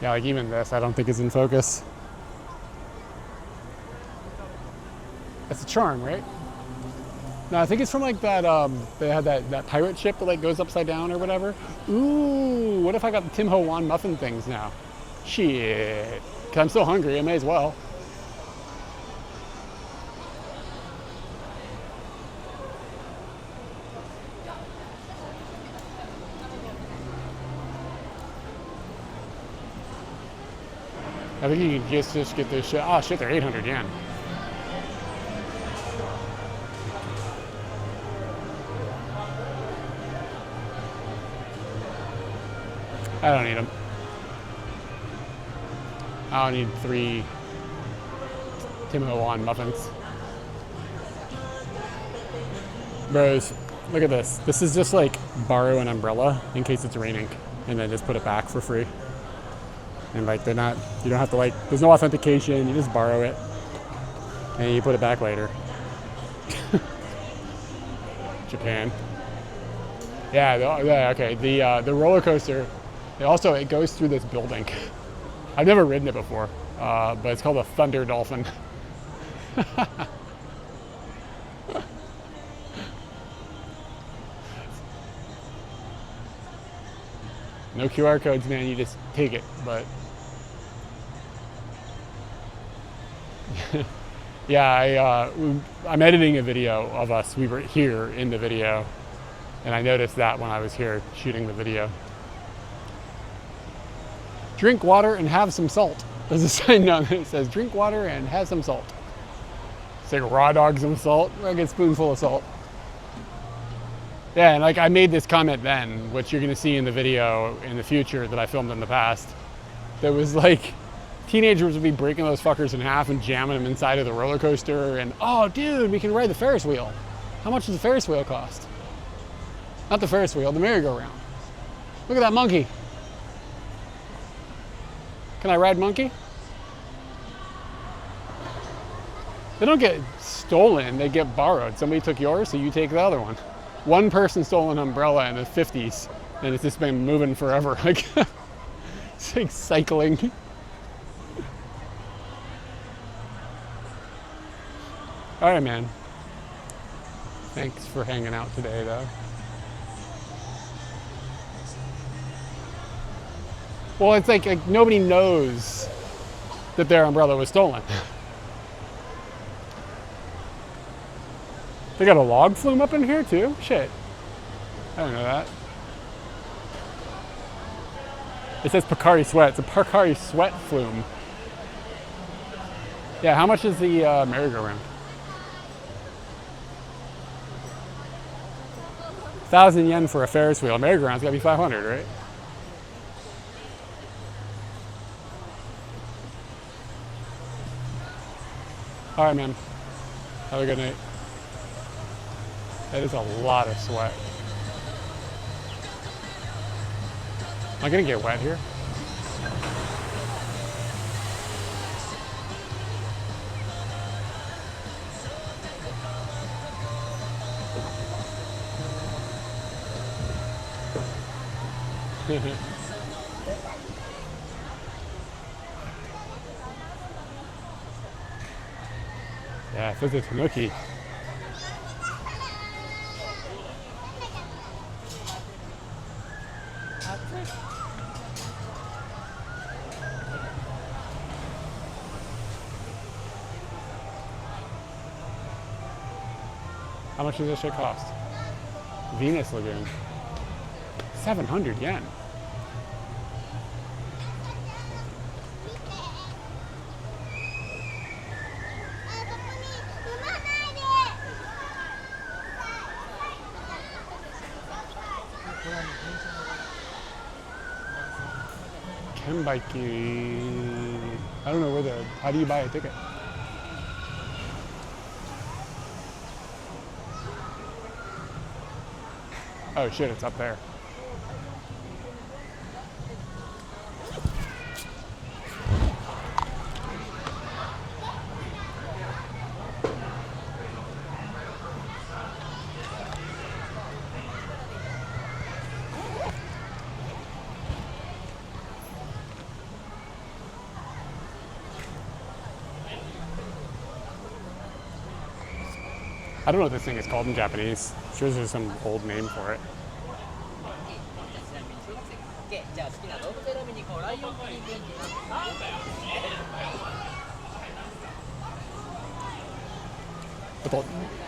Yeah, like even this, I don't think is in focus. It's a charm, right? No, I think it's from like that, they had that pirate ship that like goes upside down or whatever. Ooh, what if I got the Tim Ho Wan muffin things now? Shit, 'cause I'm so hungry, I may as well. I think you can just get this shit. Oh shit, they're 800 yen. I don't need them. I don't need 3 Tim Ho Wan muffins. Bros, look at this. This is just like borrow an umbrella in case it's raining and then just put it back for free. And like they're not, you don't have to like, there's no authentication, you just borrow it and you put it back later. Japan. Yeah, okay. The roller coaster, it goes through this building. I've never ridden it before, but it's called a Thunder Dolphin. No QR codes, man, you just take it, but yeah, I'm editing a video of us. We were here in the video, and I noticed that when I was here shooting the video. Drink water and have some salt. There's a sign down there that says drink water and have some salt. It's like raw dog some salt. I get a spoonful of salt. Yeah, and like I made this comment then, which you're gonna see in the video in the future that I filmed in the past. That was like, teenagers would be breaking those fuckers in half and jamming them inside of the roller coaster. And oh, dude, we can ride the Ferris wheel. How much does the Ferris wheel cost? Not the Ferris wheel, the merry-go-round. Look at that monkey. Can I ride monkey? They don't get stolen, they get borrowed. Somebody took yours, so you take the other one. One person stole an umbrella in the 50s, and it's just been moving forever. Like, it's like cycling. All right, man. Thanks for hanging out today, though. Well, it's like nobody knows that their umbrella was stolen. They got a log flume up in here too? Shit. I don't know that. It says Pocari Sweat. It's a Pocari Sweat flume. Yeah, how much is the merry-go-round? 1,000 yen for a Ferris wheel. A merry-go-round's gotta be 500, right? All right, man. Have a good night. That is a lot of sweat. Am I gonna get wet here? Yeah, it says it's Tanuki. How much does this shit cost? Venus Lagoon. 700 yen. Kenbaiki. I don't know how do you buy a ticket? Oh shit, it's up there. I don't know what this thing is called in Japanese. I'm sure there's some old name for it.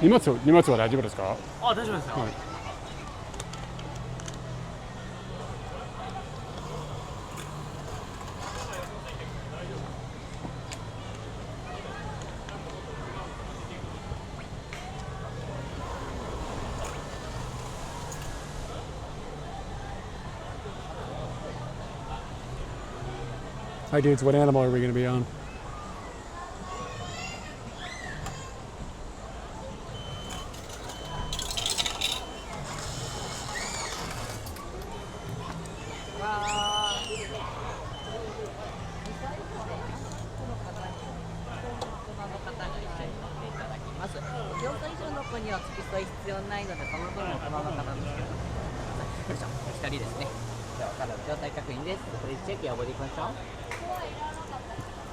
荷物は大丈夫ですか？あ、大丈夫ですよ。はい。Hi dudes, what animal are we going to be on?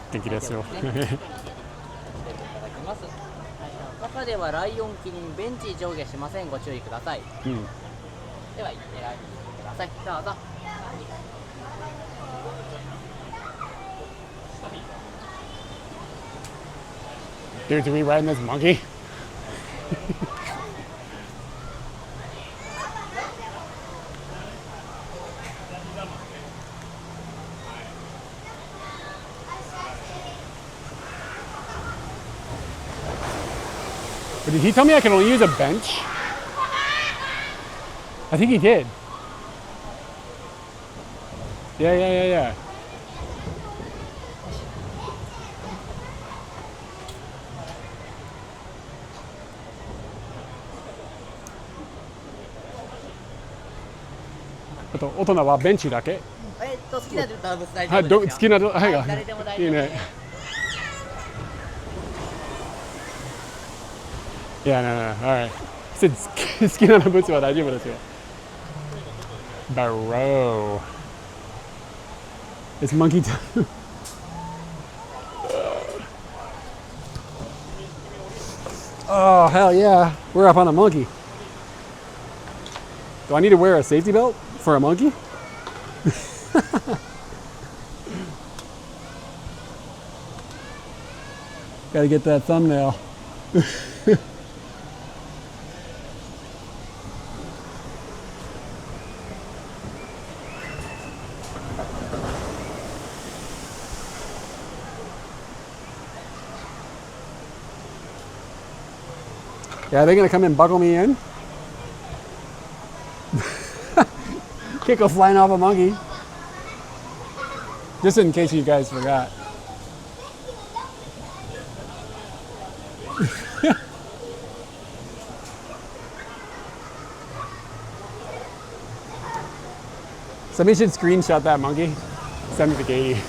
Thank you, that's all. 中ではライオンキリンベンチ上下しません。ご注意ください。では行ってらっしゃいください。どうぞ。Dude, do we ride in this monkey? But did he tell me I can only use a bench? I think he did. Yeah.あと大人はベンチだけ。好きな動物大丈はい、夫ですよ。好きなはいが。誰でも大丈夫いいね。いや、no, alright. 好きな動物は大丈夫ですよ。Barrow. It's monkey time. Oh, hell yeah. We're up on a monkey. Do I need to wear a safety belt for a monkey? Gotta get that thumbnail. Yeah, are they gonna come and buckle me in? Can't go flying off a monkey. Just in case you guys forgot. Somebody should screenshot that monkey. Send it to Katie.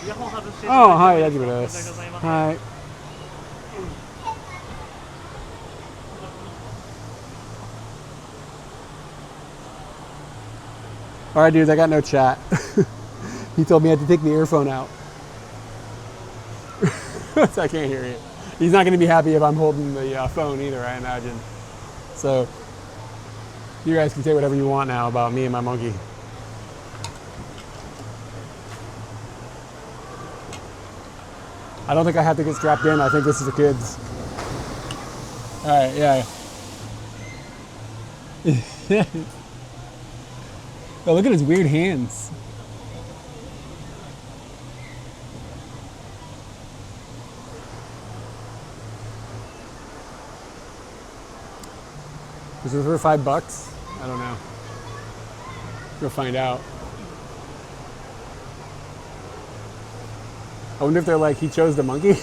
イヤホン外していただいてああ、はい、大丈夫です。申し訳ございません。はい。All right, dudes, I got no chat. He told me I had to take the earphone out. So I can't hear you. He's not going to be happy if I'm holding the phone either, I imagine. So you guys can say whatever you want now about me and my monkey. I don't think I have to get strapped in. I think this is for kids. All right, yeah. Oh, look at his weird hands. Is this for $5? I don't know. We'll find out. I wonder if they're like, he chose the monkey?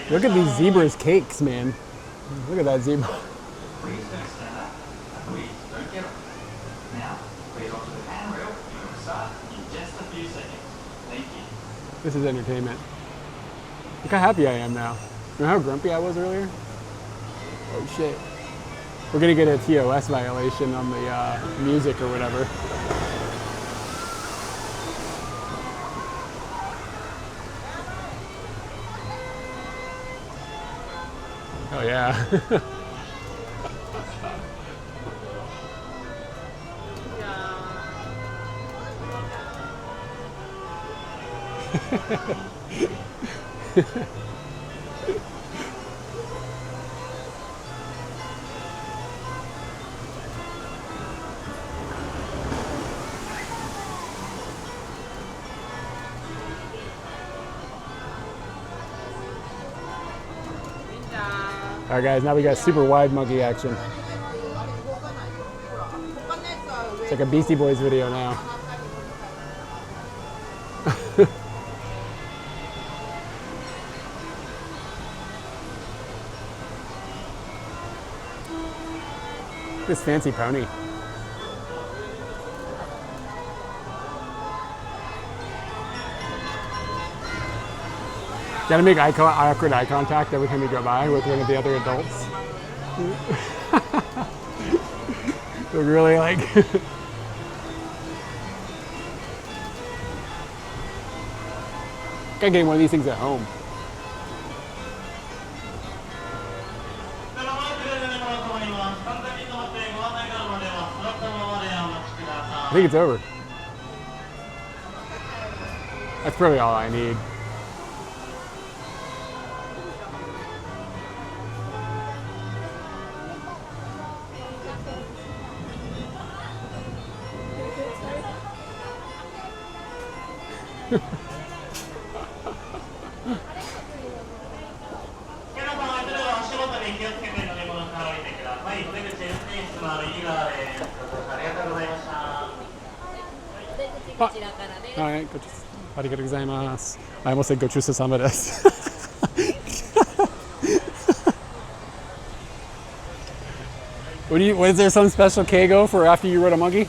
Look at these zebras' cakes, man. Look at that zebra. Please don't stand up. Please don't get up. Now, please onto the handrail. You're going to start in just a few seconds. Thank you. This is entertainment. Look how happy I am now. Remember how grumpy I was earlier? Oh shit. We're gonna get a TOS violation on the music or whatever. Oh yeah. All right, guys, now we got super wide monkey action. It's like a Beastie Boys video now. This fancy pony. Gotta make awkward eye contact every time you go by with one of the other adults. They're really like. Gotta get one of these things at home. I think it's over. That's probably all I need. Alright, go arigatou gozaimasu. I almost said gochusasama desu. Was there some special keigo for after you rode a monkey?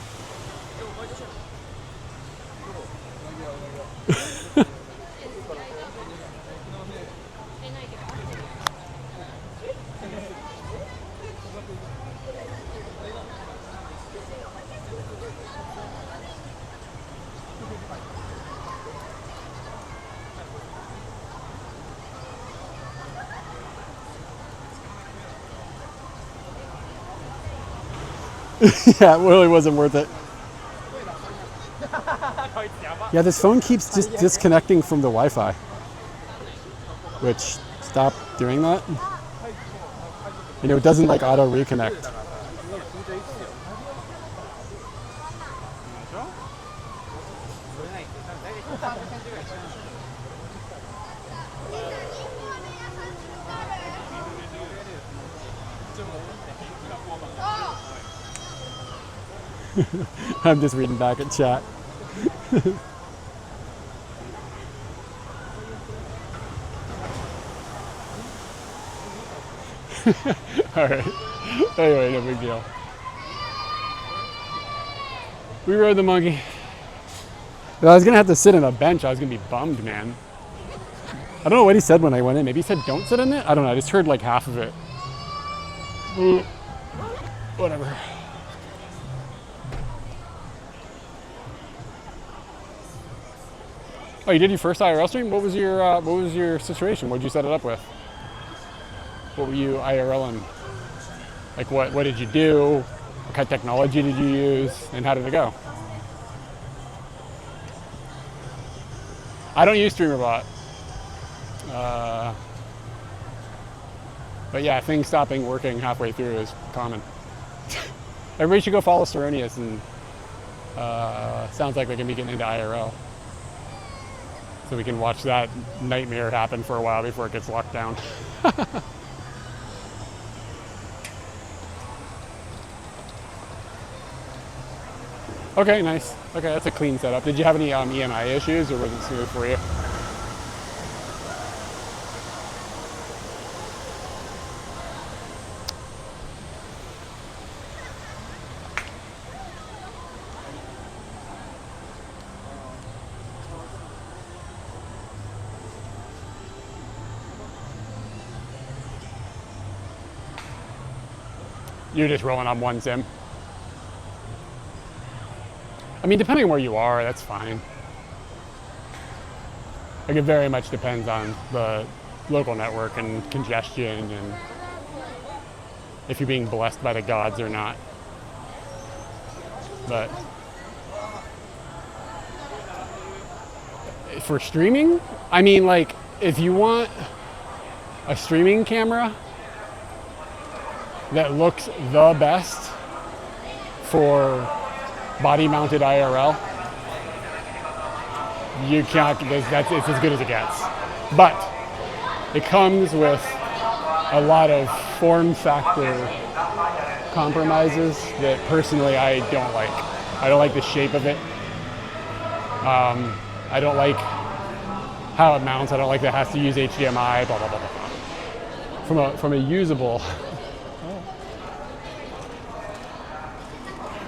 Yeah, it really wasn't worth it. Yeah, this phone keeps just disconnecting from the Wi-Fi. Which, stop doing that. You know, it doesn't like auto reconnect. I'm just reading back at chat. Alright. Anyway, no big deal. We rode the monkey. But I was gonna have to sit on a bench. I was gonna be bummed, man. I don't know what he said when I went in. Maybe he said don't sit in it? I don't know. I just heard like half of it. Whatever. Oh, you did your first IRL stream? What was your situation? What did you set it up with? What were you IRLing? Like what did you do? What kind of technology did you use? And how did it go? I don't use StreamerBot. But yeah, things stopping working halfway through is common. Everybody should go follow Seronius, and sounds like they're gonna be getting into IRL. So we can watch that nightmare happen for a while before it gets locked down. Okay, nice. Okay, that's a clean setup. Did you have any EMI issues, or was it smooth for you? You're just rolling on one sim. I mean, depending on where you are, that's fine. Like, it very much depends on the local network and congestion and if you're being blessed by the gods or not. But for streaming, I mean, like, if you want a streaming camera that looks the best for body-mounted IRL, you can't. It's as good as it gets. But it comes with a lot of form factor compromises that personally I don't like. I don't like the shape of it. I don't like how it mounts. I don't like that it has to use HDMI. Blah blah blah blah. From a usable.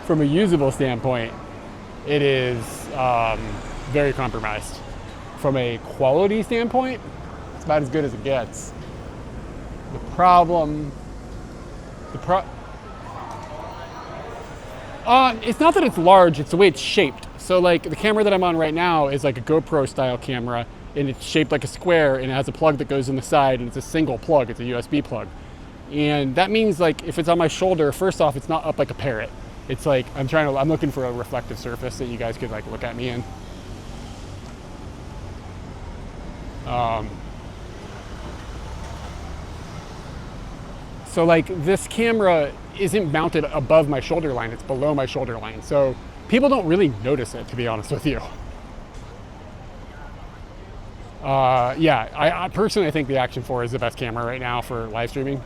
From a usable standpoint, it is very compromised. From a quality standpoint, it's about as good as it gets. It's not that it's large, it's the way it's shaped. So like the camera that I'm on right now is like a GoPro style camera, and it's shaped like a square, and it has a plug that goes in the side, and it's a single plug, it's a USB plug. And that means like if it's on my shoulder, first off, it's not up like a parrot. It's like, I'm looking for a reflective surface that you guys could like look at me in. So like this camera isn't mounted above my shoulder line, it's below my shoulder line. So people don't really notice it, to be honest with you. Yeah, I personally I think the Action 4 is the best camera right now for live streaming.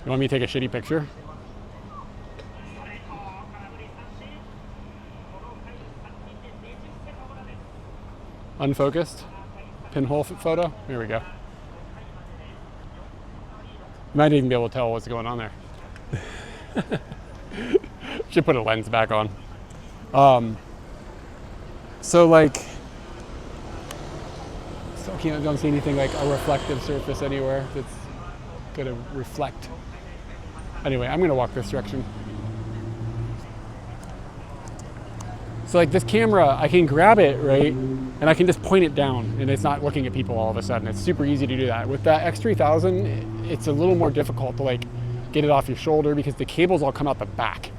You want me to take a shitty picture? Unfocused? Pinhole photo? Here we go. You might even be able to tell what's going on there. Should put a lens back on. So like, still don't see anything like a reflective surface anywhere that's gonna reflect. Anyway, I'm gonna walk this direction. So like this camera, I can grab it, right? And I can just point it down and it's not looking at people all of a sudden. It's super easy to do that. With that X3000, it's a little more difficult to like get it off your shoulder because the cables all come out the back.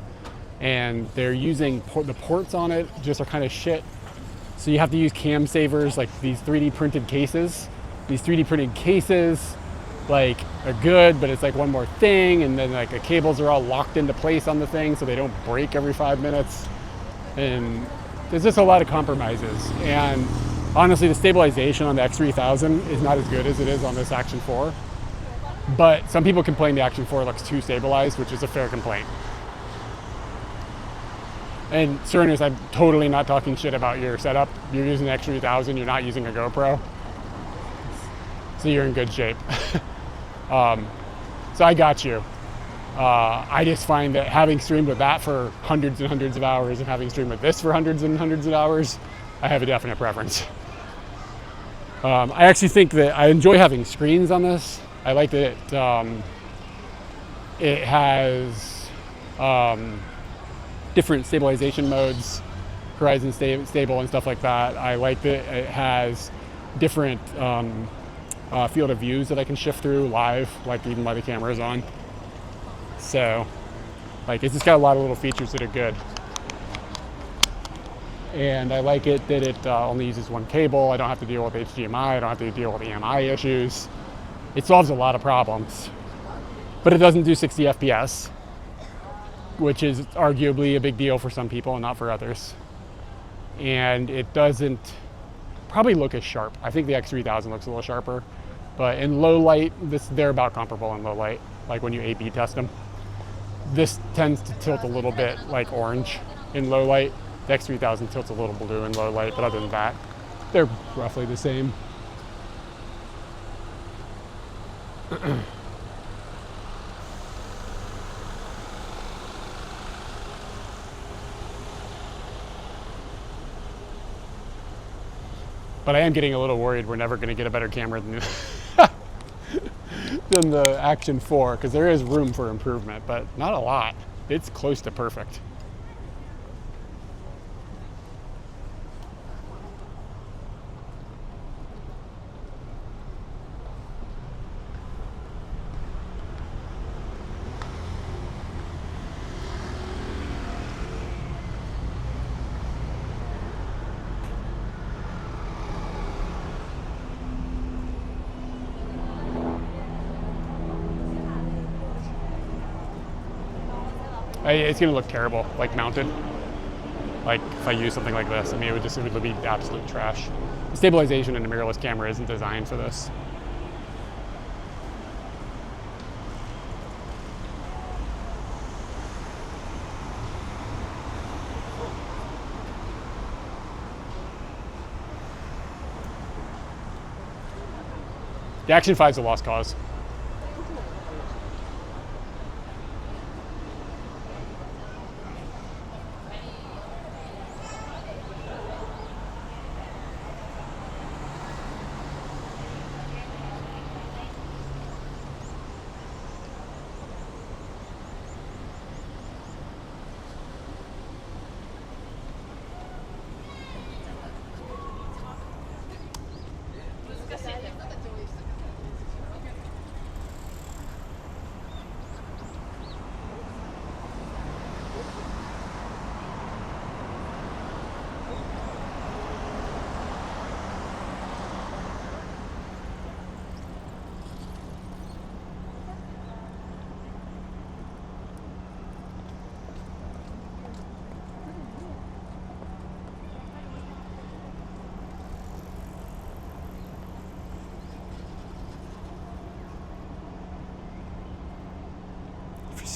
And they're using, the ports on it just are kind of shit. So you have to use cam savers, like these 3D printed cases. These 3D printed cases like are good, but it's like one more thing. And then like the cables are all locked into place on the thing so they don't break every 5 minutes. And there's just a lot of compromises. And honestly, the stabilization on the X3000 is not as good as it is on this Action 4. But some people complain the Action 4 looks too stabilized, which is a fair complaint. And Cernus, I'm totally not talking shit about your setup. You're using the X3000, you're not using a GoPro. So you're in good shape. So I got you. I just find that having streamed with that for hundreds and hundreds of hours and having streamed with this for hundreds and hundreds of hours, I have a definite preference. I actually think that I enjoy having screens on this. I like that it has different stabilization modes, horizon stable and stuff like that. I like that it has different field of views that I can shift through live, like even while the camera is on. So, like, it's just got a lot of little features that are good. And I like it that it only uses one cable. I don't have to deal with HDMI. I don't have to deal with EMI issues. It solves a lot of problems. But it doesn't do 60 FPS, which is arguably a big deal for some people and not for others. And it doesn't probably look as sharp. I think the X3000 looks a little sharper. But in low light, they're about comparable in low light, like when you A/B test them. This tends to tilt a little bit like orange in low light. The X3000 tilts a little blue in low light, but other than that, they're roughly the same. But I am getting a little worried we're never going to get a better camera than than the Action 4, because there is room for improvement, but not a lot. It's close to perfect. It's gonna look terrible, like mounted. Like if I use something like this, I mean, it would be absolute trash. The stabilization in a mirrorless camera isn't designed for this. The Action 5 is a lost cause.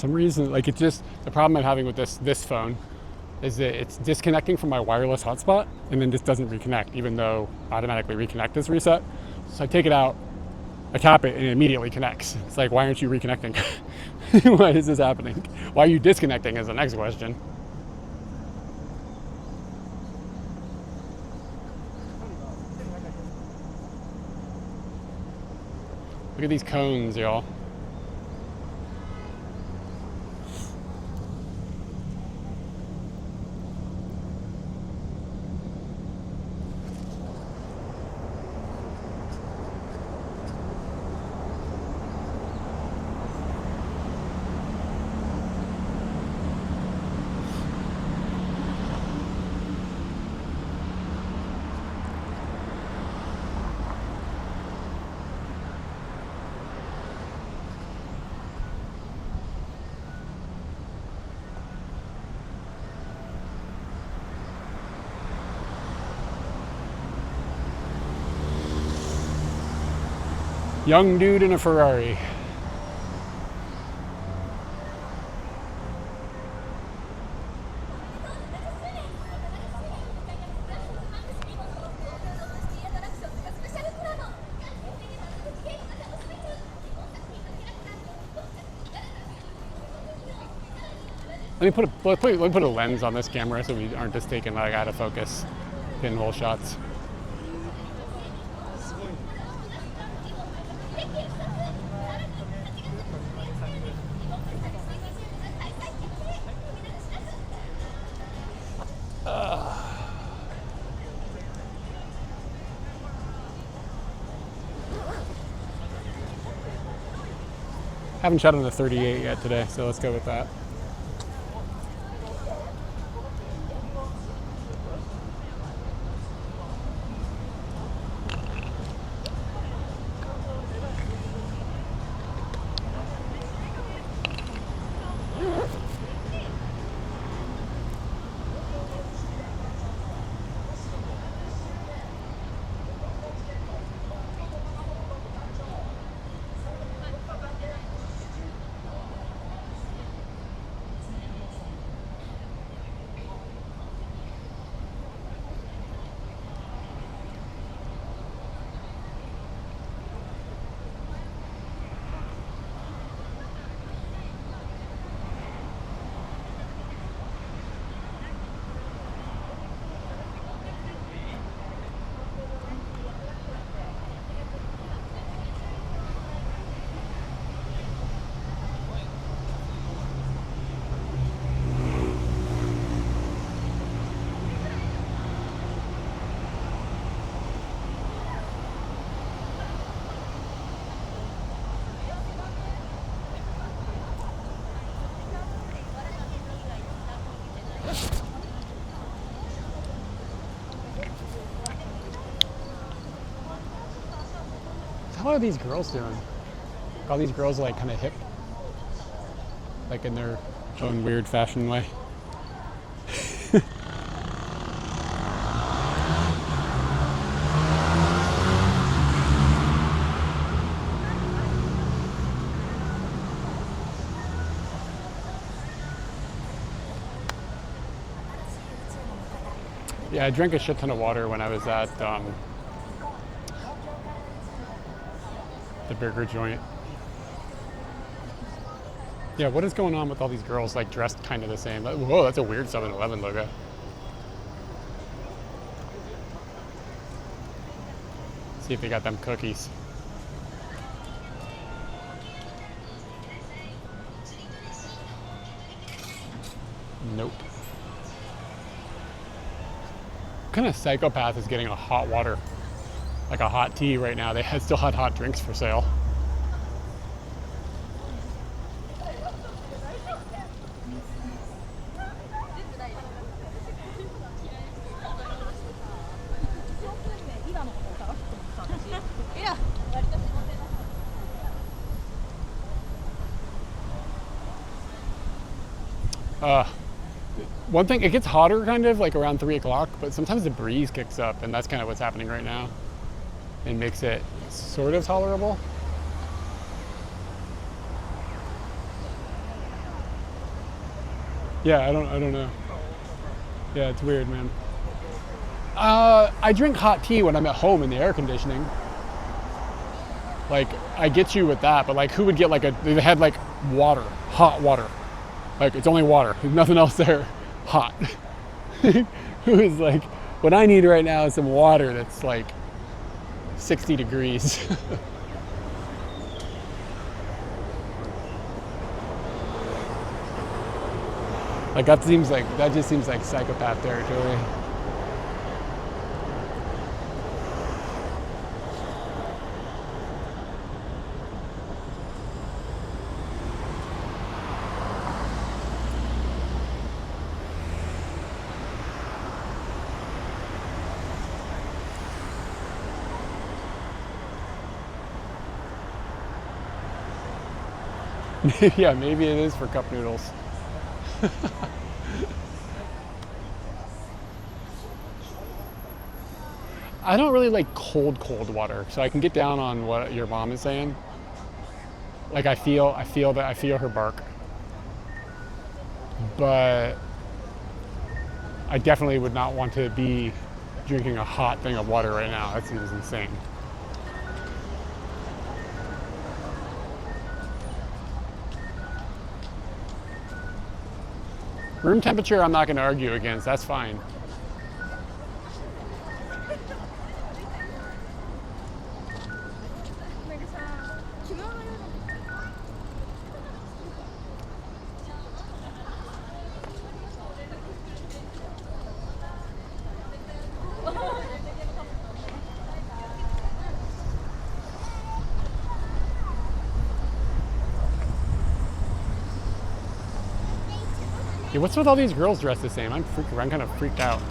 some reason, like it just, the problem I'm having with this phone is that it's disconnecting from my wireless hotspot and then just doesn't reconnect, even though automatically reconnect is reset. So I take it out, I tap it, and it immediately connects. It's like, why aren't you reconnecting? Why is this happening? Why are you disconnecting is the next question. Look at these cones, y'all. Young dude in a Ferrari. Let me put a lens on this camera so we aren't just taking like out of focus pinhole shots. Haven't shot on the 38 yet today, so let's go with that. What are these girls doing? All these girls are like kind of hip, like in their own weird fashion way. Yeah, I drank a shit ton of water when I was at the burger joint. Yeah, what is going on with all these girls like dressed kind of the same? Like, whoa, that's a weird 7-Eleven logo. See if they got them cookies. Nope. What kind of psychopath is getting a hot water? Like a hot tea right now. They still had hot drinks for sale. One thing, it gets hotter kind of like around 3 o'clock, but sometimes the breeze kicks up, and that's kind of what's happening right now. It makes it sort of tolerable. Yeah, I don't know. Yeah, it's weird, man. I drink hot tea when I'm at home in the air conditioning. Like, I get you with that, but like, who would get like they had like water, hot water. Like, it's only water, there's nothing else there, hot. Who is like, what I need right now is some water that's like 60 degrees. Like, that just seems like psychopath territory. Yeah, maybe it is for cup noodles. I don't really like cold water, so I can get down on what your mom is saying. Like, I feel her bark, but I definitely would not want to be drinking a hot thing of water right now. That seems insane. Room temperature, I'm not going to argue against. That's fine. Yeah, what's with all these girls dressed the same? I'm kind of freaked out.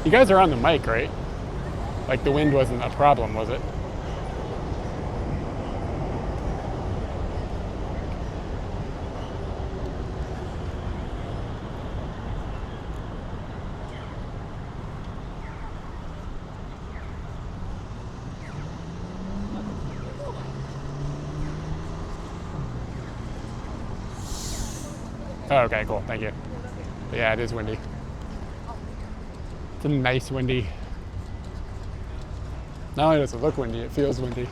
You guys are on the mic, right? Like, the wind wasn't a problem, was it? Oh, okay, cool, thank you. But yeah, it is windy. It's a nice windy. Not only does it look windy, it feels windy.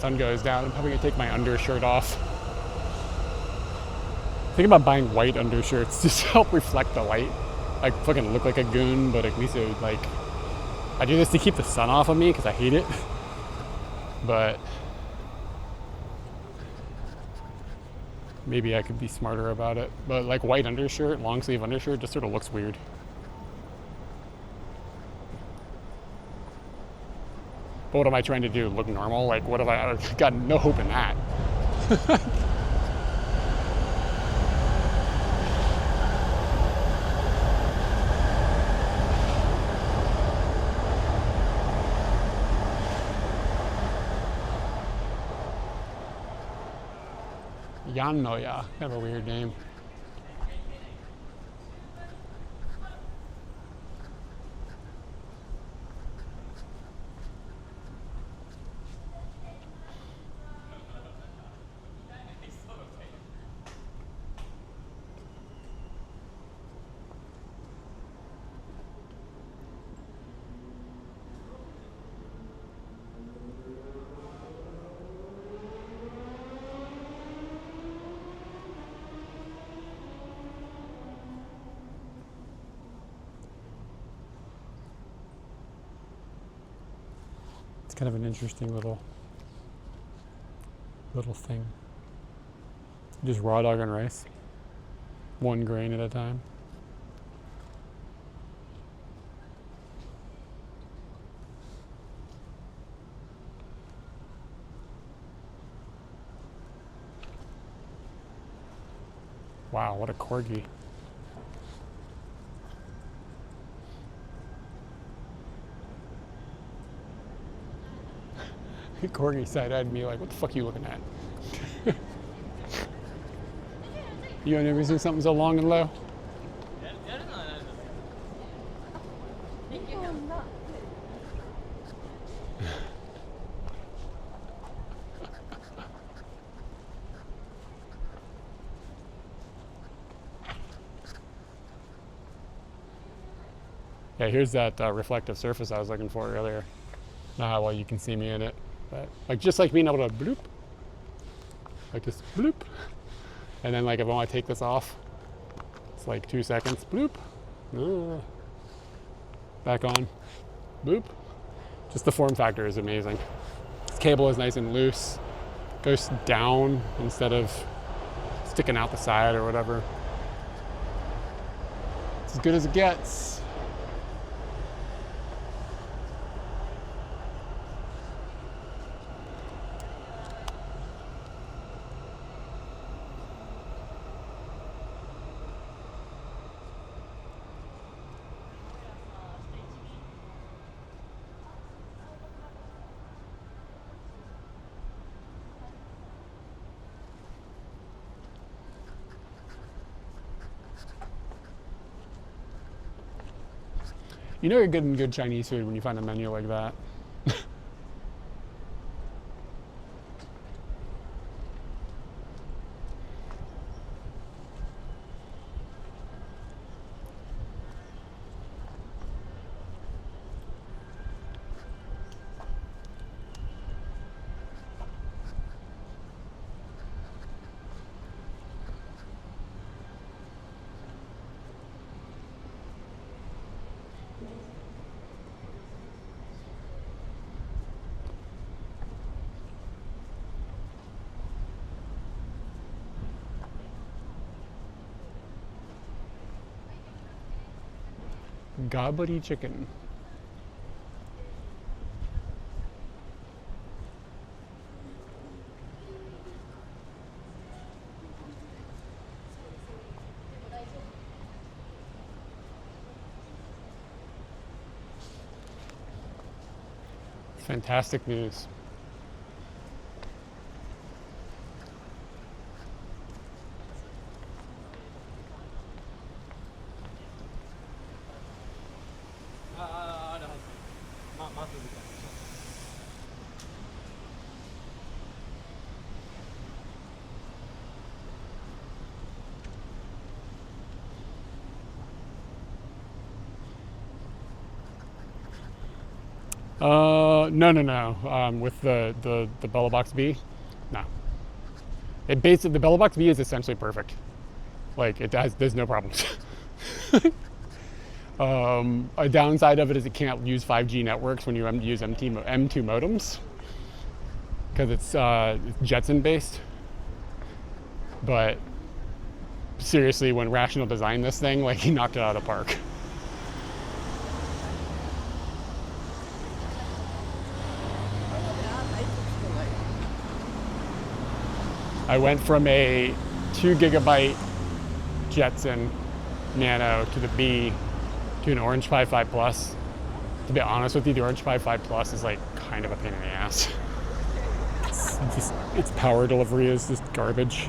Sun goes down, I'm probably gonna take my undershirt off. Think about buying white undershirts just to help reflect the light. Like, fucking look like a goon, but at least it would, like, I do this to keep the sun off of me because I hate it. But maybe I could be smarter about it. But like, white undershirt, long sleeve undershirt, just sort of looks weird. But what am I trying to do? Look normal? Like, what have I've got no hope in that. Yannoya, kind of a weird name. It's kind of an interesting little thing. Just raw dog and rice. 1 grain at a time. Wow, what a corgi. Corgi side-eyed me like, what the fuck are you looking at? You ain't never seen something so long and low? Yeah, here's that reflective surface I was looking for earlier. Not how well you can see me in it, but like just like being able to bloop, like just bloop, and then like if I want to take this off, it's like 2 seconds, bloop, back on, bloop. Just the form factor is amazing. This cable is nice and loose, goes down instead of sticking out the side or whatever. It's as good as it gets. You know you're getting good Chinese food when you find a menu like that. Gobbledy chicken. Fantastic news. No. With the Bella Box B, no. It basically, the Bella Box B is essentially perfect. Like there's no problems. A downside of it is it can't use 5G networks when you use M2 modems because it's Jetson based. But seriously, when Rational designed this thing, like he knocked it out of the park. I went from a 2 gigabyte Jetson Nano to the B to an Orange Pi 5 Plus. To be honest with you, the Orange Pi 5 Plus is like kind of a pain in the ass. Its power delivery is just garbage.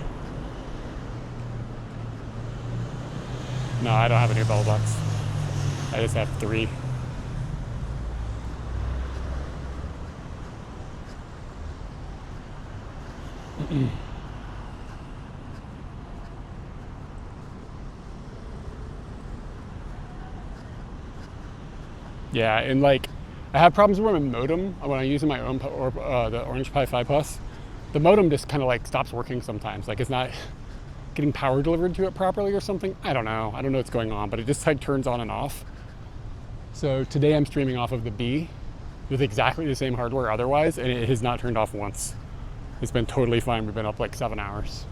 No, I don't have a new Bella Box. I just have 3. Yeah, and like I have problems with my modem when I use my own or the Orange Pi 5 Plus. The modem just kind of like stops working sometimes. Like it's not getting power delivered to it properly or something. I don't know what's going on, but it just like turns on and off. So today I'm streaming off of the B with exactly the same hardware otherwise, and it has not turned off once. It's been totally fine. We've been up like 7 hours.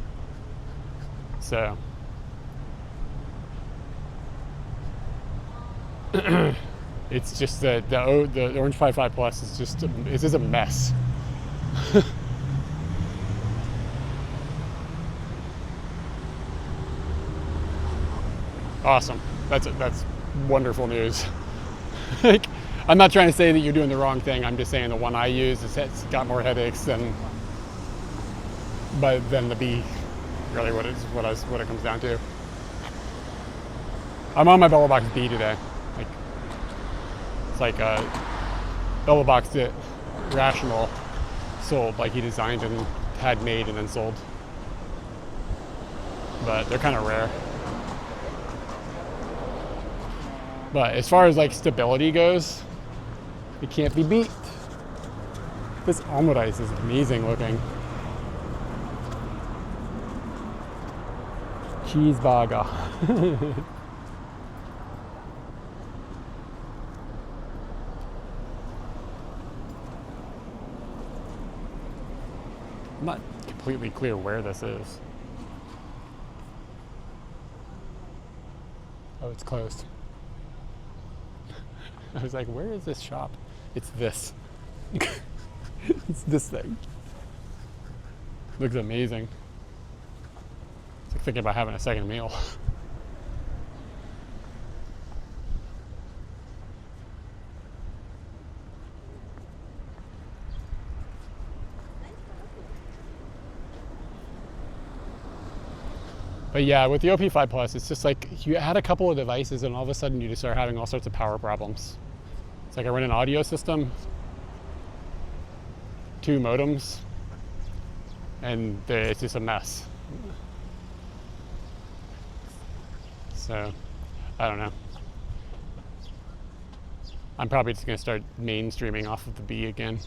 So it's just the Orange 5.5 Plus is just a mess. Awesome. That's wonderful news. Like, I'm not trying to say that you're doing the wrong thing. I'm just saying the one I use it's got more headaches than the B. Really, what it comes down to. I'm on my Bellabox B today. Like, it's like a Bellabox that Rational sold, like he designed and had made and then sold. But they're kind of rare. But as far as like stability goes, it can't be beat. This almond ice is amazing looking. Cheeseburger. I'm not completely clear where this is. Oh, it's closed. I was like, where is this shop? It's this. It's this thing. Looks amazing. It's like thinking about having a second meal. But yeah, with the OP5 Plus, it's just like you add a couple of devices and all of a sudden you just start having all sorts of power problems. It's like I run an audio system, 2 modems, and it's just a mess. So, I don't know. I'm probably just gonna start mainstreaming off of the B again.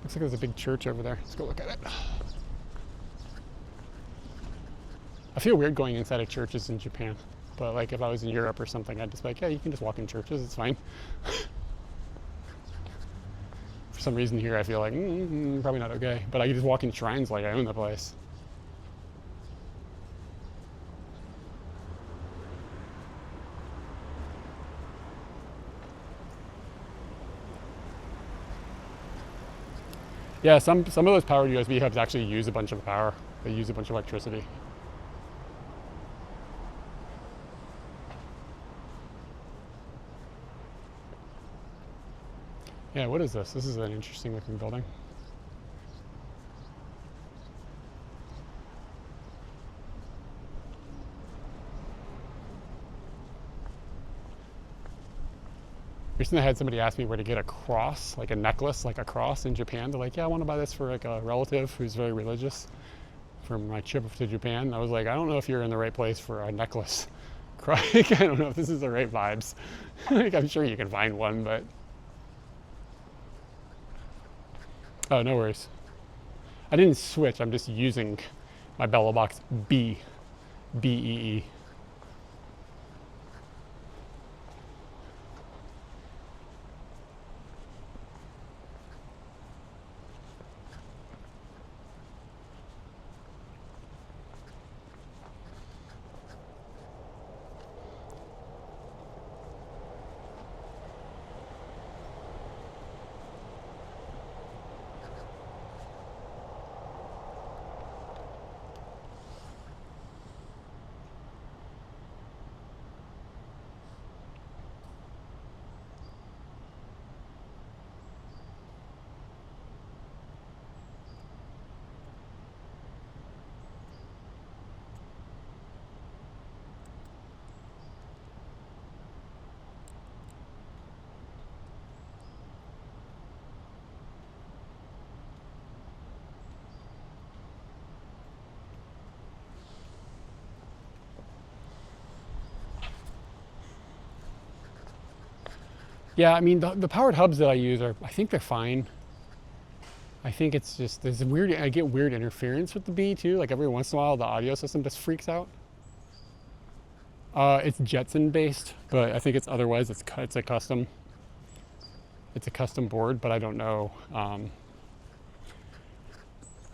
Looks like there's a big church over there. Let's go look at it. I feel weird going inside of churches in Japan, but like if I was in Europe or something, I'd just be like, yeah, you can just walk in churches, it's fine. For some reason here, I feel like, probably not okay, but I can just walk in shrines like I own the place. Yeah, some of those powered USB hubs actually use a bunch of power. They use a bunch of electricity. Yeah, what is this? This is an interesting looking building. Recently I had somebody ask me where to get a cross, like a necklace, like a cross in Japan. They're like, yeah, I want to buy this for like a relative who's very religious for my trip to Japan. And I was like, I don't know if you're in the right place for a necklace. I don't know if this is the right vibes. Like, I'm sure you can find one, but... Oh, no worries. I didn't switch, I'm just using my Bellabox B, B-E-E. Yeah, I mean, the powered hubs that I use I think they're fine. I think it's just, there's weird, I get weird interference with the bee too. Like every once in a while, the audio system just freaks out. It's Jetson based, but I think it's otherwise, it's a custom board, but I don't know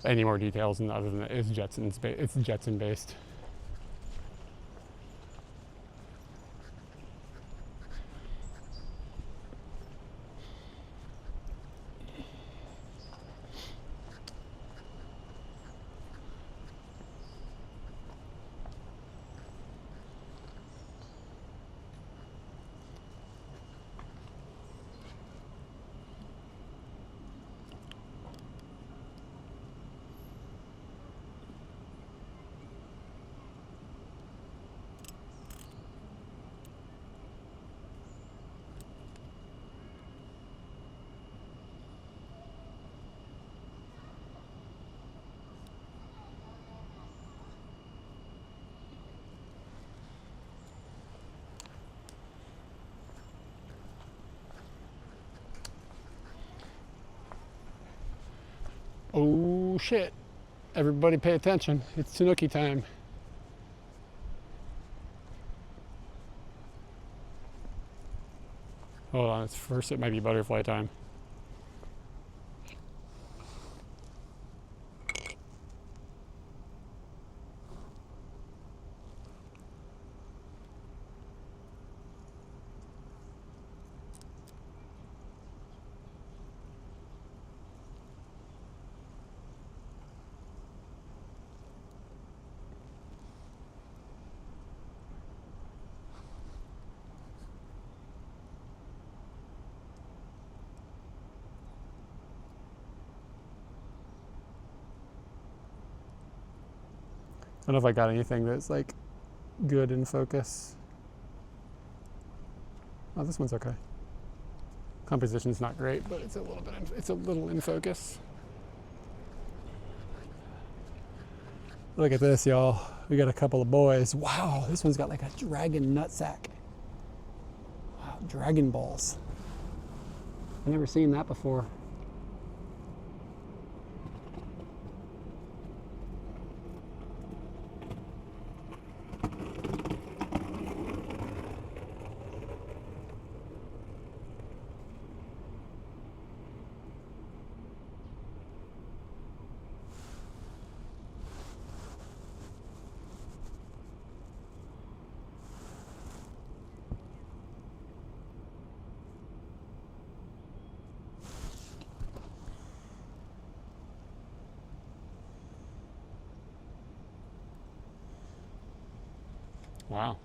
any more details other than it's Jetson based. Oh shit. Everybody pay attention. It's Tanuki time. Hold on, it's first it might be butterfly time. I don't know if I got anything that's like good in focus. Oh, this one's okay. Composition's not great, but it's a little in focus. Look at this, y'all. We got a couple of boys. Wow, this one's got like a dragon nutsack. Wow, dragon balls. I've never seen that before. Wow,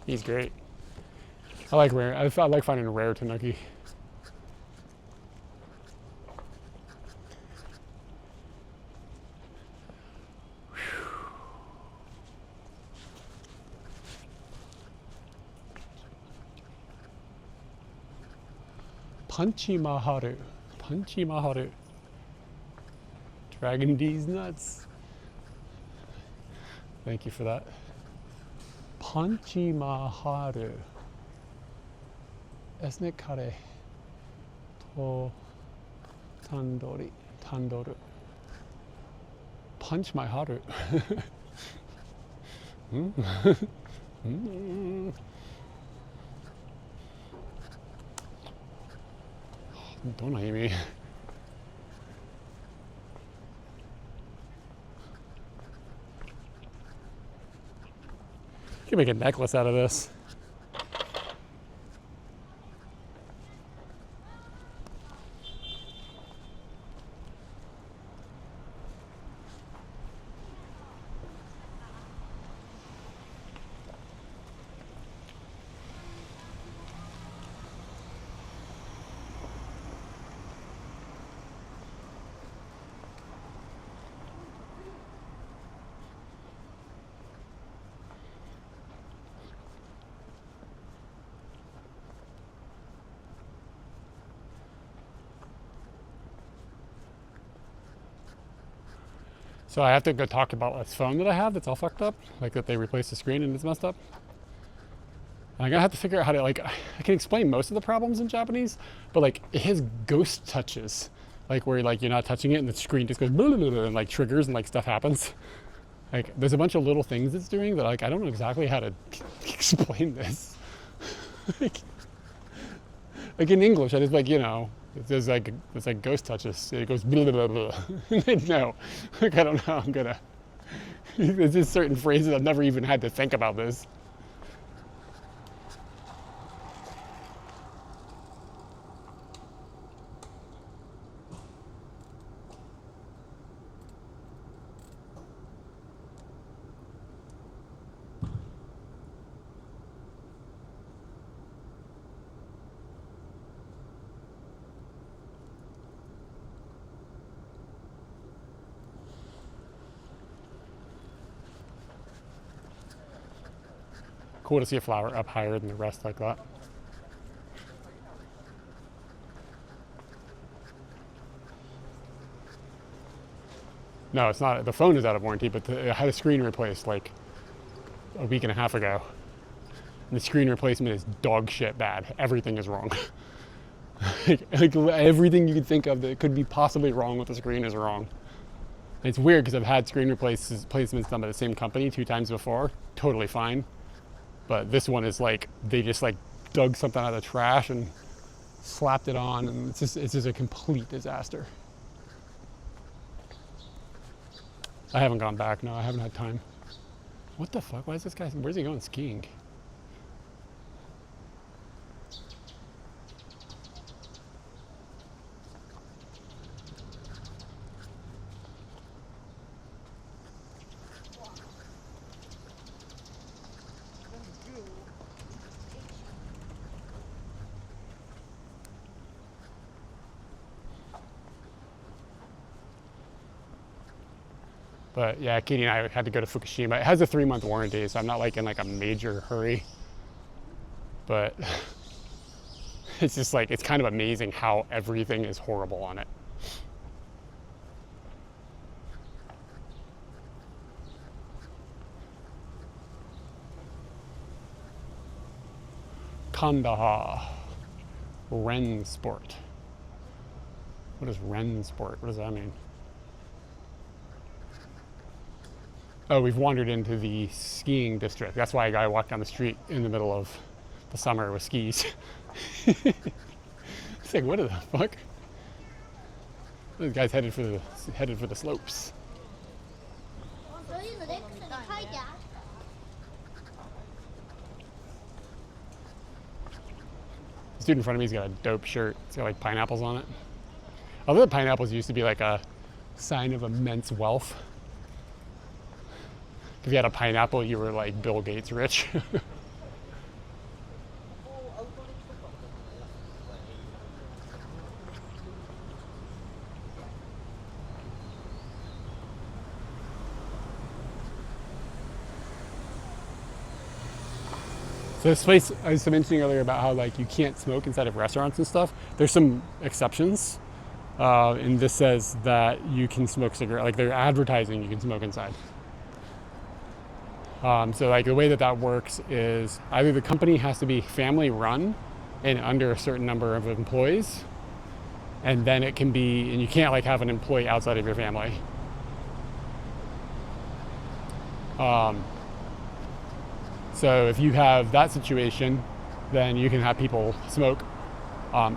he's great. I like rare. I like finding a rare Tanuki. Punchy Maharu. Punchy Maharu. Dragon D's nuts. Thank you for that. Punchy Maharu. Ethnic curry. To tandoori. Tandoru. Punch my haru. Don't hate me. You can make a necklace out of this. So I have to go talk about this phone that I have that's all fucked up, like that they replaced the screen and it's messed up. And I'm gonna have to figure out how to, like, I can explain most of the problems in Japanese, but like it has ghost touches. like where like you're not touching it and the screen just goes blah, blah, blah, and like triggers and like stuff happens. Like there's a bunch of little things it's doing that like I don't know exactly how to explain this. like in English, I just like, you know, it's like ghost touches. It goes blah blah blah. No, like I don't know. I'm gonna. There's just certain phrases I've never even had to think about this. Cool to see a flower up higher than the rest like that. No, it's not. The phone is out of warranty, but I had a screen replaced like a week and a half ago. And the screen replacement is dog shit bad. Everything is wrong. like everything you could think of that could be possibly wrong with the screen is wrong. And it's weird because I've had screen replacements done by the same company 2 times before. Totally fine. But this one is like, they just like dug something out of the trash and slapped it on, and it's just a complete disaster. I haven't gone back, no, I haven't had time. What the fuck, why is this guy, where's he going skiing? But yeah, Katie and I had to go to Fukushima. It has a 3-month warranty, so I'm not like in like a major hurry. But it's just like, it's kind of amazing how everything is horrible on it. Kandahar. Ren Sport. What is Ren Sport? What does that mean? Oh, we've wandered into the skiing district. That's why a guy walked down the street in the middle of the summer with skis. It's like, what the fuck? This guy's headed for the slopes. The dude in front of me's got a dope shirt. It's got like pineapples on it. Although the pineapples used to be like a sign of immense wealth. If you had a pineapple, you were like Bill Gates rich. So this place, I was mentioning earlier about how like you can't smoke inside of restaurants and stuff. There's some exceptions. And this says that you can smoke cigarettes, like they're advertising you can smoke inside. So like the way that works is either the company has to be family run and under a certain number of employees, and then it can be, and you can't like have an employee outside of your family. So if you have that situation, then you can have people smoke,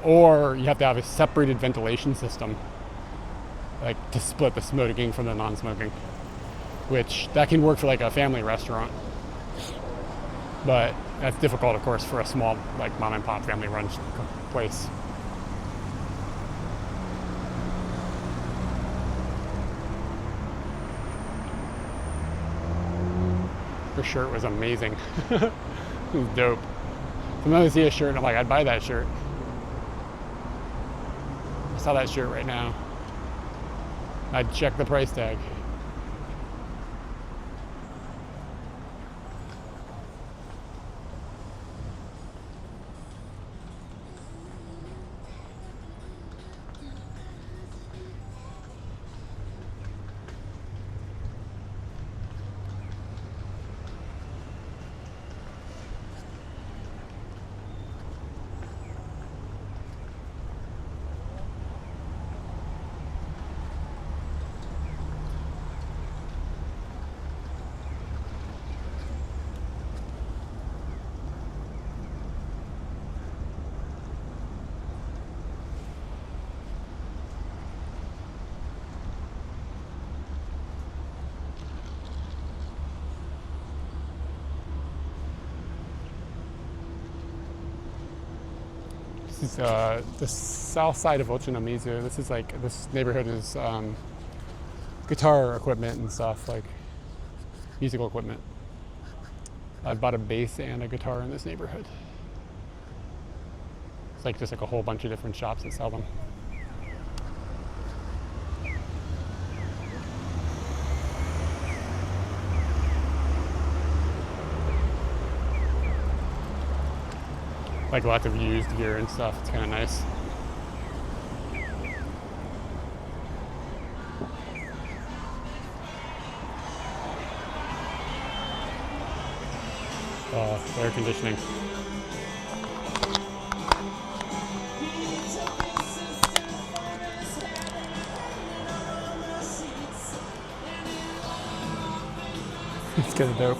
or you have to have a separated ventilation system, like to split the smoking from the non-smoking. Which that can work for like a family restaurant, but that's difficult, of course, for a small like mom and pop family run place. Her shirt was amazing. It was dope. Sometimes I see a shirt and I'm like, I'd buy that shirt. I saw that shirt right now. I'd check the price tag. is the south side of Ochanomizu. This is like, this neighborhood is guitar equipment and stuff, like musical equipment. I bought a bass and a guitar in this neighborhood. It's like just like a whole bunch of different shops that sell them. Like lots of used gear and stuff. It's kind of nice. Air conditioning. It's kind of dope.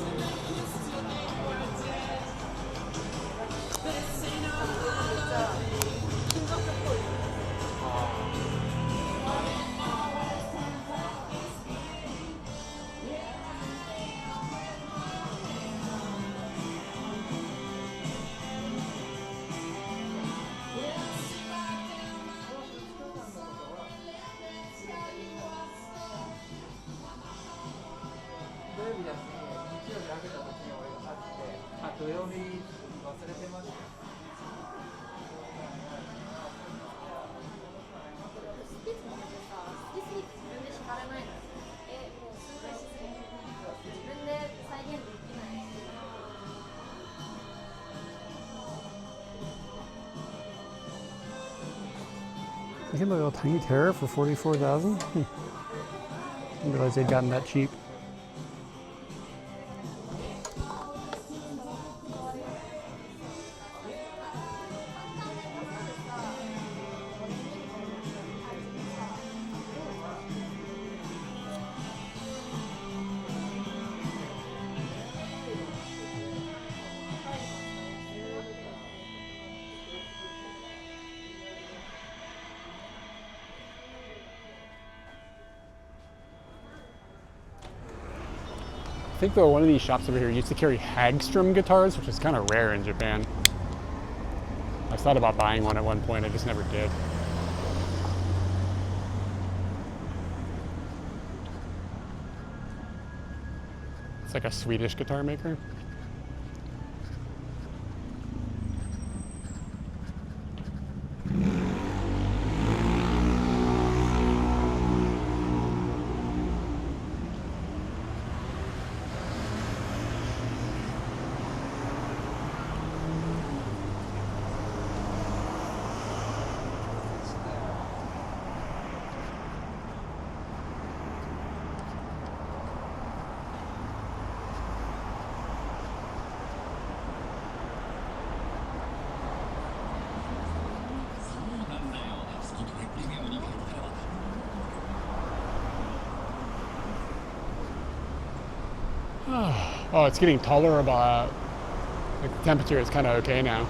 You get a little tiny Terror for $44,000. Didn't realize they'd gotten that cheap. I think though one of these shops over here used to carry Hagstrom guitars, which is kind of rare in Japan. I thought about buying one at one point, I just never did. It's like a Swedish guitar maker. Oh, it's getting tolerable. Like the temperature is kind of okay now.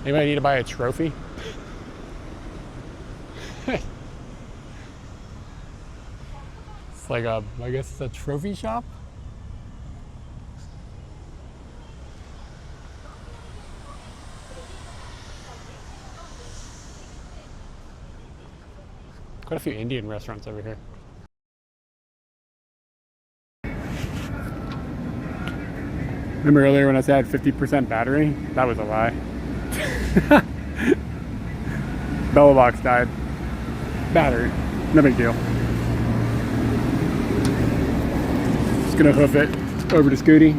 Anybody need to buy a trophy? It's like a, I guess it's a trophy shop? Quite a few Indian restaurants over here. Remember earlier when I said I had 50% battery? That was a lie. Bella box died. Battery. No big deal. Just gonna hoof it over to Scooty.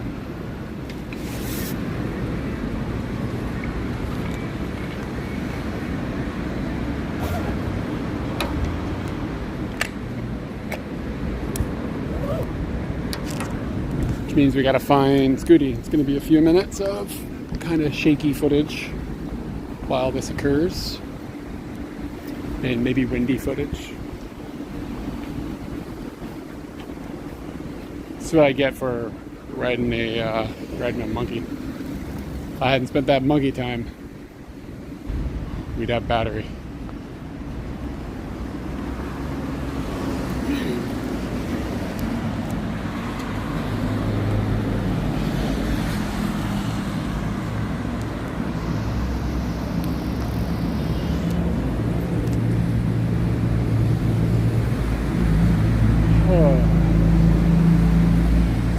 which means we gotta find Scooty. It's gonna be a few minutes of kind of shaky footage while this occurs, and maybe windy footage. That's what I get for riding a monkey. If I hadn't spent that monkey time, we'd have battery.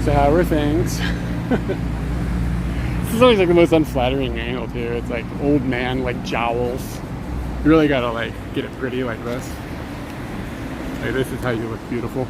So how are things? This is always like the most unflattering angle too. It's like old man like jowls. You really gotta like get it pretty like this. Like this is how you look beautiful.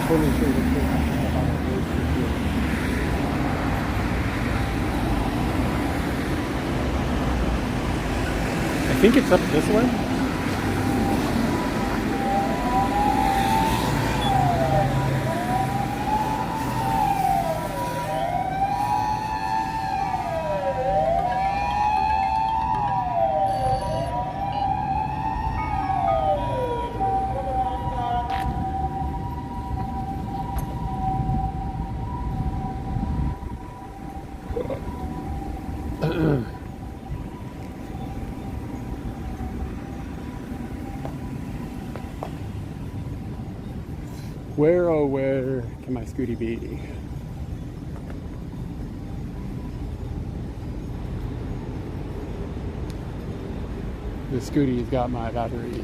Totally sure I think it's up this way. Where, oh where can my Scooty be? The Scooty's got my batteries.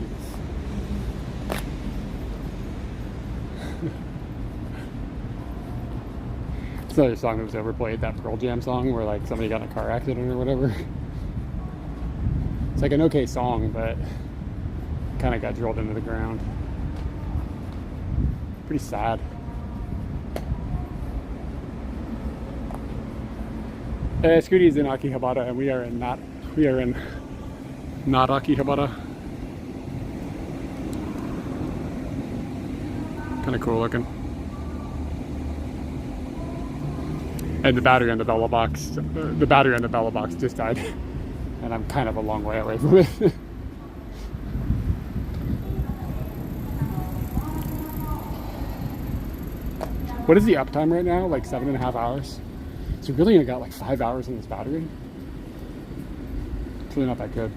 It's another song that was overplayed, that Pearl Jam song where like somebody got in a car accident or whatever. It's like an okay song, but kind of got drilled into the ground. Pretty sad. Scooty's in Akihabara, and we are in not Akihabara. Kind of cool looking. And the battery on the Bella box, just died, and I'm kind of a long way away from it. What is the uptime right now? Like 7.5 hours. So really only got like 5 hours in this battery. It's really not that good.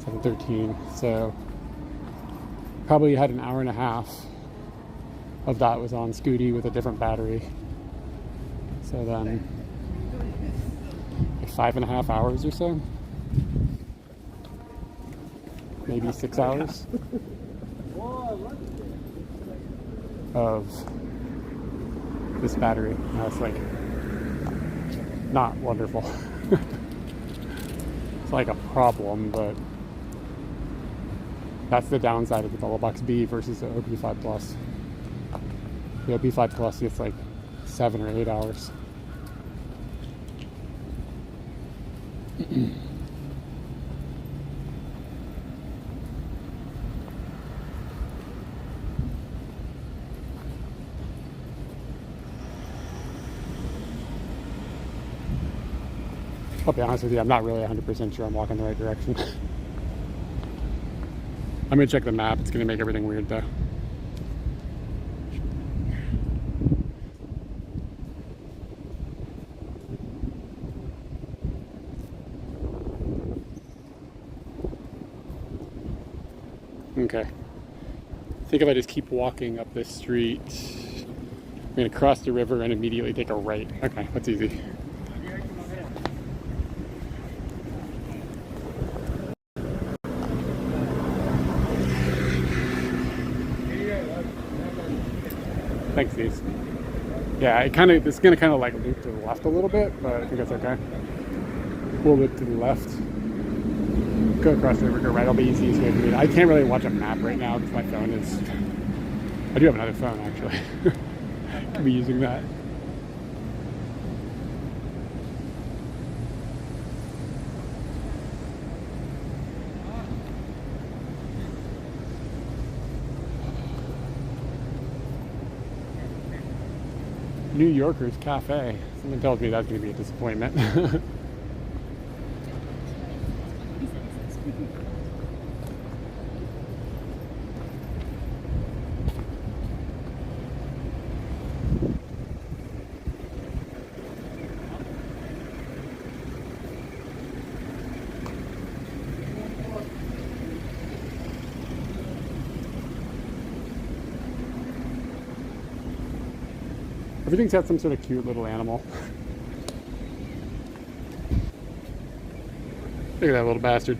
$7:13. So probably had an hour and a half of that was on Scooty with a different battery. So then like 5.5 hours or so. Maybe 6 hours of this battery. Now it's like not wonderful. It's like a problem, but that's the downside of the Bella Box B versus the OP5 Plus. The OP5 Plus gets like 7 or 8 hours. I'll be honest with you, I'm not really 100% sure I'm walking the right direction. I'm gonna check the map, it's gonna make everything weird though. Okay. I think if I just keep walking up this street, I'm gonna cross the river and immediately take a right. Okay, that's easy. Thanks, Steve. Yeah, it's gonna kind of like loop to the left a little bit, but I think that's okay. We'll loop to the left. Go across the river, go right. That'll be the easiest way to do it. I can't really watch a map right now because my phone is. I do have another phone actually. Could be using that. New Yorker's Cafe. Someone tells me that's going to be a disappointment. Everything's got some sort of cute little animal. Look at that little bastard.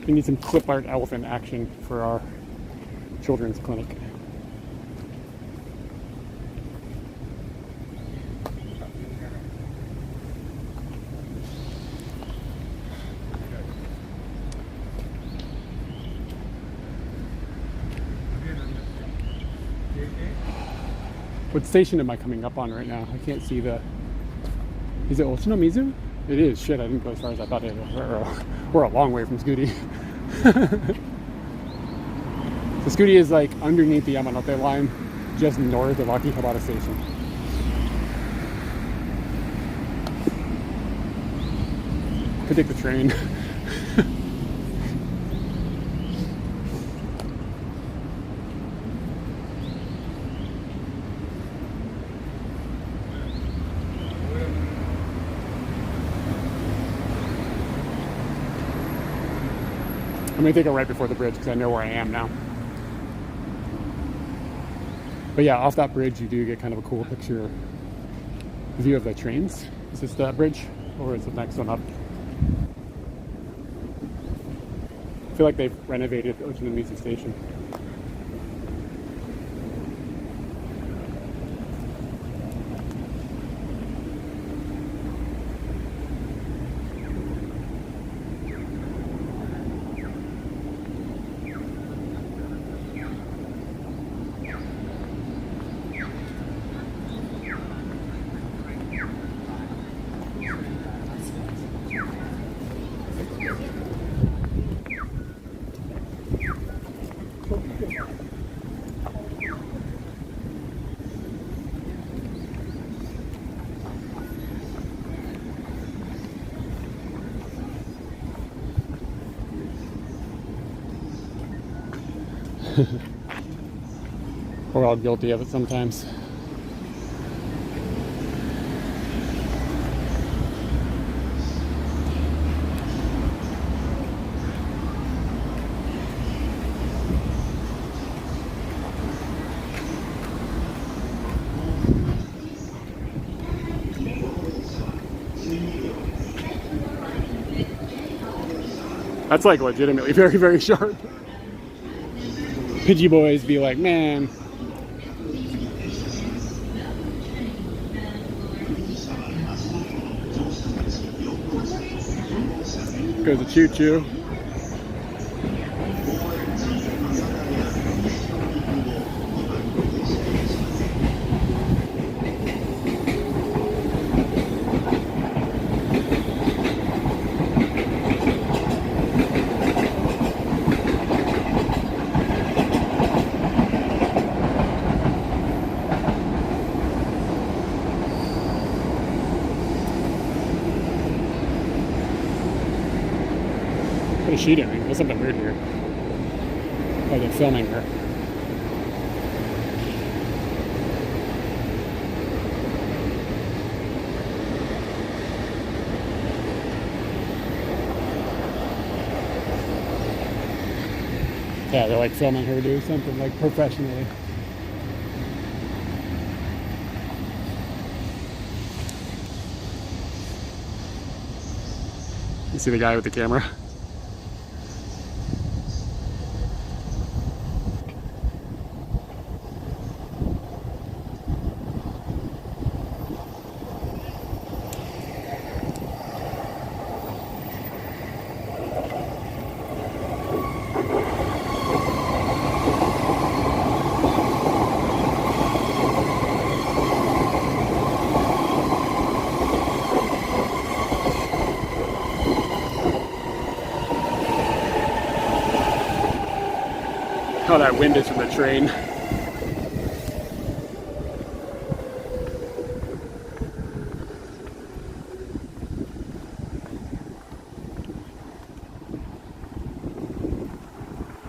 We need some clip art elephant action for our children's clinic. What station am I coming up on right now? I can't see the... Is it Ochinomizu? It is. Shit, I didn't go as far as I thought it was. We're a long way from Scooty. So Scooty is like underneath the Yamanote line, just north of Akihabara Station. Could take the train. I'm gonna take it right before the bridge because I know where I am now. But yeah, off that bridge you do get kind of a cool picture view of the trains. Is this that bridge or is the next one up? I feel like they've renovated Ochinomizu Station. We're all guilty of it sometimes. That's like legitimately very, very sharp. Pidgey boys be like, man. Goes a choo-choo. What is she doing? There's something weird here. Oh, they're filming her. Yeah, they're like filming her do something like professionally. You see the guy with the camera? Oh, that wind is from the train.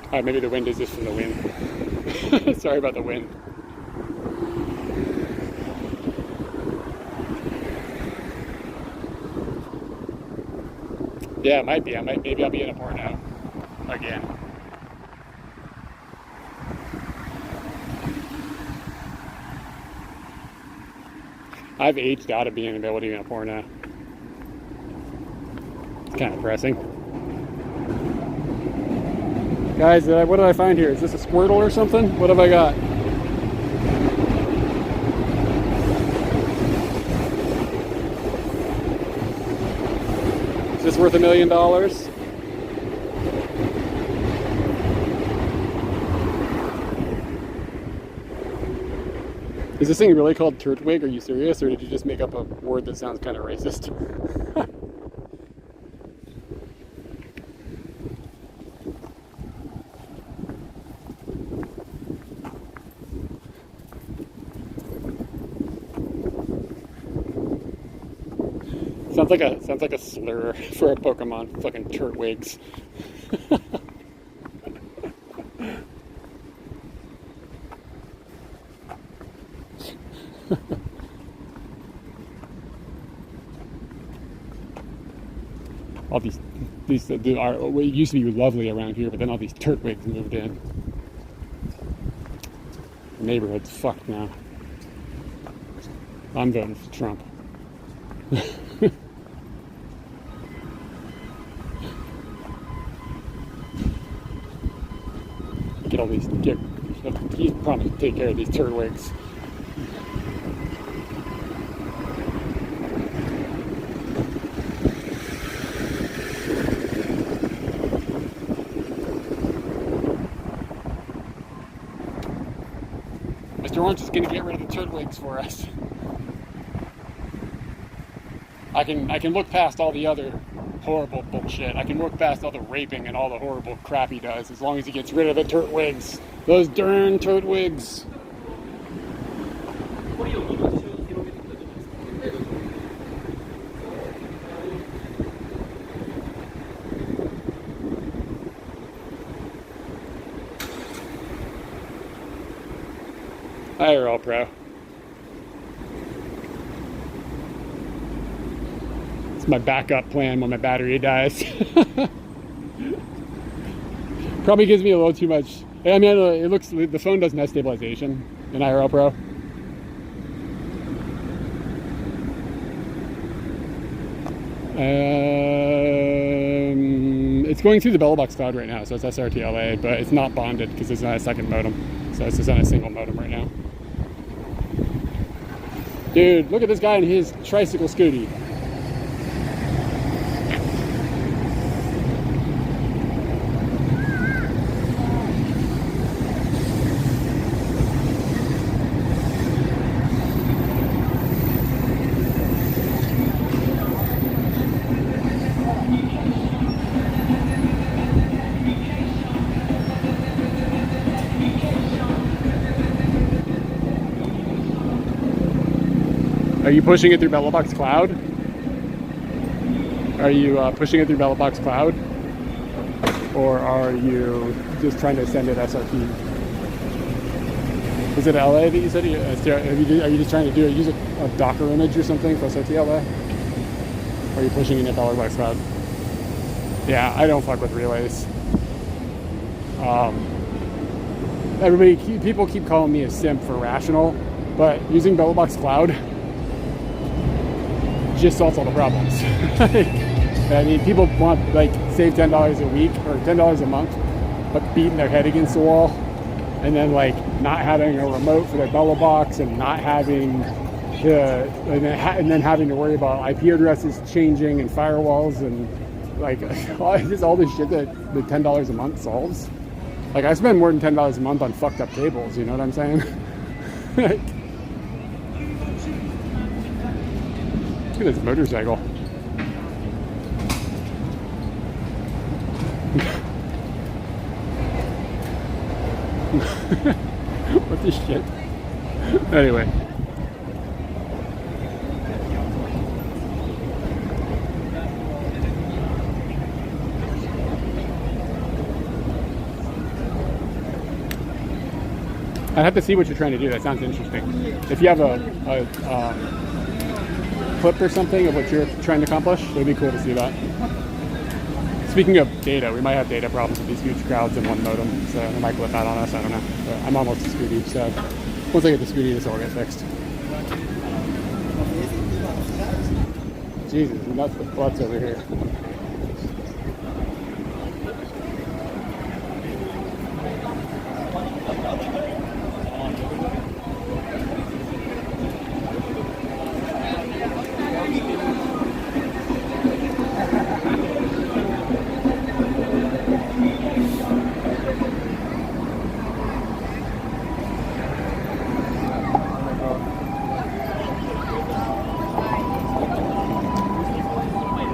Alright, maybe the wind is just from the wind. Sorry about the wind. Yeah, it might be. Maybe I'll be in a porno again. I've aged out of being able to be in a porno. It's kind of depressing. Guys, what did I find here? Is this a Squirtle or something? What have I got? Is this worth $1 million? Is this thing really called Turtwig? Are you serious? Or did you just make up a word that sounds kind of racist? Sounds like a slur for a Pokemon. Fucking Turtwigs. All these it used to be lovely around here, but then all these Turtwigs moved in. The neighborhood's fucked now. I'm voting for Trump. He's promised to take care of these Turtwigs. Mr. Orange is going to get rid of the Turtwigs for us. I can look past all the other horrible bullshit. I can look past all the raping and all the horrible crap he does, as long as he gets rid of the Turtwigs. Those darn Turtwigs. Hi, you're all pro. It's my backup plan when my battery dies. Probably gives me a little too much. I mean, it looks, the phone doesn't have stabilization in IRL Pro. It's going through the Bella Box cloud right now, so it's SRTLA, but it's not bonded because it's not a second modem. So it's just on a single modem right now. Dude, look at this guy in his tricycle scooty. Are you pushing it through Bella Box Cloud? Are you pushing it through Bella Box Cloud? Or are you just trying to send it SRT? Was it LA that you said? Are you just trying to use a Docker image or something for SRT LA? Or are you pushing it in Bella Box Cloud? Yeah, I don't fuck with relays. People keep calling me a simp for rational, but using Bella Box Cloud just solves all the problems. I mean, people want like save $10 a week or $10 a month, but beating their head against the wall, and then like not having a remote for their Bella box, and not having and then having to worry about IP addresses changing and firewalls and like just all this shit that the $10 a month solves. Like I spend more than $10 a month on fucked up cables. You know what I'm saying? Like, look at this motorcycle. What the shit? Anyway. I'd have to see what you're trying to do. That sounds interesting. If you have a clip or something of what you're trying to accomplish, it would be cool to see that. Speaking of data, we might have data problems with these huge crowds and one modem, so it might clip out on us, I don't know. But I'm almost to Scooty, so once I get to Scooty, this will all get fixed. Jesus, nuts with butts over here.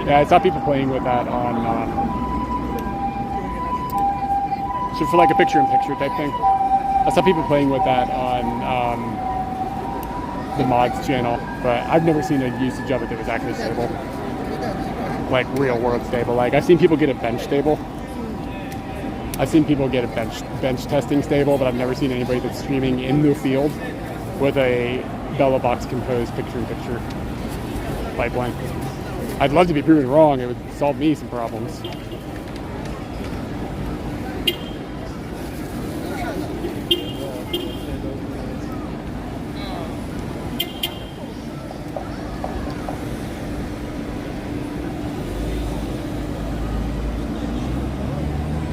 Yeah, I saw people playing with that on, so for like a picture-in-picture type thing. I saw people playing with that on the mods channel, but I've never seen a usage of it that was actually stable. Like real-world stable. Like I've seen people get a bench stable. I've seen people get a bench testing stable, but I've never seen anybody that's streaming in the field with a Bella box composed picture-in-picture pipeline. I'd love to be proven wrong. It would solve me some problems.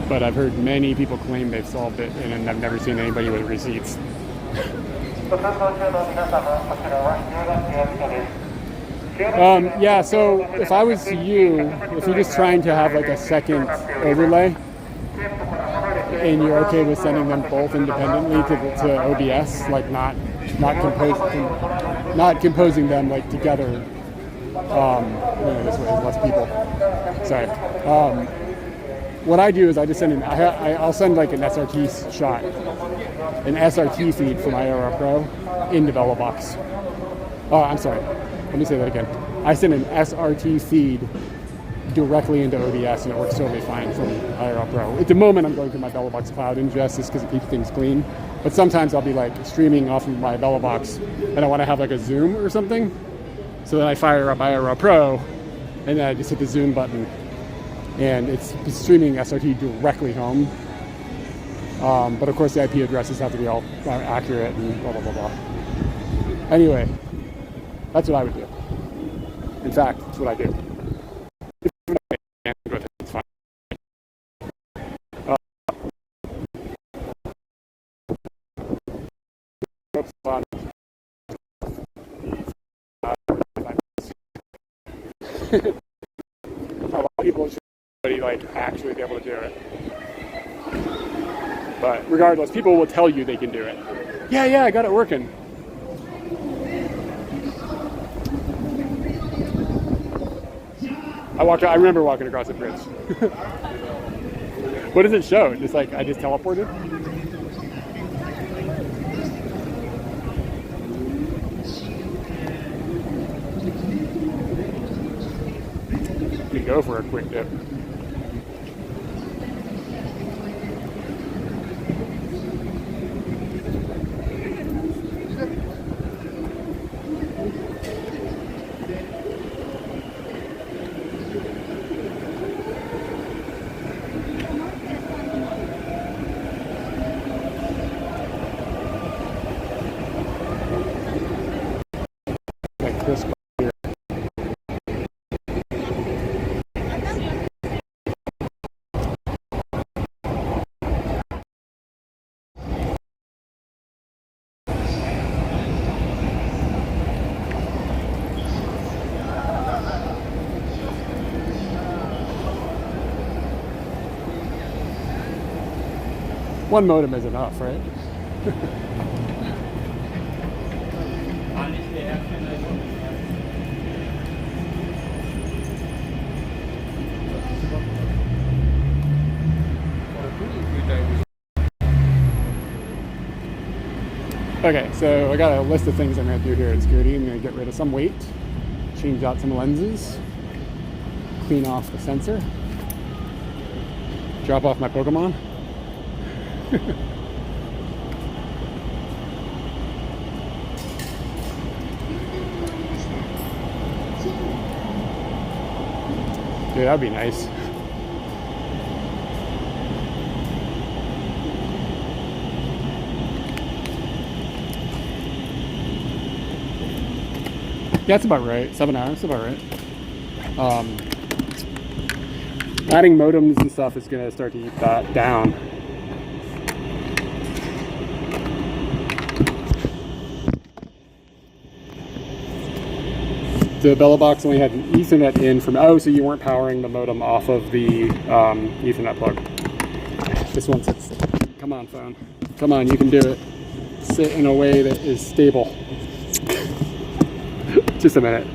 But I've heard many people claim they've solved it, and I've never seen anybody with receipts. Yeah, so if I was you, if you're just trying to have like a second overlay, and you're okay with sending them both independently to OBS, like not composing them like together. This way there's less people. Sorry. What I do is I just send I'll send like an SRT shot, an SRT feed from IRR Pro into Velobox. Oh, I'm sorry. Let me say that again. I send an SRT feed directly into OBS, and it works totally fine from IRL Pro. At the moment, I'm going through my Velobox cloud ingest just because it keeps things clean. But sometimes I'll be like streaming off of my Velobox, and I want to have like a zoom or something. So then I fire up IRL Pro, and then I just hit the zoom button, and it's streaming SRT directly home. But of course, the IP addresses have to be all accurate and blah blah blah blah. Anyway. That's what I would do. In fact, that's what I do. It's fine. A lot of people should like actually be able to do it. But regardless, people will tell you they can do it. Yeah, I got it working. I remember walking across the bridge. What does it show? Just like I just teleported? You go for a quick dip. One modem is enough, right? Okay, so I got a list of things I'm going to do here at Security. I'm going to get rid of some weight, change out some lenses, clean off the sensor, drop off my Pokemon. Dude, that'd be nice. Yeah, that's about right. 7 hours, that's about right. Adding modems and stuff is going to start to eat that down. The Bella box only had an Ethernet in from, oh, so you weren't powering the modem off of the Ethernet plug. This one sits, come on phone. Come on, you can do it. Sit in a way that is stable. Just a minute.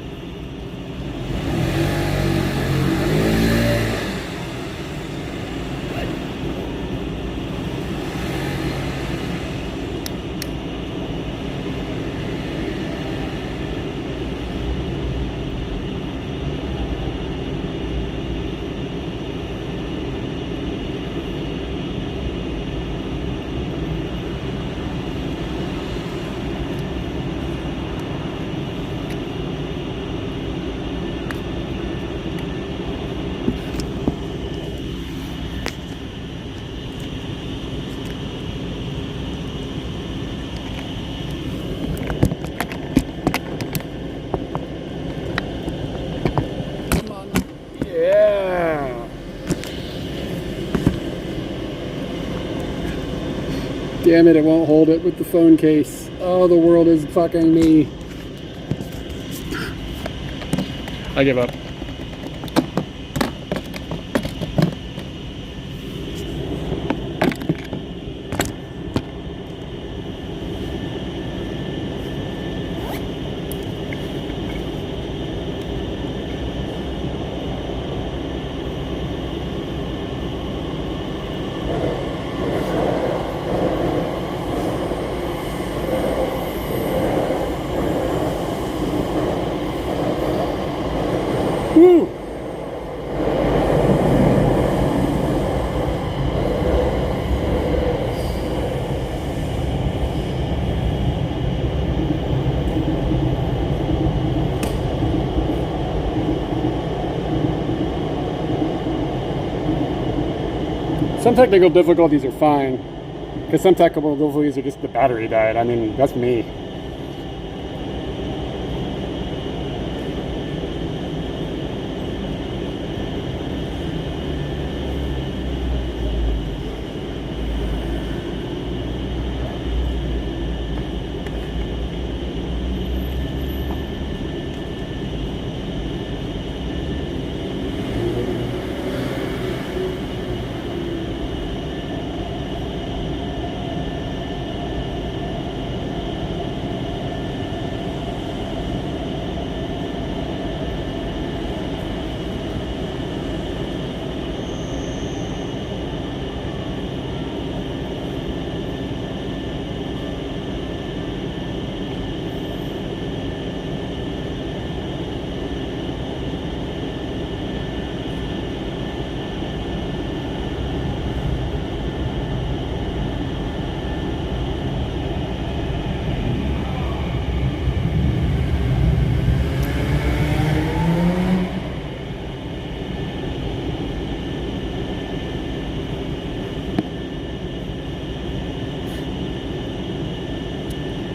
Damn it, it won't hold it with the phone case. Oh, the world is fucking me. I give up. Woo! Some technical difficulties are fine, because some technical difficulties are just the battery died. I mean, that's me.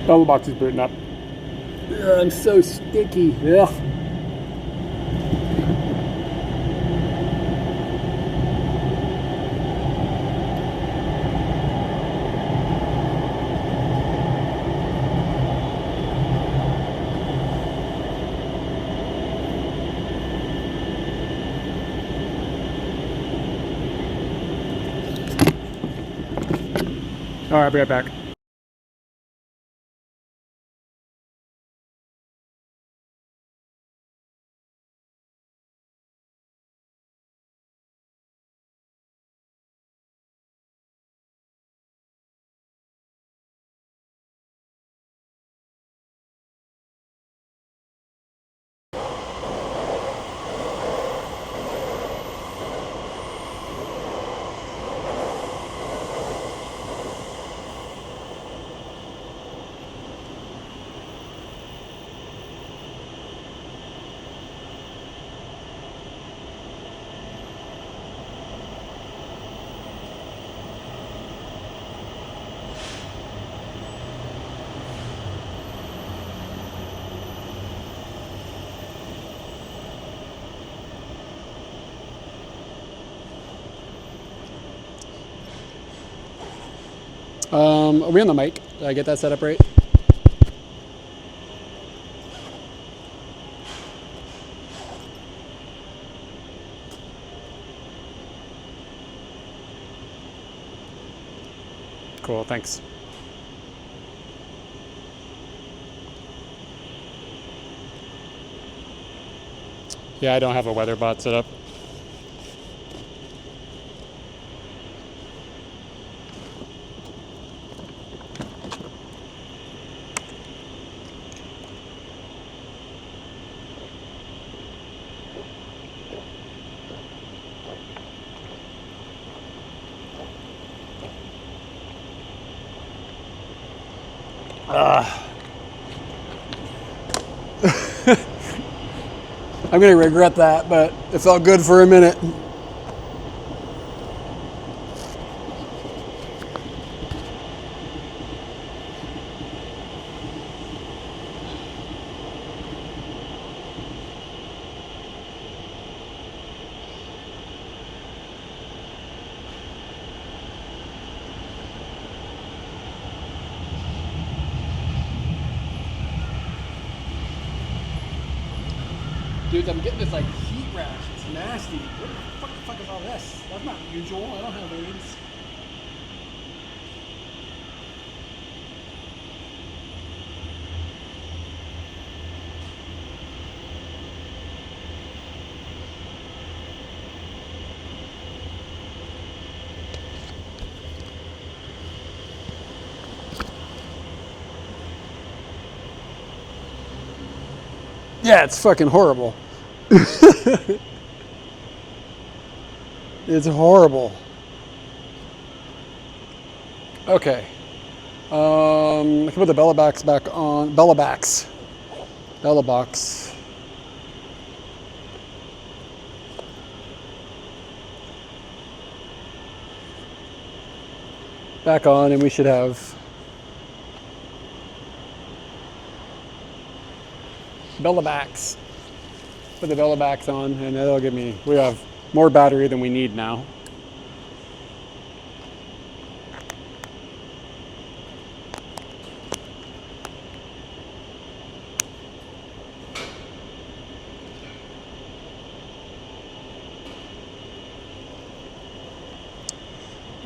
Bella box is booting up. Ugh, I'm so sticky. Ugh. All right, I'll be right back. Are we on the mic? Did I get that set up right? Cool, thanks. Yeah, I don't have a weather bot set up. I'm gonna regret that, but it felt good for a minute. Dude, I'm getting this like heat rash. It's nasty. What the fuck is all this? That's not usual. I don't have AIDS. Yeah, it's fucking horrible. It's horrible. Okay. I can put the Bella box back on. Bella box. Back on, and we should have Bella backs. Put the Bella backs on, and that'll give me. We have more battery than we need now.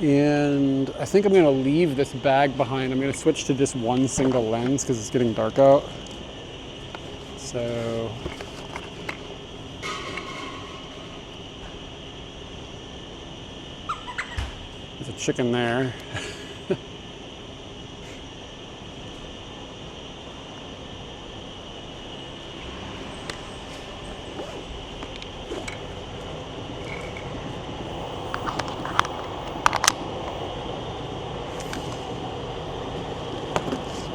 And I think I'm going to leave this bag behind. I'm going to switch to just one single lens because it's getting dark out. So there's a chicken there.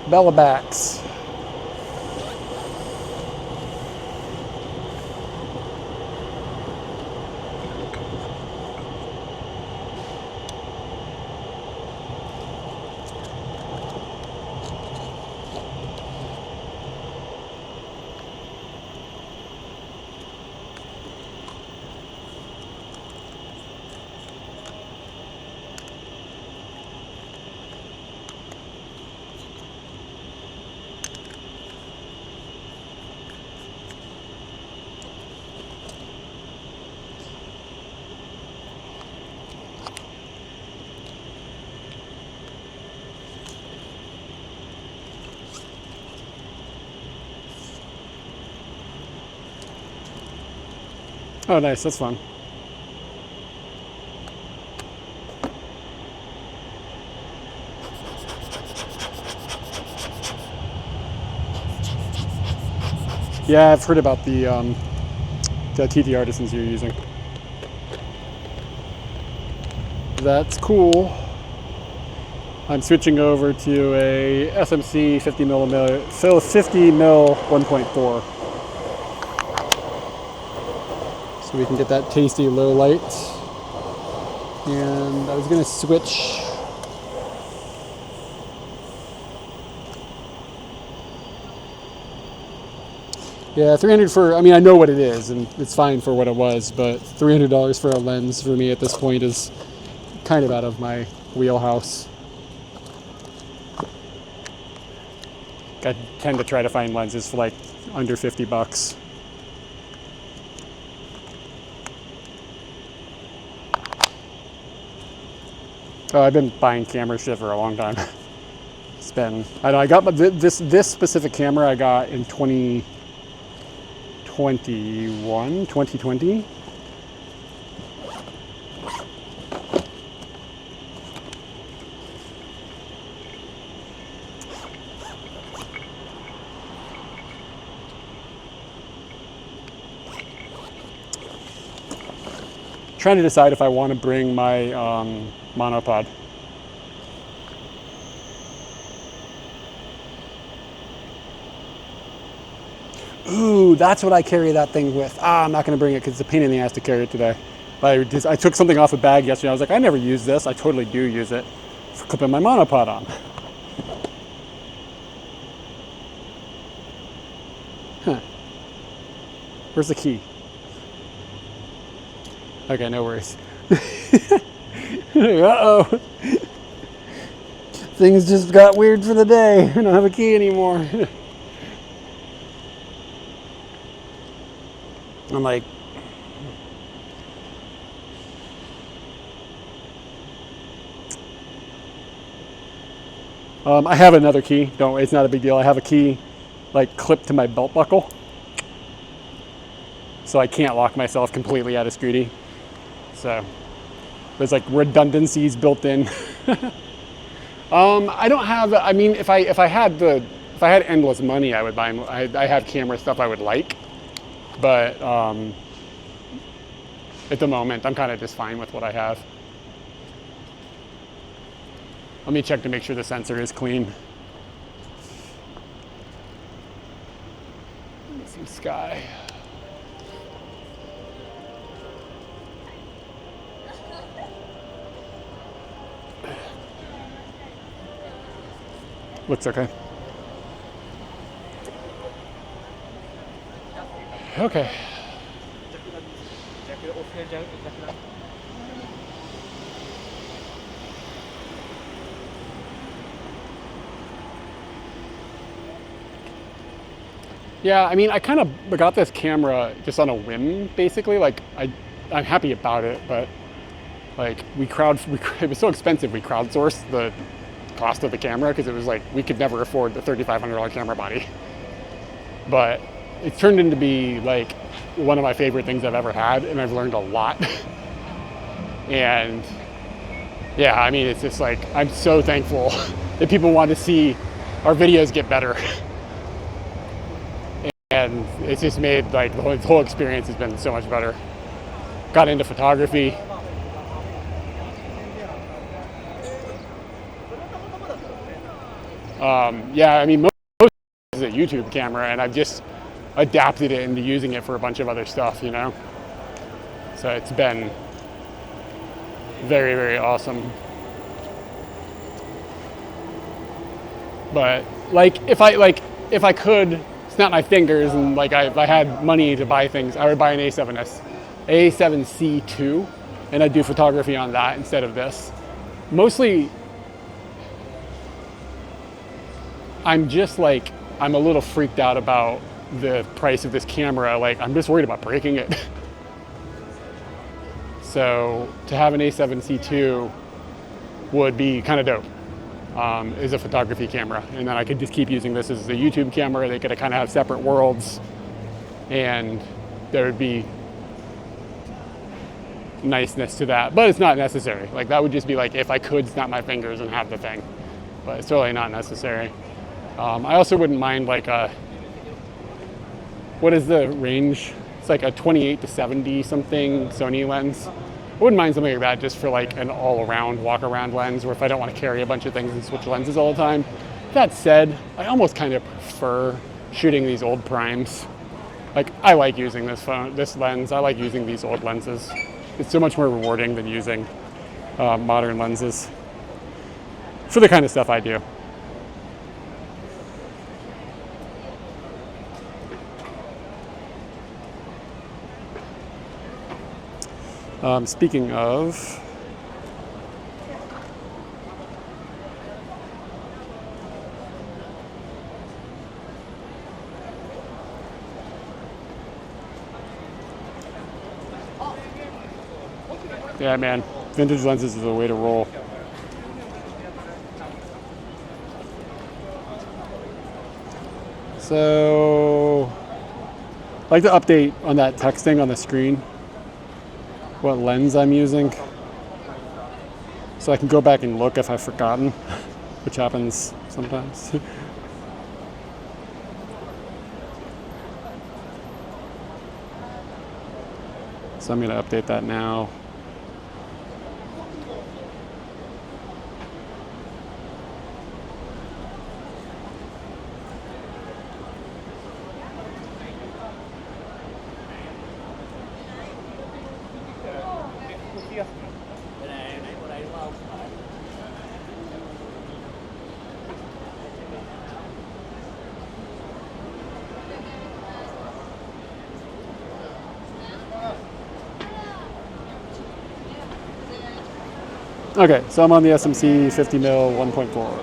Bella backs. Oh, nice. That's fun. Yeah, I've heard about the TT Artisans you're using. That's cool. I'm switching over to a SMC 50 mil 1.4. So we can get that tasty low light. And I was gonna switch. Yeah, 300 for, I mean, I know what it is and it's fine for what it was, but $300 for a lens for me at this point is kind of out of my wheelhouse. I tend to try to find lenses for like under 50 bucks. Oh, I've been buying camera shit for a long time. It's been, I know I got this specific camera I got in 2020. Trying to decide if I want to bring my monopod. Ooh, that's what I carry that thing with. I'm not going to bring it because it's a pain in the ass to carry it today. But I took something off a bag yesterday. I was like, I never use this. I totally do use it for clipping my monopod on. Huh. Where's the key? Okay, no worries. Uh-oh. Things just got weird for the day. I don't have a key anymore. I'm like, I have another key. Don't, it's not a big deal. I have a key like clipped to my belt buckle. So I can't lock myself completely out of Scooty. So there's like redundancies built in. I don't have, I mean, if I had endless money, I would buy, I have camera stuff I would like, but at the moment, I'm kind of just fine with what I have. Let me check to make sure the sensor is clean. Let me see sky. Looks okay. Okay. Yeah, I mean, I kind of got this camera just on a whim, basically. Like, I'm happy about it, but like it was so expensive. We crowdsourced the cost of the camera because it was like we could never afford the $3,500 camera body. But it's turned into be like one of my favorite things I've ever had, and I've learned a lot. And yeah, I mean, it's just like I'm so thankful that people want to see our videos get better. And it's just made like the whole experience has been so much better. Got into photography. Yeah, I mean, most is a YouTube camera, and I've just adapted it into using it for a bunch of other stuff, you know? So it's been very, very awesome. But like, if I could snap my fingers and like if I had money to buy things, I would buy an A7C2, and I'd do photography on that instead of this. Mostly, I'm just like, I'm a little freaked out about the price of this camera. Like, I'm just worried about breaking it. So to have an A7C2 would be kind of dope. Is a photography camera, and then I could just keep using this as a YouTube camera. They could kind of have separate worlds, and there would be niceness to that, but it's not necessary. Like that would just be like if I could snap my fingers and have the thing, but it's totally not necessary. I also wouldn't mind like what is the range? It's like a 28 to 70 something Sony lens. I wouldn't mind something like that just for like an all-around walk-around lens, or if I don't want to carry a bunch of things and switch lenses all the time. That said, I almost kind of prefer shooting these old primes. Like I like using this lens. I like using these old lenses. It's so much more rewarding than using modern lenses for the kind of stuff I do. Speaking of, yeah, man, vintage lenses is the way to roll. So, I'd like to update on that texting on the screen, what lens I'm using, so I can go back and look if I've forgotten, which happens sometimes. So I'm going to update that now. Okay, so I'm on the SMC 50mm 1.4.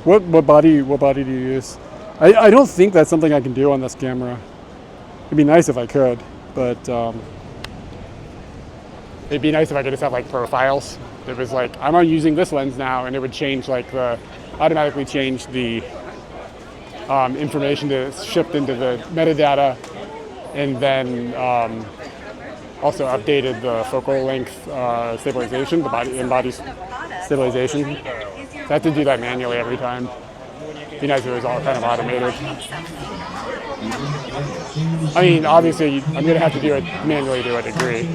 What body do you use? I don't think that's something I can do on this camera. It'd be nice if I could, but it'd be nice if I could just have like profiles. It was like, I'm using this lens now, and it would change like automatically change the information that's shipped into the metadata, and then also updated the focal length stabilization, the body stabilization. So I have to do that manually every time. It'd be nice if it was all kind of automated. I mean, obviously, I'm going to have to do it manually to a degree.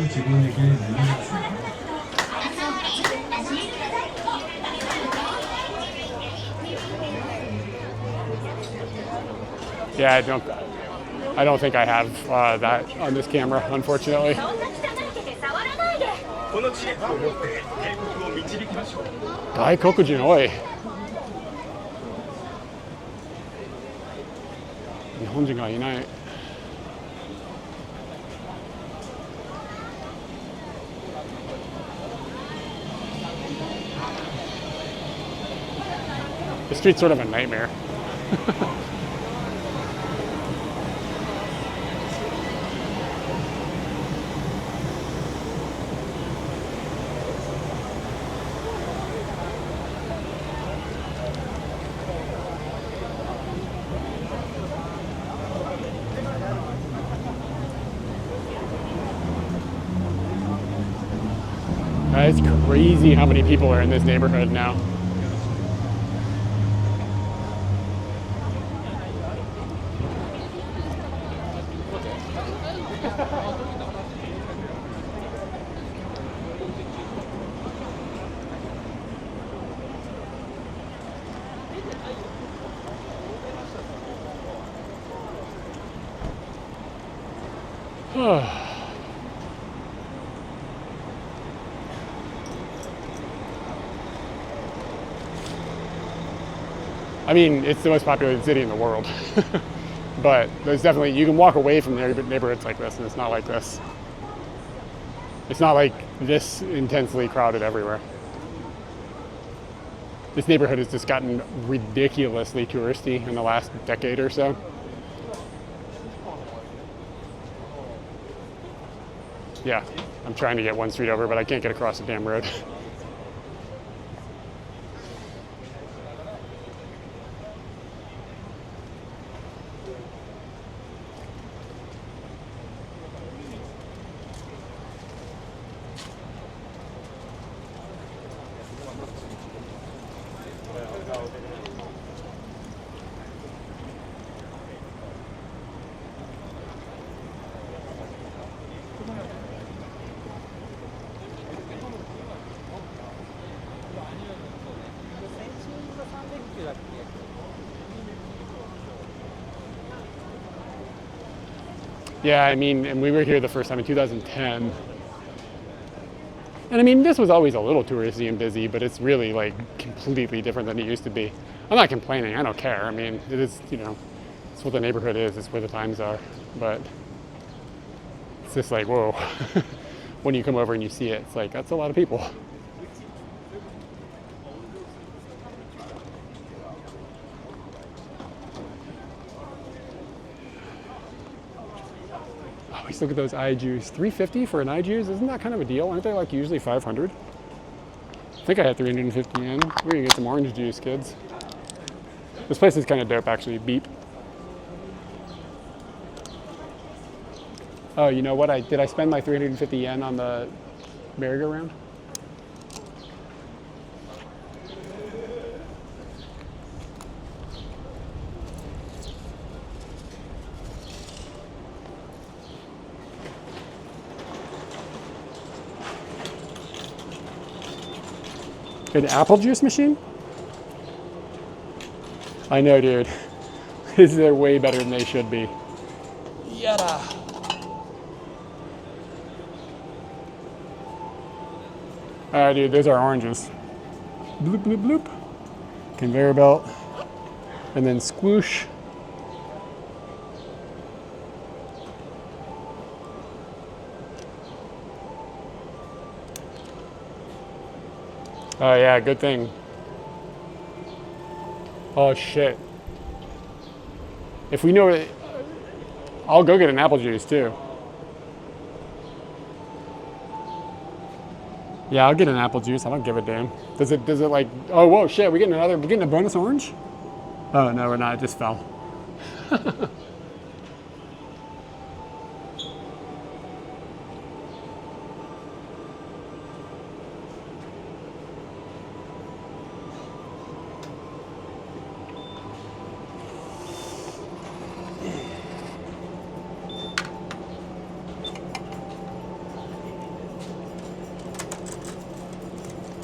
Yeah, I don't think I have that on this camera, unfortunately. 外国人多い。日本人がいない。The street's sort of a nightmare. It's crazy how many people are in this neighborhood now. I mean, it's the most populated city in the world. But there's definitely, you can walk away from neighborhoods like this, and it's not like this. It's not like this intensely crowded everywhere. This neighborhood has just gotten ridiculously touristy in the last decade or so. Yeah, I'm trying to get one street over, but I can't get across the damn road. Yeah, I mean, and we were here the first time in 2010. And I mean, this was always a little touristy and busy, but it's really like completely different than it used to be. I'm not complaining, I don't care. I mean, it is, you know, it's what the neighborhood is, it's where the times are. But it's just like, whoa. When you come over and you see it, it's like, that's a lot of people. Oh, let's look at those eye juice. $3.50 for an eye juice? Isn't that kind of a deal? Aren't they like usually 500? I think I had 350 yen. We're gonna get some orange juice, kids. This place is kind of dope, actually. Beep. Oh, you know what? Did I spend my 350 yen on the merry-go-round? An apple juice machine? I know, dude. They're way better than they should be. Yada. Alright, dude, those are oranges. Bloop, bloop, bloop. Conveyor belt. And then squoosh. Oh yeah, good thing. Oh shit. If we know it, I'll go get an apple juice too. Yeah, I'll get an apple juice. I don't give a damn. Does it like, oh whoa shit, we're getting a bonus orange? Oh no, we're not, it just fell.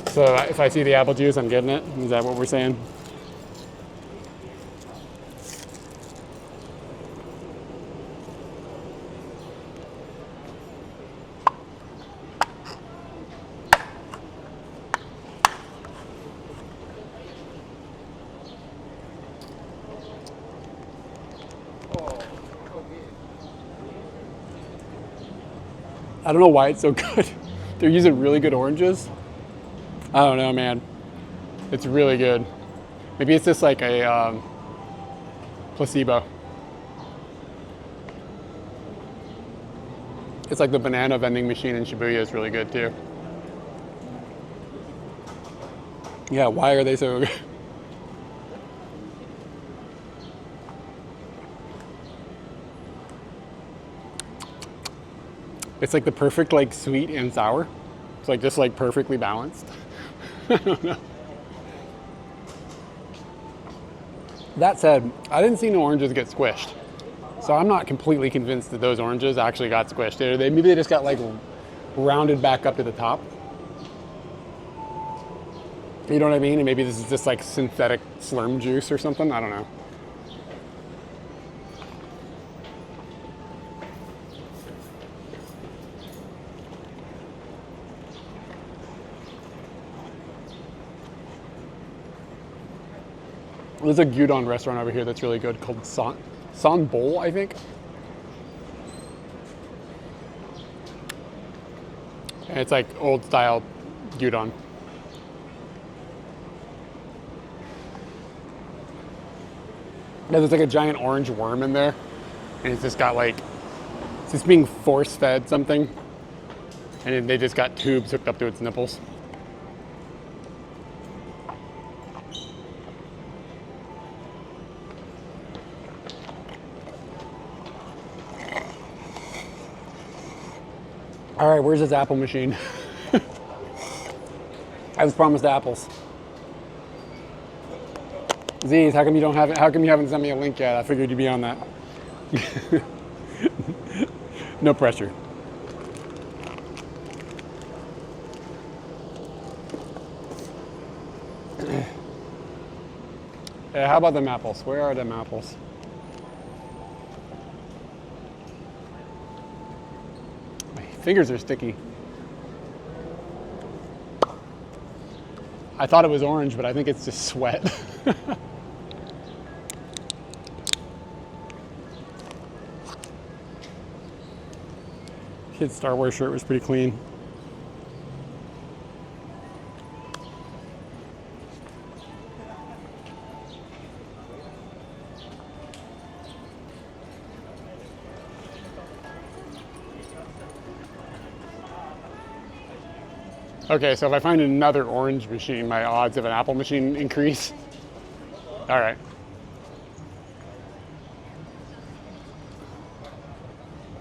So if I see the apple juice, I'm getting it? Is that what we're saying? I don't know why it's so good. They're using really good oranges. I don't know, man. It's really good. Maybe it's just like a placebo. It's like the banana vending machine in Shibuya is really good too. Yeah, why are they so good? It's like the perfect like sweet and sour. It's like just like perfectly balanced. I don't know. That said, I didn't see no oranges get squished. So I'm not completely convinced that those oranges actually got squished. Maybe they just got like rounded back up to the top. You know what I mean? And maybe this is just like synthetic slurm juice or something. I don't know. There's a gyudon restaurant over here that's really good called San Bowl, I think. And it's like old style gyudon. There's like a giant orange worm in there. And it's just got like, it's just being force fed something. And then they just got tubes hooked up to its nipples. All right, where's this apple machine? I was promised apples. Z's, how come you don't have it? How come you haven't sent me a link yet? I figured you'd be on that. No pressure. Yeah, how about them apples? Where are them apples? Fingers are sticky. I thought it was orange, but I think it's just sweat. Kid's Star Wars shirt was pretty clean. Okay, so if I find another orange machine, my odds of an Apple machine increase. All right.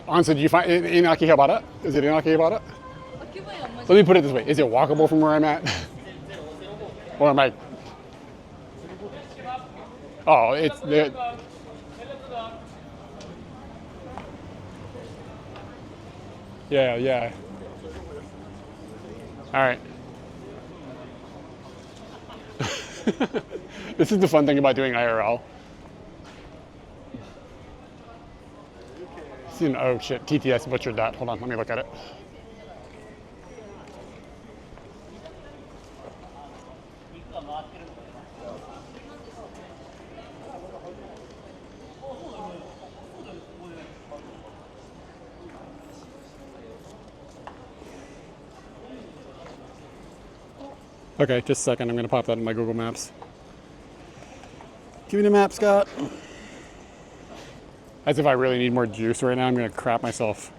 Honestly, did you find in Akihabara? Is it in Akihabara? Let me put it this way: is it walkable from where I'm at, or am I? Oh, it's there. Yeah, yeah. All right. This is the fun thing about doing IRL. Oh shit, TTS butchered that. Hold on, let me look at it. Okay, just a second. I'm going to pop that in my Google Maps. Give me the map, Scott. As if I really need more juice right now. I'm going to crap myself.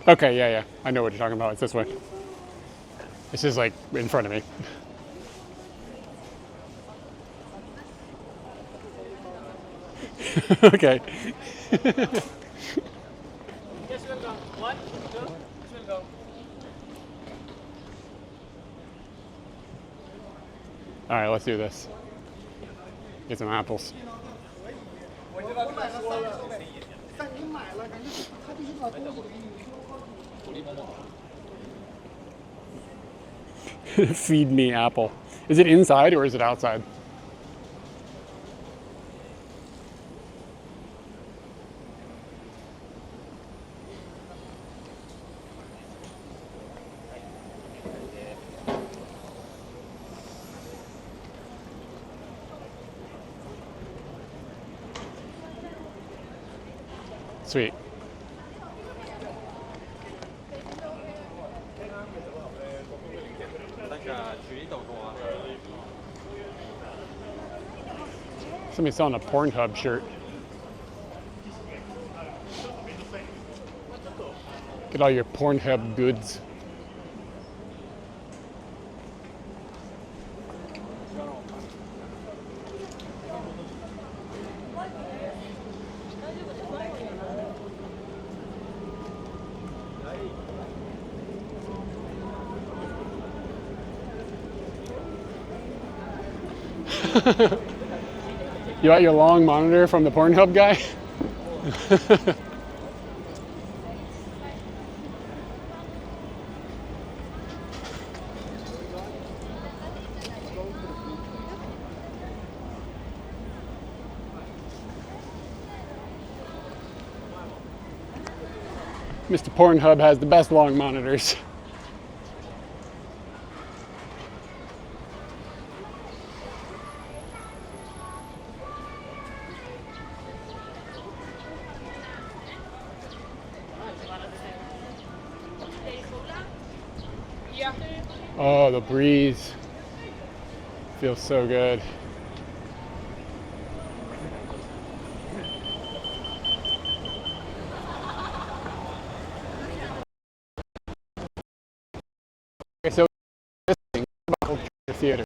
Okay, yeah. I know what you're talking about. It's this way. This is like in front of me. Okay. All right, let's do this. Get some apples. Feed me apple. Is it inside or is it outside? Sweet. Somebody's selling a Pornhub shirt. Get all your Pornhub goods. You got your long monitor from the Pornhub guy? Mr. Pornhub has the best long monitors. Oh, the breeze feels so good. Okay, so this thing about the theater.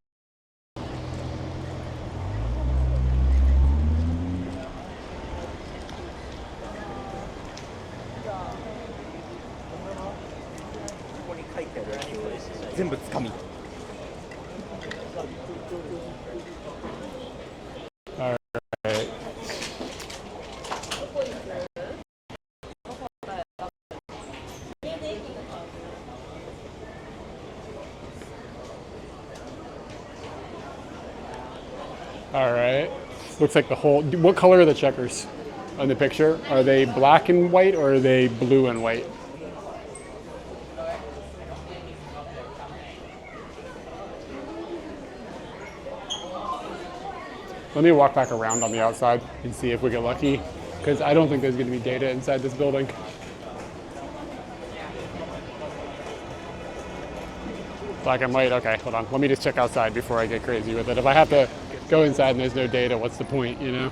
All right. All right. Looks like the whole. What color are the checkers on the picture? Are they black and white or are they blue and white? Let me walk back around on the outside and see if we get lucky, because I don't think there's going to be data inside this building. Black and white, okay, hold on. Let me just check outside before I get crazy with it. If I have to go inside and there's no data, what's the point, you know?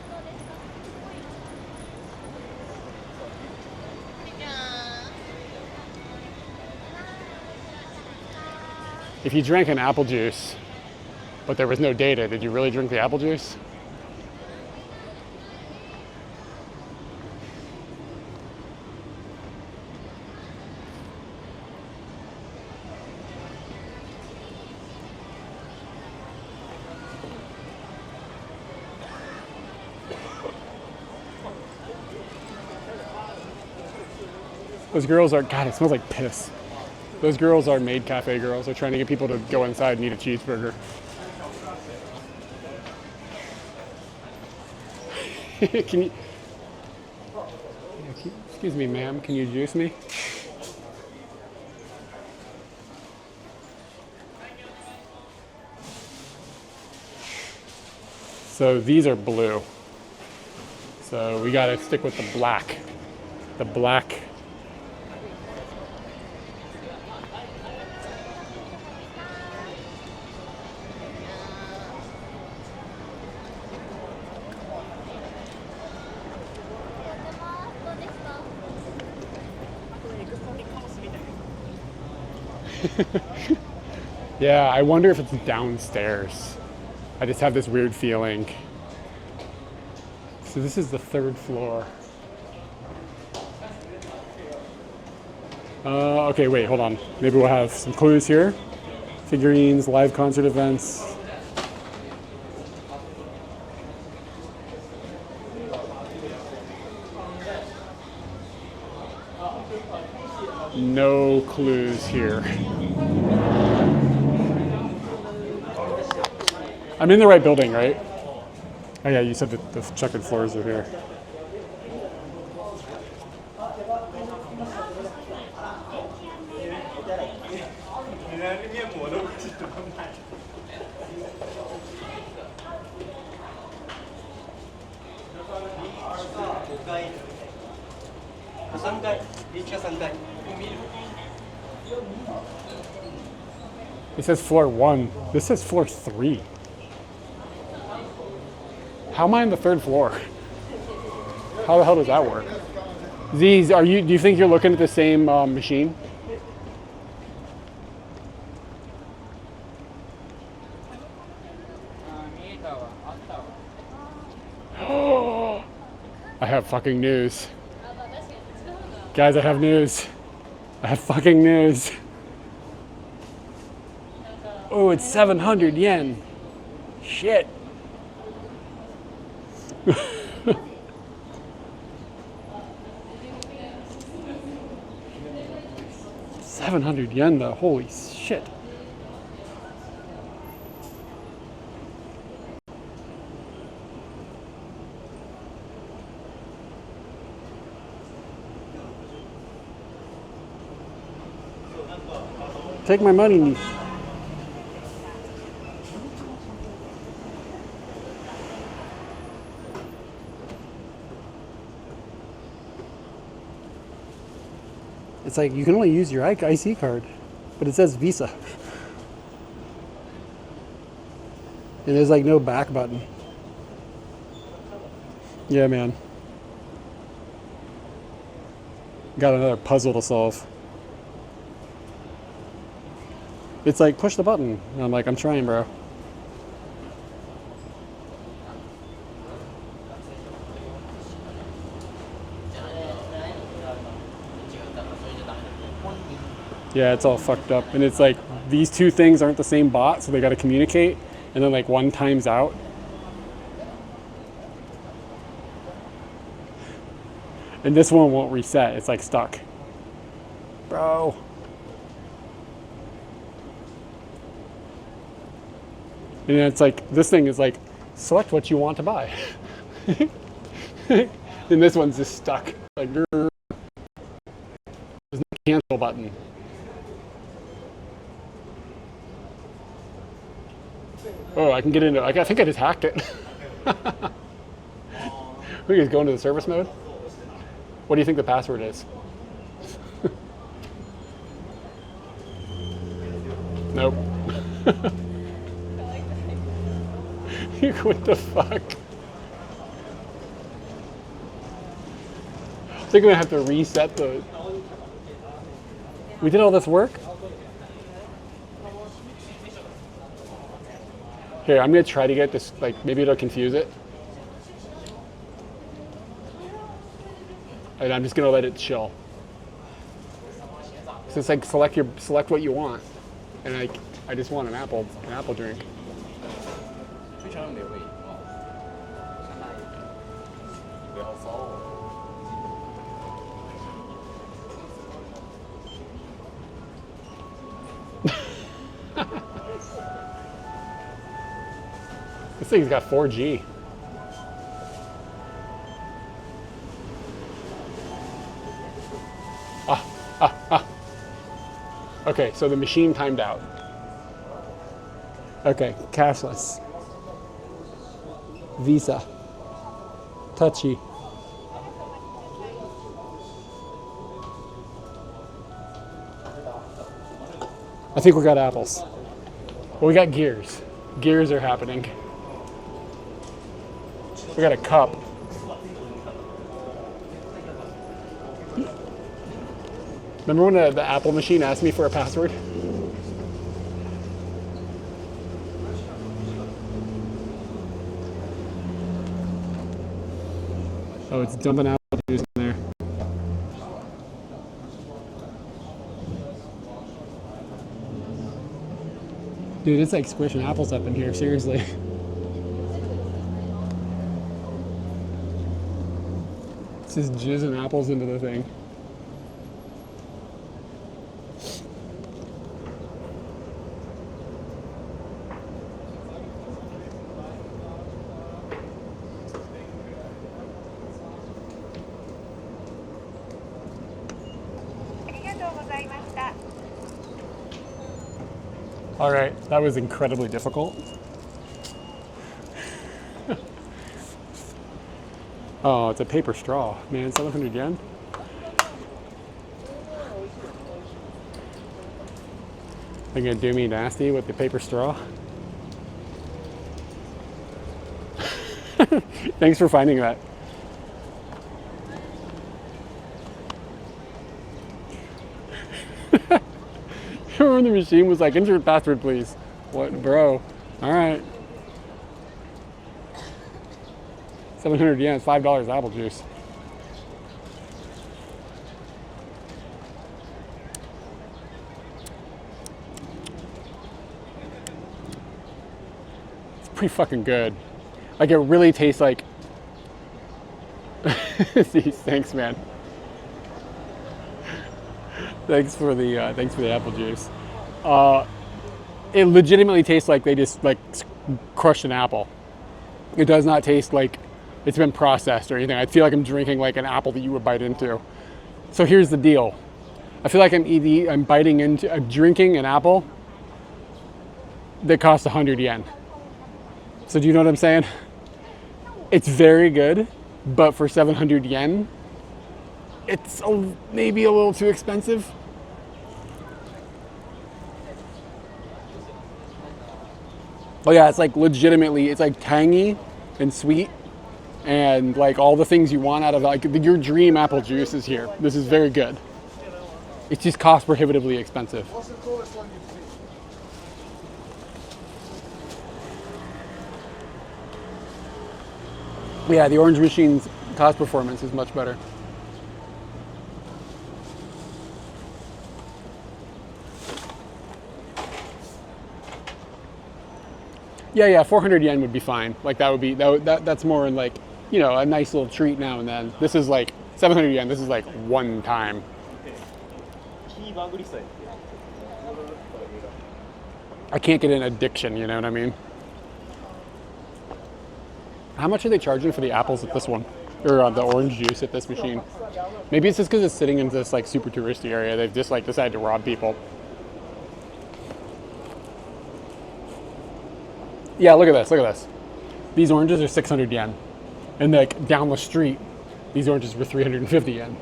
If you drank an apple juice, but there was no data, did you really drink the apple juice? Those girls are, God, it smells like piss. Those girls are Maid Cafe girls. They're trying to get people to go inside and eat a cheeseburger. Can you, excuse me, ma'am, can you juice me? So these are blue. So we gotta stick with the black. The black. Yeah, I wonder if it's downstairs. I just have this weird feeling. So this is the 3rd floor. Okay, wait, hold on. Maybe we'll have some clues here. Figurines, live concert events. No clues here. I'm in the right building, right? Oh yeah, you said that the checkered floors are here. It says floor 1. This says floor 3. How am I on the 3rd floor? How the hell does that work? These, do you think you're looking at the same machine? I have fucking news. Guys, I have news. I have fucking news. Oh, it's 700 yen. Shit. 700 yen though, holy shit. Take my money. It's like you can only use your IC card, but it says Visa. And there's like no back button. Yeah, man. Got another puzzle to solve. It's like push the button. And I'm like, I'm trying, bro. Yeah, it's all fucked up. And it's like these two things aren't the same bot, so they got to communicate. and then like one times out. And this one won't reset. It's like stuck. Bro. And then it's like, this thing is like, select what you want to buy. And this one's just stuck. Like, there's no cancel button. Oh, I can get into it. I think I just hacked it. We just go into the service mode. What do you think the password is? Nope. What the fuck? I think I'm gonna have to reset the. We did all this work? Here, I'm gonna try to get this, like, maybe it'll confuse it. And I'm just gonna let it chill. So it's like select what you want. And I just want an apple drink. This thing's got 4G. Okay, so the machine timed out. Okay, cashless. Visa. Touchy. I think we got apples. Well, we got gears. Gears are happening. We got a cup. Remember when the Apple machine asked me for a password? Oh, it's dumping apple juice in there. Dude, it's like squishing apples up in here, seriously. It's just jizzing apples into the thing. All right, that was incredibly difficult. Oh, it's a paper straw, man, 700 yen. They're gonna do me nasty with the paper straw. Thanks for finding that. When the machine was like, enter your password, please. What, bro? All right. 700 yen, $5 apple juice. It's pretty fucking good. Like, it really tastes like. Thanks, man. Thanks for the apple juice. It legitimately tastes like they just like crushed an apple. It does not taste like it's been processed or anything. I feel like I'm drinking like an apple that you would bite into. So here's the deal. I feel like I'm drinking an apple that costs 100 yen. So do you know what I'm saying? It's very good, but for 700 yen, it's maybe a little too expensive. Oh yeah, it's like legitimately, it's like tangy and sweet and like all the things you want out of like your dream apple juice is here. This is very good. It's just cost prohibitively expensive. What's the tallest one you've seen? Yeah, the orange machine's cost performance is much better. Yeah, 400 yen would be fine. Like that would be that's more in like, you know, a nice little treat now and then. This is like 700 yen. This is like one time. I can't get an addiction, you know what I mean? How much are they charging for the apples at this one? Or the orange juice at this machine? Maybe it's just because it's sitting in this like super touristy area. They've just like decided to rob people. Yeah, look at this, look at this. These oranges are 600 yen. And like down the street, these oranges were 350 yen.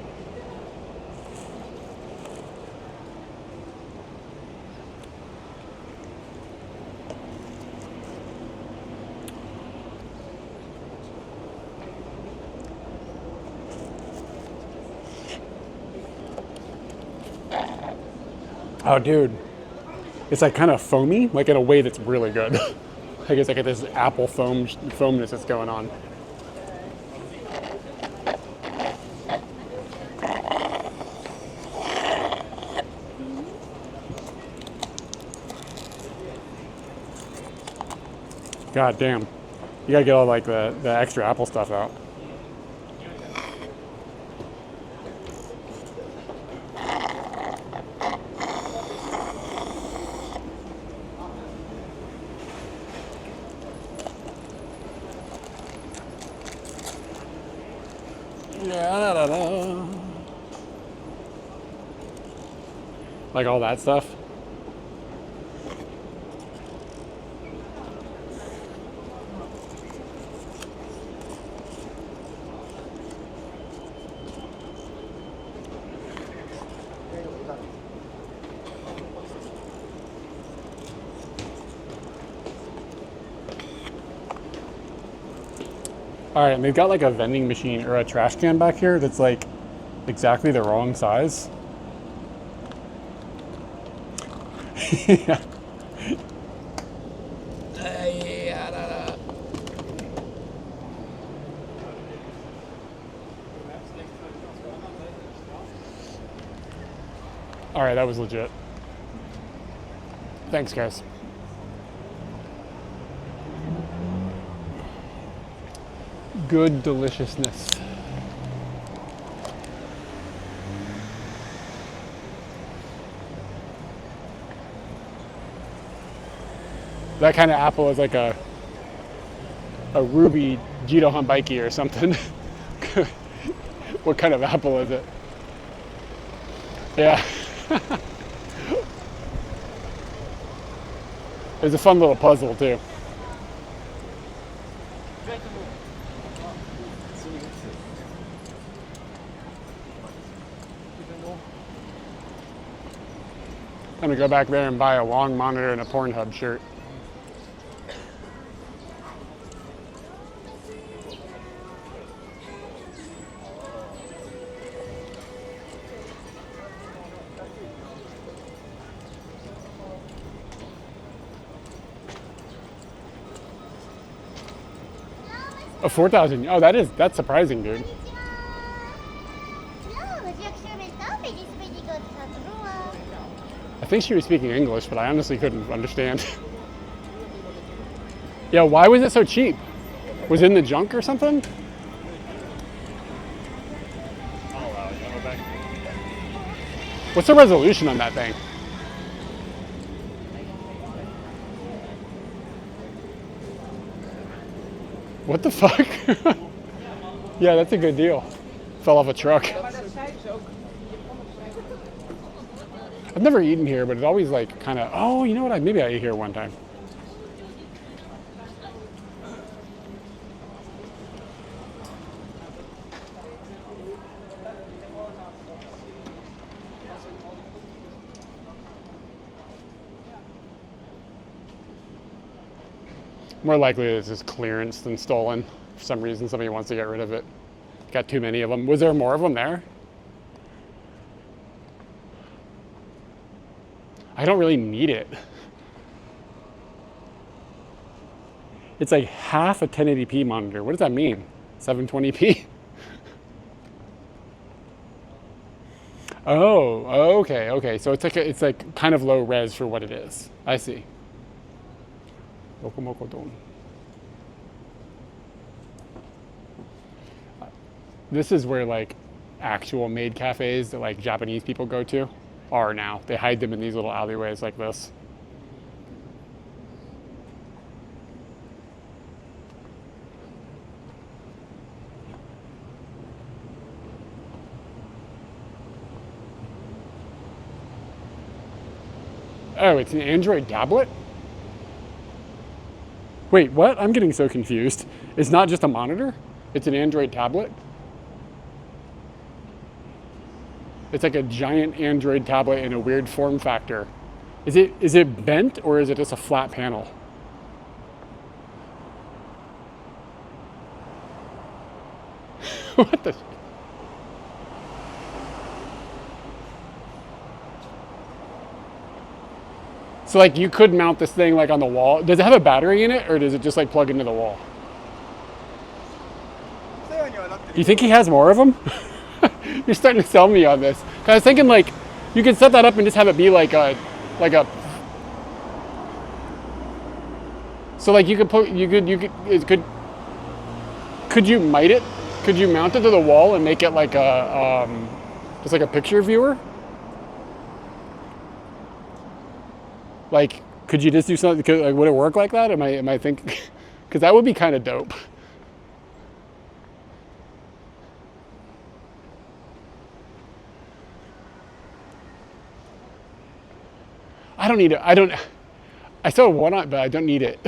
Oh, dude. It's like kind of foamy, like in a way that's really good. I guess I get this apple foamness that's going on. God damn. You gotta get all like the extra apple stuff out. Like all that stuff. All right, and they've got like a vending machine or a trash can back here that's like exactly the wrong size. Yeah. All right, that was legit. Thanks, guys. Good deliciousness. That kind of apple is like a ruby Jito Hanbaiki or something. What kind of apple is it? Yeah. It's a fun little puzzle too. I'm gonna go back there and buy a long monitor and a Pornhub shirt. Oh, 4,000. Oh, that's surprising, dude. I think she was speaking English, but I honestly couldn't understand. Yeah, why was it so cheap? Was it in the junk or something? What's the resolution on that thing? What the fuck? Yeah, that's a good deal. Fell off a truck. I've never eaten here, but it's always like kind of, oh, you know what? Maybe I ate here one time. More likely it's just clearance than stolen. For some reason, somebody wants to get rid of it. Got too many of them. Was there more of them there? I don't really need it. It's like half a 1080p monitor. What does that mean? 720p? Oh, okay. So it's like kind of low res for what it is. I see. Lokomoko-don. This is where like actual maid cafes that like Japanese people go to are now. They hide them in these little alleyways like this. Oh, it's an Android tablet? Wait, what? I'm getting so confused. It's not just a monitor? It's an Android tablet? It's like a giant Android tablet in a weird form factor. Is it bent or is it just a flat panel? What the? So like you could mount this thing like on the wall. Does it have a battery in it or does it just like plug into the wall? You think he has more of them? You're starting to sell me on this. 'Cause I was thinking like you could set that up and just have it be like a so like you could could you mite it? Could you mount it to the wall and make it like a just like a picture viewer? Like, could you just do something? Like, would it work like that? Am I thinking? Because that would be kind of dope. I don't need it. I still want it, but I don't need it.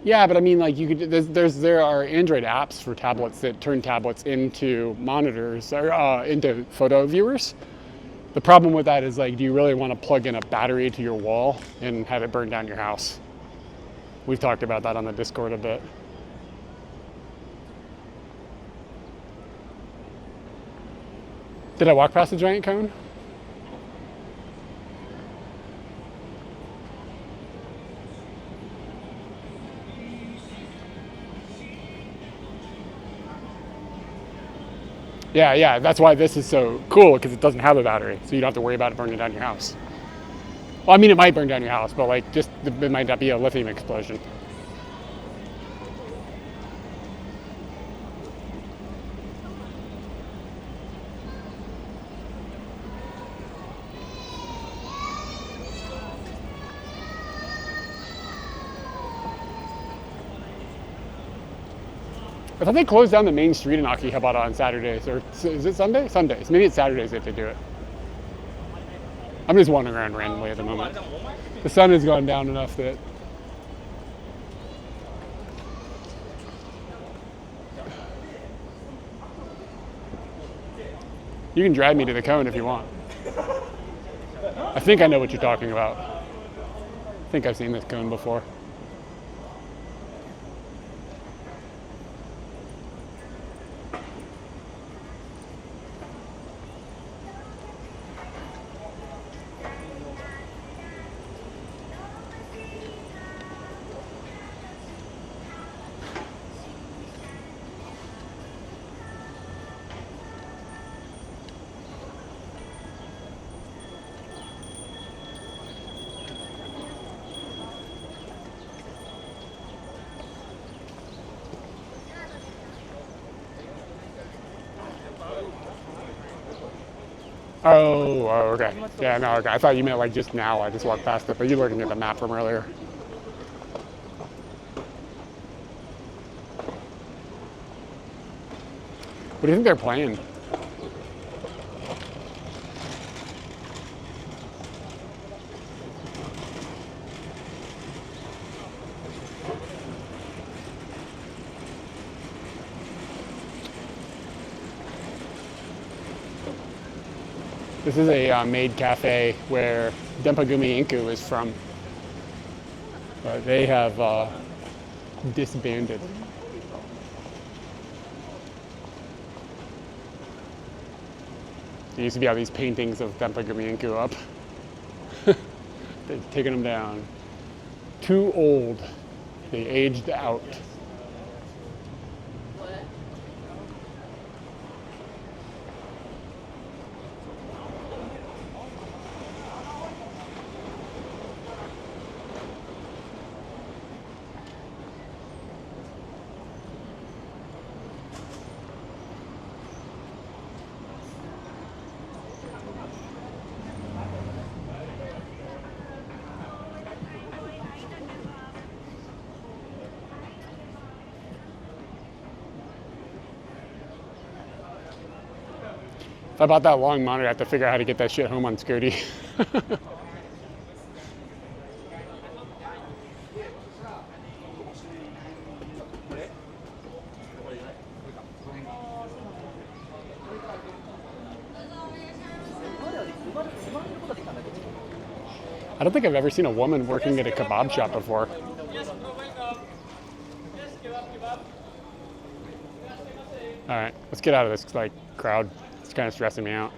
Yeah, but I mean, like you could. There are Android apps for tablets that turn tablets into monitors or into photo viewers. The problem with that is like, do you really want to plug in a battery to your wall and have it burn down your house? We've talked about that on the Discord a bit. Did I walk past the giant cone? Yeah, that's why this is so cool, because it doesn't have a battery, so you don't have to worry about it burning down your house. Well, I mean, it might burn down your house, but like, just it might not be a lithium explosion. I thought they closed down the main street in Akihabara on Saturdays, or is it Sunday? Sundays. Maybe it's Saturdays if they do it. I'm just wandering around randomly at the moment. The sun has gone down enough that you can drive me to the cone if you want. I think I know what you're talking about. I think I've seen this cone before. Oh, okay. Yeah, no, okay. I thought you meant like just now. I just walked past it, but you're looking at the map from earlier. What do you think they're playing? This is a maid cafe where Denpagumi Inku is from. But they have disbanded. There used to be all these paintings of Denpagumi Inku up. They've taken them down. Too old. They aged out. If I bought that long monitor, I have to figure out how to get that shit home on Scooty. I don't think I've ever seen a woman working at a kebab shop before. All right, let's get out of this like crowd. It's kind of stressing me out.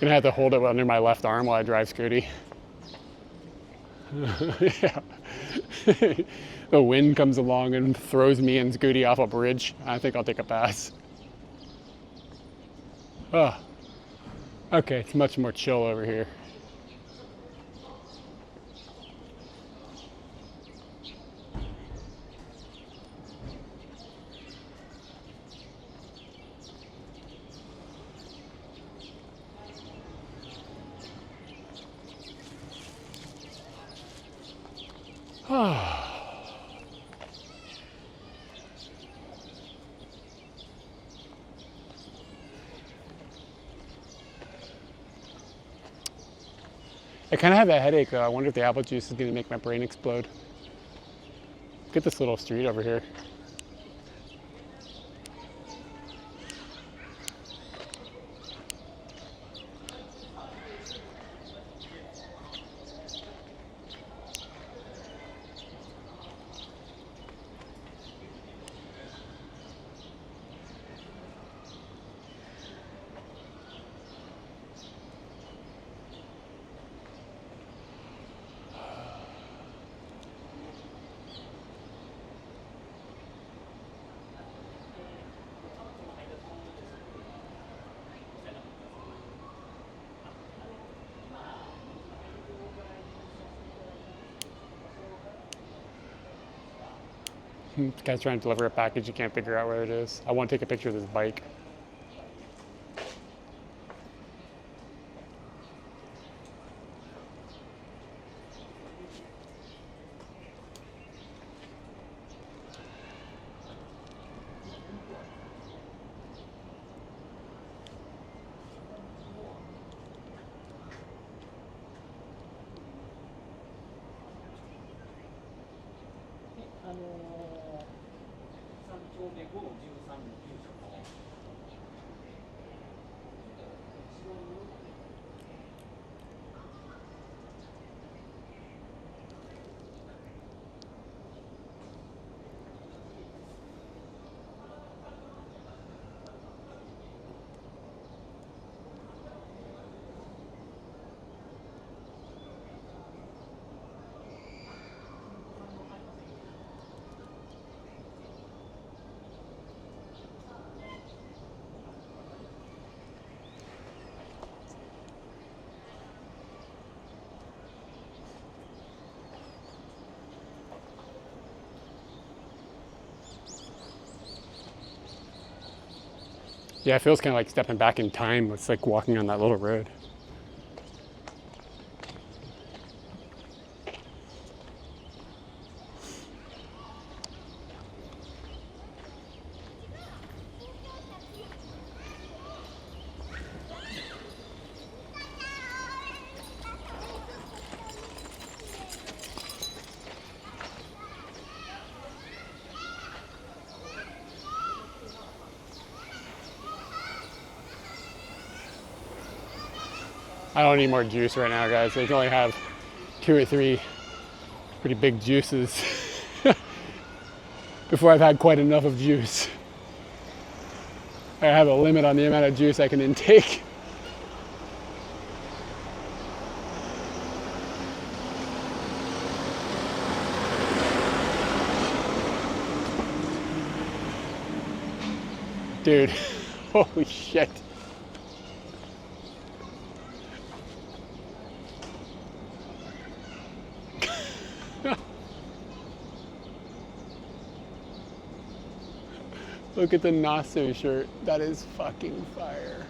Gonna have to hold it under my left arm while I drive Scooty. Yeah. The wind comes along and throws me and Scooty off a bridge. I think I'll take a pass. Oh, okay, it's much more chill over here. I kind of have a headache though. I wonder if the apple juice is going to make my brain explode. Look at this little street over here. This guy's trying to deliver a package, you can't figure out where it is. I want to take a picture of this bike. Yeah, it feels kind of like stepping back in time. It's like walking on that little road. I don't need more juice right now, guys. I can only have 2 or 3 pretty big juices before I've had quite enough of juice. I have a limit on the amount of juice I can intake. Dude, holy shit. Look at the Nasu shirt. That is fucking fire.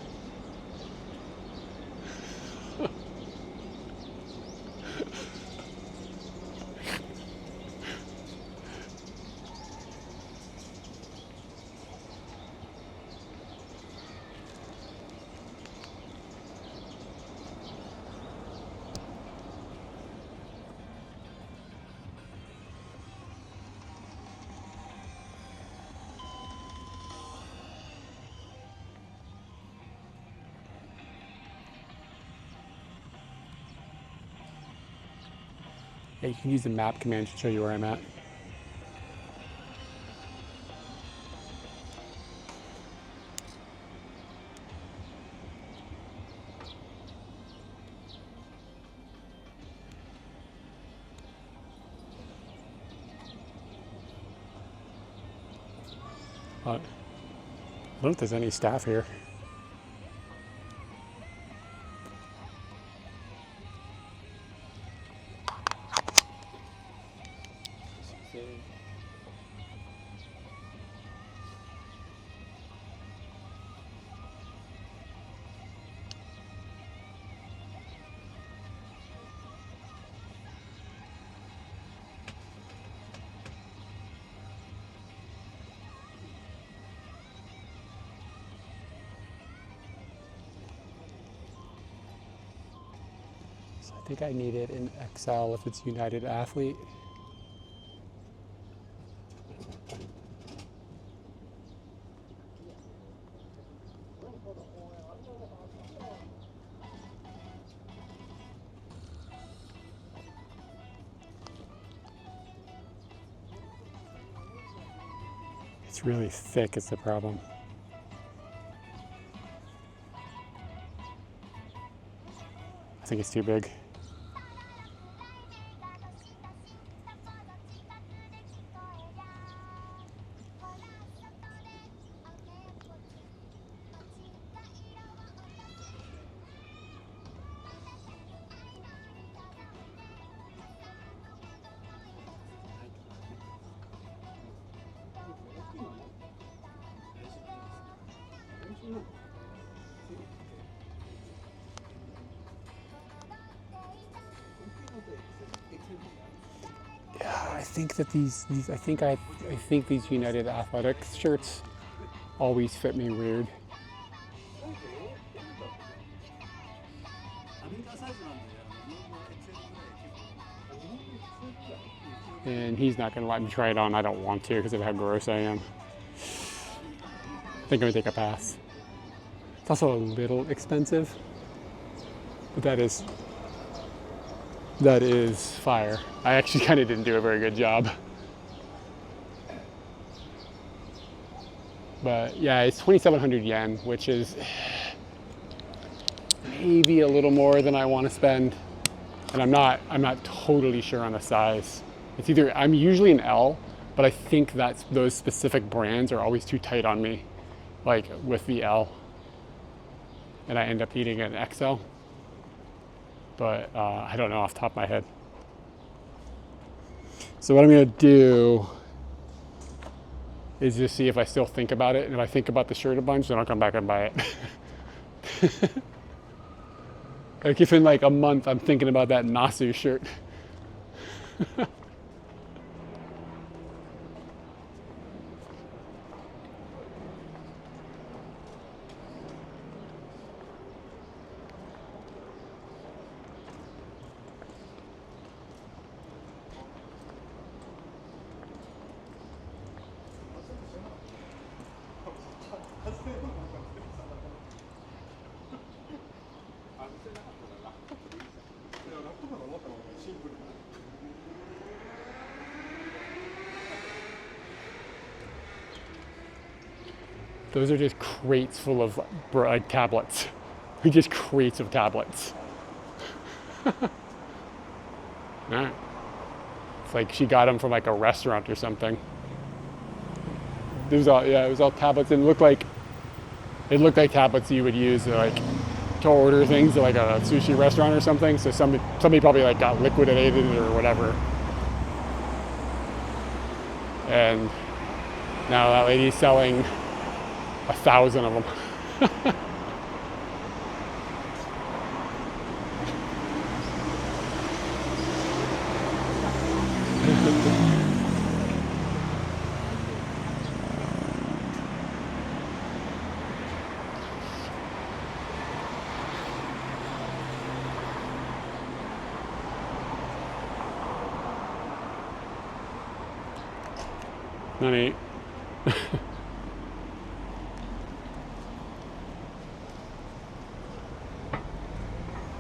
Yeah, you can use the map command to show you where I'm at. I don't know if there's any staff here. I think I need it in XL if it's United Athlete. It's really thick is the problem. I think it's too big. Yeah, I think that I think these United Athletics shirts always fit me weird. And he's not gonna let me try it on. I don't want to because of how gross I am. I think I'm gonna take a pass. It's also a little expensive, but that is fire. I actually kind of didn't do a very good job. But yeah, it's 2,700 yen, which is maybe a little more than I want to spend. And I'm not totally sure on the size. It's either, I'm usually an L, but I think that's those specific brands are always too tight on me, like with the L. And I end up eating an XL. But I don't know off the top of my head. So what I'm gonna do is just see if I still think about it. And if I think about the shirt a bunch, then I'll come back and buy it. Like if in like a month I'm thinking about that Nasu shirt. Those are just crates full of like tablets. Just crates of tablets. Alright. It's like she got them from like a restaurant or something. It was all tablets, and it looked like It looked like tablets you would use like to order things at like a sushi restaurant or something. So somebody probably like got liquidated or whatever. And now that lady's selling 1,000 of them. Honey.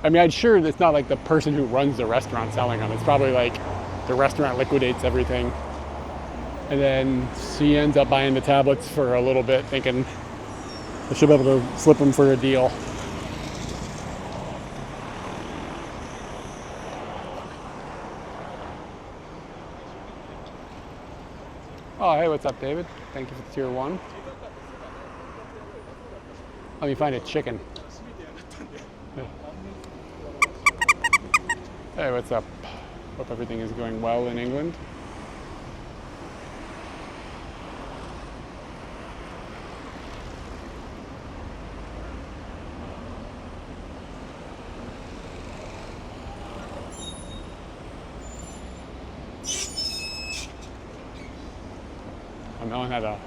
I mean, I'm sure it's not like the person who runs the restaurant selling them. It's probably like the restaurant liquidates everything. And then she ends up buying the tablets for a little bit, thinking I should be able to slip them for a deal. Oh, hey, what's up, David? Thank you for the tier 1. Let me find a chicken. Hey, what's up? Hope everything is going well in England.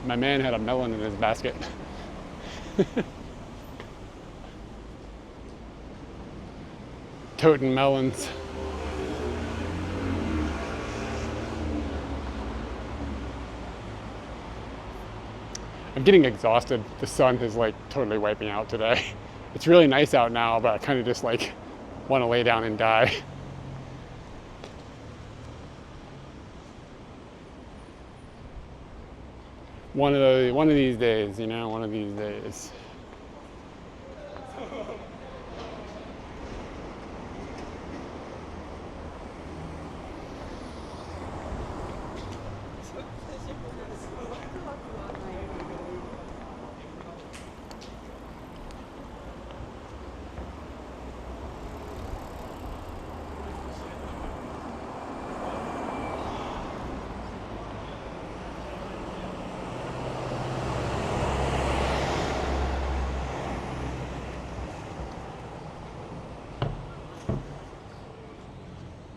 My man had a melon in his basket. Toting melons. I'm getting exhausted. The sun is like totally wiping out today. It's really nice out now, but I kind of just like want to lay down and die. One of these days, you know, one of these days.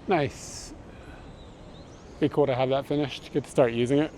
Nice. Be cool to have that finished. Get to start using it.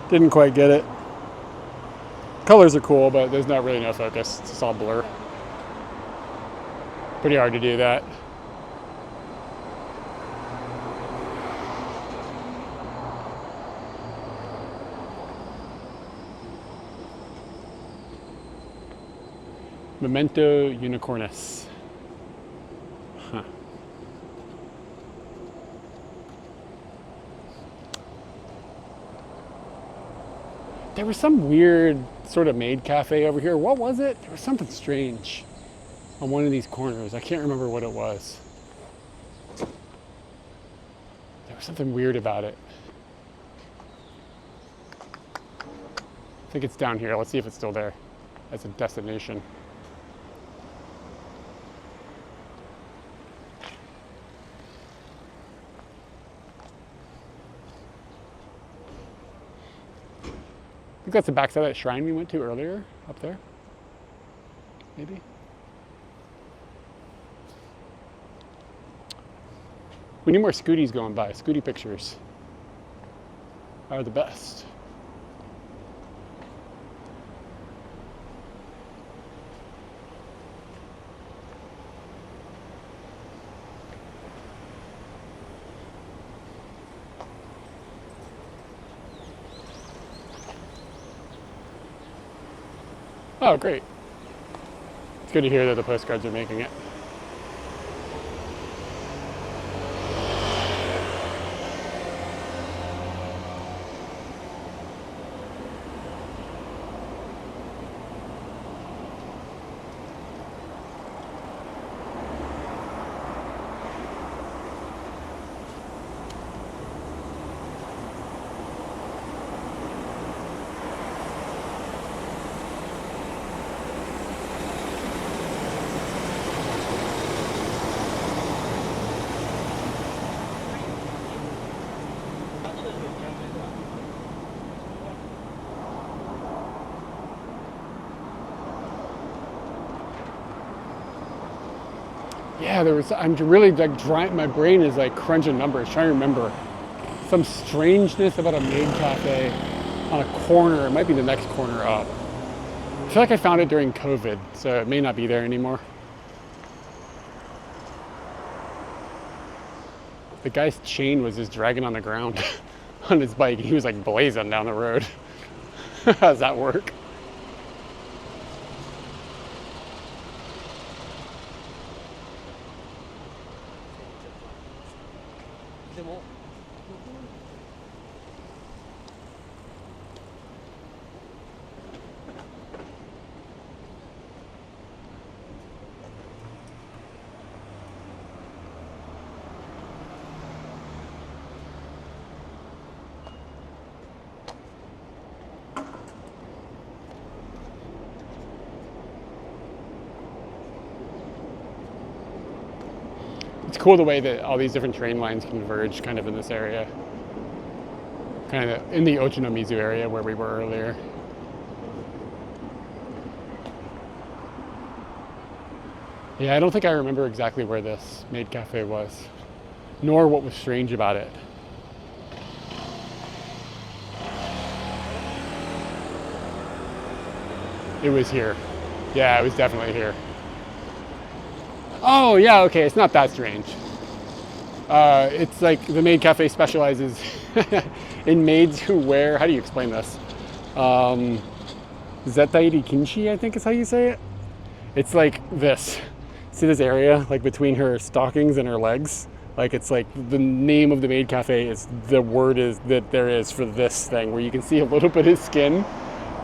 Didn't quite get it. Colors are cool, but there's not really no focus. It's just all blur. Pretty hard to do that. Memento unicornis. Huh. There was some weird sort of maid cafe over here. What was it? There was something strange on one of these corners. I can't remember what it was. There was something weird about it. I think it's down here. Let's see if it's still there as a destination. I think that's the backside of that shrine we went to earlier, up there. Maybe. We need more Scooties going by. Scooty pictures are the best. Oh, great. It's good to hear that the postcards are making it. Yeah, I'm really like my brain is like crunching numbers, trying to remember some strangeness about a maid cafe on a corner. It might be the next corner up. I feel like I found it during COVID, so it may not be there anymore. The guy's chain was just dragging on the ground on his bike. He was like blazing down the road. How does that work? It's cool the way that all these different train lines converge kind of in this area. Kind of in the Ochinomizu area where we were earlier. Yeah, I don't think I remember exactly where this maid cafe was, nor what was strange about it. It was here. Yeah, it was definitely here. Oh, yeah, okay, it's not that strange. It's like the maid cafe specializes in maids who wear, how do you explain this? Zetairi kinshi, I think is how you say it. It's like this. See this area, like between her stockings and her legs? Like it's like the name of the maid cafe is, the word is that there is for this thing, where you can see a little bit of skin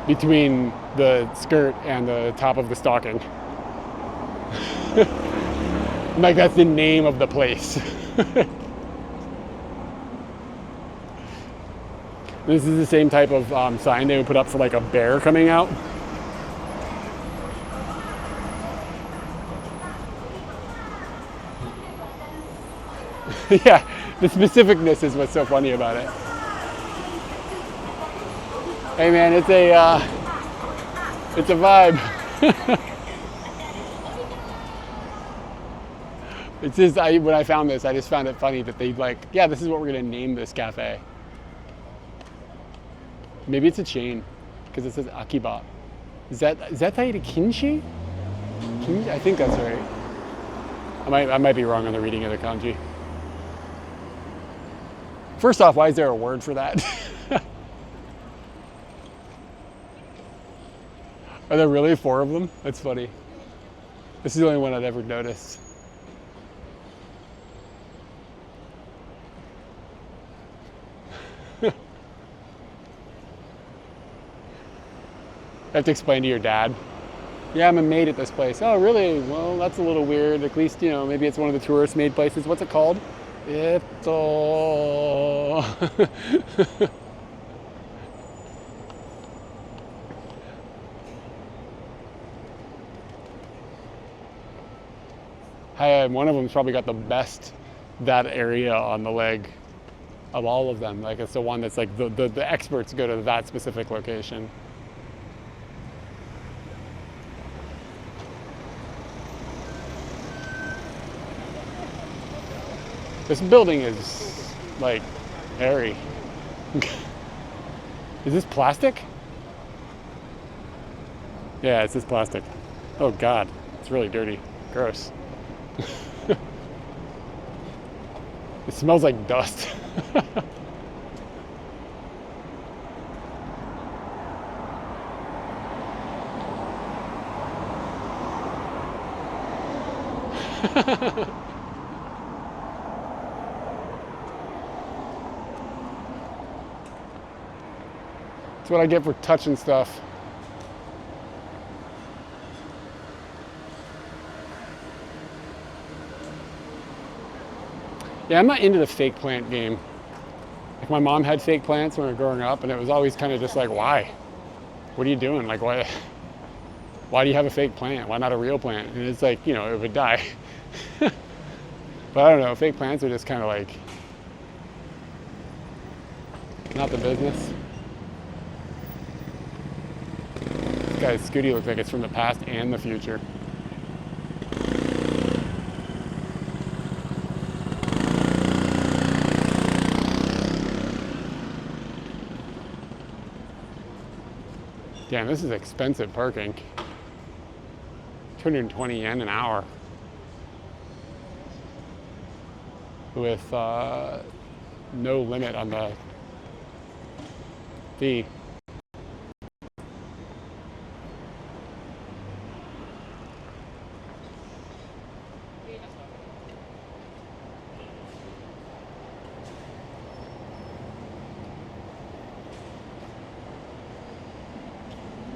between the skirt and the top of the stocking. Like that's the name of the place. This is the same type of sign they would put up for like a bear coming out. Yeah, the specificness is what's so funny about it. Hey man, it's a vibe. It's just, when I found this, I just found it funny that they like, yeah, this is what we're gonna name this cafe. Maybe it's a chain, because it says Akiba. Is that Zetairi Kinshi? I think that's right. I might be wrong on the reading of the kanji. First off, why is there a word for that? Are there really 4 of them? That's funny. This is the only one I'd ever noticed. I have to explain to your dad. Yeah, I'm a maid at this place. Oh, really? Well, that's a little weird. At least, you know, maybe it's one of the tourist made places. What's it called? One of them's probably got the best that area on the leg of all of them. Like it's the one that's like the experts go to that specific location. This building is like hairy. Is this plastic? Yeah, it's just plastic. Oh God, it's really dirty. Gross. It smells like dust. That's what I get for touching stuff. Yeah, I'm not into the fake plant game. Like my mom had fake plants when we were growing up, and it was always kind of just like, why? What are you doing? Like, why do you have a fake plant? Why not a real plant? And it's like, you know, it would die. But I don't know, fake plants are just kind of like, not the business. This guy's Scooty looks like it's from the past and the future. Damn, this is expensive parking. 220 yen an hour. With no limit on the fee.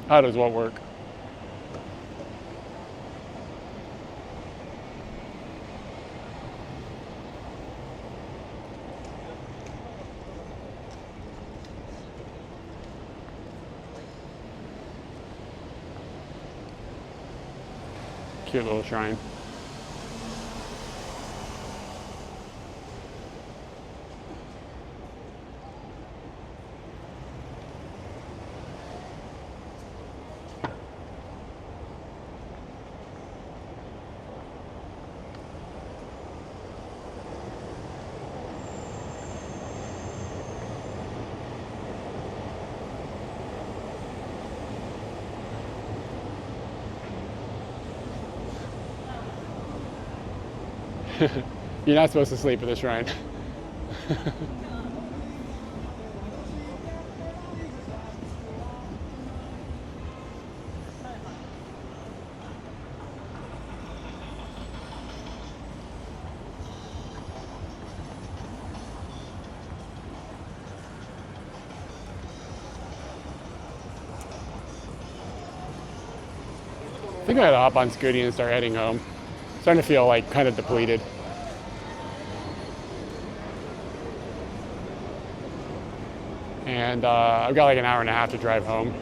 How does what work? Cute little shrine. You're not supposed to sleep at the shrine. I think I gotta hop on Scooty and start heading home. Starting to feel like kind of depleted. And I've got like an hour and a half to drive home.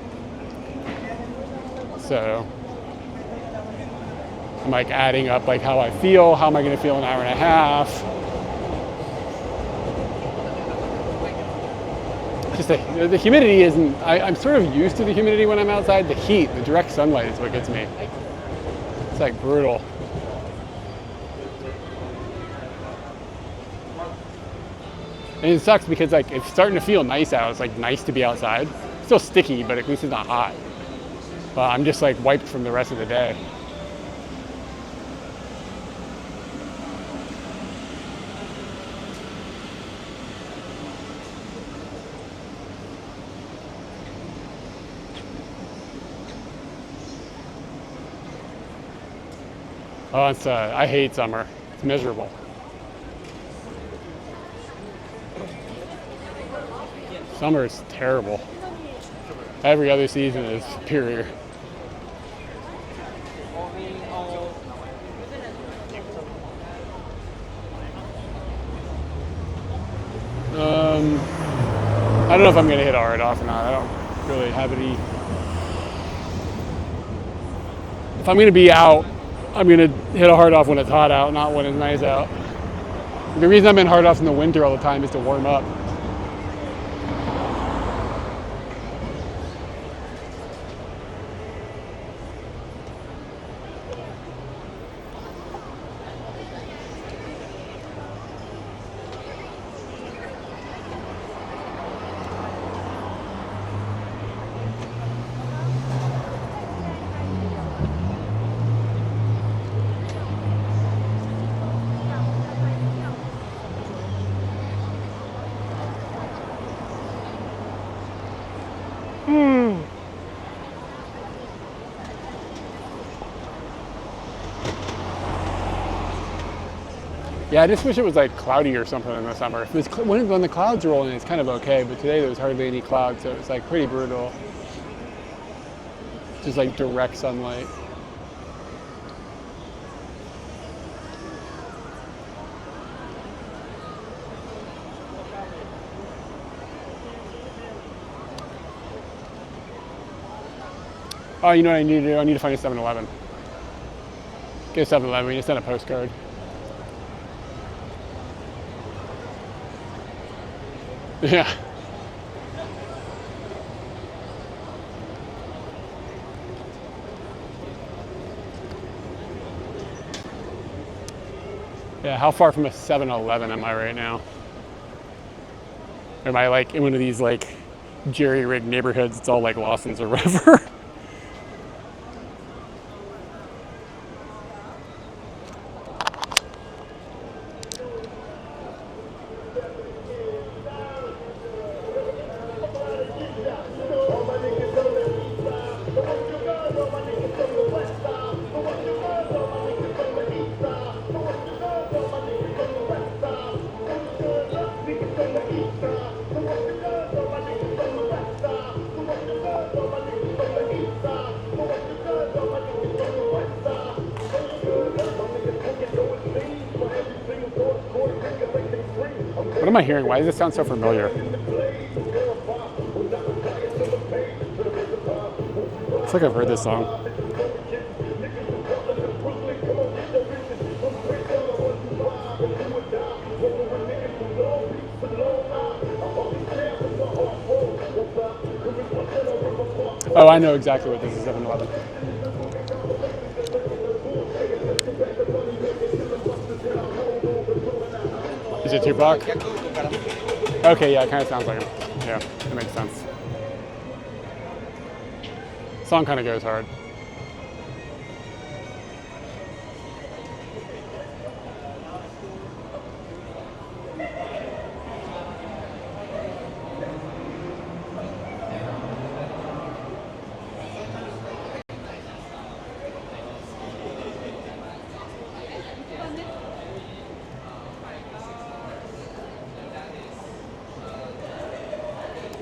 So I'm like adding up like how I feel, how am I gonna feel an hour and a half. Just the humidity isn't, I'm sort of used to the humidity when I'm outside. The heat, the direct sunlight is what gets me. It's like brutal. And it sucks because like it's starting to feel nice out. It's like nice to be outside. It's still sticky, but at least it's not hot. But I'm just like wiped from the rest of the day. Oh, it's I hate summer. It's miserable. Summer is terrible. Every other season is superior. I don't know if I'm gonna hit hard off or not. I don't really have any. If I'm gonna be out, I'm gonna hit a hard off when it's hot out, not when it's nice out. The reason I'm in hard offs in the winter all the time is to warm up. Yeah, I just wish it was like cloudy or something in the summer. If it's when the clouds roll in, it's kind of okay. But today there was hardly any clouds, so it was like pretty brutal. Just like direct sunlight. Oh, you know what I need to do? I need to find a 7-Eleven. Get a 7-Eleven, we need to send a postcard. Yeah. Yeah, how far from a 7-Eleven am I right now? Am I like in one of these like jerry-rigged neighborhoods? It's all like Lawson's or whatever. What am I hearing? Why does this sound so familiar? It's like I've heard this song. Oh, I know exactly what this is, 7-Eleven. Is it Tupac? Okay, yeah, it kind of sounds like him. Yeah, that makes sense. Song kind of goes hard.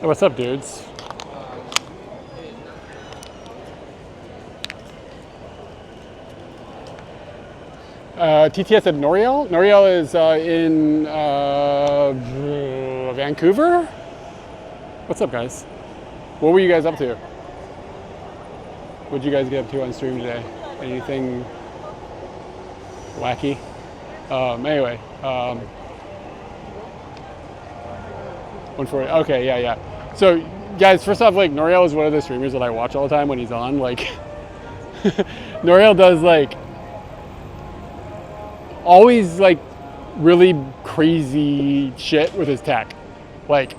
Hey, what's up, dudes? TTS at Noriel? Noriel is in Vancouver? What's up, guys? What were you guys up to? What'd you guys get up to on stream today? Anything wacky? Anyway, 140. Okay, yeah. So, guys, first off, like, Noriel is one of the streamers that I watch all the time when he's on. Like, Noriel does, like, always, like, really crazy shit with his tech. Like,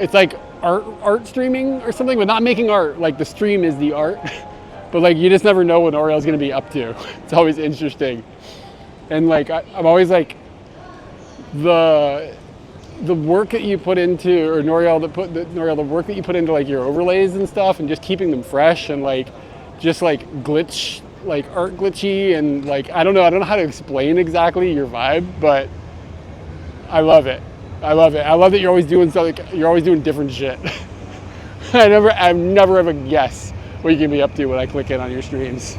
it's like art streaming or something, but not making art. Like, the stream is the art. But, like, you just never know what Noriel's going to be up to. It's always interesting. And, like, I'm always, like, the work that you put into, or Noriel, the work that you put into like your overlays and stuff, and just keeping them fresh and like, just like glitch, like art glitchy, and like I don't know how to explain exactly your vibe, but I love it. I love that you're always doing something. You're always doing different shit. I never have a guess what you can be up to when I click in on your streams.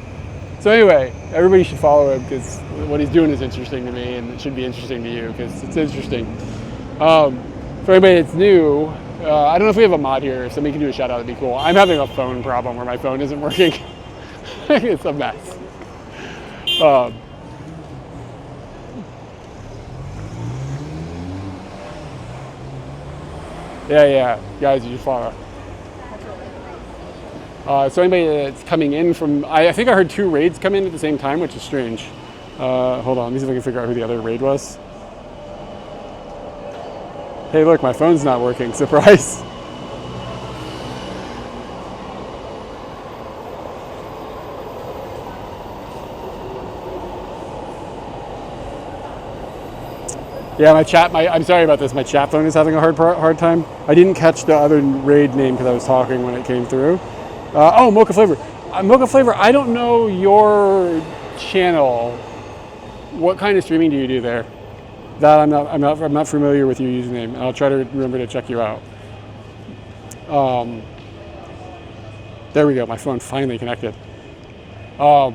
So anyway, everybody should follow him because what he's doing is interesting to me, and it should be interesting to you because it's interesting. For anybody that's new, I don't know if we have a mod here. If somebody can do a shout out, that'd be cool. I'm having a phone problem where my phone isn't working. It's a mess. Yeah, guys, you just follow. So anybody that's coming in from, I think I heard 2 raids come in at the same time, which is strange. Hold on, let me see if I can figure out who the other raid was. Hey, look, my phone's not working. Surprise. Yeah, I'm sorry about this. My chat phone is having a hard time. I didn't catch the other raid name because I was talking when it came through. Oh, Mocha Flavor. Mocha Flavor, I don't know your channel. What kind of streaming do you do there? That I'm not familiar with your username, and I'll try to remember to check you out. There we go. My phone finally connected. So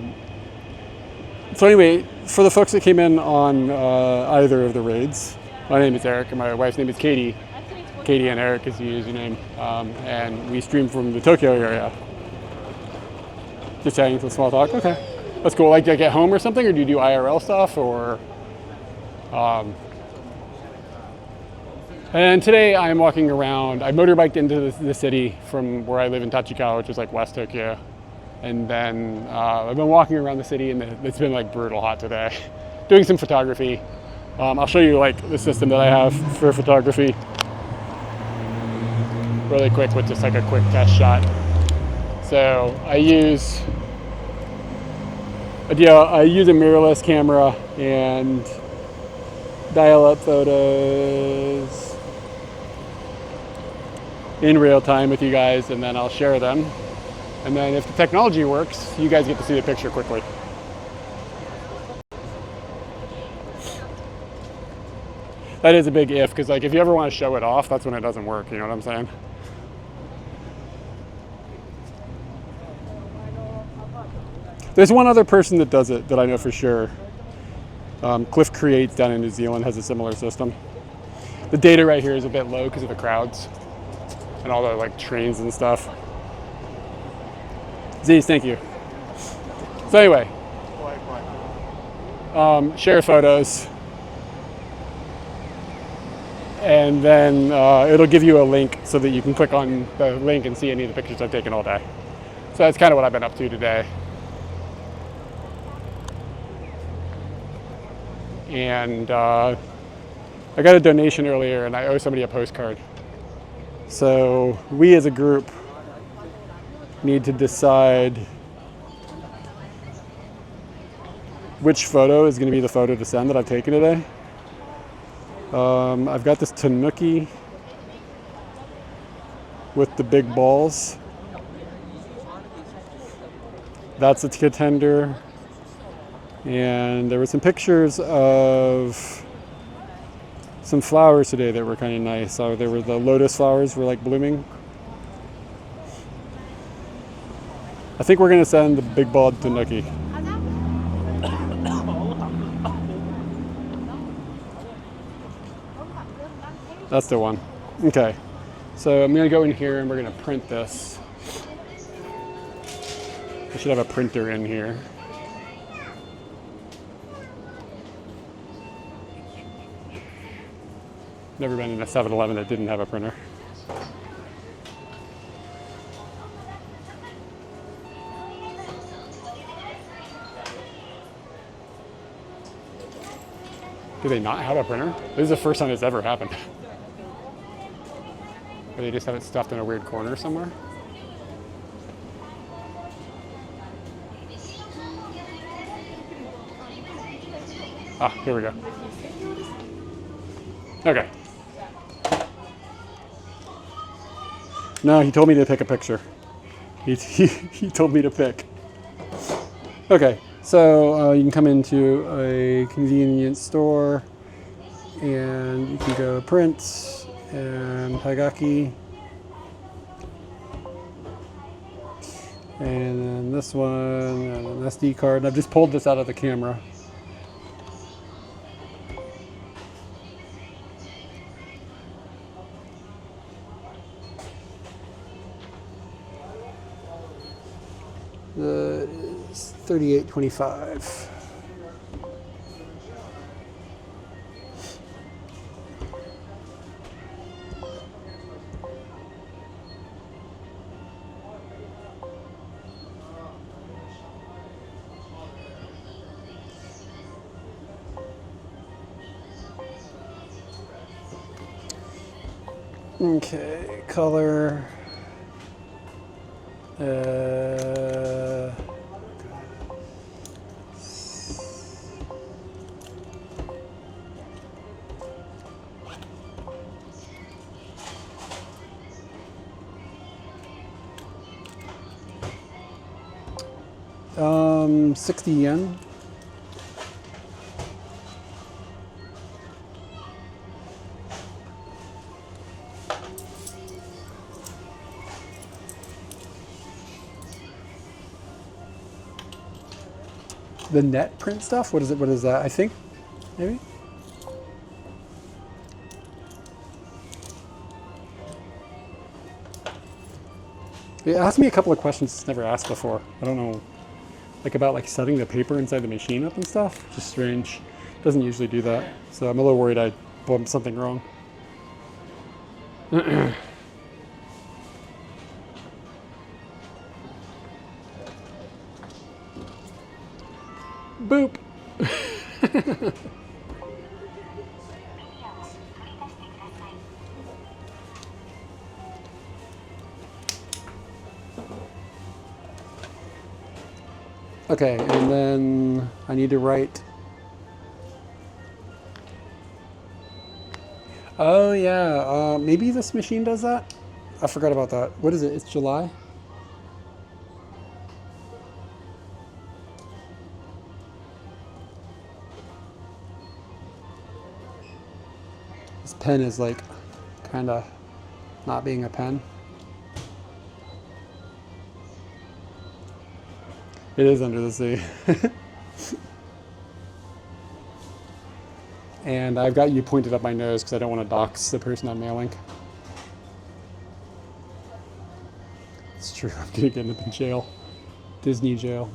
anyway, for the folks that came in on either of the raids, my name is Eric, and my wife's name is Katie. Katie and Eric is the username, and we stream from the Tokyo area. Just chatting some small talk. Okay, that's cool. Like at home or something, or do you do IRL stuff, or? And today I'm walking around. I motorbiked into the city from where I live in Tachikawa, which is like West Tokyo, and then I've been walking around the city, and it's been like brutal hot today. Doing some photography. I'll show you like the system that I have for photography really quick with just like a quick test shot. So I use a mirrorless camera and dial up photos in real time with you guys, and then I'll share them. And then if the technology works, you guys get to see the picture quickly. That is a big if, because like if you ever want to show it off, that's when it doesn't work, you know what I'm saying? There's one other person that does it that I know for sure. Cliff Creates down in New Zealand has a similar system. The data right here is a bit low because of the crowds and all the like trains and stuff. Z's, thank you. So anyway, share photos, and then it'll give you a link so that you can click on the link and see any of the pictures I've taken all day. So that's kind of what I've been up to today. And I got a donation earlier, and I owe somebody a postcard. So we as a group need to decide which photo is going to be the photo to send that I've taken today. I've got this tanuki with the big balls. That's a contender. And there were some pictures of some flowers today that were kind of nice. So there were the lotus flowers were like blooming. I think we're gonna send the big bald tanuki. That's the one. Okay. So I'm gonna go in here and we're gonna print this. I should have a printer in here. Never been in a 7-Eleven that didn't have a printer. Do they not have a printer? This is the first time it's ever happened. Or they just have it stuffed in a weird corner somewhere? Ah, here we go. Okay. No, he told me to pick a picture. He told me to pick. Okay, so you can come into a convenience store and you can go print and Hagaki. And then this one and an SD card. And I've just pulled this out of the camera. Is $38.25. Okay, color. $60 yen. the net print stuff. What is it? What is that? I think maybe. It asked me a couple of questions it's never asked before. I don't know, like about like setting the paper inside the machine up and stuff. Just strange. Doesn't usually do that. So I'm a little worried I bumped something wrong. Boop. Okay, and then I need to write. Oh yeah, maybe this machine does that? I forgot about that. What is it? It's July? This pen is like kind of not being a pen. It is under the sea. And I've got you pointed up my nose because I don't want to dox the person I'm mailing. It's true, I'm gonna get up in jail. Disney jail.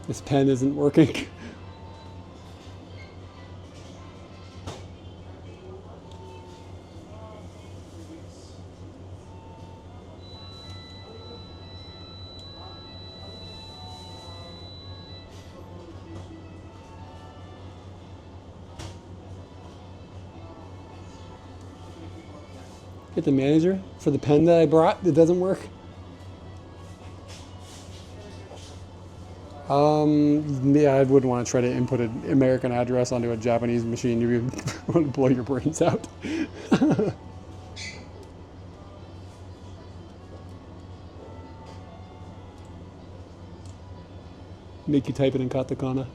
This pen isn't working. Get the manager for the pen that I brought that doesn't work. Yeah, I wouldn't want to try to input an American address onto a Japanese machine. You would blow your brains out. Make you type it in katakana.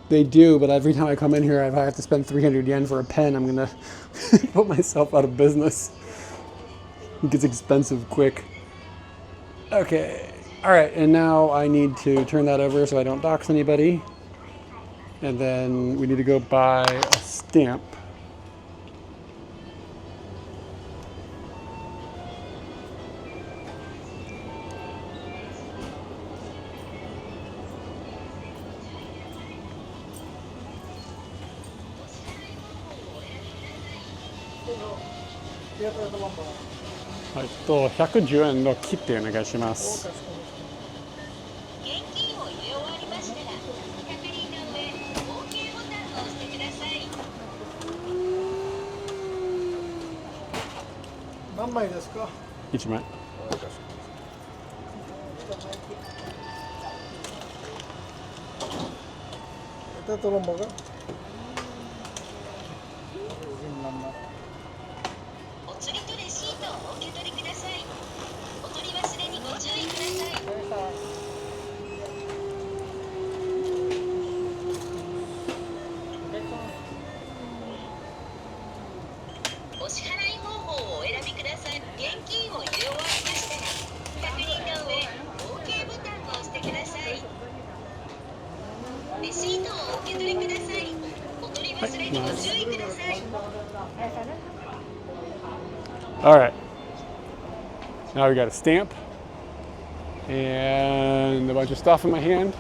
They do, but every time I come in here, if I have to spend 300 yen for a pen, I'm gonna put myself out of business. It gets expensive quick. Okay, all right, and now I need to turn that over so I don't dox anybody. And then we need to go buy a stamp.はい、110円の切ってお願いします。現金を入れ終わりましたら、確認の上、OK ボタンを押してください。何枚ですか？ 1枚。 Ito tulong mo ka? お釣りとレシートをお受け取りください。お取り忘れにご注意ください。お支払い方法をお選びください。現金を入れ終わりましたら、確認の上、OK ボタンを押してください。レシートをお受け取りください。お取り忘れにご注意ください。All right. Now we got a stamp and a bunch of stuff in my hand.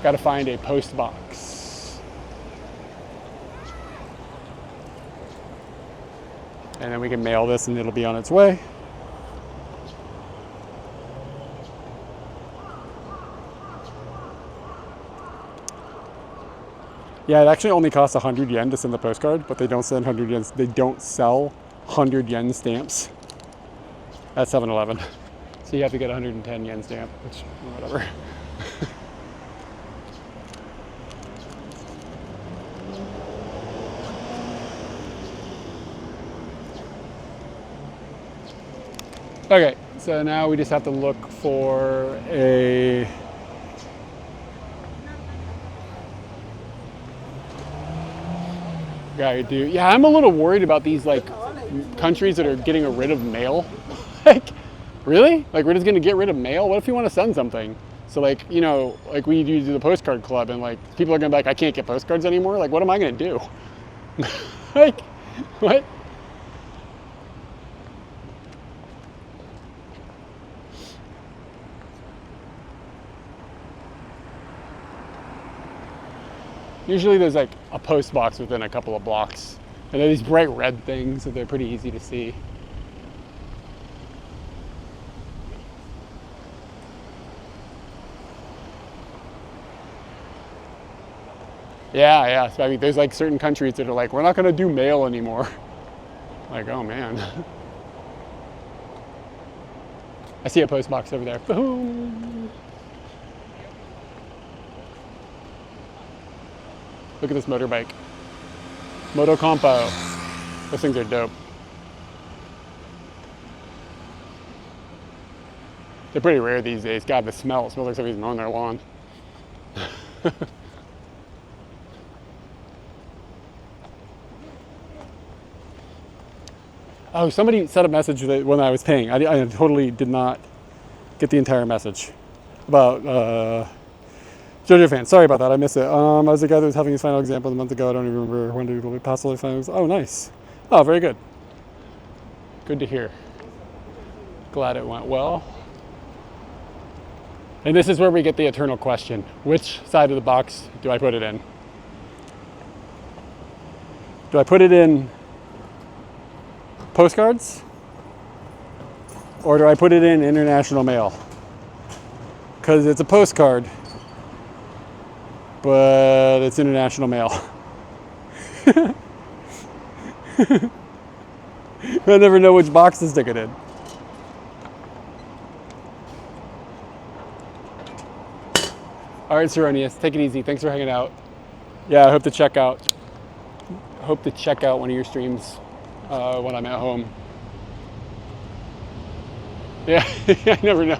Got to find a post box. And then we can mail this and it'll be on its way. Yeah, it actually only costs 100 yen to send the postcard, but they don't send 100 yen. They don't sell 100 yen stamps at 7-Eleven. So you have to get a 110 yen stamp, which, whatever. Okay, so now we just have to look for a guy. Yeah, I'm a little worried about these like countries that are getting rid of mail. Like, really? Like, we're just gonna get rid of mail? What if you want to send something? So like, you know, like we do the postcard club, and like people are gonna be like, I can't get postcards anymore. Like, what am I gonna do? Like, what? Usually there's like a post box within a couple of blocks. And they're these bright red things, so they're pretty easy to see. Yeah. So, I mean, there's like certain countries that are like, we're not gonna do mail anymore. Like, oh man. I see a post box over there. Boom. Look at this motorbike. Moto Compo. Those things are dope. They're pretty rare these days. God, the smell. It smells like somebody's mowing their lawn. Oh, somebody sent a message when I was paying. I totally did not get the entire message about JoJo fan. Sorry about that. I missed it. I was the guy that was having his final exam a month ago. I don't even remember when did we pass all the finals. Oh, nice. Oh, very good. Good to hear. Glad it went well. And this is where we get the eternal question. Which side of the box do I put it in? Do I put it in postcards? Or do I put it in international mail? Because it's a postcard, but it's international mail. I never know which box to stick it in. All right, Seronius, take it easy. Thanks for hanging out. Yeah, I hope to check out one of your streams when I'm at home. Yeah, I never know.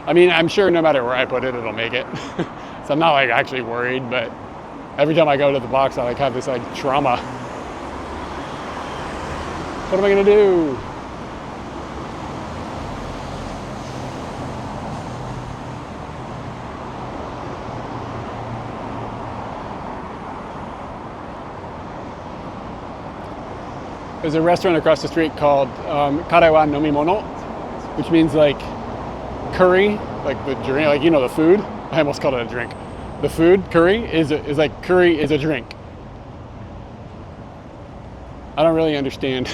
I mean, I'm sure no matter where I put it, it'll make it. So I'm not like actually worried, but every time I go to the box, I like have this like trauma. What am I gonna do? There's a restaurant across the street called Kare wa Nomimono, which means like curry, like the drink, like, you know, the food. I almost called it a drink. The food, curry, is like curry is a drink. I don't really understand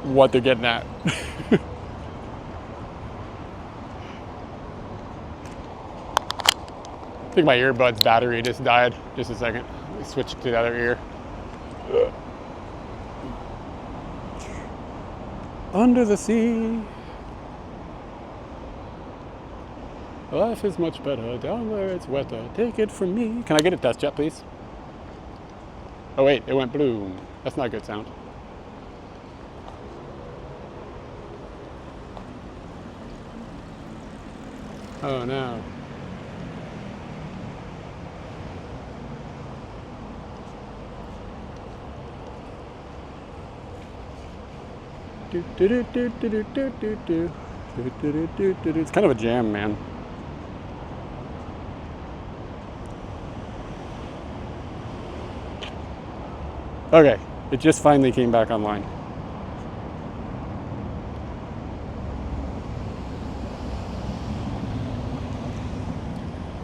what they're getting at. I think my earbud's battery just died. Just a second. Let me switch to the other ear. Under the sea. Life is much better down where it's wetter. Take it from me. Can I get a test jet, please? Oh wait, it went blue. That's not a good sound. Oh no. It's kind of a jam, man. Okay, it just finally came back online.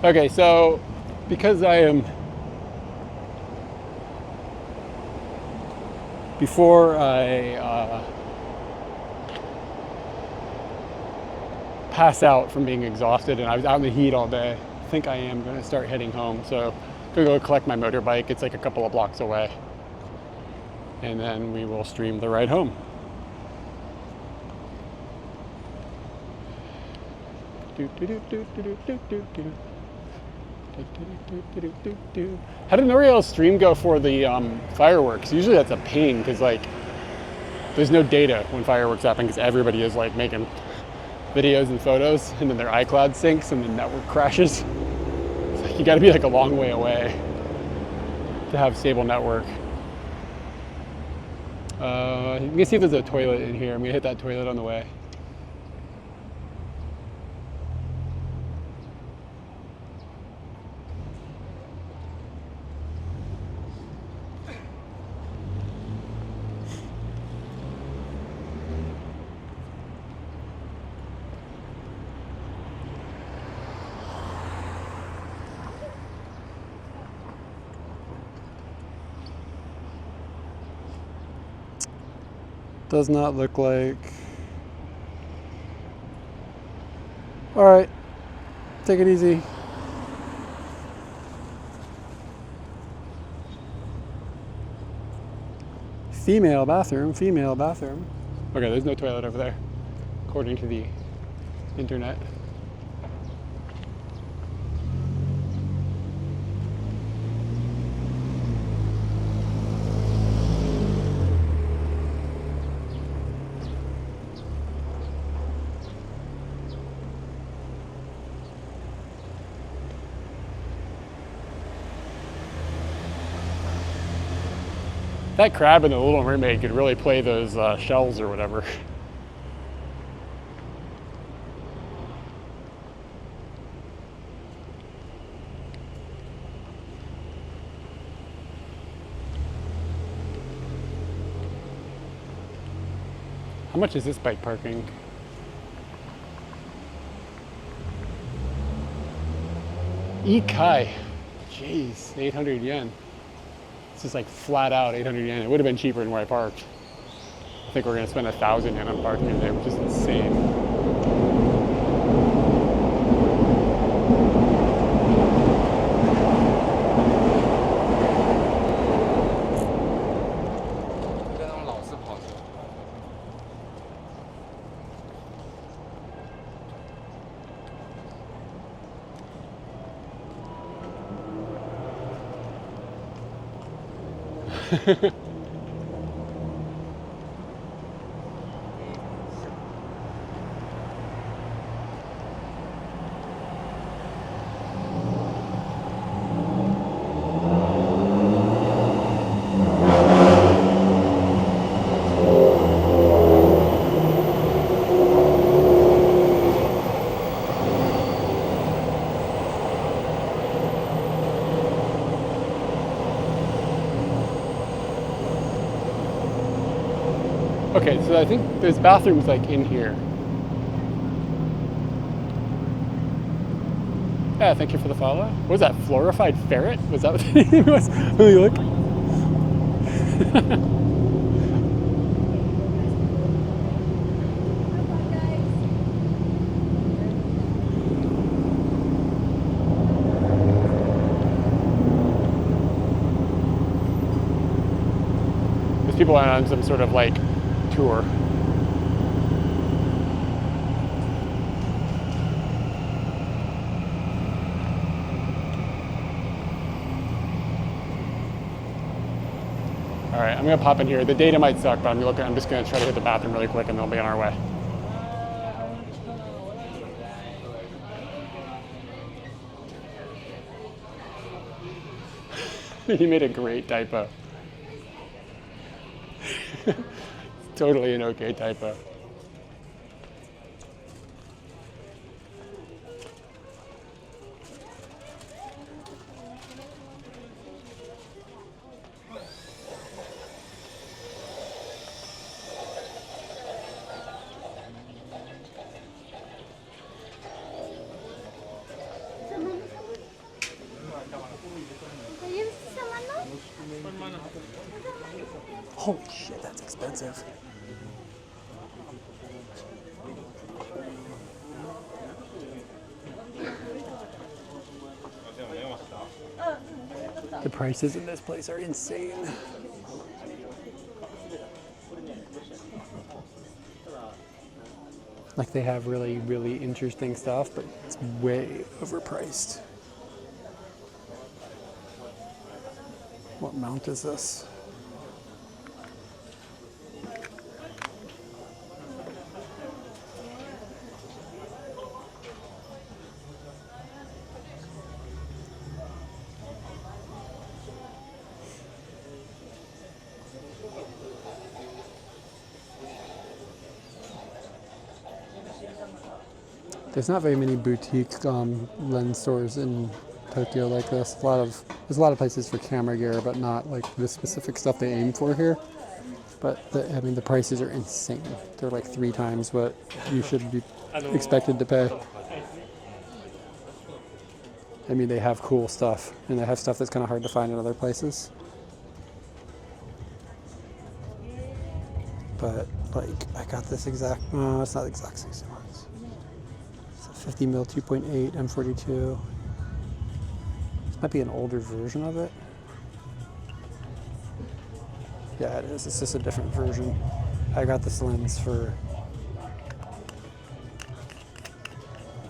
Okay, so because I am, before I pass out from being exhausted, and I was out in the heat all day, I think I am going to start heading home. So I'm going to go collect my motorbike. It's like a couple of blocks away. And then we will stream the ride home. How did Noriel's stream go for the fireworks? Usually that's a pain because like there's no data when fireworks happen because everybody is like making videos and photos, and then their iCloud syncs and the network crashes. It's like you got to be like a long way away to have stable network. You can see if there's a toilet in here. I'm gonna hit that toilet on the way. Does not look like. All right, take it easy. Female bathroom, female bathroom. Okay, there's no toilet over there, according to the internet. That crab in the Little Mermaid could really play those shells or whatever. How much is this bike parking? Ikai. Jeez, 800 yen. It's just like flat out 800 yen. It would have been cheaper than where I parked. I think we're gonna spend 1,000 yen on parking in there, which is insane. Okay, so I think there's bathrooms like in here. Yeah, thank you for the follow. What was that, Florified Ferret? Was that what the name was? Let me look. There's people on some sort of like tour. All right, I'm gonna pop in here. The data might suck, but I'm just gonna try to hit the bathroom really quick and then we'll be on our way. He made a great typo. Totally an okay typo. Holy shit, that's expensive. The prices in this place are insane. Like they have really, really interesting stuff, but it's way overpriced. What mount is this? There's not very many boutique lens stores in Tokyo like this. There's a lot of places for camera gear, but not like the specific stuff they aim for here. But the prices are insane. They're like 3 times what you should be expected to pay. I mean, they have cool stuff, and they have stuff that's kind of hard to find in other places. But like, I got this exact. No, it's not the exact 60 ones. 50 mil 2.8 M42. This might be an older version of it. Yeah, it is. It's just a different version. I got this lens for,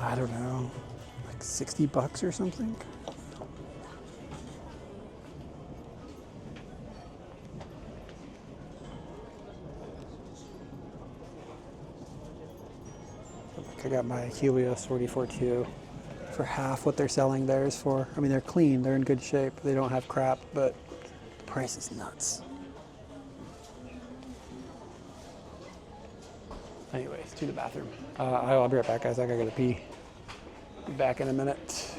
I don't know, like $60 or something. I got my Helios 44-2 for half what they're selling theirs for. I mean, they're clean, they're in good shape, they don't have crap, but the price is nuts. Anyways, to the bathroom. I'll be right back, guys. I gotta go pee. Be back in a minute.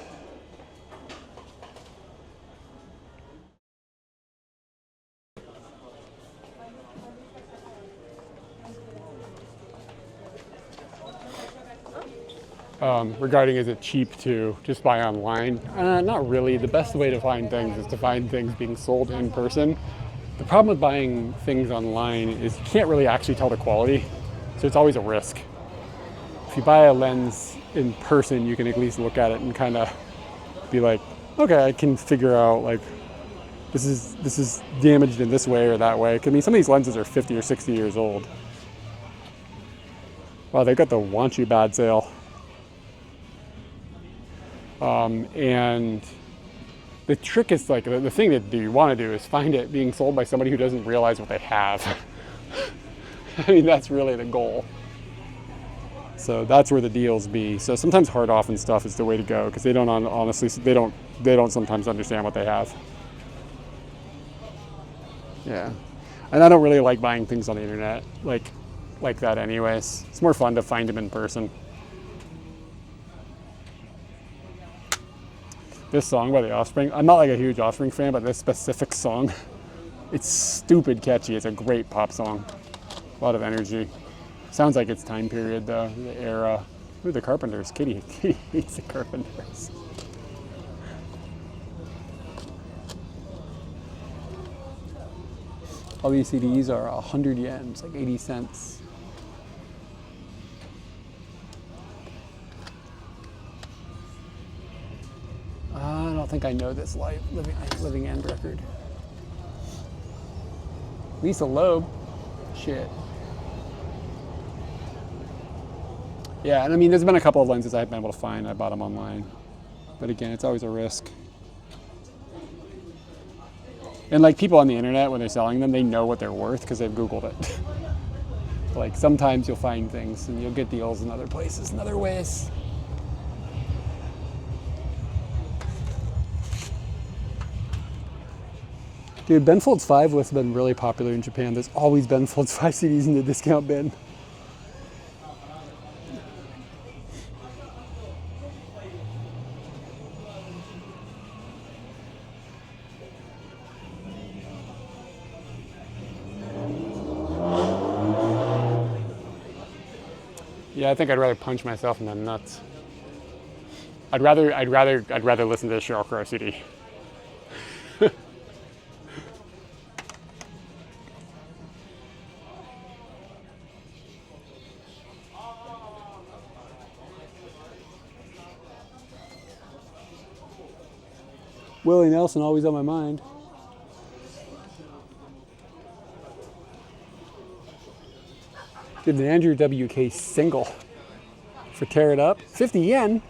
Regarding is it cheap to just buy online? Not really. The best way to find things is to find things being sold in person. The problem with buying things online is you can't really actually tell the quality, so it's always a risk. If you buy a lens in person, you can at least look at it and kind of be like, okay, I can figure out like this is damaged in this way or that way. I mean, some of these lenses are 50 or 60 years old. Wow, they got the want you bad sale. And the trick is like, the thing that you want to do is find it being sold by somebody who doesn't realize what they have. I mean, that's really the goal. So that's where the deals be. So sometimes hard off and stuff is the way to go, because they don't honestly, they don't sometimes understand what they have. Yeah. And I don't really like buying things on the internet like that anyways. It's more fun to find them in person. This song by The Offspring, I'm not like a huge Offspring fan, but this specific song, it's stupid catchy. It's a great pop song. A lot of energy. Sounds like its time period though, the era. Ooh, the Carpenters. Kitty hates the Carpenters. All these CDs are 100 yen, it's like 80 cents. I don't think I know this living end record. Lisa Loeb. Shit. Yeah, and I mean, there's been a couple of lenses I've been able to find. I bought them online. But again, it's always a risk. And like people on the internet, when they're selling them, they know what they're worth because they've Googled it. Like sometimes you'll find things and you'll get deals in other places, in other ways. Dude, Ben Folds 5 has been really popular in Japan. There's always Ben Folds 5 CDs in the discount bin. Yeah, I think I'd rather punch myself in the nuts. I'd rather listen to the Sheryl Crow CD. Willie Nelson, always on my mind. Did an Andrew WK single for Tear It Up. 50 yen.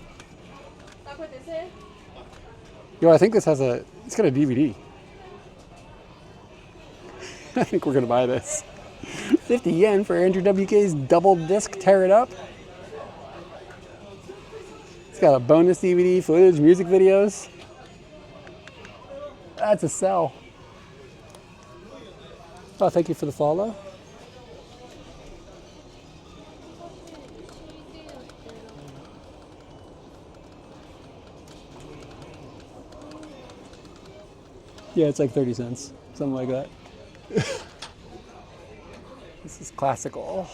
Yo, I think this has it's got a DVD. I think we're gonna buy this. 50 yen for Andrew WK's double disc Tear It Up. It's got a bonus DVD, footage, music videos. That's a sell. Oh, thank you for the follow. Yeah, it's like 30 cents, something like that. This is classical.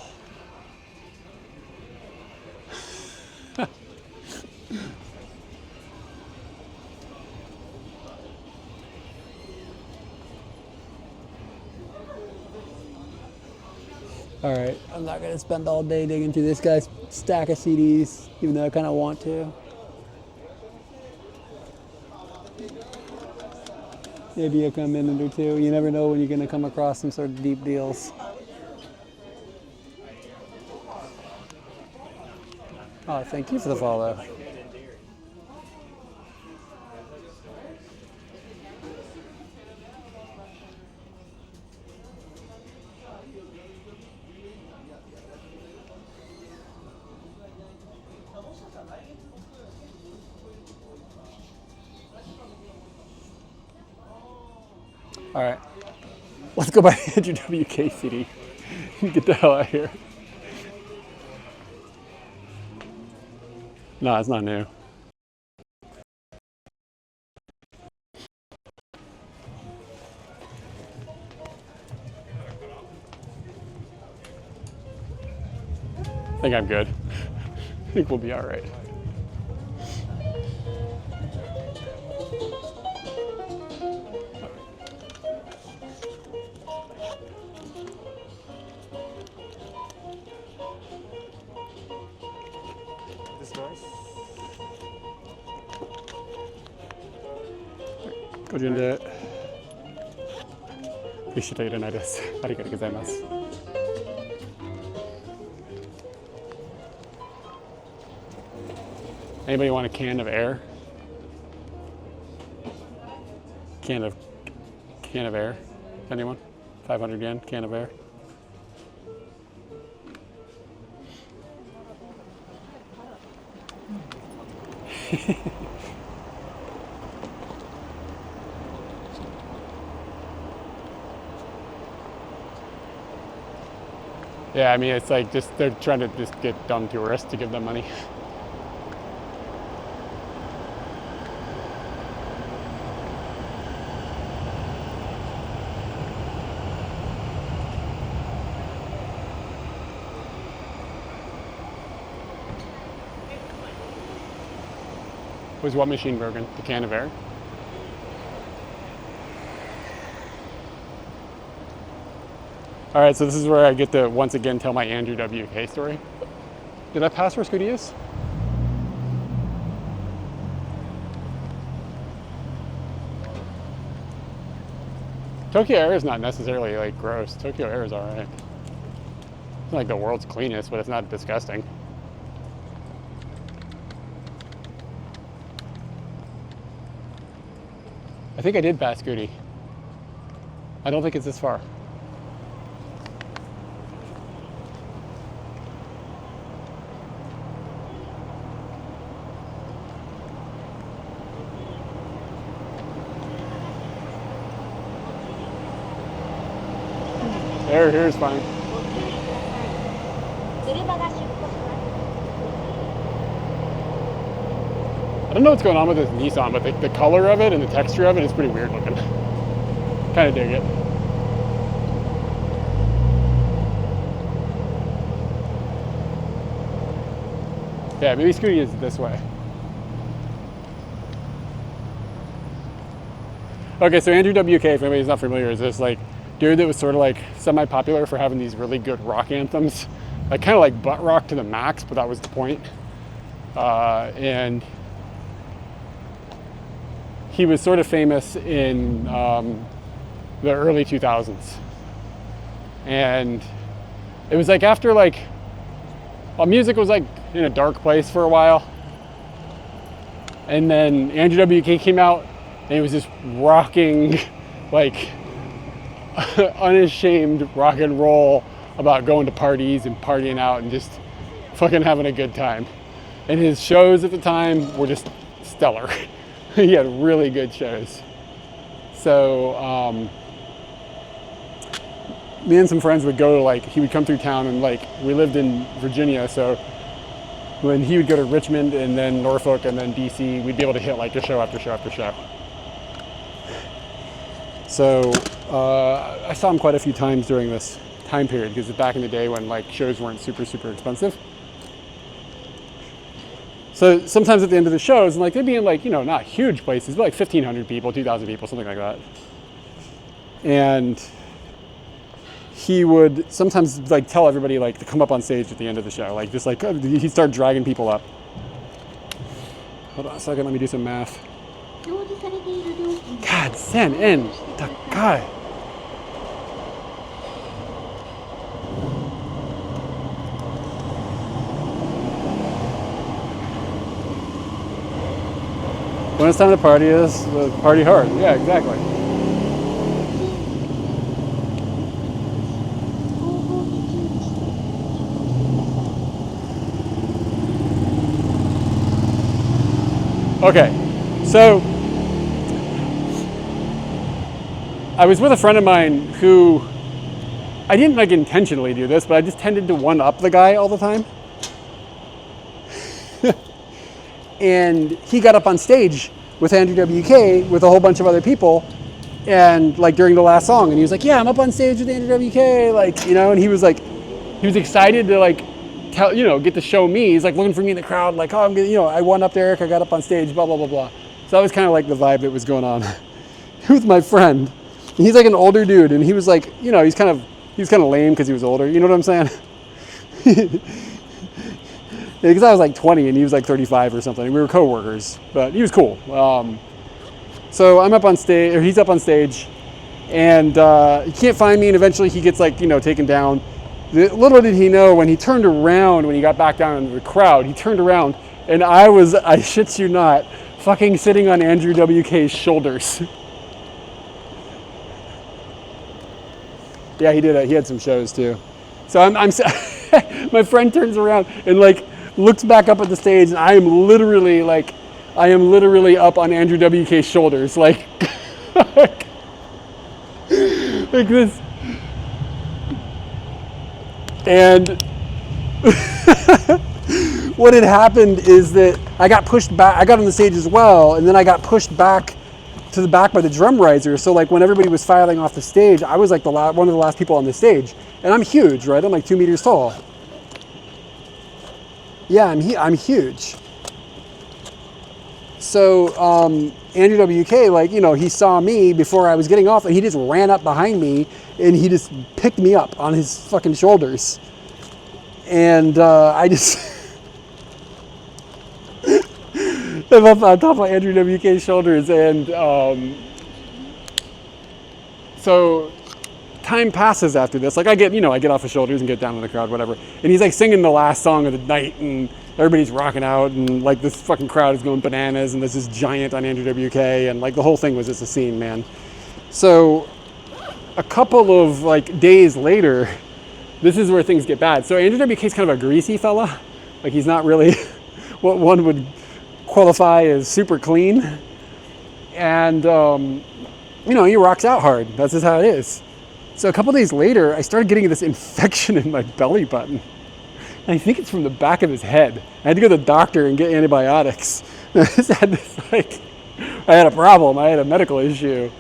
All right, I'm not gonna spend all day digging through this guy's stack of CDs, even though I kind of want to. Maybe you'll come in or two. You never know when you're gonna come across some sort of deep deals. Oh, thank you for the follow. All right, let's go buy the Andrew WK CD. Get the hell out of here. No, it's not new. I think I'm good. I think we'll be all right. This nice? ご順で一緒と入れないです。ありがとうございます。Anybody want a can of air? Can of air? Anyone? 500 yen, can of air. Yeah, I mean, it's like they're trying to just get dumb tourists to give them money. Was what machine broken? The can of air? All right, so this is where I get to once again tell my Andrew WK story. Did I pass where Scooty is? Tokyo Air is not necessarily like gross. Tokyo Air is all right. It's not like the world's cleanest, but it's not disgusting. I think I did pass Scooty. I don't think it's this far. Air here is fine. I don't know what's going on with this Nissan, but the color of it and the texture of it is pretty weird looking. Kind of dig it. Yeah, maybe Scooty is this way. Okay, so Andrew WK, if anybody's not familiar, is this like dude that was sort of like semi-popular for having these really good rock anthems, like kind of like butt rock to the max, but that was the point. And he was sort of famous in the early 2000s. And it was like after like, well, music was like in a dark place for a while. And then Andrew WK came out and it was just rocking, like unashamed rock and roll about going to parties and partying out and just fucking having a good time. And his shows at the time were just stellar. He had really good shows. So me and some friends would go to, like, he would come through town, and like we lived in Virginia, so when he would go to Richmond and then Norfolk and then DC, we'd be able to hit like a show after show after show. So I saw him quite a few times during this time period, because it's back in the day when like shows weren't super expensive. So sometimes at the end of the shows, and like they'd be in like, you know, not huge places, but like 1,500 people, 2,000 people, something like that. And he would sometimes like tell everybody like to come up on stage at the end of the show, like just like he'd start dragging people up. Hold on a second, let me do some math. God, send in. God. When it's time to party, party hard. Yeah, exactly. Okay, so I was with a friend of mine who, I didn't like intentionally do this, but I just tended to one-up the guy all the time. And he got up on stage with Andrew WK with a whole bunch of other people, and like during the last song, and he was like, yeah, I'm up on stage with Andrew WK, like, you know, and he was like, he was excited to like tell, you know, get to show me. He's like looking for me in the crowd, like, oh, I'm gonna, you know, I won up there, Eric, I got up on stage, blah, blah, blah, blah. So that was kind of like the vibe that was going on with my friend. And he's like an older dude, and he was like, you know, he's kind of lame because he was older, you know what I'm saying? Because I was like 20 and he was like 35 or something. We were co-workers, but he was cool. So I'm up on stage, or he's up on stage, and he can't find me, and eventually he gets like, you know, taken down. Little did he know, when he turned around, when he got back down into the crowd, he turned around, and I shit you not, fucking sitting on Andrew WK's shoulders. Yeah, he did. He had some shows too. So I'm my friend turns around and like looks back up at the stage, and I am literally up on Andrew WK's shoulders, like like this. And what had happened is that I got pushed back. I got on the stage as well, and then I got pushed back to the back by the drum riser. So like when everybody was filing off the stage, I was like one of the last people on the stage, and I'm huge, right? I'm like 2 meters tall. Yeah, I'm huge. So Andrew WK, like, you know, he saw me before I was getting off, and he just ran up behind me, and he just picked me up on his fucking shoulders. And I just I'm up on top of Andrew WK's shoulders, and so time passes after this. Like I get off his shoulders and get down in the crowd, whatever. And he's like singing the last song of the night, and everybody's rocking out, and like this fucking crowd is going bananas, and there's this giant on Andrew WK, and like the whole thing was just a scene, man. So a couple of like days later, this is where things get bad. So Andrew WK's kind of a greasy fella. Like he's not really what one would qualify as super clean. And you know, he rocks out hard. That's just how it is. So a couple days later, I started getting this infection in my belly button. And I think it's from the back of his head. I had to go to the doctor and get antibiotics. I just had this, like, I had a problem. I had a medical issue.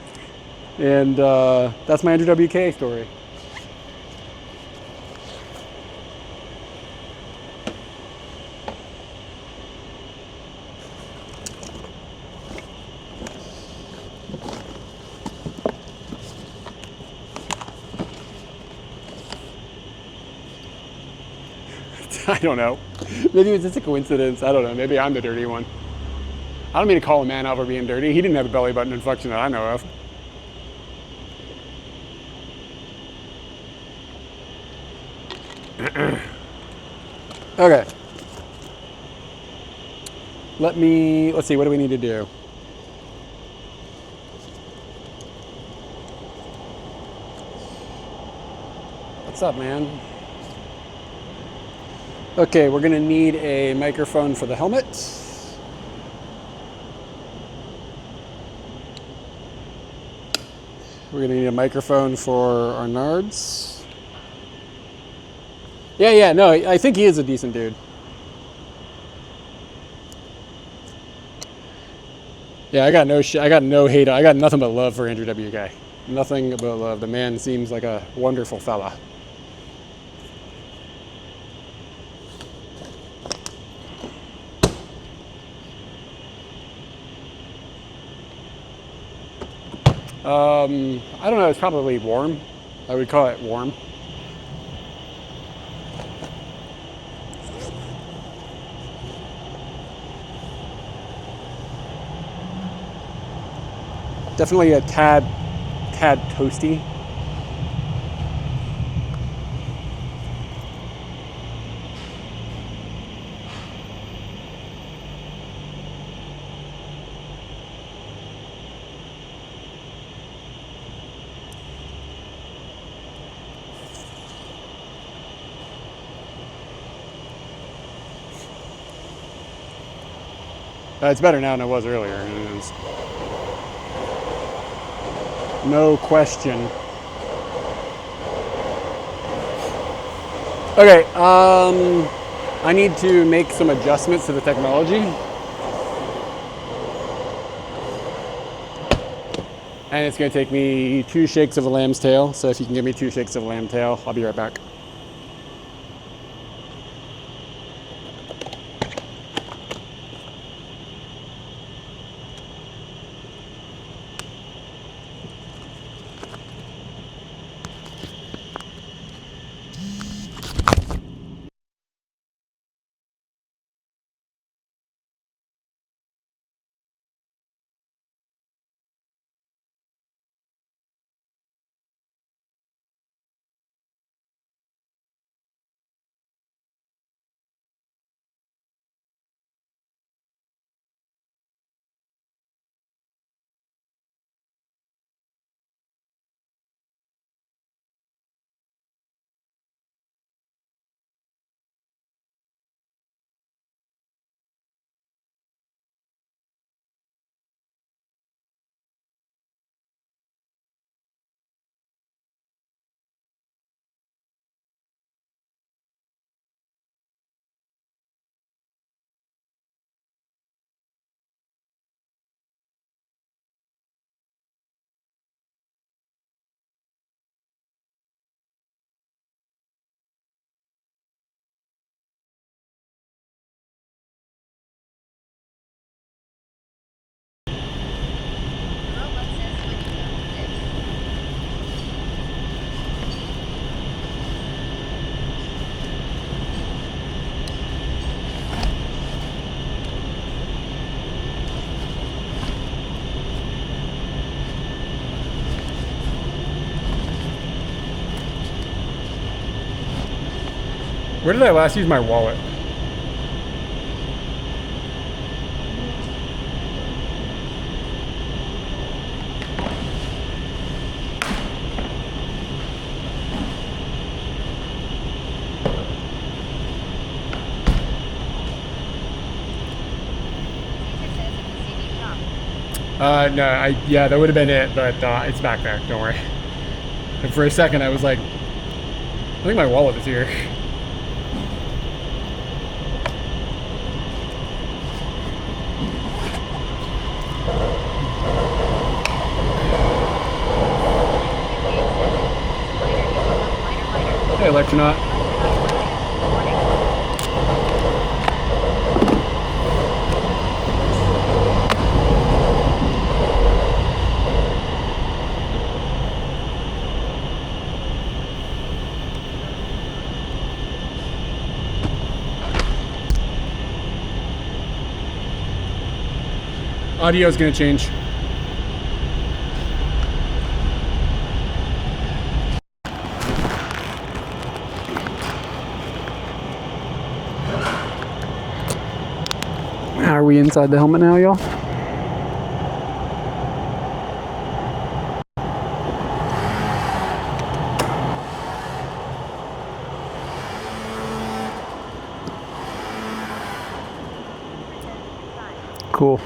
And that's my Andrew WK story. I don't know. Maybe it was just a coincidence. I don't know. Maybe I'm the dirty one. I don't mean to call a man out for being dirty. He didn't have a belly button infection that I know of. Okay. Let's see, what do we need to do? What's up, man? Okay, we're gonna need a microphone for the helmet. We're gonna need a microphone for our nards. Yeah, no, I think he is a decent dude. Yeah, I got no hate. I got nothing but love for Andrew WK. Nothing but love. The man seems like a wonderful fella. I don't know, it's probably warm. I would call it warm. Definitely a tad toasty. It's better now than it was earlier. No question. Okay, I need to make some adjustments to the technology. And it's gonna take me 2 shakes of a lamb's tail. So if you can give me 2 shakes of a lamb tail, I'll be right back. Where did I last use my wallet? No, yeah, that would have been it, but it's back there, don't worry. And for a second I was like, I think my wallet is here. Hey, Electronaut. Audio is going to change. Are we inside the helmet now, y'all? Cool.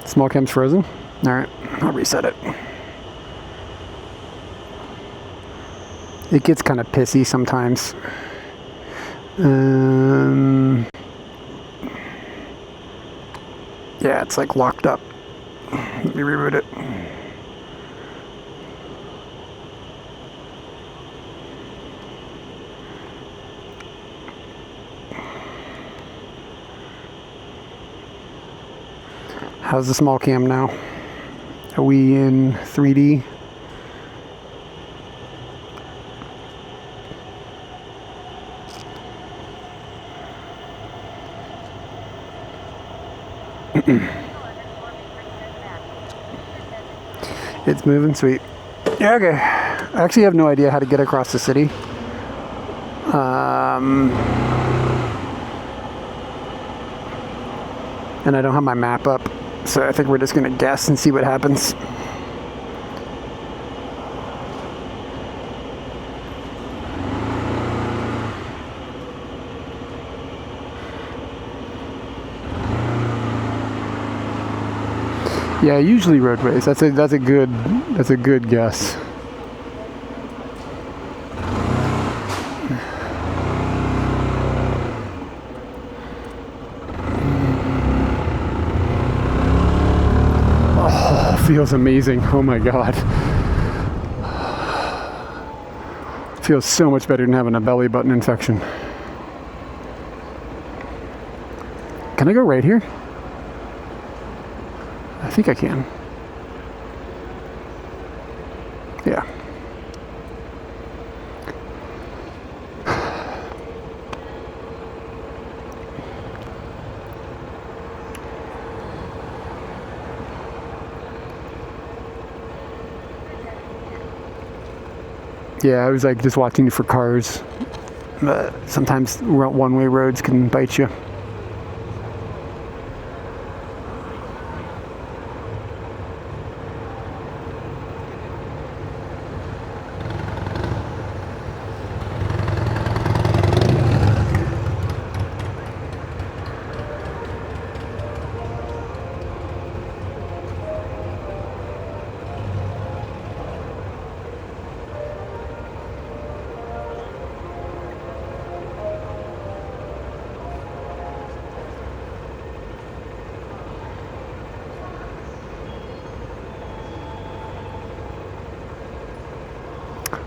Small cam's frozen? Alright, I'll reset it. It gets kind of pissy sometimes. Yeah, it's like locked up. Let me reboot it. How's the small cam now? Are we in 3D? It's moving, sweet. Yeah, okay. I actually have no idea how to get across the city. And I don't have my map up, so I think we're just gonna guess and see what happens. Yeah, usually roadways. That's a good guess. Oh, feels amazing. Oh my God. Feels so much better than having a belly button infection. Can I go right here? I think I can. Yeah. Yeah, I was like just watching for cars. Sometimes one-way roads can bite you.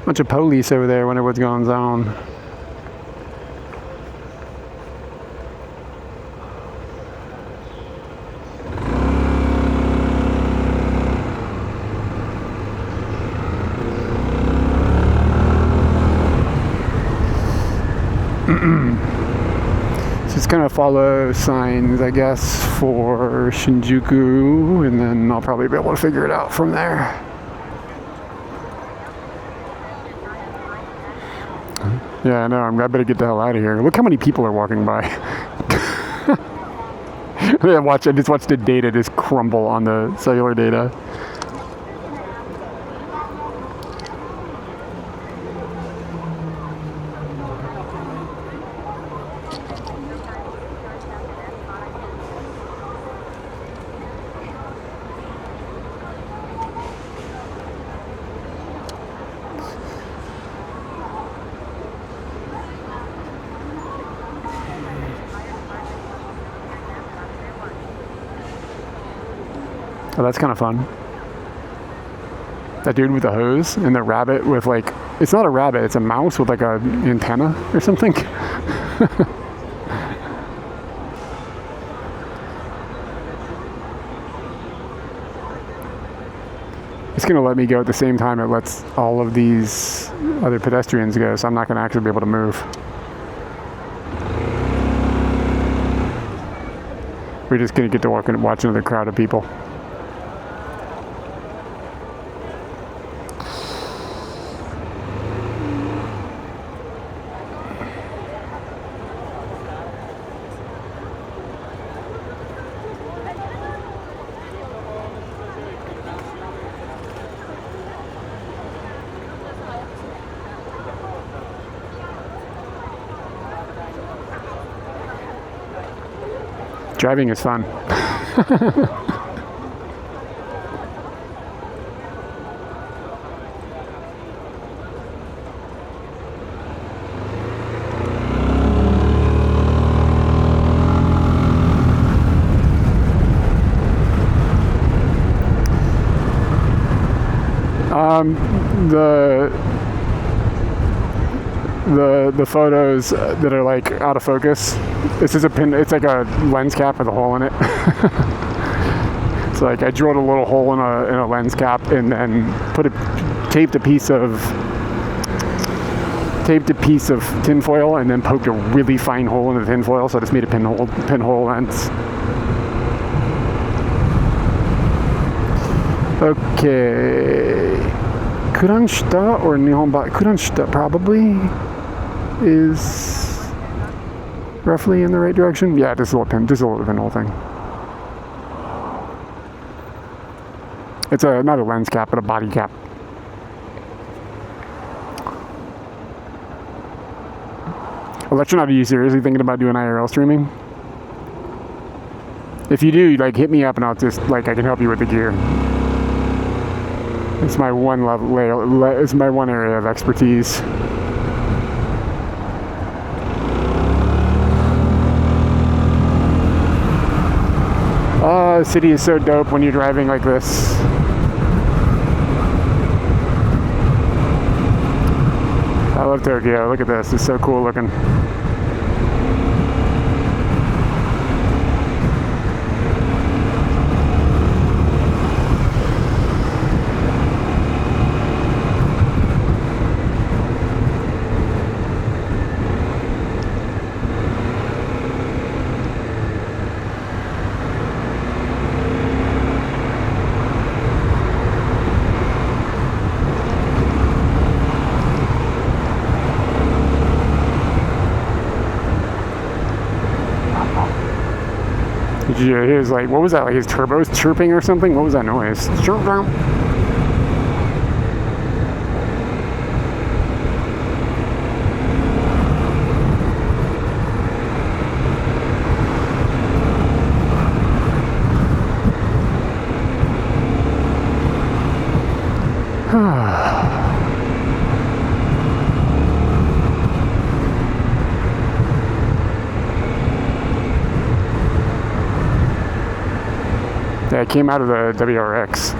Bunch of police over there. Wonder what's going on. So it's gonna follow signs, I guess, for Shinjuku, and then I'll probably be able to figure it out from there. Yeah, I know. I better get the hell out of here. Look how many people are walking by. I just watched the data just crumble on the cellular data. Oh, that's kind of fun. That dude with the hose and the rabbit with like, it's not a rabbit, it's a mouse with like a antenna or something. It's going to let me go at the same time it lets all of these other pedestrians go, so I'm not going to actually be able to move. We're just going to get to watch another crowd of people. Driving is fun. The photos that are like out of focus. This is a pin. It's like a lens cap with a hole in it. It's like I drilled a little hole in a lens cap and then taped a piece of tinfoil and then poked a really fine hole in the tinfoil. So I just made a pinhole lens. Okay. Kuranshita or Nihonba? Kuranshita probably is roughly in the right direction. Yeah, just a little pinhole thing. It's not a lens cap, but a body cap. Electronaut, are you seriously thinking about doing IRL streaming? If you do, like, hit me up and I'll just, like, I can help you with the gear. It's my one it's my one area of expertise. The city is so dope when you're driving like this. I love Tokyo. Look at this. It's so cool looking. He was like, what was that? Like his turbos chirping or something? What was that noise? Chirp down. Yeah, it came out of the WRX.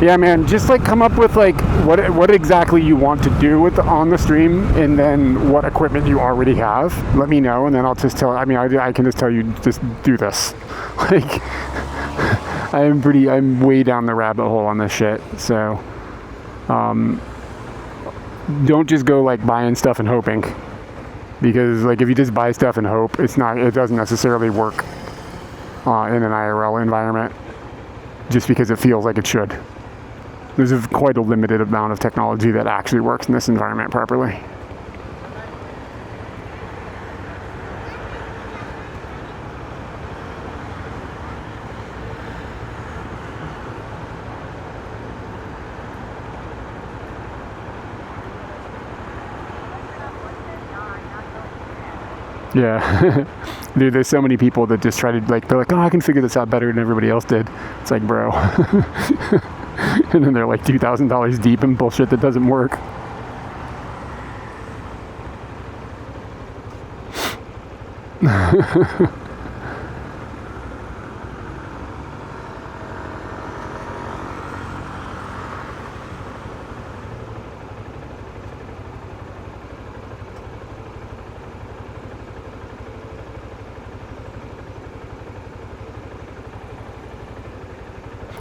Yeah, man, just like come up with like what exactly you want to do on the stream, and then what equipment you already have. Let me know, and then I'll just tell. I mean, I can just tell you, just do this. Like, I'm way down the rabbit hole on this shit. So, don't just go like buying stuff and hoping, because like if you just buy stuff and hope, it doesn't necessarily work in an IRL environment just because it feels like it should. There's quite a limited amount of technology that actually works in this environment properly. Yeah. Dude, there's so many people that just try to, like, they're like, oh, I can figure this out better than everybody else did. It's like, bro. And then they're like $2,000 deep in bullshit that doesn't work.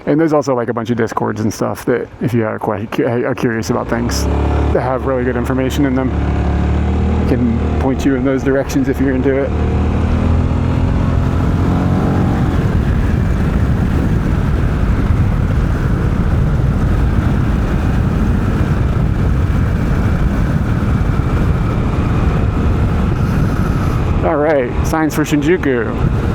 And there's also like a bunch of Discords and stuff that if you are curious about things that have really good information in them, can point you in those directions if you're into it. All right, signs for Shinjuku.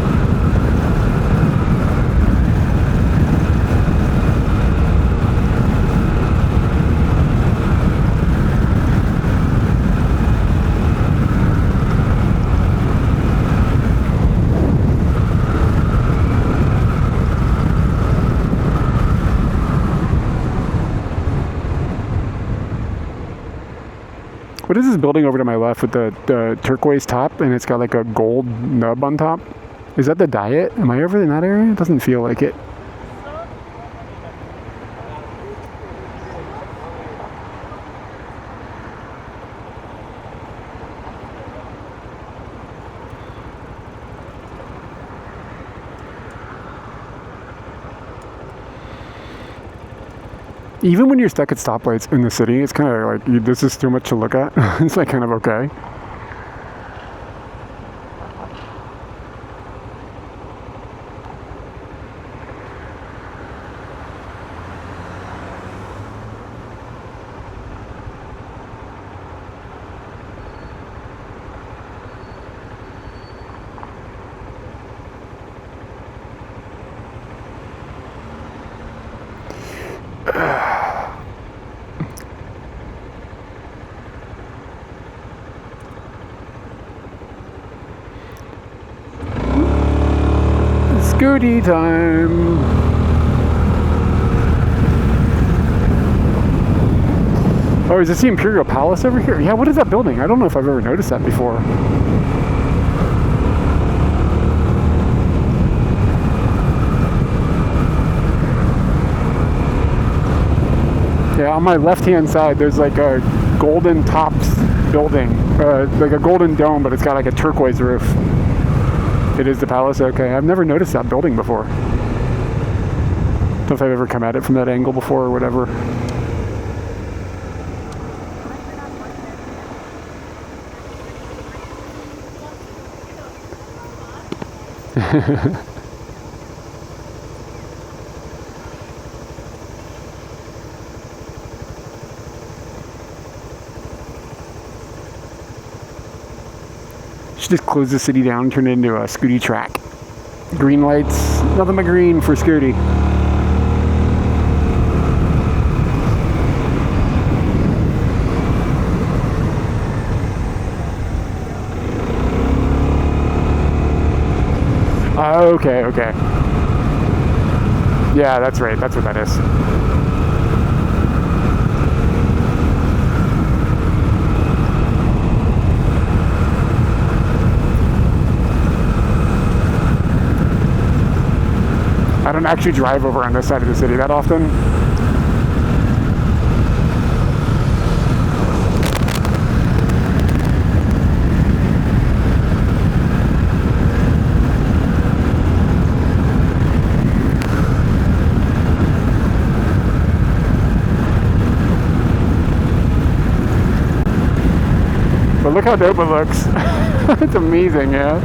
What is this building over to my left with the turquoise top and it's got like a gold nub on top? Is that the Diet? Am I over in that area? It doesn't feel like it. Even when you're stuck at stoplights in the city, it's kind of like, this is too much to look at. It's like kind of okay. Scooty time. Oh, is this the Imperial Palace over here? Yeah, what is that building? I don't know if I've ever noticed that before. Yeah, on my left-hand side, there's like a golden tops building, like a golden dome, but it's got like a turquoise roof. It is the palace? Okay, I've never noticed that building before. Don't know if I've ever come at it from that angle before or whatever. Should just close the city down and turn it into a Scooty track. Green lights, nothing but green for Scooty. Okay. Yeah, that's right. That's what that is. I don't actually drive over on this side of the city that often. But look how dope it looks. It's amazing, yeah.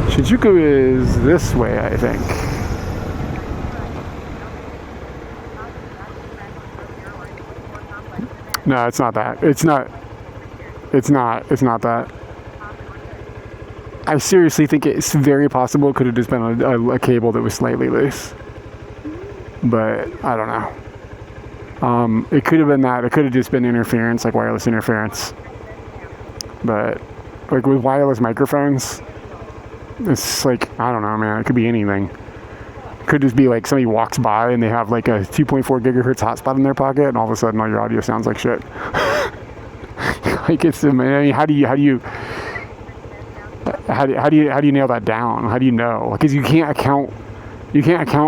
Shinjuku is this way, I think. No, it's not that. It's not that. I seriously think it's very possible it could have just been a cable that was slightly loose. But I don't know. It could have been that. It could have just been interference, like wireless interference. But like with wireless microphones, it's like, I don't know, man. It could be anything. It could just be like somebody walks by and they have like a 2.4 gigahertz hotspot in their pocket, and all of a sudden all your audio sounds like shit. Like it's, I mean, how do you nail that down? How do you know? Because you can't account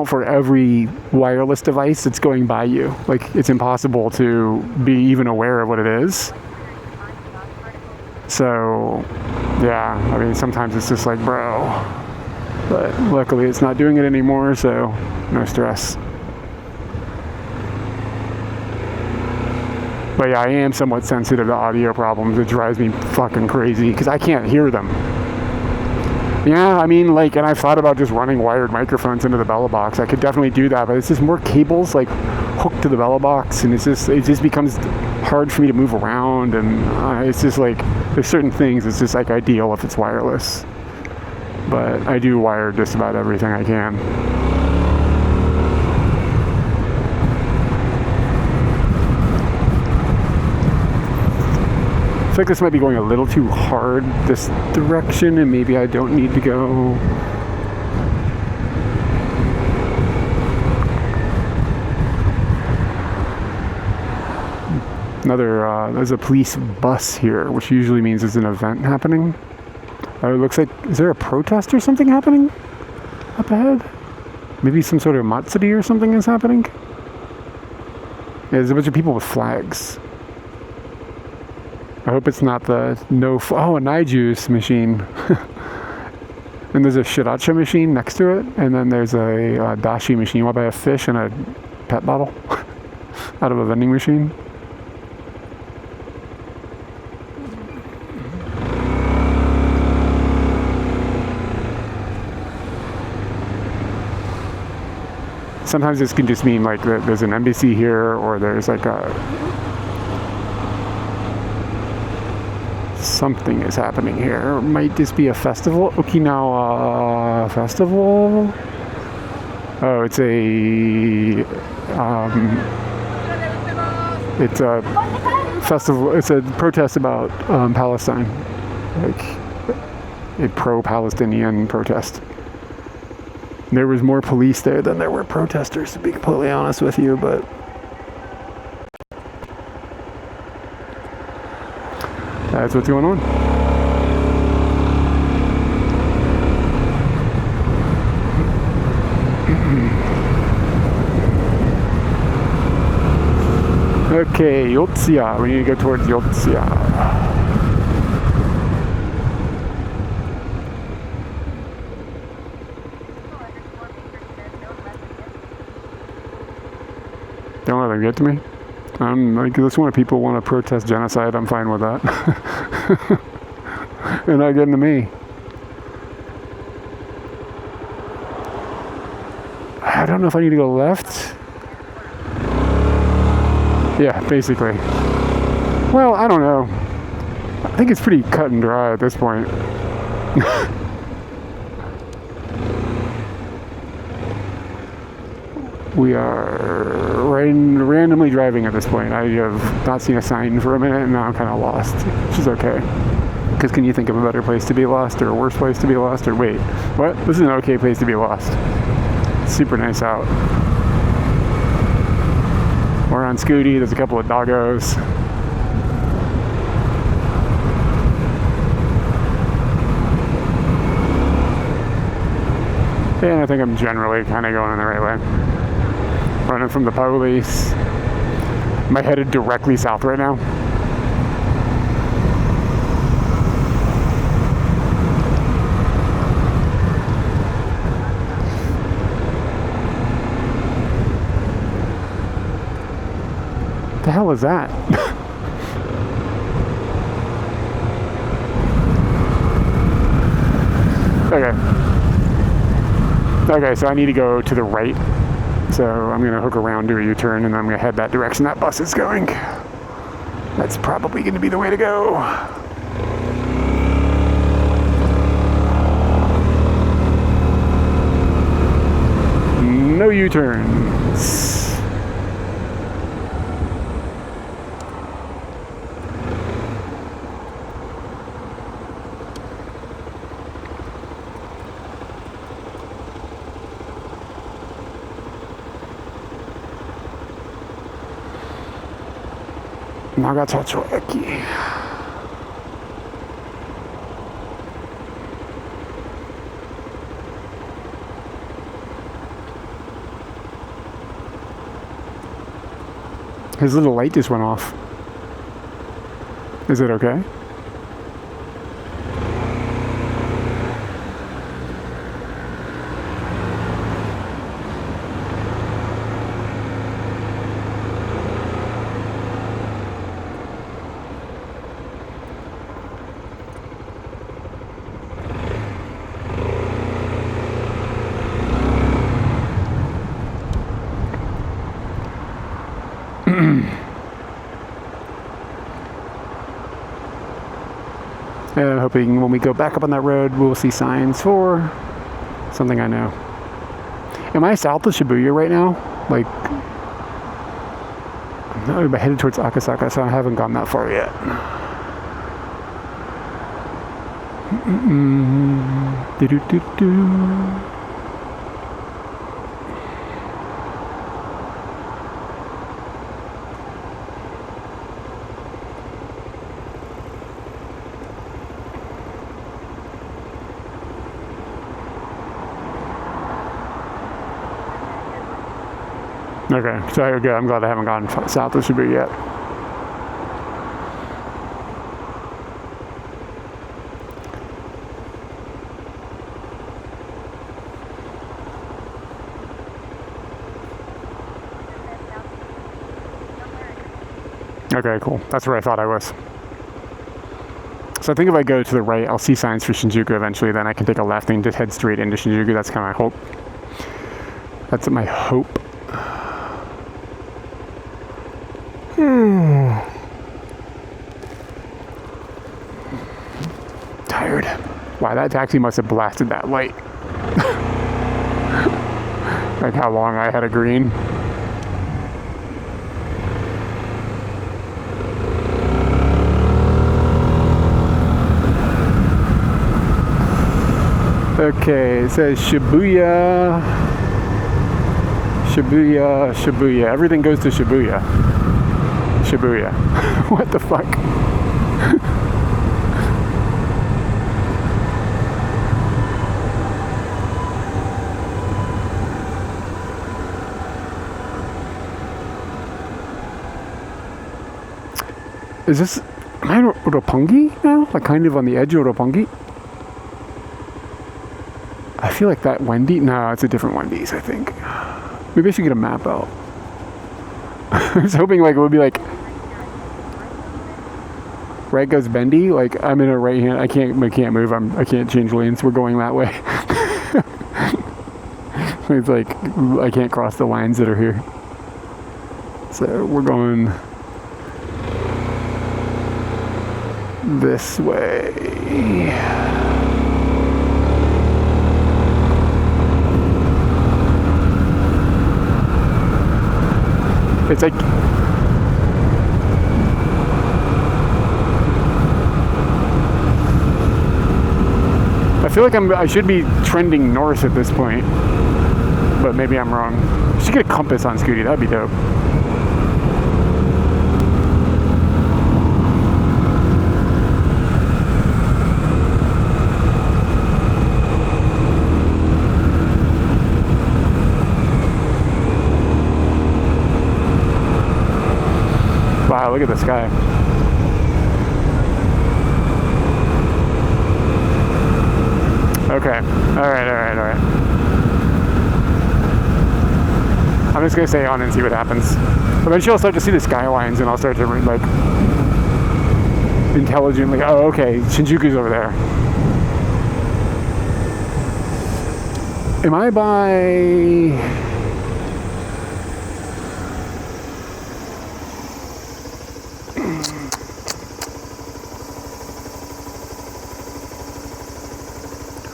for every wireless device that's going by you. Like, it's impossible to be even aware of what it is. So, yeah, I mean, sometimes it's just like, bro. But luckily it's not doing it anymore, so no stress. But yeah, I am somewhat sensitive to audio problems. It drives me fucking crazy because I can't hear them. Yeah, I mean, like, and I've thought about just running wired microphones into the Bella box. I could definitely do that, but it's just more cables, like, hooked to the Bella box, and it just becomes hard for me to move around, and it's just like, there's certain things, it's just like ideal if it's wireless. But I do wire just about everything I can. I feel like this might be going a little too hard this direction, and maybe I don't need to go. There's a police bus here, which usually means there's an event happening. It looks like, is there a protest or something happening up ahead? Maybe some sort of matsuri or something is happening? Yeah, there's a bunch of people with flags. I hope it's not the a Nai-juice machine. And there's a Shiracha machine next to it, and then there's a dashi machine. You want to buy a fish and a pet bottle out of a vending machine? Sometimes this can just mean like there's an embassy here, or there's like something is happening here. It might just be a festival, Okinawa festival. Oh, it's a festival. It's a protest about Palestine, like a pro-Palestinian protest. There was more police there than there were protesters, to be completely honest with you, but that's what's going on. Okay, Yotsuya. We need to go towards Yotsuya. Don't let them get to me. Like, this one, if people want to protest genocide, I'm fine with that. They're not getting to me. I don't know if I need to go left. Yeah, basically. Well, I don't know. I think it's pretty cut and dry at this point. We are randomly driving at this point. I have not seen a sign for a minute, and now I'm kind of lost, which is okay. Because can you think of a better place to be lost, or a worse place to be lost, or wait, what? This is an okay place to be lost. It's super nice out. We're on Scooty. There's a couple of doggos. And I think I'm generally kind of going in the right way. Running from the police. Am I headed directly south right now? What the hell is that? Okay, so I need to go to the right. So I'm going to hook around, do a U-turn, and I'm going to head that direction that bus is going. That's probably going to be the way to go. No U-turns. Nagachacho Eki. His little light just went off. Is it okay? hoping when we go back up on that road, we'll see signs for something I know. Am I south of Shibuya right now? Like, I'm headed towards Akasaka, so I haven't gone that far yet. Okay, so good. I'm glad I haven't gone south of Shibuya yet. Okay, cool. That's where I thought I was. So I think if I go to the right, I'll see signs for Shinjuku eventually. Then I can take a left and just head straight into Shinjuku. That's kind of my hope. That's my hope. Tired. Wow, that taxi must have blasted that light. Like how long I had a green. Okay, it says Shibuya. Shibuya, Shibuya. Everything goes to Shibuya. Shibuya. What the fuck? Is this, am I Roppongi now? Like kind of on the edge of Roppongi? I feel like that Wendy, no, it's a different Wendy's, I think. Maybe I should get a map out. I was hoping like it would be like, right goes bendy, like I'm in a right hand, I can't move, I can't change lanes, we're going that way. It's like, I can't cross the lines that are here. So we're going this way. It's like, I feel like I should be trending north at this point, but maybe I'm wrong. I should get a compass on Scooty, that'd be dope. Wow, look at the sky. Okay, alright. I'm just gonna stay on and see what happens. Eventually I'll start to see the skylines and I'll start to like intelligently, oh okay, Shinjuku's over there. Am I by...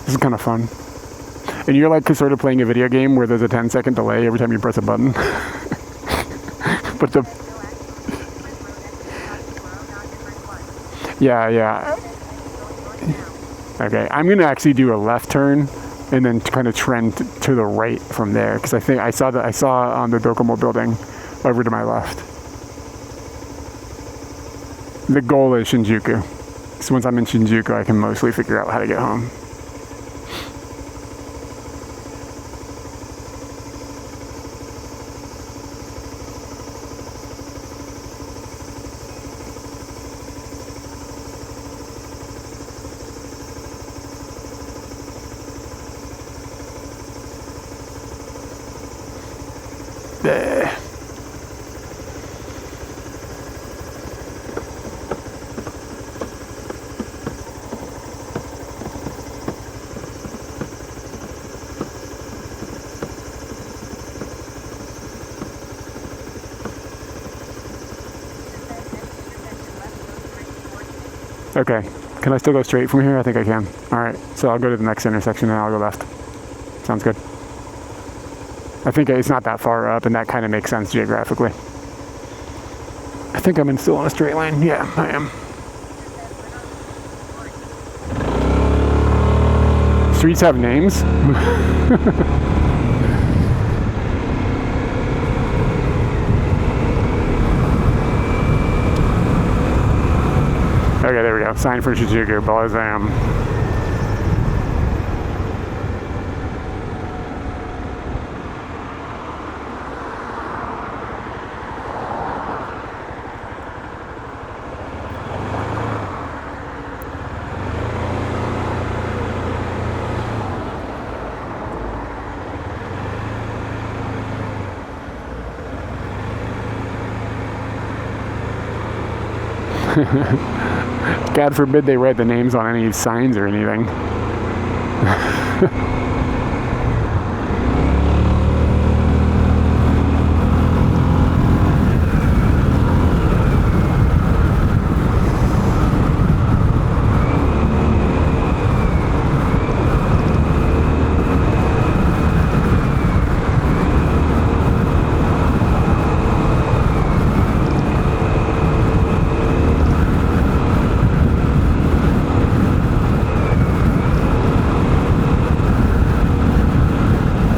This is kind of fun. And you're like sort of playing a video game where there's a 10-second delay every time you press a button. But the... Yeah. Okay, I'm gonna actually do a left turn and then kind of trend to the right from there because I think I saw on the Docomo building over to my left. The goal is Shinjuku. So once I'm in Shinjuku, I can mostly figure out how to get home. There. Okay, Can I still go straight from here? I think I can. All right, so I'll go to the next intersection and I'll go left. Sounds good. I think it's not that far up, and that kind of makes sense geographically. I think I'm still on a straight line. Yeah, I am. Streets have names? Okay, there we go. Sign for Shijuku, Balazam. God forbid they write the names on any signs or anything.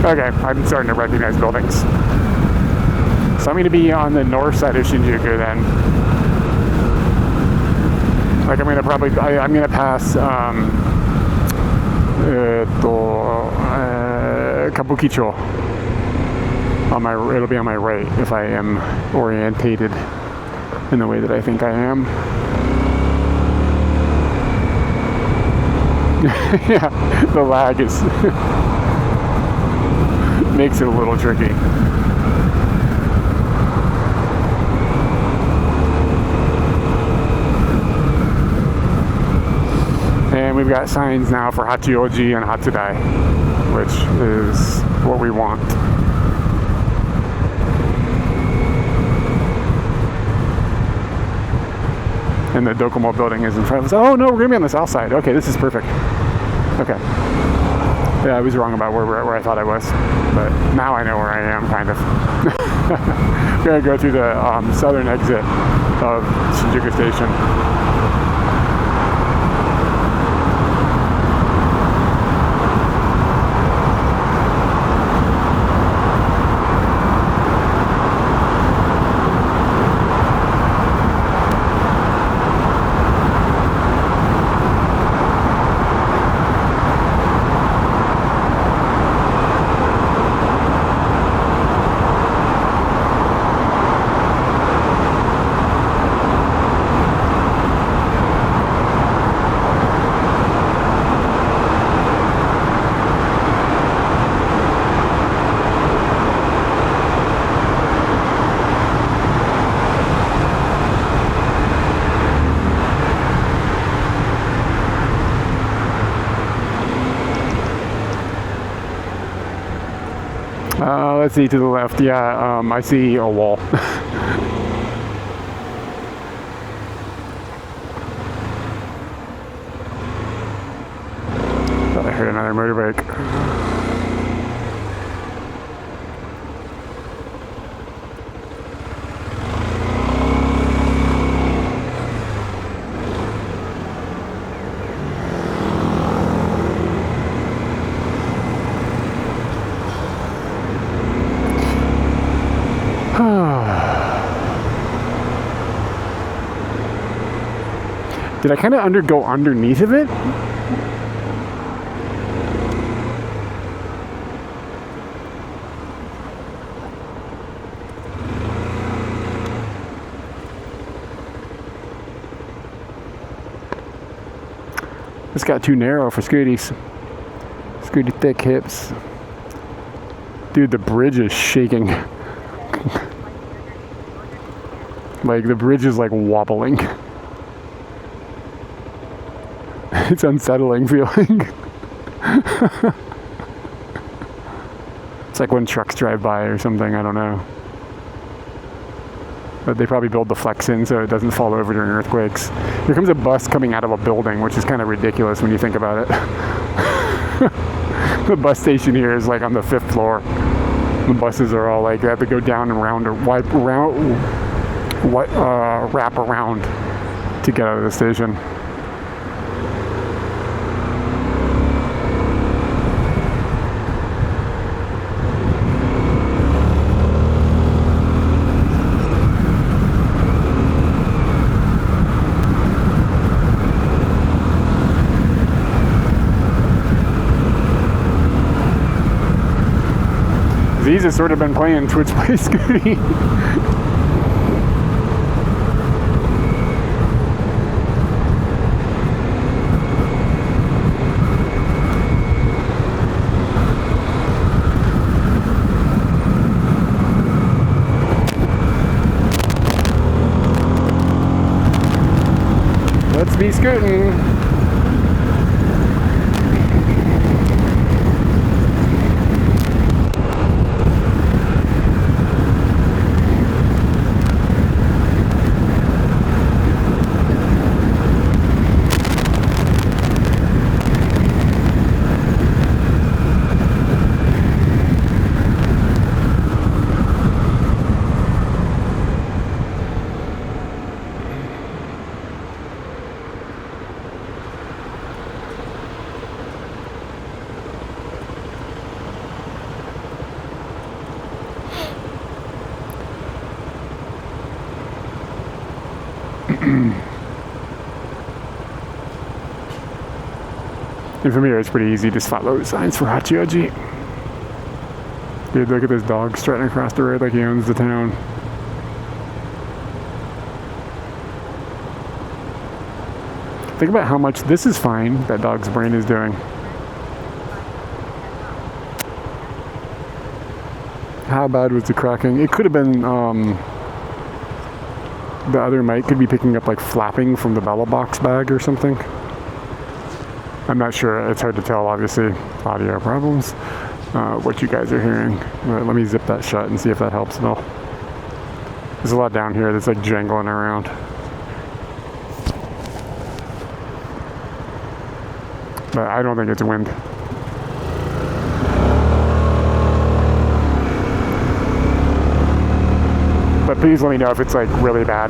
Okay, I'm starting to recognize buildings. So I'm going to be on the north side of Shinjuku then. Like I'm going to I'm going to pass Kabukicho. It'll be on my right if I am orientated in the way that I think I am. Yeah, the lag is makes it a little tricky. And we've got signs now for Hachioji and Hatsudai, which is what we want. And the Docomo building is in front of us. Oh no, we're gonna be on the south side. Okay, this is perfect. Okay. Yeah, I was wrong about where I thought I was, but now I know where I am, kind of. I'm gonna go through the southern exit of Shinjuku Station. Let's see, to the left. Yeah, I see a wall. Thought I heard another motorbike. Did I kind of go underneath of it? This got too narrow for Scooties. Scooty thick hips. Dude, the bridge is shaking. Like, the bridge is like wobbling. It's unsettling feeling. It's like when trucks drive by or something, I don't know. But they probably build the flex in so it doesn't fall over during earthquakes. Here comes a bus coming out of a building, which is kind of ridiculous when you think about it. The bus station here is like on the 5th floor. The buses are all like, they have to go down and round or wrap around to get out of the station. These have sort of been playing Twitch Play Scooty. Let's be scooting. And from here, it's pretty easy. Just follow the signs for Hachioji. Dude, look at this dog strutting across the road like he owns the town. Think about how much this is fine that dog's brain is doing. How bad was the cracking? It could have been, the other mic could be picking up like flapping from the bella box bag or something. I'm not sure. It's hard to tell, obviously. Audio problems. What you guys are hearing. Let me zip that shut and see if that helps at all. There's a lot down here that's like jangling around. But I don't think it's wind. But please let me know if it's like really bad.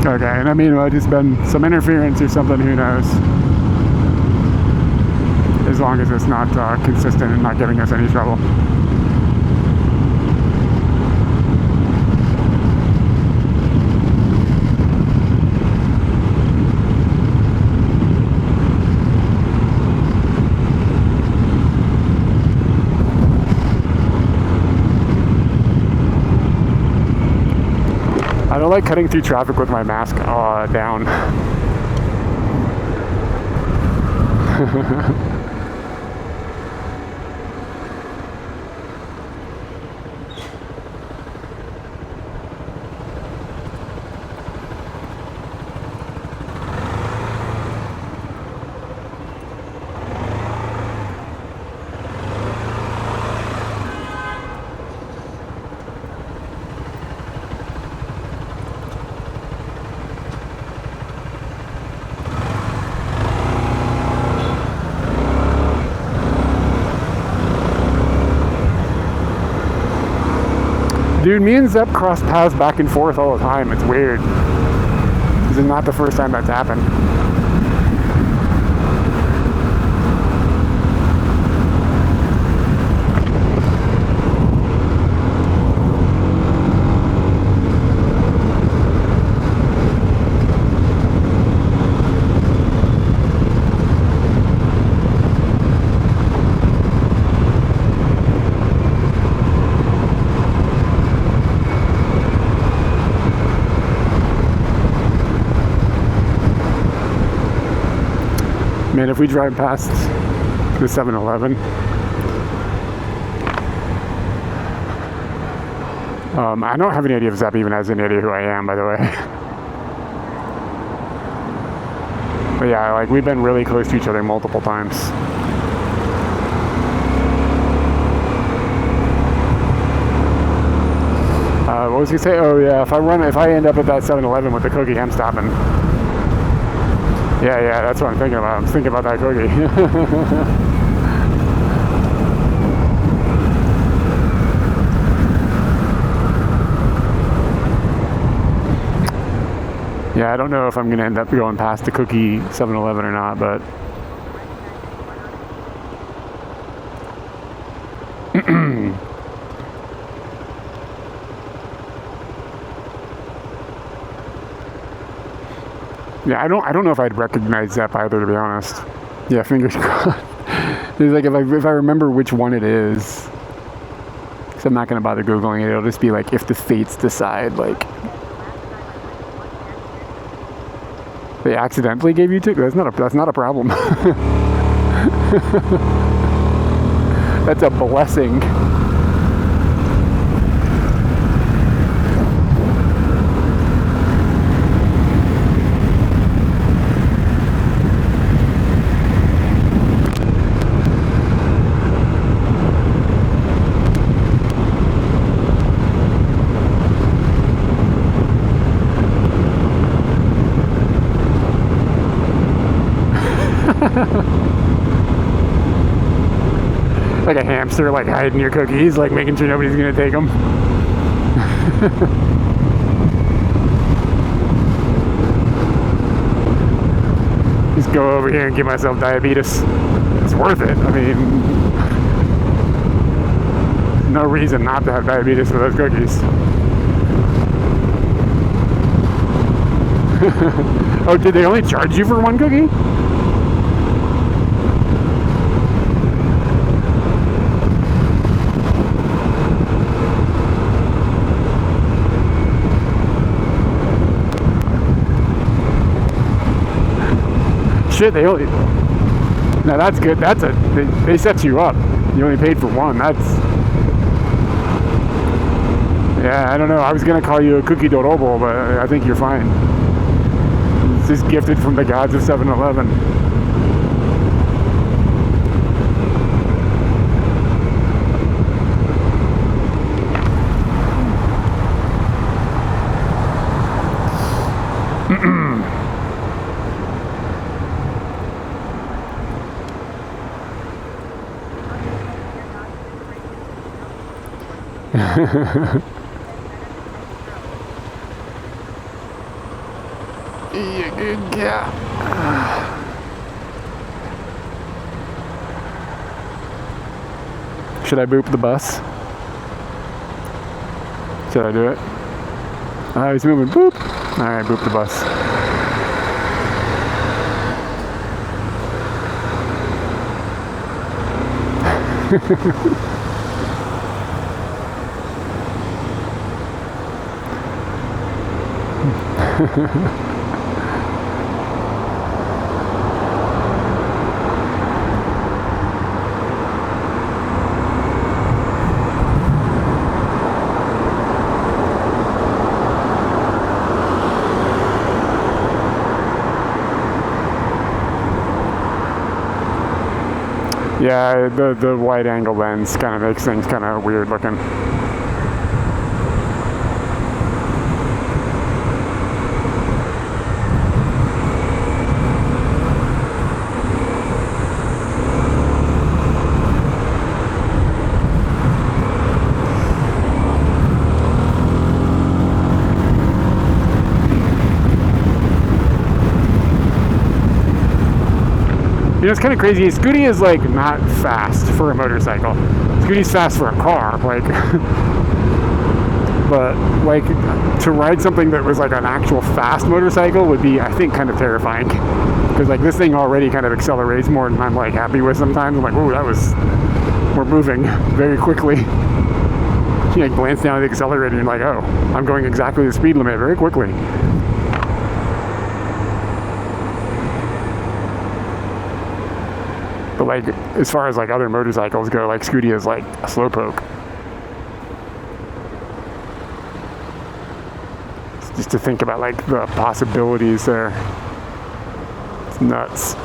Okay, and I mean, it might just been some interference or something, who knows. As long as it's not consistent and not giving us any trouble. I don't like cutting through traffic with my mask down. Dude, me and Zep cross paths back and forth all the time. It's weird. This is not the first time that's happened. Man, if we drive past the 7-Eleven, I don't have any idea if Zap even has any idea who I am, by the way. But yeah, like, we've been really close to each other multiple times. What was he say? Oh yeah, if I end up at that 7-Eleven with the cookie, I'm stopping. Yeah, that's what I'm thinking about. I'm thinking about that cookie. Yeah, I don't know if I'm gonna end up going past the cookie 7-Eleven or not, but yeah, I don't know if I'd recognize Zep either, to be honest. Yeah, fingers crossed. It's like if I remember which one it is, because I'm not gonna bother googling it. It'll just be like if the fates decide, like they accidentally gave you two. That's not a problem. That's a blessing. Like a hamster, like hiding your cookies, like making sure nobody's gonna take them. Just go over here and give myself diabetes. It's worth it. I mean, no reason not to have diabetes for those cookies. Oh, did they only charge you for one cookie? Shit, they only... Now that's good. They set you up. You only paid for one. That's... Yeah, I don't know. I was going to call you a cookie dorobo, but I think you're fine. It's just gifted from the gods of 7-Eleven. Yeah. Should I boop the bus? Should I do it? Oh, he's moving. Boop. All right, boop the bus. Yeah, the wide angle lens kind of makes things kind of weird looking. You know, it's kind of crazy. Scooty is like not fast for a motorcycle. Scooty's fast for a car, like. But like to ride something that was like an actual fast motorcycle would be, I think, kind of terrifying. Because like this thing already kind of accelerates more than I'm like happy with sometimes. I'm like, oh, we're moving very quickly. You like glance down at the accelerator and you're like, oh, I'm going exactly the speed limit very quickly. But like, as far as like other motorcycles go, like Scooty is like a slowpoke. Just to think about like the possibilities there. It's nuts.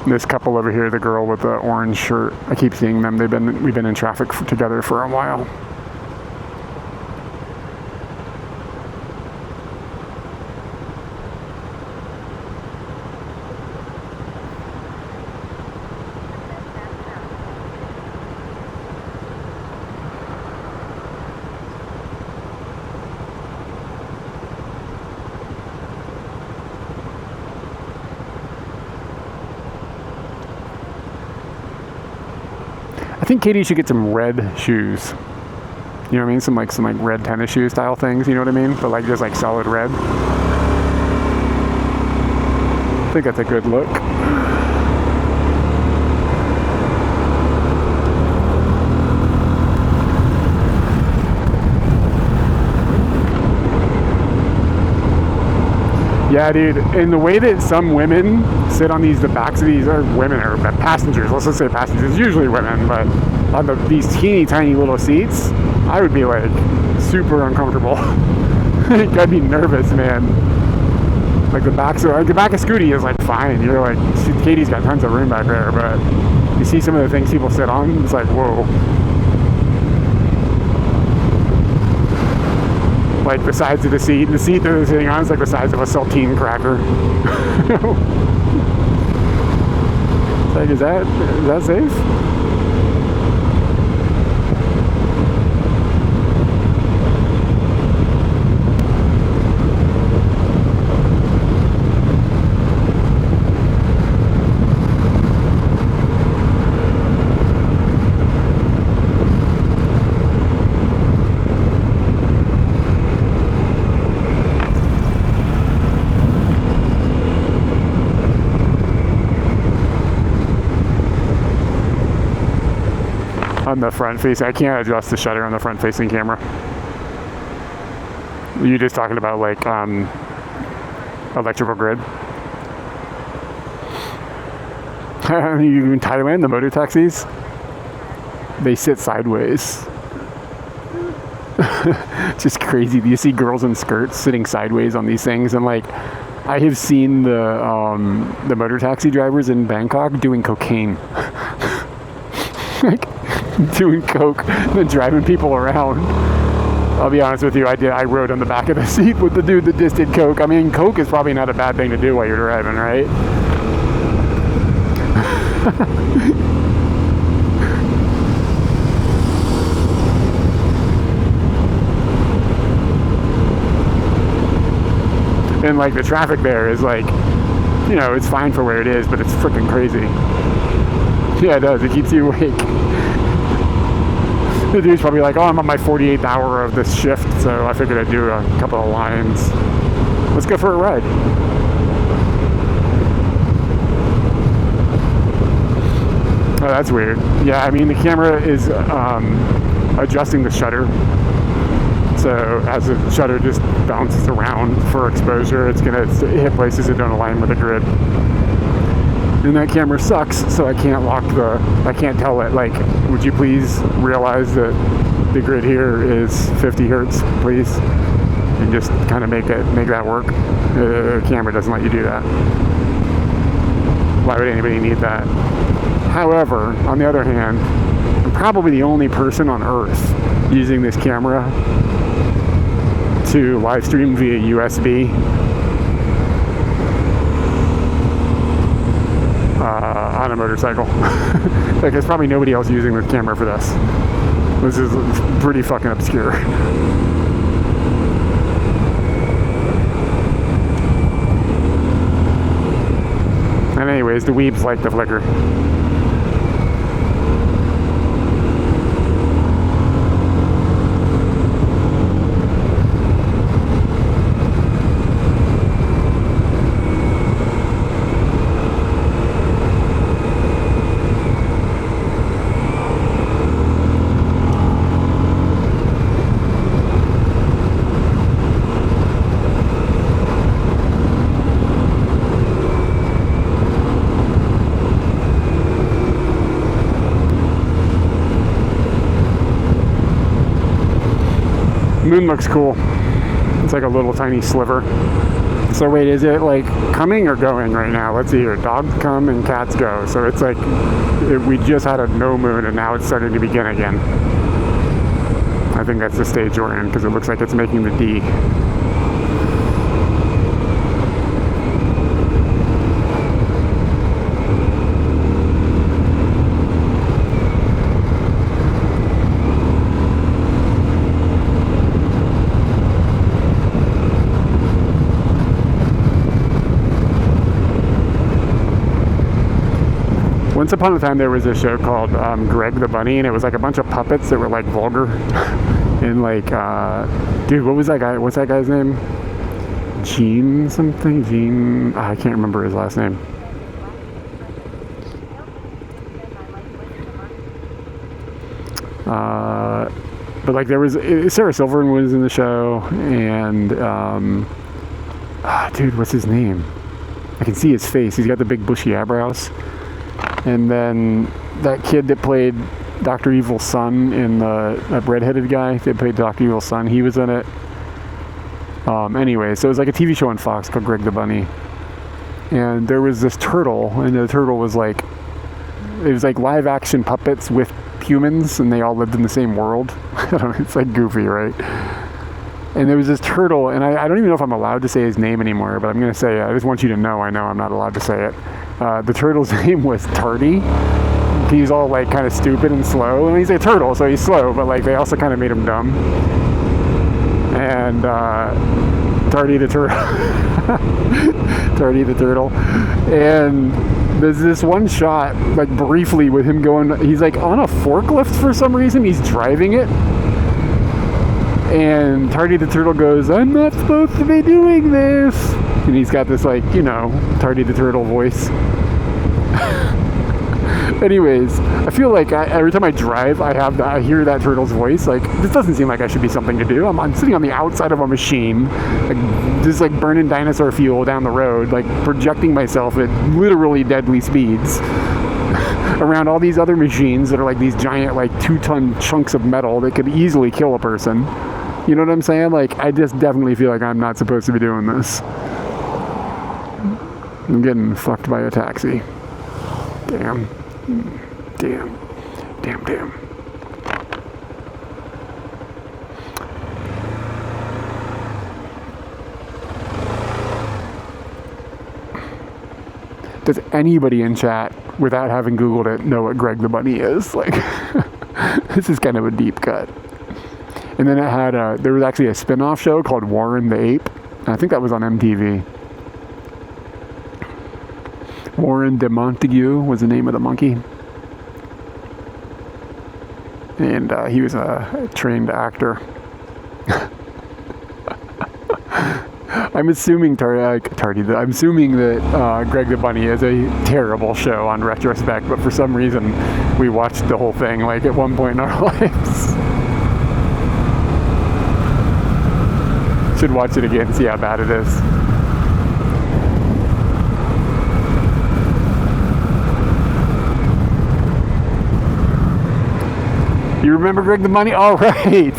This couple over here, the girl with the orange shirt, I keep seeing them. We've been in traffic together for a while. I think Katie should get some red shoes. You know what I mean? Some like red tennis shoe style things, you know what I mean? But like just like solid red. I think that's a good look. Yeah, dude, and the way that some women sit on the backs of these, or women, or passengers, let's just say passengers, usually women, but on these teeny tiny little seats, I would be like super uncomfortable. I'd be nervous, man. Like the back of Scooty is like fine. You're like, Katie's got tons of room back there, but you see some of the things people sit on, it's like, whoa. Like the sides of the seat that they're sitting on is like the size of a saltine cracker. It's like, is that safe? On the front facing, I can't adjust the shutter on the front facing camera. You're just talking about like electrical grid. In Thailand, the motor taxis, they sit sideways. Just crazy. You see girls in skirts sitting sideways on these things, and like I have seen the motor taxi drivers in Bangkok doing cocaine. Like, doing coke and then driving people around. I'll be honest with you, I rode on the back of the seat with the dude that just did coke. I mean, coke is probably not a bad thing to do while you're driving, right? And like the traffic there is like, you know, it's fine for where it is, but it's freaking crazy. Yeah, it does. It keeps you awake. The dude's probably like, oh, I'm on my 48th hour of this shift, so I figured I'd do a couple of lines. Let's go for a ride. Oh, that's weird. Yeah, I mean, the camera is adjusting the shutter. So as the shutter just bounces around for exposure, it's going to hit places that don't align with the grid. And that camera sucks, so I can't tell it, like, would you please realize that the grid here is 50 hertz, please? And just kind of make that work. The camera doesn't let you do that. Why would anybody need that? However, on the other hand, I'm probably the only person on Earth using this camera to live stream via USB. On a motorcycle. Like, there's probably nobody else using this camera for this. This is pretty fucking obscure. And anyways, the weebs like the flicker. Moon looks cool. It's like a little tiny sliver. So wait, is it like coming or going right now? Let's see here. Dogs come and cats go. So it's like we just had a no moon and now it's starting to begin again. I think that's the stage we're in because it looks like it's making the D. Once upon a time there was a show called Greg the Bunny, and it was like a bunch of puppets that were like vulgar and like dude, what was that guy, what's that guy's name? Gene something? Gene, I can't remember his last name. But like there was Sarah Silverman was in the show, and dude, what's his name? I can see his face. He's got the big bushy eyebrows. And then that kid that played Dr. Evil's son in that redheaded guy that played Dr. Evil's son, he was in it. Anyway, so it was like a TV show on Fox called Greg the Bunny. And there was this turtle, and the turtle was like, it was like live action puppets with humans, and they all lived in the same world. It's like goofy, right? And there was this turtle, and I don't even know if I'm allowed to say his name anymore, but I'm going to say it. I just want you to know I know I'm not allowed to say it. The turtle's name was Tardy. He's all like kind of stupid and slow. And he's a turtle, so he's slow, but like they also kind of made him dumb. And Tardy the turtle. Tardy the turtle. And there's this one shot, like briefly, with him going, he's like on a forklift for some reason. He's driving it. And Tardy the turtle goes, "I'm not supposed to be doing this." And he's got this like, you know, Tardy the turtle voice. Anyways, I feel like every time I drive, I hear that turtle's voice. Like, this doesn't seem like I should be something to do. I'm sitting on the outside of a machine, like, just like burning dinosaur fuel down the road, like projecting myself at literally deadly speeds around all these other machines that are like these giant, like 2-ton chunks of metal that could easily kill a person. You know what I'm saying? Like, I just definitely feel like I'm not supposed to be doing this. I'm getting fucked by a taxi. Damn. Damn. Damn, damn. Does anybody in chat, without having Googled it, know what Greg the Bunny is? Like, this is kind of a deep cut. And then it had there was actually a spin-off show called Warren the Ape. And I think that was on MTV. Warren de Montague was the name of the monkey. And he was a trained actor. I'm assuming I'm assuming that Greg the Bunny is a terrible show on retrospect, but for some reason we watched the whole thing like at one point in our lives. Should watch it again, see how bad it is. You remember Greg the Bunny? All right.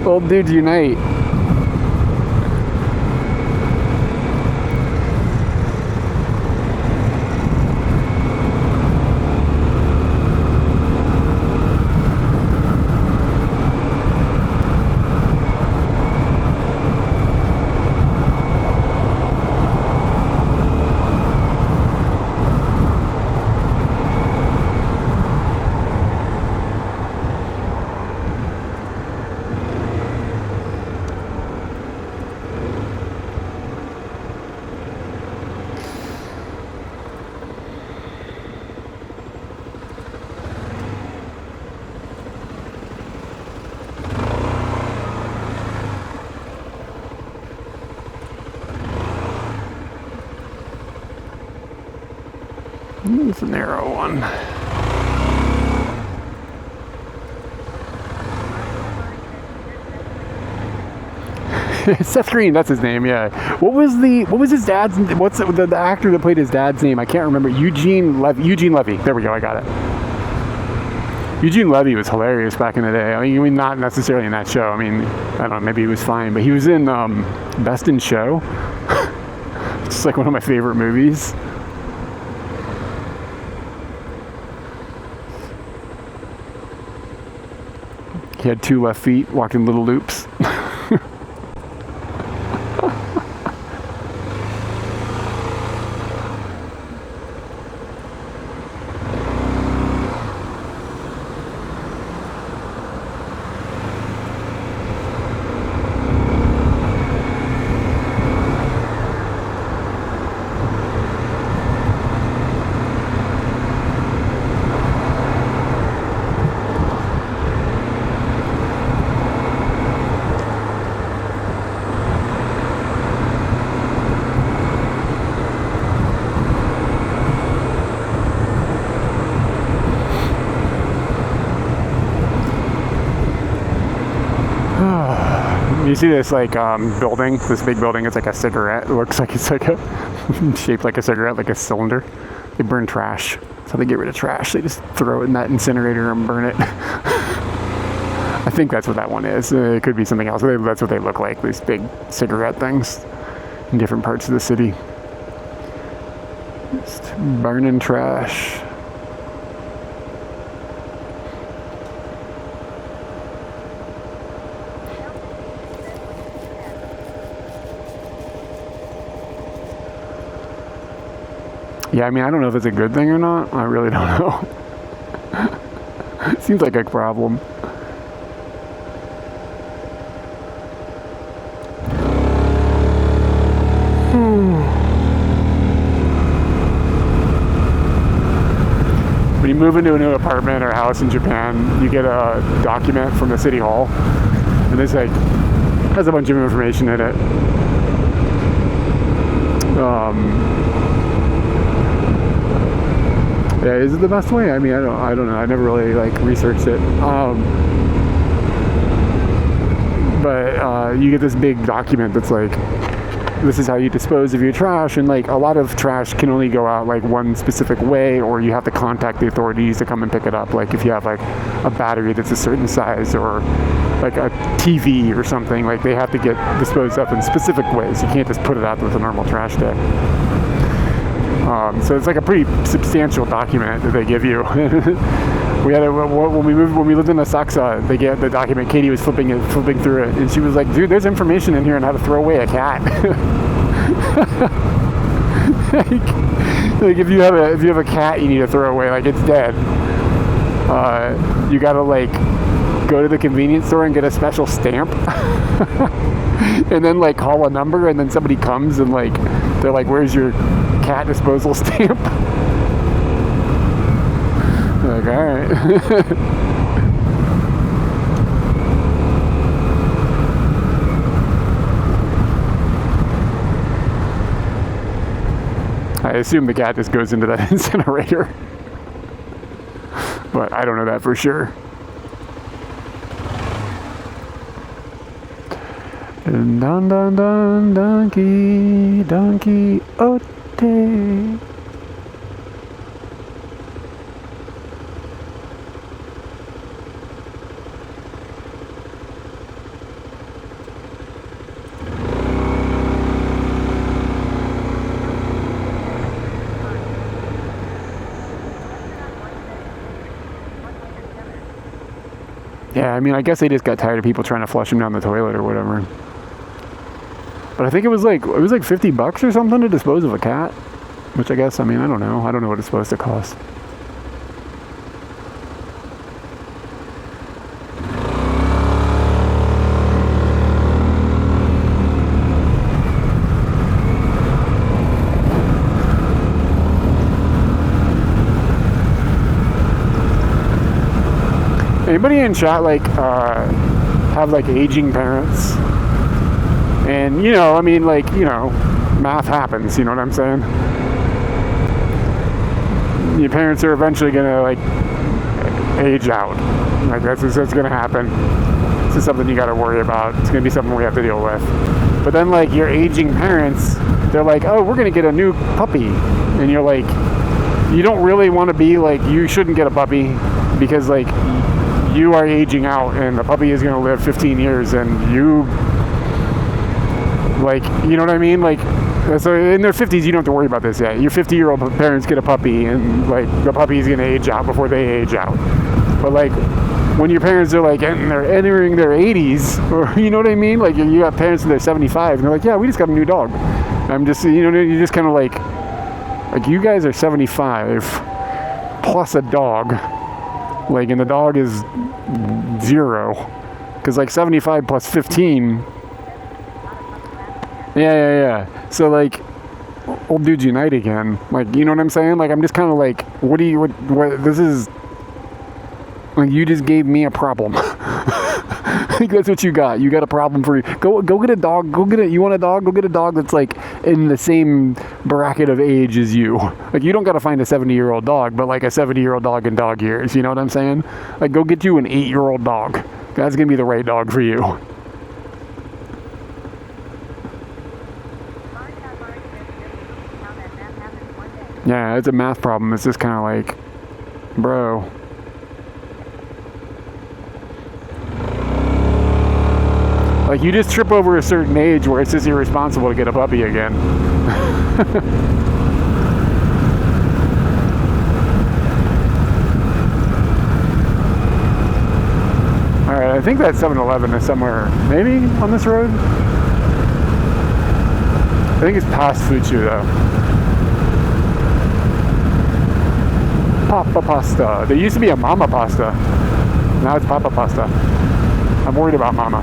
Old dudes unite. It's a narrow one. Seth Green, that's his name. Yeah. What was his dad's? What's the actor that played his dad's name? I can't remember. Eugene Levy. There we go. I got it. Eugene Levy was hilarious back in the day. I mean, not necessarily in that show. I mean, I don't know, maybe he was fine, but he was in Best in Show. It's like one of my favorite movies. He had 2 left feet, walked in little loops. You see this like building, this big building, it's like a cigarette. It looks like it's like a shaped like a cigarette, like a cylinder. They burn trash. That's how they get rid of trash. They just throw it in that incinerator and burn it. I think that's what that one is. It could be something else. That's what they look like, these big cigarette things in different parts of the city. Just burning trash. Yeah, I mean, I don't know if it's a good thing or not. I really don't know. Seems like a problem. When you move into a new apartment or house in Japan, you get a document from the city hall, and it's like has a bunch of information in it. Yeah, is it the best way? I mean, I don't know. I never really like researched it. But you get this big document that's like, this is how you dispose of your trash, and like a lot of trash can only go out like one specific way, or you have to contact the authorities to come and pick it up. Like if you have like a battery that's a certain size, or like a TV or something, like they have to get disposed of in specific ways. You can't just put it out with a normal trash day. So it's like a pretty substantial document that they give you. We had when we lived in Asakusa, they get the document. Katie was flipping through it, and she was like, "Dude, there's information in here on how to throw away a cat." like if you have a cat you need to throw away, like it's dead. You gotta like go to the convenience store and get a special stamp, and then like call a number, and then somebody comes and like they're like, "Where's your cat disposal stamp?" Like, all right. I assume the cat just goes into that incinerator, but I don't know that for sure. Dun dun dun donkey, donkey, ote. Yeah, I mean, I guess they just got tired of people trying to flush them down the toilet or whatever. But I think it was like $50 or something to dispose of a cat, which I guess, I mean, I don't know what it's supposed to cost. Anybody in chat like have like aging parents? And you know, I mean, like, you know, math happens, you know what I'm saying? Your parents are eventually gonna like age out. Like that's gonna happen. This is something you gotta worry about. It's gonna be something we have to deal with. But then like your aging parents, they're like, oh, we're gonna get a new puppy. And you're like, you don't really want to be like, you shouldn't get a puppy because like you are aging out and the puppy is going to live 15 years and you, like, you know what I mean? Like, so in their 50s, you don't have to worry about this yet. Your 50-year-old parents get a puppy and like the puppy is going to age out before they age out. But like when your parents are like they're entering their 80s, or you know what I mean? Like you got parents in their 75 and they're like, yeah, we just got a new dog. I'm just, you know, you just kind of like you guys are 75 plus a dog, like, and the dog is 0, because like 75 plus 15. Yeah. So like, old dudes unite again. Like, you know what I'm saying? Like, I'm just kind of like, what this is, like, you just gave me a problem. Like, that's what you got. You got a problem for you. Go get a dog. You want a dog? Go get a dog that's like in the same bracket of age as you. Like, you don't got to find a 70-year-old dog, but like a 70-year-old dog in dog years. You know what I'm saying? Like, go get you an 8-year-old dog. That's going to be the right dog for you. Yeah, it's a math problem. It's just kind of like, bro. Like, you just trip over a certain age where it's just irresponsible to get a puppy again. Alright, I think that 7-Eleven is somewhere, maybe on this road? I think it's past Fuchu, though. Papa Pasta. There used to be a Mama Pasta. Now it's Papa Pasta. I'm worried about Mama.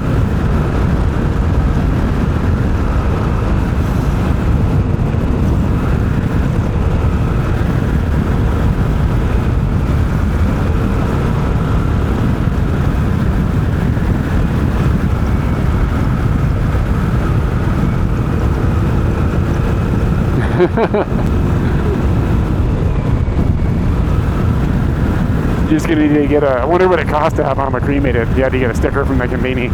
Just gonna need to get I wonder what it costs to have Mama cremated. You had to get a sticker from the conveni.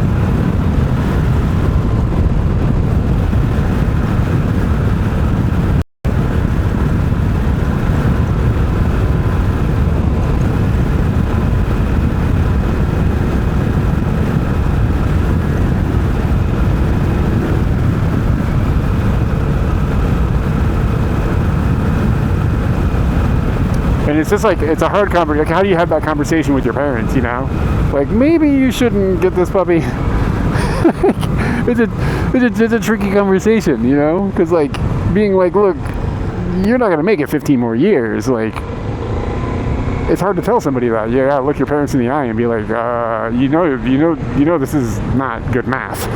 And it's just like, it's a hard conversation. Like, how do you have that conversation with your parents, you know? Like, maybe you shouldn't get this puppy. It's a tricky conversation, you know? Because, like, being like, look, you're not going to make it 15 more years. Like, it's hard to tell somebody that. You gotta look your parents in the eye and be like, you know this is not good math.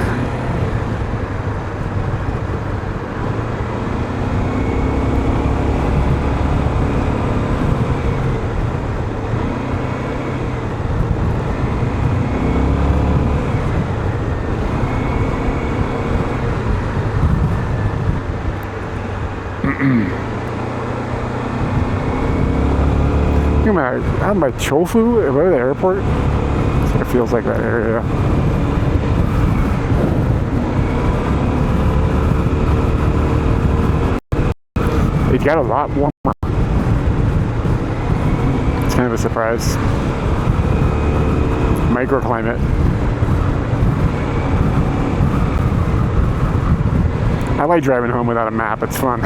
Out by Chofu, by the airport. That's what it feels like, that area. It got a lot warmer. It's kind of a surprise. Microclimate. I like driving home without a map. It's fun.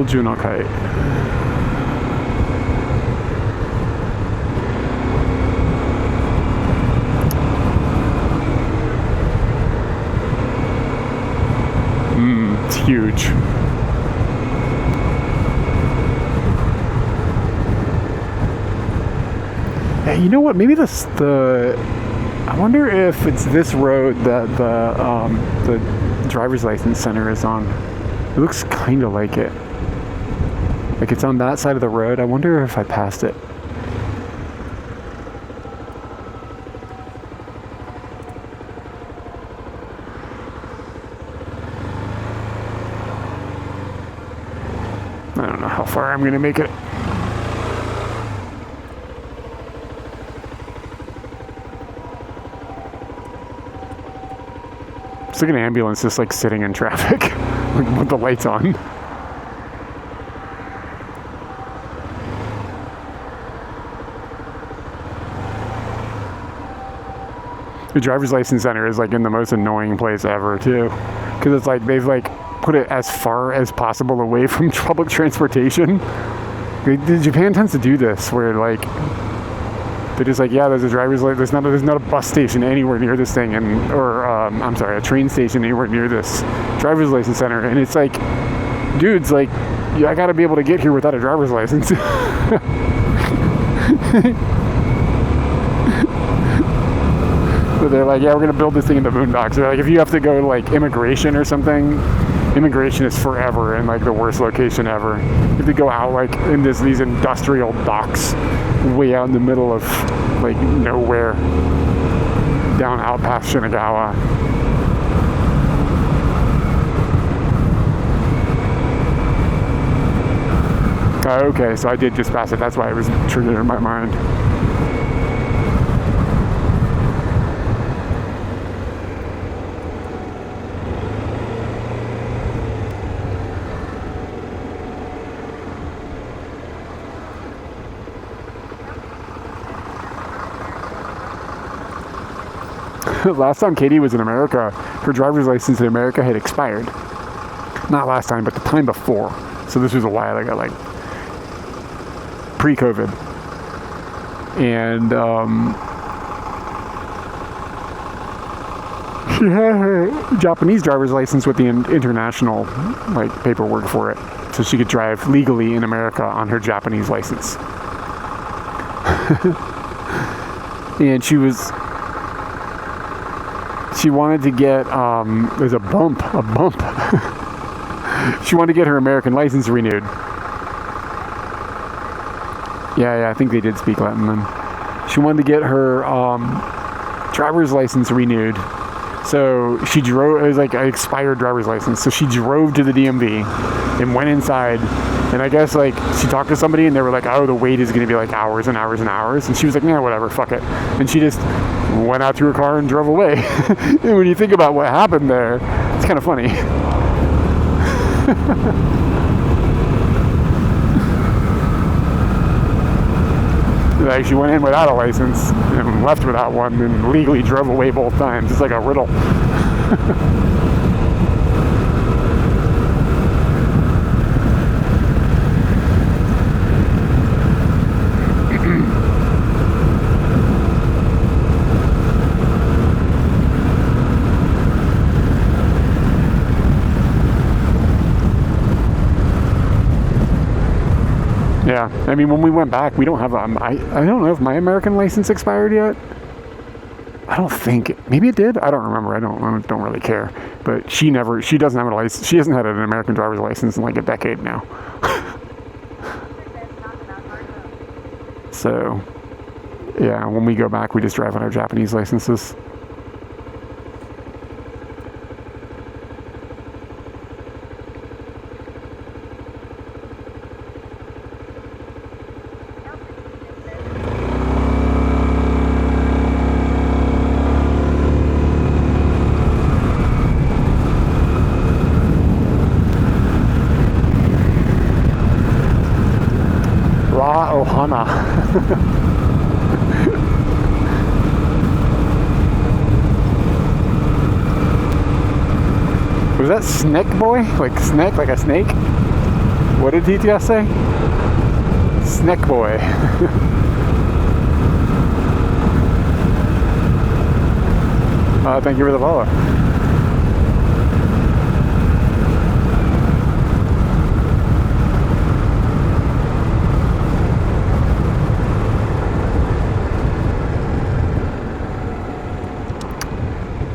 Junokai. It's huge. Hey, you know what? Maybe I wonder if it's this road that the driver's license center is on. It looks kind of like it. Like, it's on that side of the road. I wonder if I passed it. I don't know how far I'm gonna make it. It's like an ambulance just like sitting in traffic like, with the lights on. The driver's license center is like in the most annoying place ever too, because it's like they've like put it as far as possible away from public transportation. Japan tends to do this where like they're just like, yeah, there's a driver's license. There's not a bus station anywhere near this thing, I'm sorry, a train station anywhere near this driver's license center, and it's like, dudes, like, yeah, I got to be able to get here without a driver's license. So they're like, yeah, we're gonna build this thing in the boondocks. They're like, if you have to go to like immigration or something, immigration is forever in like the worst location ever. You have to go out like in these industrial docks way out in the middle of like nowhere, down out past Shinagawa. Okay, so I did just pass it. That's why it was triggered in my mind. Last time Katie was in America, her driver's license in America had expired. Not last time, but the time before. So this was a while ago, like pre-COVID. And she had her Japanese driver's license with the international like paperwork for it, so she could drive legally in America on her Japanese license. And she wanted to get, there's a bump. She wanted to get her American license renewed. Yeah, I think they did speak Latin then. She wanted to get her driver's license renewed. So she drove, it was like an expired driver's license. So she drove to the DMV and went inside. And I guess like she talked to somebody and they were like, oh, the wait is going to be like hours and hours and hours. And she was like, yeah, whatever, fuck it. And she just went out to her car and drove away. And when you think about what happened there, it's kind of funny. Like she went in without a license and left without one and legally drove away both times. It's like a riddle. Yeah, I mean, when we went back, we don't have I don't know if my American license expired yet. I don't think maybe it did. I don't remember. I don't really care. But she doesn't have a license. She hasn't had an American driver's license in like a decade now. So, yeah, when we go back, we just drive on our Japanese licenses. Ohana. Was that Snake Boy? Like snake, like a snake? What did TTS say? Snake Boy. Thank you for the follow.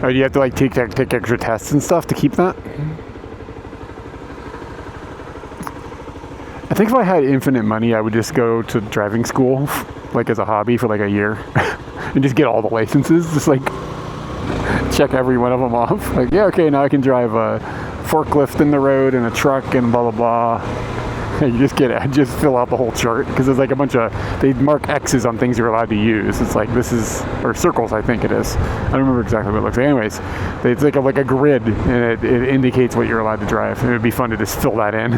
Oh, do you have to like take extra tests and stuff to keep that? I think if I had infinite money, I would just go to driving school, like as a hobby for like a year, and just get all the licenses. Just like check every one of them off. Like, yeah, okay, now I can drive a forklift in the road and a truck and blah blah blah. You just fill out the whole chart because there's like a bunch of, they mark X's on things you're allowed to use. It's like this is, or circles I think it is. I don't remember exactly what it looks like. Anyways, it's like a grid and it indicates what you're allowed to drive. It would be fun to just fill that in.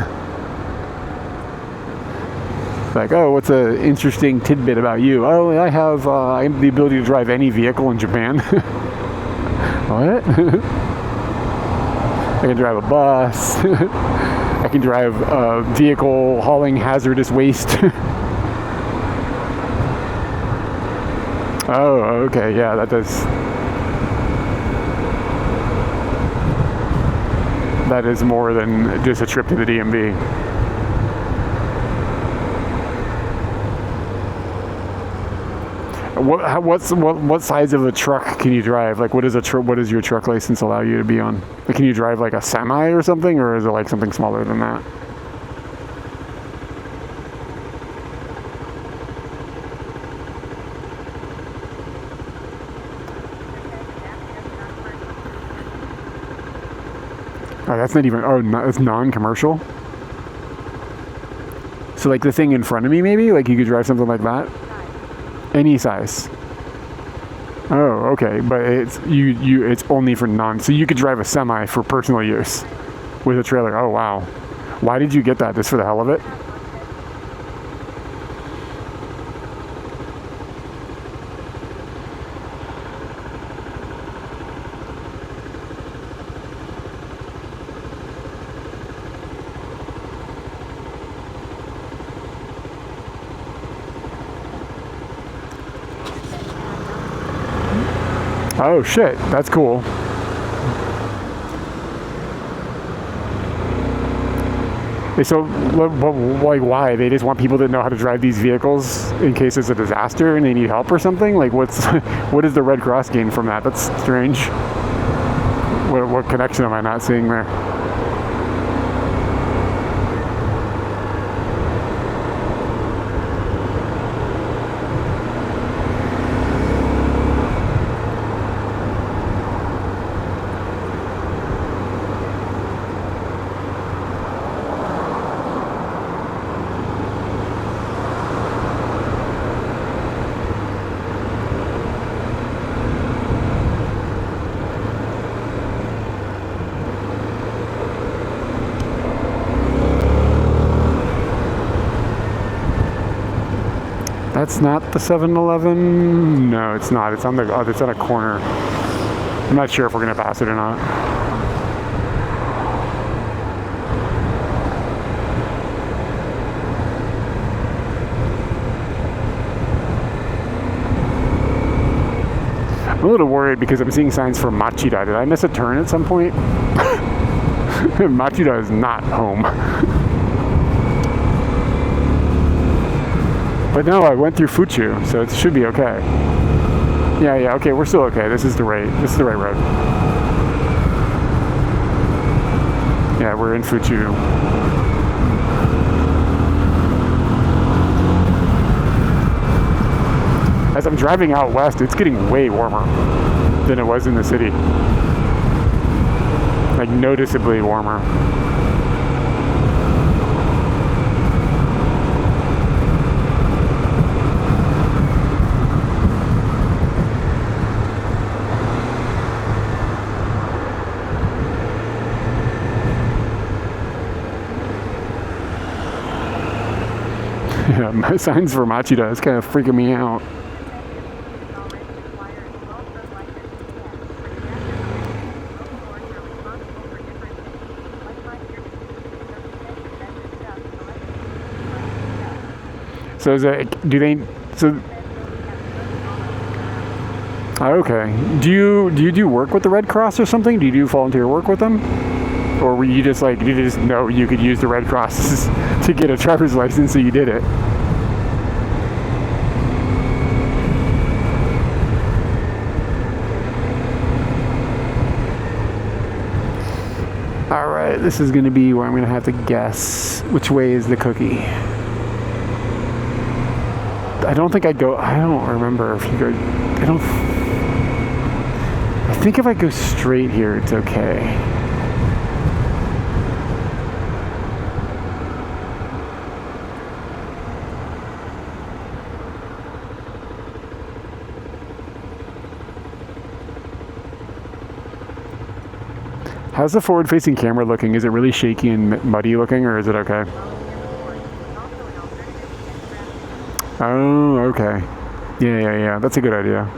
Like, oh, what's an interesting tidbit about you? Oh, I have the ability to drive any vehicle in Japan. What? I can drive a bus. I can drive a vehicle hauling hazardous waste. Oh, okay, yeah, that does. That is more than just a trip to the DMV. What size of a truck can you drive? Like, what does your truck license allow you to be on? Like, can you drive like a semi or something, or is it like something smaller than that? Oh, that's not even. Oh, no, it's non-commercial. So like the thing in front of me, maybe like you could drive something like that. Any size. Oh, okay, but it's it's only for so you could drive a semi for personal use with a trailer. Oh wow. Why did you get that? Just for the hell of it? Oh shit, that's cool. So, like, why? They just want people that know how to drive these vehicles in case there's a disaster and they need help or something? Like, what does the Red Cross gain from that? That's strange. What connection am I not seeing there? That's not the 7-Eleven. No, it's not. It's on a corner. I'm not sure if we're gonna pass it or not. I'm a little worried because I'm seeing signs for Machida. Did I miss a turn at some point? Machida is not home. But no, I went through Fuchu, so it should be okay. Yeah, okay, we're still okay. This is the right road. Yeah, we're in Fuchu. As I'm driving out west, it's getting way warmer than it was in the city. Like, noticeably warmer. Yeah, my signs for Machida is kind of freaking me out. So is it, okay. Do you do work with the Red Cross or something? Do you do volunteer work with them? Or were you just like, you just know you could use the Red Cross to get a driver's license, so you did it? All right, this is going to be where I'm going to have to guess which way is the cookie. I don't think I don't remember if you go, I think if I go straight here, it's okay. How's the forward-facing camera looking? Is it really shaky and muddy looking, or is it okay? Oh, okay. Yeah. That's a good idea.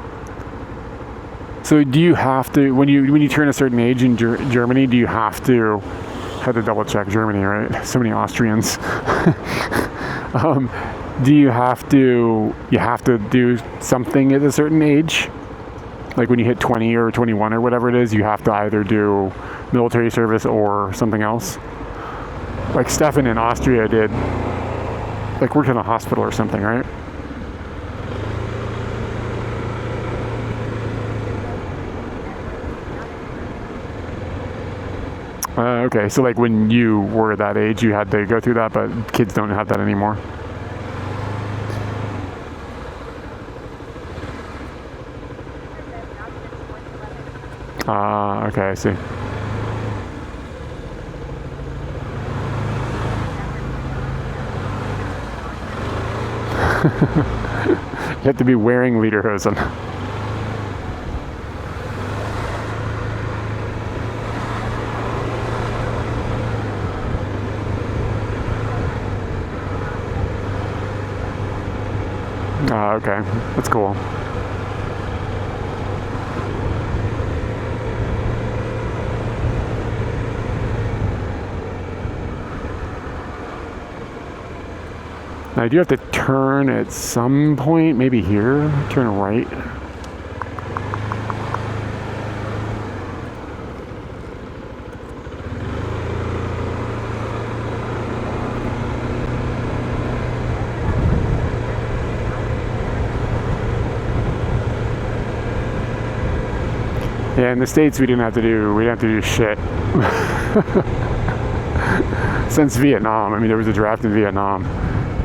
So do you have to, when you turn a certain age in Germany, do you have to, had to double check Germany, right? So many Austrians. Do you have to do something at a certain age? Like when you hit 20 or 21 or whatever it is, you have to either do military service or something else. Like Stefan in Austria did, like worked in a hospital or something, right? Okay, so like when you were that age, you had to go through that, but kids don't have that anymore. Okay, I see. You have to be wearing lederhosen. Okay, that's cool. Now I do have to turn at some point, maybe here, turn right. Yeah, in the States we didn't have to do shit. Since Vietnam. I mean, there was a draft in Vietnam.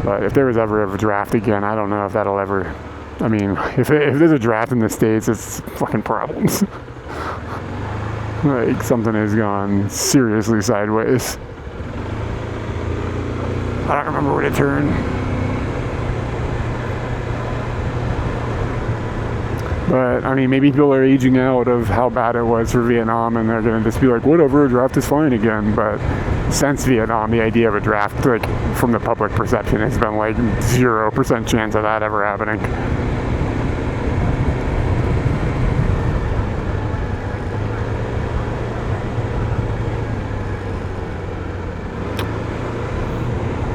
But if there was ever a draft again, I don't know if that'll ever... I mean, if there's a draft in the States, it's fucking problems. Like, something has gone seriously sideways. I don't remember where to turn. But, I mean, maybe people are aging out of how bad it was for Vietnam, and they're going to just be like, whatever, a draft is fine again. But since Vietnam, the idea of a draft, like, from the public perception, has been like 0% chance of that ever happening.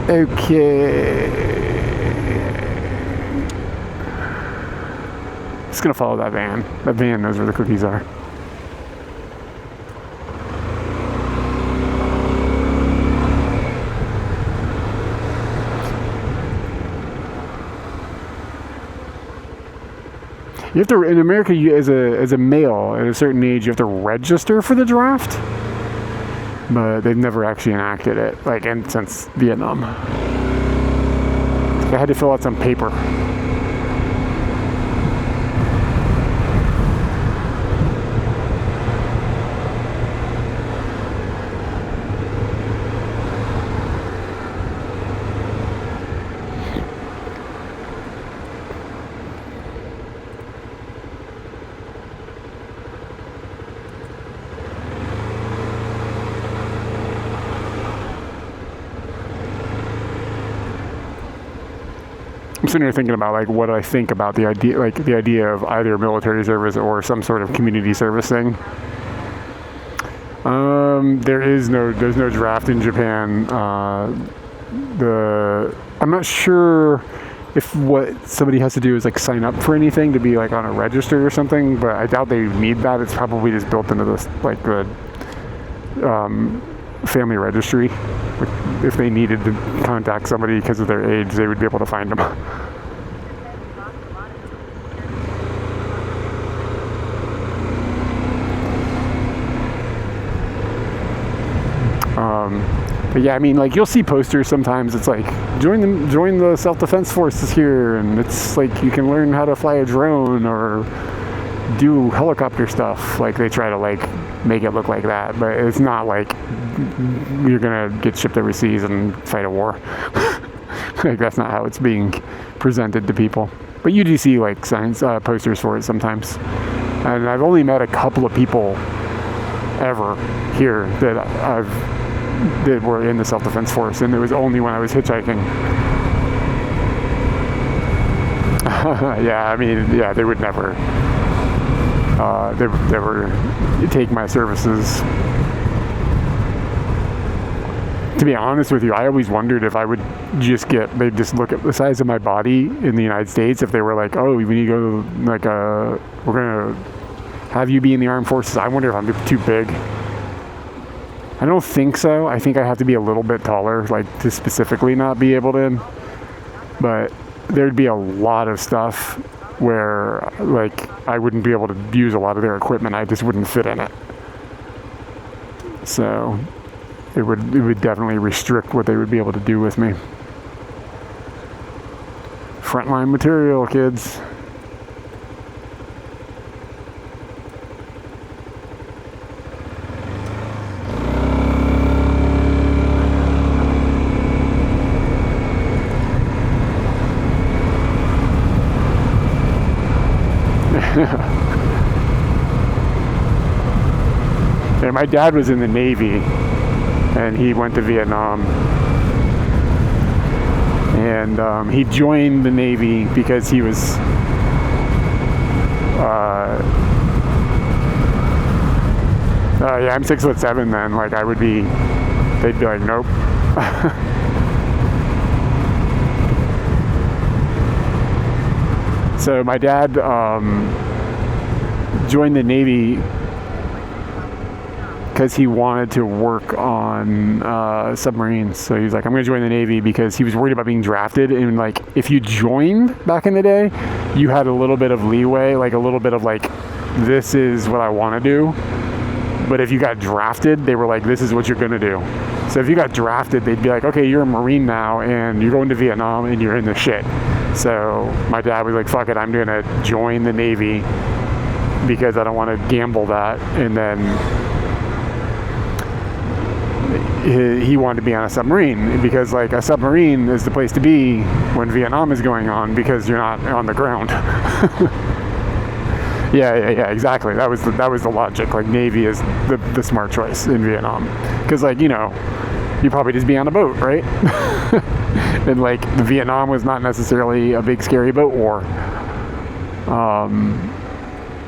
Okay. Just gonna follow that van. That van knows where the cookies are. You have to, in America, as a male at a certain age, you have to register for the draft, but they've never actually enacted it, like, and since Vietnam. I had to fill out some paper. I'm sitting here thinking about, like, what I think about the idea of either military service or some sort of community service thing. There's no draft in Japan. I'm not sure if what somebody has to do is like sign up for anything to be like on a register or something, but I doubt they need that. It's probably just built into this, like, the family registry. If they needed to contact somebody because of their age, they would be able to find them. But yeah, I mean, like, you'll see posters sometimes. It's like, join the self-defense forces here, and it's like you can learn how to fly a drone or do helicopter stuff. Like, they try to, like, make it look like that, but it's not like you're gonna get shipped overseas and fight a war. Like, that's not how it's being presented to people. But you do see, like, signs, posters for it sometimes. And I've only met a couple of people ever here that were in the self-defense force, and it was only when I was hitchhiking. Yeah, I mean, yeah, they would never take my services. To be honest with you, I always wondered if I would they'd just look at the size of my body in the United States, if they were like, oh, we need to go to, like, we're going to have you be in the armed forces. I wonder if I'm too big. I don't think so. I think I have to be a little bit taller, like, to specifically not be able to. But there'd be a lot of stuff where, like, I wouldn't be able to use a lot of their equipment. I just wouldn't fit in it. So it would definitely restrict what they would be able to do with me. Frontline material, kids. Yeah, my dad was in the Navy, and he went to Vietnam, and he joined the Navy because he was yeah, I'm 6'7" then, like, they'd be like, nope. So my dad joined the Navy because he wanted to work on submarines. So he was like, I'm going to join the Navy, because he was worried about being drafted. And, like, if you joined back in the day, you had a little bit of leeway, like a little bit of, like, this is what I want to do. But if you got drafted, they were like, this is what you're going to do. So if you got drafted, they'd be like, okay, you're a Marine now, and you're going to Vietnam, and you're in the shit. So my dad was like, fuck it, I'm going to join the Navy because I don't want to gamble that. And then he wanted to be on a submarine, because, like, a submarine is the place to be when Vietnam is going on, because you're not on the ground. Yeah, exactly. That was the logic. Like, Navy is the smart choice in Vietnam, because, like, you know, you'd probably just be on a boat, right? And, like, Vietnam was not necessarily a big scary boat war.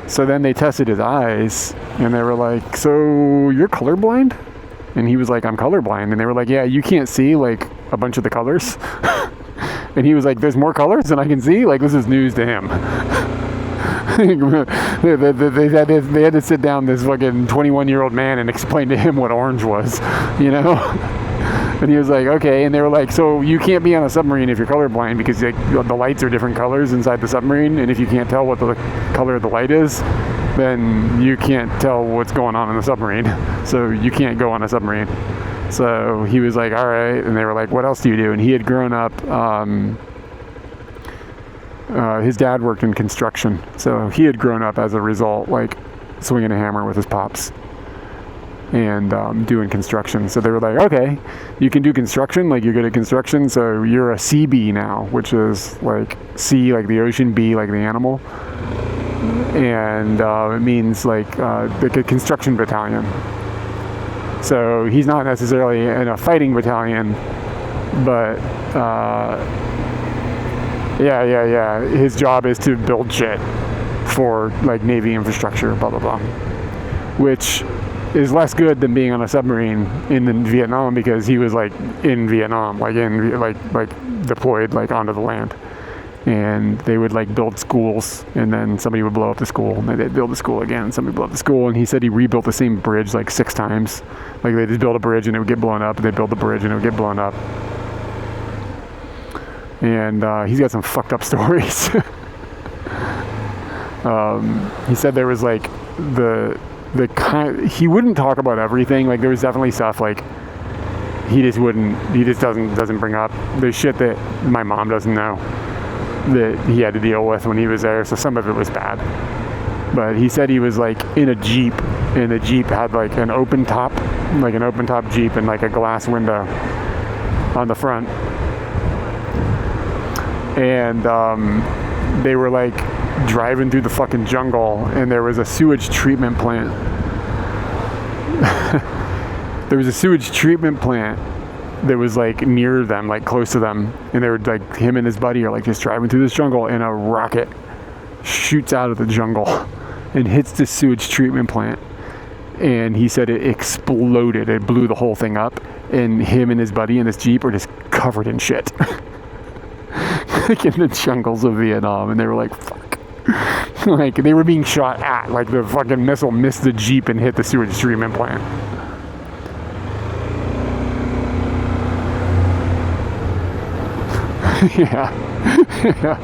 So then they tested his eyes, and they were like, so you're colorblind? And he was like, I'm colorblind. And they were like, yeah, you can't see, like, a bunch of the colors. And he was like, there's more colors than I can see? Like, this is news to him. They had to sit down this fucking 21-year-old man and explain to him what orange was, you know? And he was like, okay. And they were like, so you can't be on a submarine if you're colorblind, because, like, the lights are different colors inside the submarine, and if you can't tell what the color of the light is, then you can't tell what's going on in the submarine. So you can't go on a submarine. So he was like, all right. And they were like, what else do you do? And he had grown up, his dad worked in construction. So he had grown up as a result, like, swinging a hammer with his pops and doing construction. So they were like, okay, you can do construction, like, you're good at construction, so you're a CB now, which is, like, C, like the ocean, B, like the animal. And it means, like a construction battalion. So he's not necessarily in a fighting battalion, but yeah. His job is to build shit for, like, Navy infrastructure, blah blah blah. Which is less good than being on a submarine in Vietnam, because he was, like, in Vietnam, like deployed, like, onto the land. And they would, like, build schools, and then somebody would blow up the school, and they'd build the school again, and somebody would blow up the school. And he said he rebuilt the same bridge, like, 6 times. Like, they just build a bridge and it would get blown up, and they'd build the bridge and it would get blown up. And he's got some fucked up stories. He said there was, like, he wouldn't talk about everything. Like, there was definitely stuff, like, he just doesn't bring up the shit that my mom doesn't know that he had to deal with when he was there. So some of it was bad. But he said he was, like, in a Jeep, and the Jeep had, like, an open top Jeep, and, like, a glass window on the front. And they were, like, driving through the fucking jungle, and there was a sewage treatment plant there was a sewage treatment plant that was like near them, like close to them, and they were like, him and his buddy are like just driving through this jungle, and a rocket shoots out of the jungle and hits the sewage treatment plant. And he said it exploded. It blew the whole thing up, and him and his buddy in this Jeep are just covered in shit. Like in the jungles of Vietnam, and they were like, fuck. Like they were being shot at, like the fucking missile missed the Jeep and hit the sewage treatment plant. Yeah. Yeah.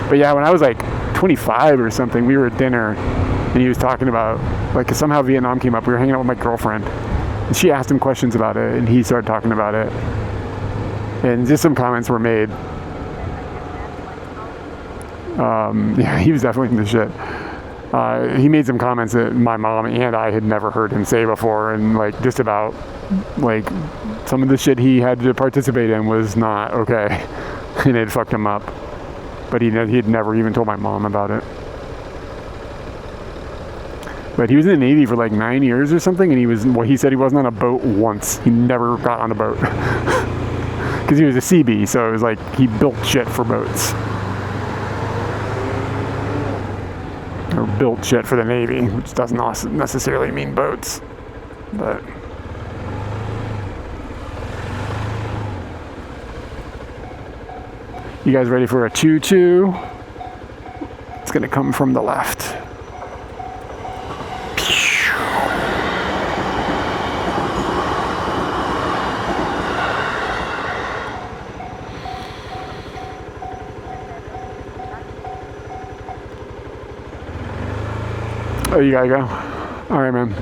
But yeah, when I was like 25 or something, we were at dinner and he was talking about, like, somehow Vietnam came up. We were hanging out with my girlfriend and she asked him questions about it and he started talking about it. And just some comments were made. Yeah, he was definitely the shit. He made some comments that my mom and I had never heard him say before, and like just about like some of the shit he had to participate in was not okay, and it fucked him up. But he'd never even told my mom about it. But he was in the Navy for like 9 years or something, and he said he wasn't on a boat once. He never got on a boat because he was a Seabee, so it was like he built shit for boats. Or built shit for the Navy, which doesn't necessarily mean boats, but. You guys ready for a choo-choo? It's gonna come from the left. Oh, you gotta go? All right, man.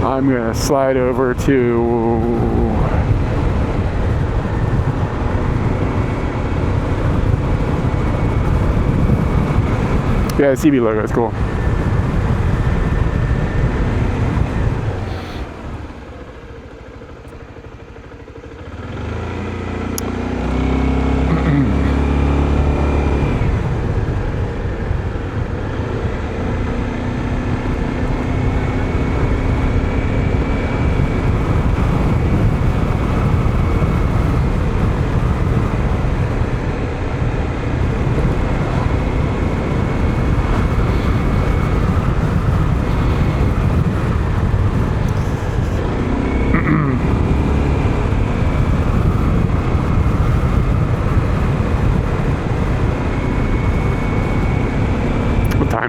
I'm gonna slide over to yeah, the CB logo is cool.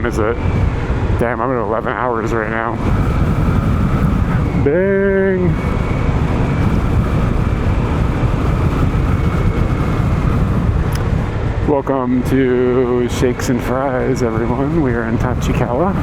Is it? Damn, I'm at 11 hours right now. Dang. Welcome to Shakes and Fries, everyone. We are in Tachikawa.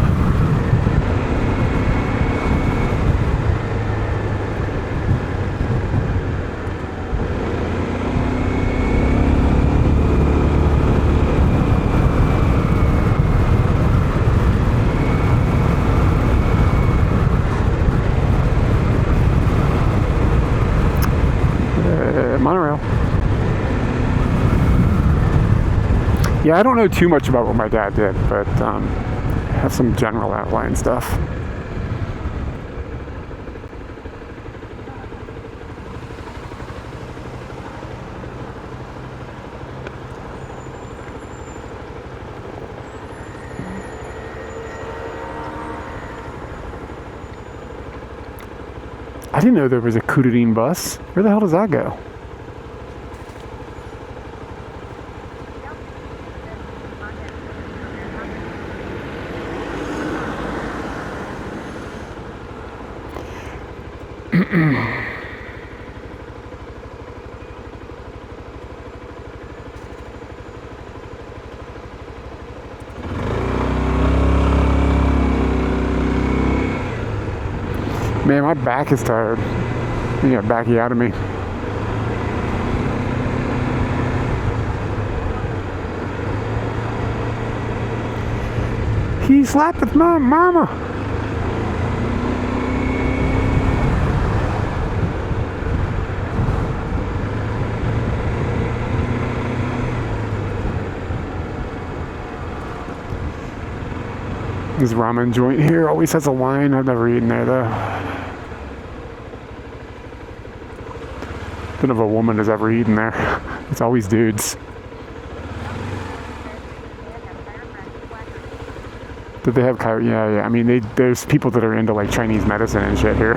Monorail. Yeah, I don't know too much about what my dad did, but I have some general outline stuff. I didn't know there was a Kudadin bus. Where the hell does that go? Man, my back is tired. You got backy out of me. He slapped with my mama. This ramen joint here always has a line. I've never eaten there though. Don't know if a woman has ever eaten there. It's always dudes. Did they have yeah. I mean, there's people that are into like Chinese medicine and shit here.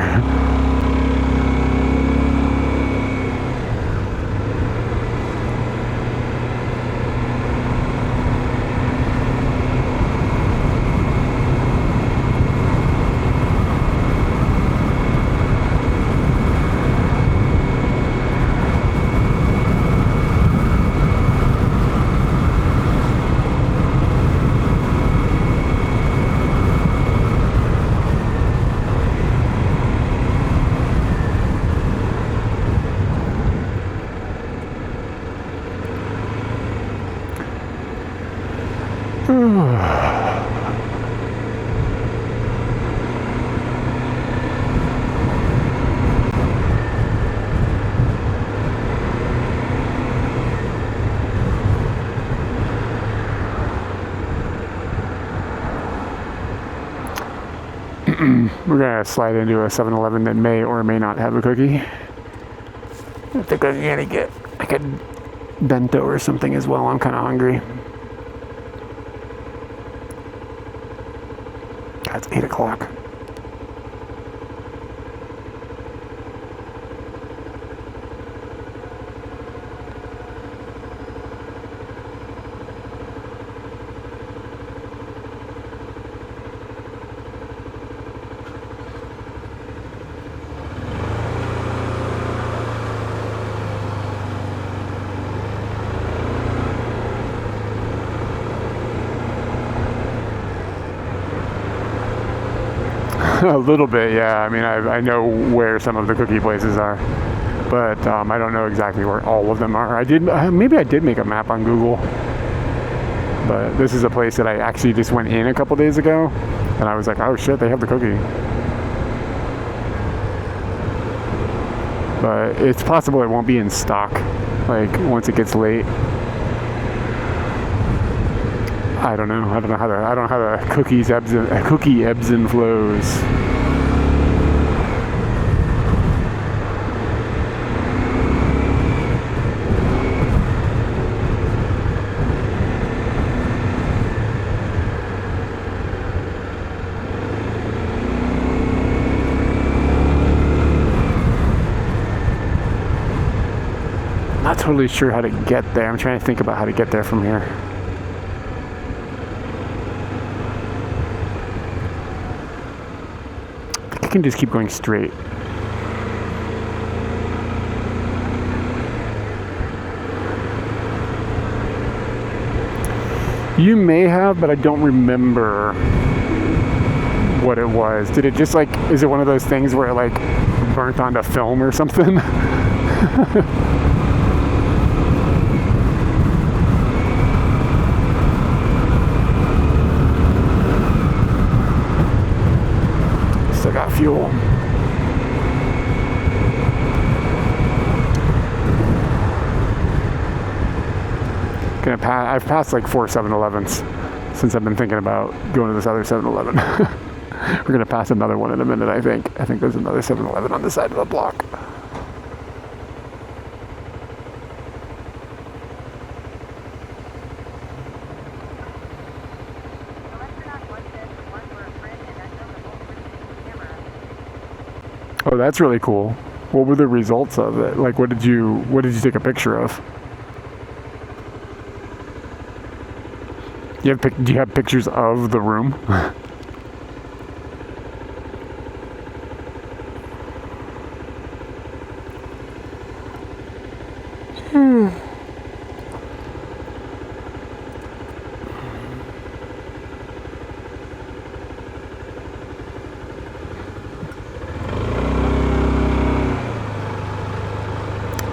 We're gonna slide into a 7-Eleven that may or may not have a cookie. I think I'm gonna get like a bento or something as well. I'm kind of hungry. It's 8 o'clock. A little bit, yeah. I mean, I know where some of the cookie places are, but I don't know exactly where all of them are. Maybe I did make a map on Google, but this is a place that I actually just went in a couple days ago, and I was like, oh shit, they have the cookie. But it's possible it won't be in stock, like once it gets late. I don't know how the cookie ebbs and flows. Not totally sure how to get there. I'm trying to think about how to get there from here. I can just keep going straight. You may have, but I don't remember what it was. Did it just like, is it one of those things where it like burnt onto film or something? Still got fuel. I've passed like 4 7-Elevens since I've been thinking about going to this other 7-Eleven. We're gonna pass another one in a minute, I think. I think there's another 7-Eleven on the side of the block. Oh, that's really cool. What were the results of it? Like, what did you take a picture of? Do you have pictures of the room?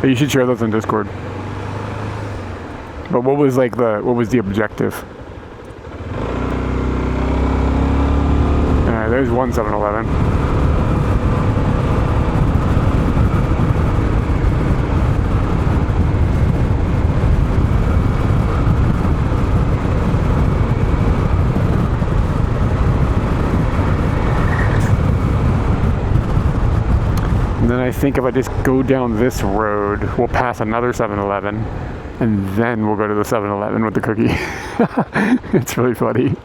You should share those on Discord. But what was the objective? There's one 7-Eleven. And then I think if I just go down this road, we'll pass another 7-Eleven, and then we'll go to the 7-Eleven with the cookie. It's really funny.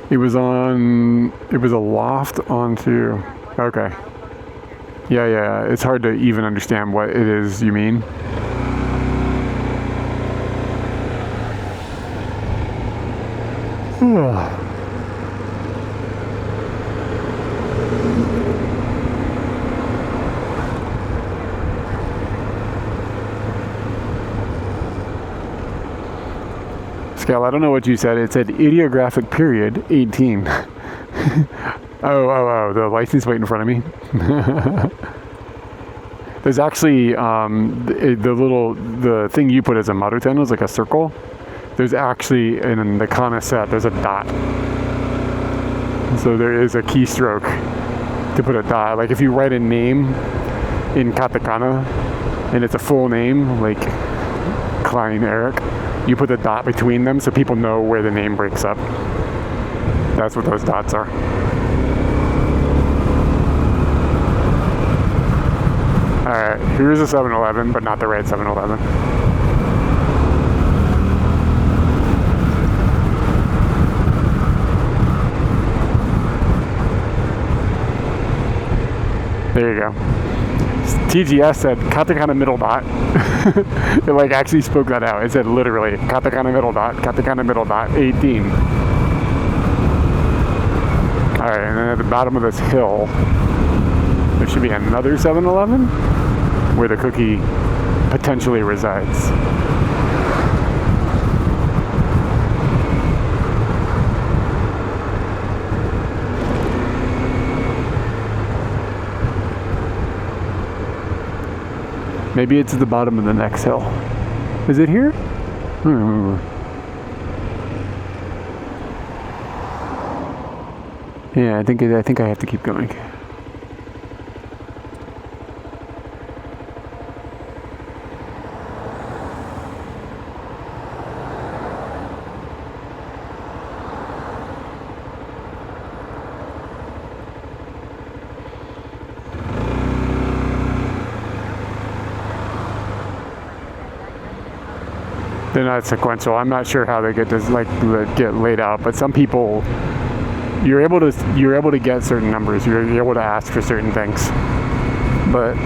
It was a loft onto, okay. Yeah, it's hard to even understand what it is you mean. Scale, I don't know what you said. It said ideographic period 18. Oh, the license plate in front of me. There's actually the thing you put as a moto-ten was like a circle. There's actually in the Kana set there's a dot. So there is a keystroke to put a dot. Like if you write a name in katakana and it's a full name, like Klein Eric, you put a dot between them so people know where the name breaks up. That's what those dots are. Alright, here's a 7-Eleven, but not the right 7-Eleven. There you go. TGS said katakana middle dot. It like actually spoke that out. It said literally katakana middle dot 18. Alright, and then at the bottom of this hill there should be another 7-Eleven where the cookie potentially resides. Maybe it's at the bottom of the next hill. Is it here? I don't remember. Yeah, I think I have to keep going. They're not sequential. I'm not sure how they get laid out, but some people you're able to get certain numbers. You're able to ask for certain things. But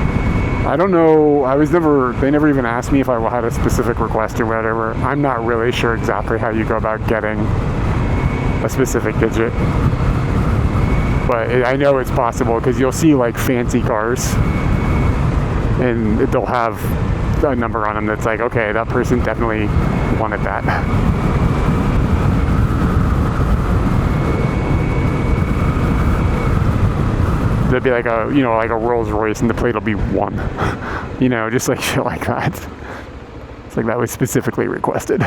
I don't know. They never even asked me if I had a specific request or whatever. I'm not really sure exactly how you go about getting a specific digit. But I know it's possible because you'll see like fancy cars and they'll have a number on them that's like, okay, that person definitely wanted that. There'd be like a Rolls Royce and the plate will be 1. Just like shit like that. It's like that was specifically requested.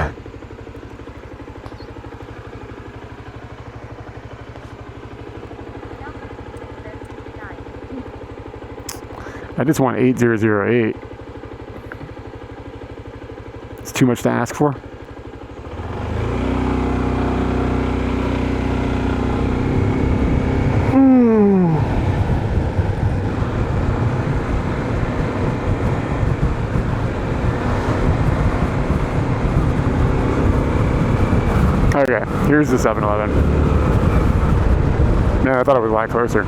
I just want 8008. It's too much to ask for. Okay, here's the 7-Eleven. Man, I thought it was a lot closer.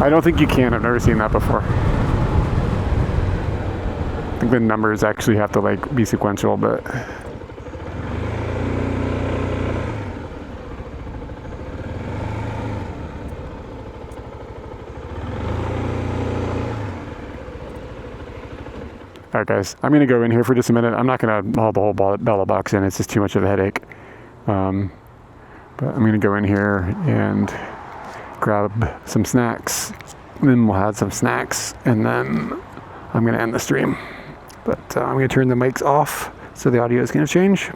I don't think you can. I've never seen that before. I think the numbers actually have to like be sequential, but alright guys, I'm gonna go in here for just a minute. I'm not gonna haul the whole bella box in, it's just too much of a headache. But I'm gonna go in here and grab some snacks And then we'll have some snacks, and then I'm going to end the stream. But I'm going to turn the mics off, so the audio is going to change.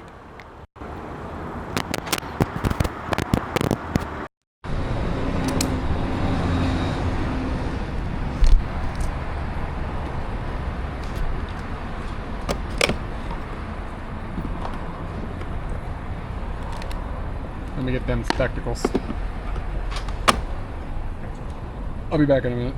Let me get them spectacles. I'll be back in a minute.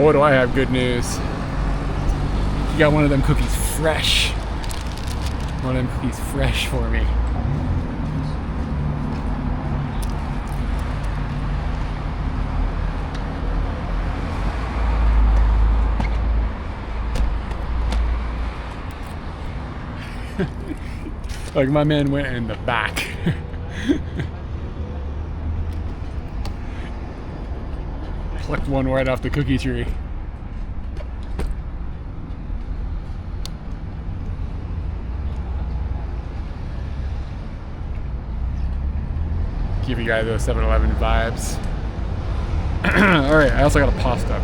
Boy, do I have good news. You got one of them cookies fresh. One of them cookies fresh for me. Like my man went in the back. Plucked one right off the cookie tree. Give you guys those 7-Eleven vibes. Alright, I also got a pasta.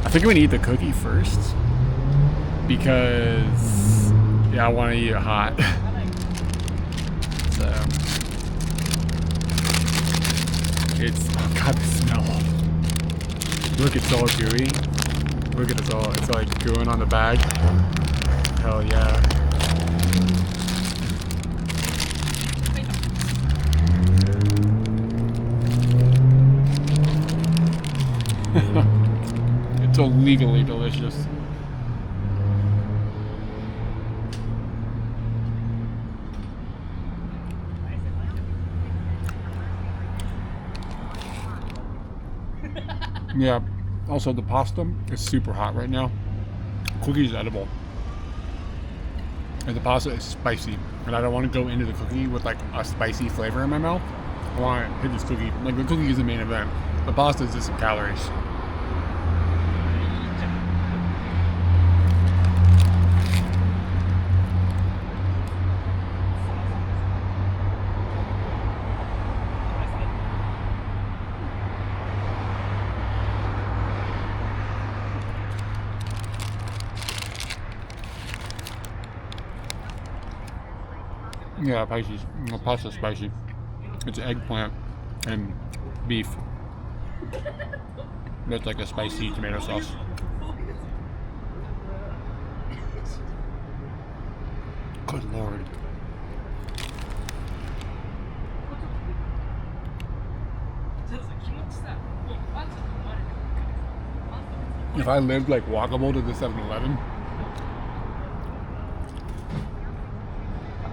I think I'm gonna eat the cookie first. Because, yeah, I want to eat it hot. So, it's, oh god, the smell. Look, it's all gooey. Look at it all, it's like gooing on the bag. Hell yeah. It's illegally delicious. Yeah, also the pasta is super hot right now. Cookie is edible. And the pasta is spicy. And I don't want to go into the cookie with like a spicy flavor in my mouth. I want to hit this cookie. Like the cookie is the main event. The pasta is just some calories. Yeah, spicy. The pasta's spicy. It's eggplant and beef. That's like a spicy tomato sauce. Good lord. If I lived like walkable to the 7-Eleven,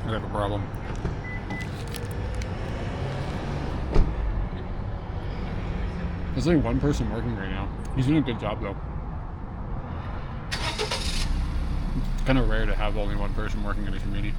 I'd have a problem. There's only one person working right now. He's doing a good job though. It's kind of rare to have only one person working in a community.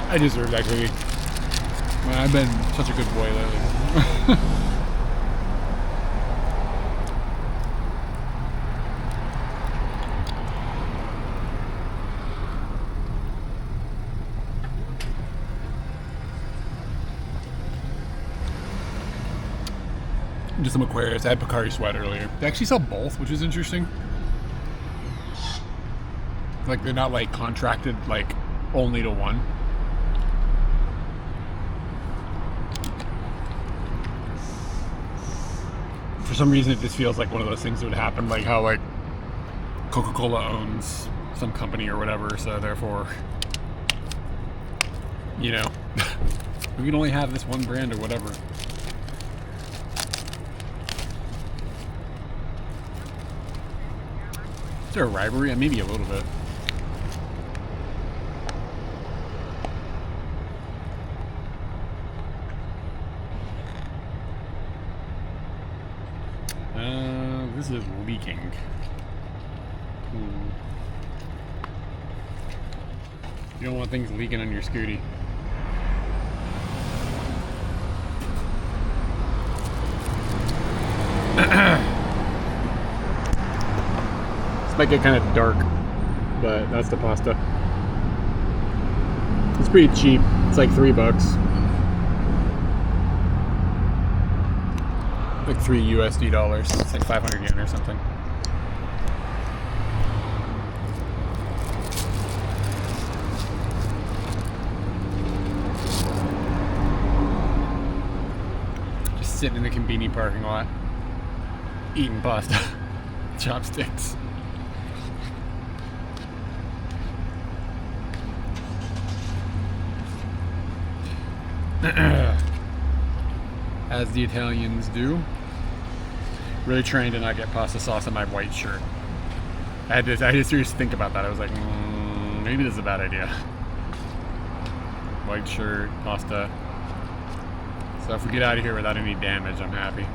I deserve that cookie. Man, I've been such a good boy lately. Just some Aquarius. I had Pocari Sweat earlier. They actually sell both, which is interesting. Like they're not like contracted like only to one. For some reason it just feels like one of those things that would happen, like how like Coca-Cola owns some company or whatever, so therefore, you know, we can only have this one brand or whatever. Is there a rivalry? Maybe a little bit. This is leaking. You don't want things leaking on your scooty. This might get kind of dark, but that's the pasta. It's pretty cheap. It's like $3. Like $3 USD. It's like 500 yen or something. Just sitting in the convenience parking lot, eating pasta, chopsticks. As the Italians do. Really trying to not get pasta sauce on my white shirt. I had to seriously think about that. I was like, maybe this is a bad idea. White shirt, pasta. So if we get out of here without any damage, I'm happy.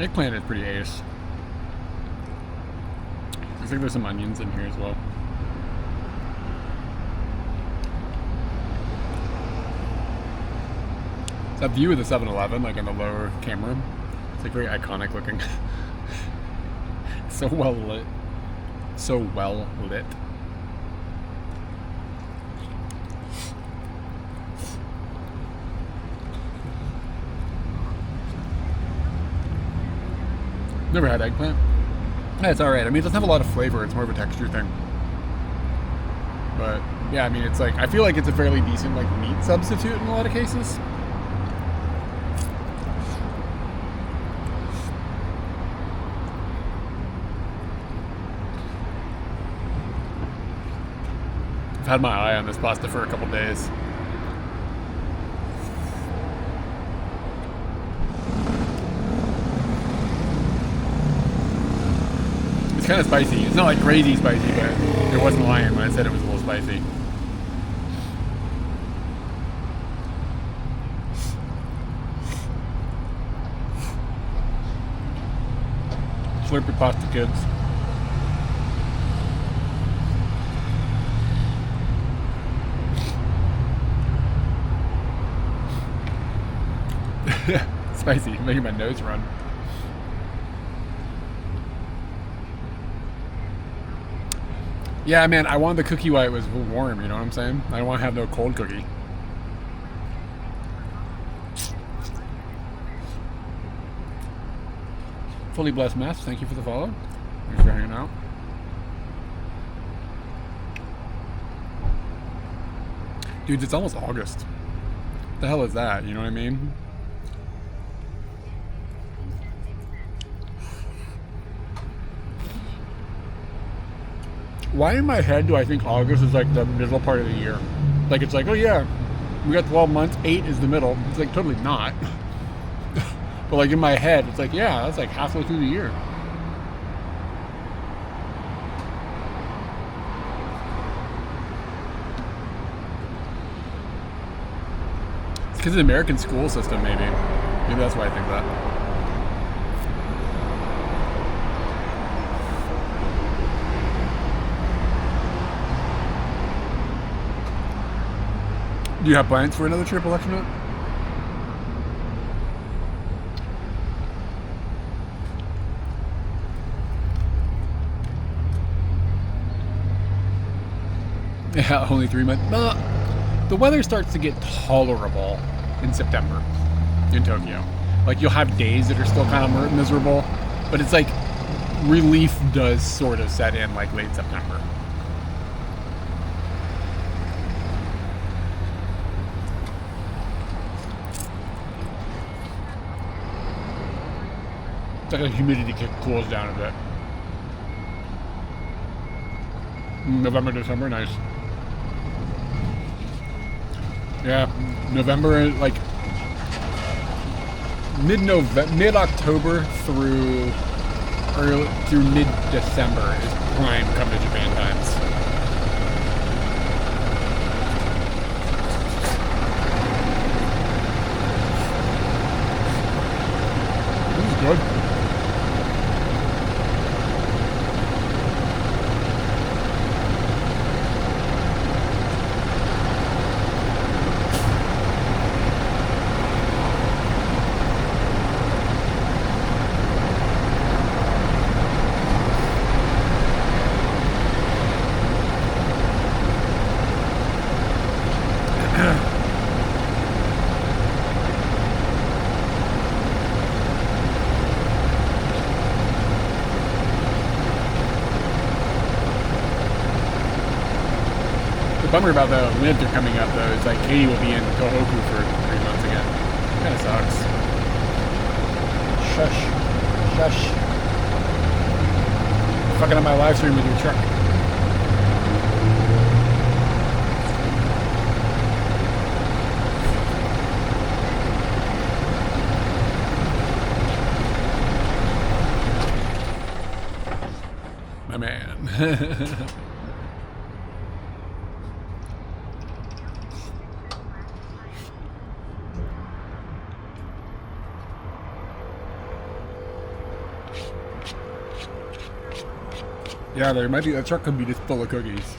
Eggplant is pretty ace. Looks like there's some onions in here as well. That view of the 7-Eleven, like in the lower camera, it's like very iconic looking. So well lit. So well lit. Never had eggplant. Yeah, it's alright. I mean, it doesn't have a lot of flavor. It's more of a texture thing. But, yeah, I mean, it's like, I feel like it's a fairly decent, like, meat substitute in a lot of cases. I've had my eye on this pasta for a couple days. It's kind of spicy. It's not like crazy spicy, but it wasn't lying when I said it was a little spicy. Slurpy pasta, kids. Spicy, making my nose run. Yeah, man, I wanted the cookie while it was warm, you know what I'm saying? I don't want to have no cold cookie. Fully blessed mess, thank you for the follow. Thanks for hanging out. Dudes, it's almost August. What the hell is that, you know what I mean? Why in my head do I think August is like the middle part of the year? Like it's like, oh yeah, we got 12 months, 8 is the middle. It's like totally not. But like in my head, it's like, yeah, that's like halfway through the year. It's because of the American school system, maybe. Maybe that's why I think that. Do you have plans for another trip, election night? Yeah, only 3 months. The weather starts to get tolerable in September in Tokyo. Like, you'll have days that are still kind of miserable, but it's like relief does sort of set in like late September. It's like a humidity kick cools down a bit. November, December, nice. Yeah, November, like mid-October through mid-December is prime come to Japan times. This is good. bummer about the winter coming up, though, is like Katie will be in Tohoku for 3 months again. Kind of sucks. Shush. Shush. Fucking up my live stream with your truck. My man. Yeah, there might be, that truck could be just full of cookies.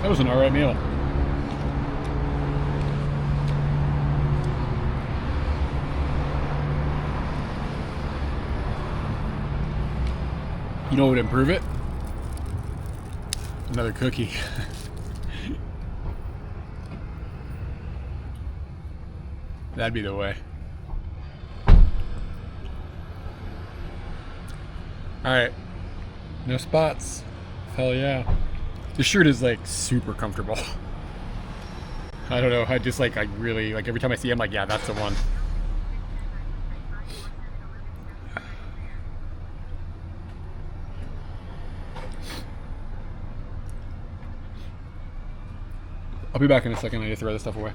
That was an alright meal. You know what would improve it? Another cookie. That'd be the way. Alright. No spots. Hell yeah. This shirt is like super comfortable. I don't know. I just like, I really, like every time I see it, I'm like, yeah, that's the one. I'll be back in a second. I need to throw this stuff away.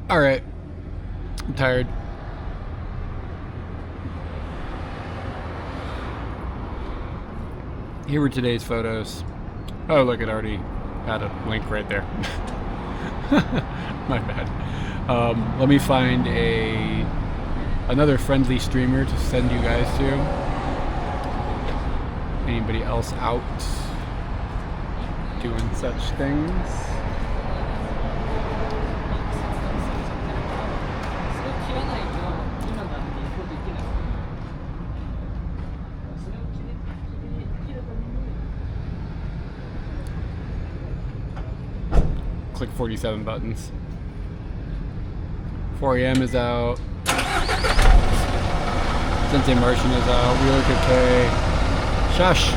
All right, I'm tired. Here were today's photos. Oh, look, it already had a link right there. My bad. Let me find another friendly streamer to send you guys to. Anybody else out doing such things? Click 47 buttons. 4 AM is out. Sensei Martian is out. Wheeler K. Shush.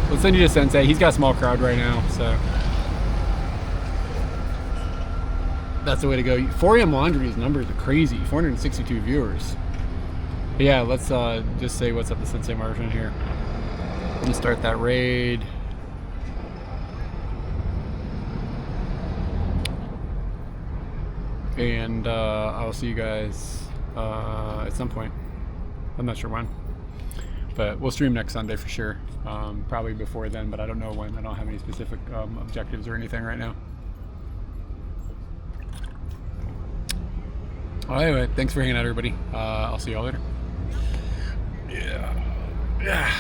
Let's send you to Sensei. He's got a small crowd right now, so that's the way to go. 4am Laundry's numbers are crazy. 462 viewers. But yeah, let's just say what's up to Sensei Martian here. Let me start that raid. And I'll see you guys at some point. I'm not sure when. But we'll stream next Sunday for sure. Probably before then, but I don't know when. I don't have any specific objectives or anything right now. Well, anyway, thanks for hanging out, everybody. I'll see y'all later. Yeah.